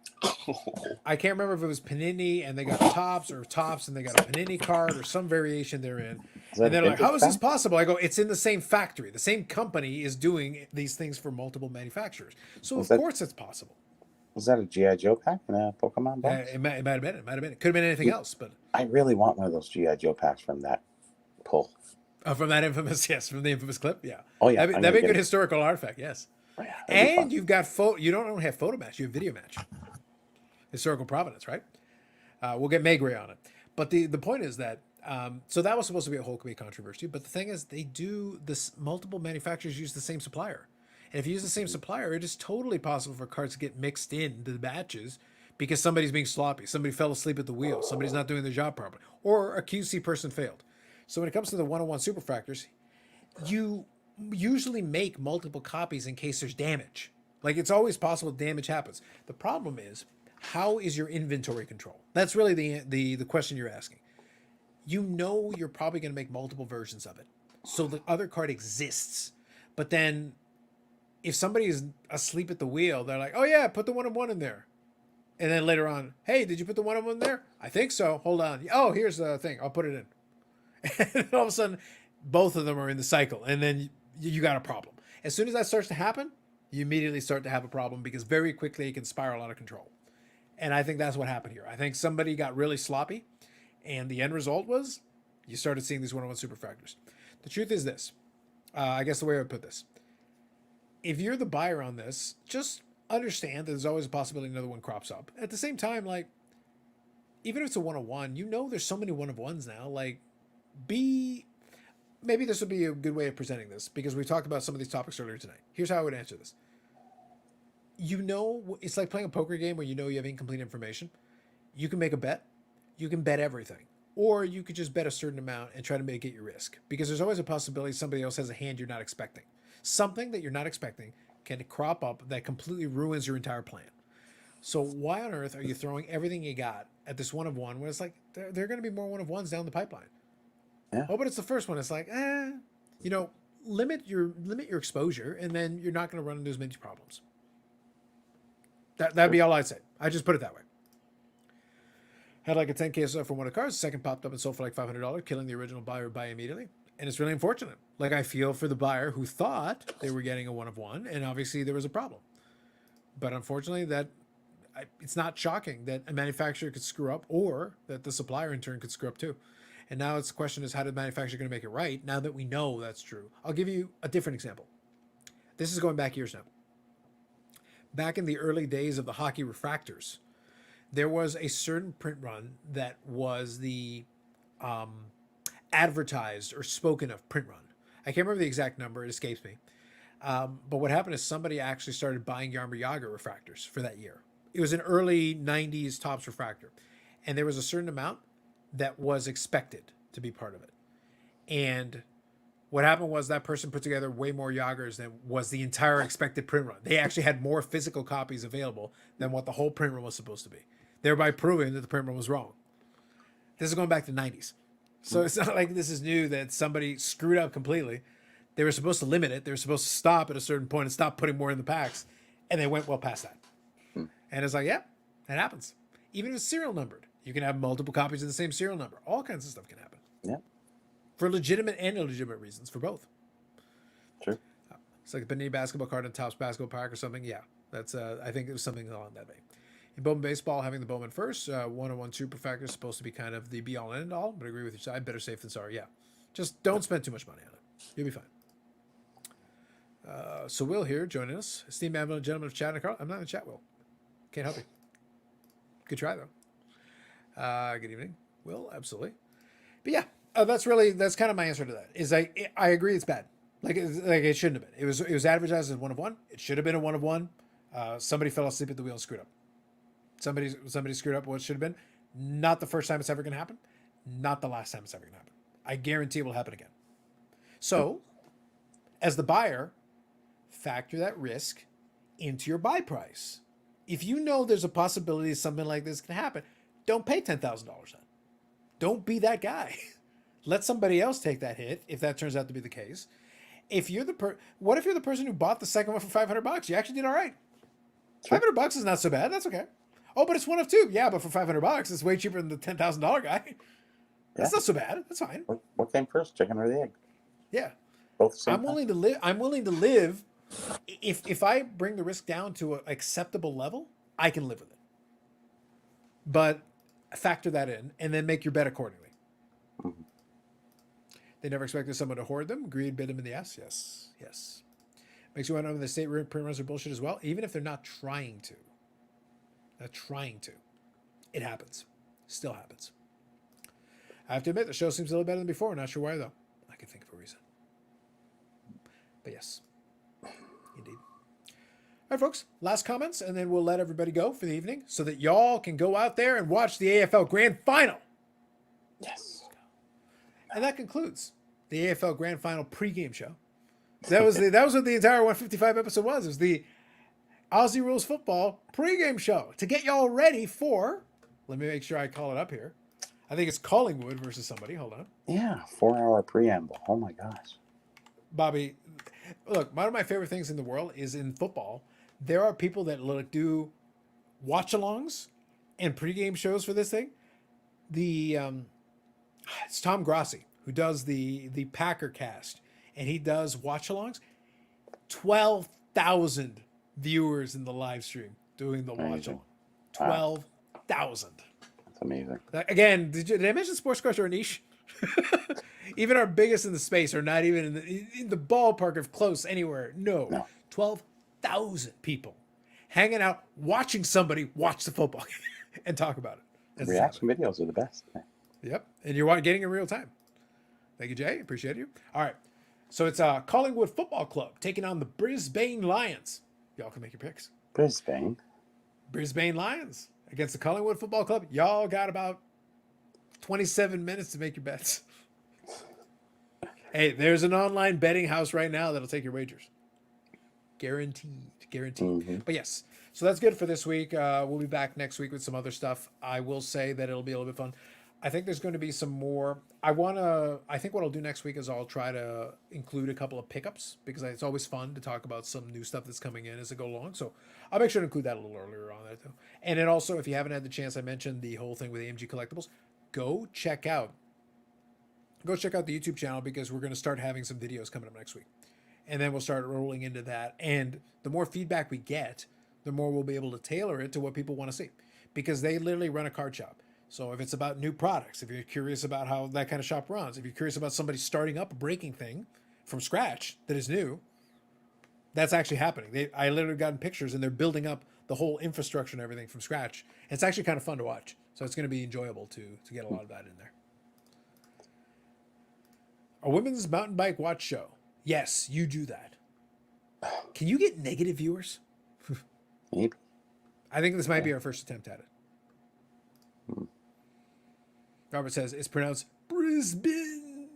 I can't remember if it was Panini and they got Topps, or Topps and they got a Panini card, or some variation therein. And they're like, how is this possible? I go, it's in the same factory. The same company is doing these things for multiple manufacturers. So of course it's possible. Was that a G.I. Joe pack in a Pokemon box? It might have been. It might have been. It could have been anything else. But I really want one of those G.I. Joe packs from that pull. From that infamous, yes, from the infamous clip, yeah. Oh yeah, that'd be a good historical artifact, yes. Oh, yeah, and you've got you don't only have photo match, you have video match. Historical provenance, right? We'll get Maigret on it. But the point is that so that was supposed to be a whole controversy. But the thing is, they do this. Multiple manufacturers use the same supplier, and if you use the same supplier, it is totally possible for cards to get mixed into the batches because somebody's being sloppy, somebody fell asleep at the wheel, somebody's not doing their job properly, or a QC person failed. So when it comes to the one-on-one Superfractors, you usually make multiple copies in case there's damage. Like, it's always possible damage happens. The problem is, how is your inventory control? That's really the question you're asking. You know you're probably going to make multiple versions of it. So the other card exists. But then if somebody is asleep at the wheel, they're like, oh yeah, put the one-on-one in there. And then later on, hey, did you put the one-on-one there? I think so. Hold on. Oh, here's the thing. I'll put it in. And all of a sudden, both of them are in the cycle. And then you got a problem. As soon as that starts to happen, you immediately start to have a problem because very quickly it can spiral out of control. And I think that's what happened here. I think somebody got really sloppy. And the end result was you started seeing these one-on-one Superfractors. The truth is this. I guess the way I would put this. If you're the buyer on this, just understand that there's always a possibility another one crops up. At the same time, like, even if it's a one-on-one, you know there's so many one-of-ones now. Like, maybe this would be a good way of presenting this because we talked about some of these topics earlier tonight. Here's how I would answer this. You know, it's like playing a poker game where you know you have incomplete information. You can make a bet. You can bet everything. Or you could just bet a certain amount and try to mitigate your risk because there's always a possibility somebody else has a hand you're not expecting. Something that you're not expecting can crop up that completely ruins your entire plan. So why on earth are you throwing everything you got at this one-of-one when it's like there are going to be more one-of-ones down the pipeline? Yeah. Oh, but it's the first one. It's like, limit your exposure, and then you're not going to run into as many problems. That'd be all I'd say. I just put it that way. Had like a 10K stuff for one of the cars. The second popped up and sold for like $500, killing the original buyer buy immediately. And it's really unfortunate. Like, I feel for the buyer who thought they were getting a one-of-one, and obviously there was a problem. But unfortunately, it's not shocking that a manufacturer could screw up, or that the supplier in turn could screw up too. And now the question is, how the manufacturer going to make it right now that we know that's true? I'll give you a different example. This is going back years now. Back in the early days of the hockey refractors, there was a certain print run that was the advertised or spoken of print run. I can't remember the exact number. It escapes me. But what happened is somebody actually started buying Yarmir Yager refractors for that year. It was an early 90s Topps refractor. And there was a certain amount that was expected to be part of it. And What happened was that person put together way more Yoggers than was the entire expected print run. They actually had more physical copies available than what the whole print run was supposed to be, thereby proving that the print run was wrong. This is going back to the 90s. So it's not like this is new that somebody screwed up completely. They were supposed to limit it. They were supposed to stop at a certain point and stop putting more in the packs. And they went well past that. And it's like, yeah, that happens. Even if it's serial numbered, you can have multiple copies of the same serial number. All kinds of stuff can happen. Yeah. For legitimate and illegitimate reasons, for both. True. It's like a Panini basketball card in Topps basketball pack or something. Yeah, that's. I think it was something along that vein. In Bowman baseball, having the Bowman first, 101 super factor is supposed to be kind of the be all and end all. But I agree with your side. Better safe than sorry. Yeah, just don't spend too much money on it. You'll be fine. So Will here joining us, esteemed gentleman of chat and Carl. I'm not in the chat, Will. Can't help you. Good try though. Good evening, Will. Absolutely. But yeah, that's kind of my answer to that. Is I agree it's bad. Like it shouldn't have been. It was advertised as 1 of 1. It should have been a 1 of 1. Somebody fell asleep at the wheel and screwed up. Somebody screwed up what should have been. Not the first time it's ever going to happen. Not the last time it's ever going to happen. I guarantee it will happen again. So, as the buyer, factor that risk into your buy price. If you know there's a possibility something like this can happen, don't pay $10,000 on it. Don't be that guy. Let somebody else take that hit if that turns out to be the case. If you're what if you're the person who bought the second one for $500? You actually did all right. Sure. $500 is not so bad. That's okay. Oh, but it's 1 of 2. Yeah, but for $500, it's way cheaper than the $10,000 guy. That's not so bad. That's fine. What came first, chicken or the egg? Yeah. Both the same I'm willing to live. I'm willing to live. If I bring the risk down to an acceptable level, I can live with it. But factor that in and then make your bet accordingly. Mm-hmm. They never expected someone to hoard them. Greed bit them in the ass. Yes. Makes you wonder if the state print runs are bullshit as well, even if they're not trying to. It happens. Still happens. I have to admit, the show seems a little better than before. Not sure why, though. I can think of a reason. But yes. Indeed. All right, folks. Last comments, and then we'll let everybody go for the evening so that y'all can go out there and watch the AFL Grand Final. Yes. And that concludes the AFL Grand Final pregame show. That was what the entire 155 episode was. It was the Aussie Rules Football pregame show to get y'all ready for. Let me make sure I call it up here. I think it's Collingwood versus somebody. Hold on, Yeah, 4-hour preamble. Oh my gosh. Bobby. Look, one of my favorite things in the world is in football. There are people that do watch-alongs and pregame shows for this thing. It's Tom Grossi who does the Packer cast, and he does watch-alongs. 12,000 viewers in the live stream doing the Amazing. watch-along. 12,000. That's amazing. Again, did I mention Sports Crush are a niche? Even our biggest in the space are not even in the ballpark of close anywhere. No. 12,000 people hanging out, watching somebody watch the football game and talk about it. Reaction videos are the best. Yep. And you're getting in real time. Thank you, Jay. Appreciate you. All right. So it's Collingwood Football Club taking on the Brisbane Lions. Y'all can make your picks. Brisbane Lions against the Collingwood Football Club. Y'all got about 27 minutes to make your bets. Hey, there's an online betting house right now that'll take your wagers. Guaranteed. Mm-hmm. But yes, so that's good for this week. We'll be back next week with some other stuff. I will say that it'll be a little bit fun. I think there's going to be some more. I think what I'll do next week is I'll try to include a couple of pickups because it's always fun to talk about some new stuff that's coming in as it go along. So I'll make sure to include that a little earlier on that too. And then also, if you haven't had the chance, I mentioned the whole thing with AMG Collectibles. Go check out the YouTube channel because we're going to start having some videos coming up next week. And then we'll start rolling into that. And the more feedback we get, the more we'll be able to tailor it to what people want to see. Because they literally run a card shop. So if it's about new products, if you're curious about how that kind of shop runs, if you're curious about somebody starting up a breaking thing from scratch that is new, that's actually happening. I literally gotten pictures and they're building up the whole infrastructure and everything from scratch. And it's actually kind of fun to watch. So it's going to be enjoyable to get a lot of that in there. A women's mountain bike watch show. Yes, you do that. Can you get negative viewers? Maybe. I think this might be our first attempt at it. Robert says it's pronounced Brisbane.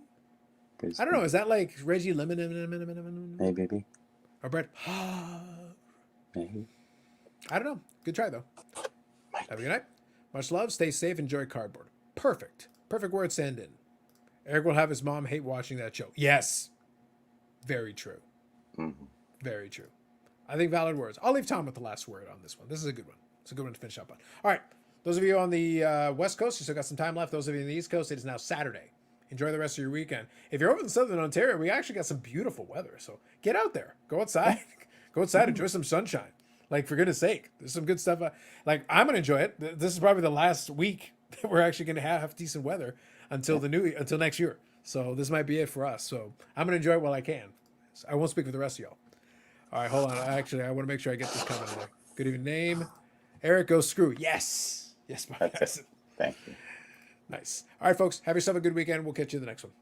I don't know. Is that like Reggie Lemon? Maybe. Or Brett? Maybe. I don't know. Good try, though. Have a good night. Much love. Stay safe. Enjoy cardboard. Perfect. Perfect words to end in. Eric will have his mom hate watching that show. Yes. Very true. Mm-hmm. Very true. I think valid words. I'll leave Tom with the last word on this one. This is a good one. It's a good one to finish up on. All right. Those of you on the West Coast, you still got some time left. Those of you on the East Coast, it is now Saturday. Enjoy the rest of your weekend. If you're over in Southern Ontario, we actually got some beautiful weather. So get out there. Go outside. Go outside. Enjoy some sunshine. Like, for goodness sake, there's some good stuff. Like, I'm going to enjoy it. This is probably the last week that we're actually going to have decent weather until until next year. So this might be it for us. So I'm going to enjoy it while I can. I won't speak for the rest of y'all. All right, hold on. Actually, I want to make sure I get this comment in there. Good evening, name. Eric goes screw. Yes. Yes, my That's it. Thank you. Nice. All right, folks. Have yourself a good weekend. We'll catch you in the next one.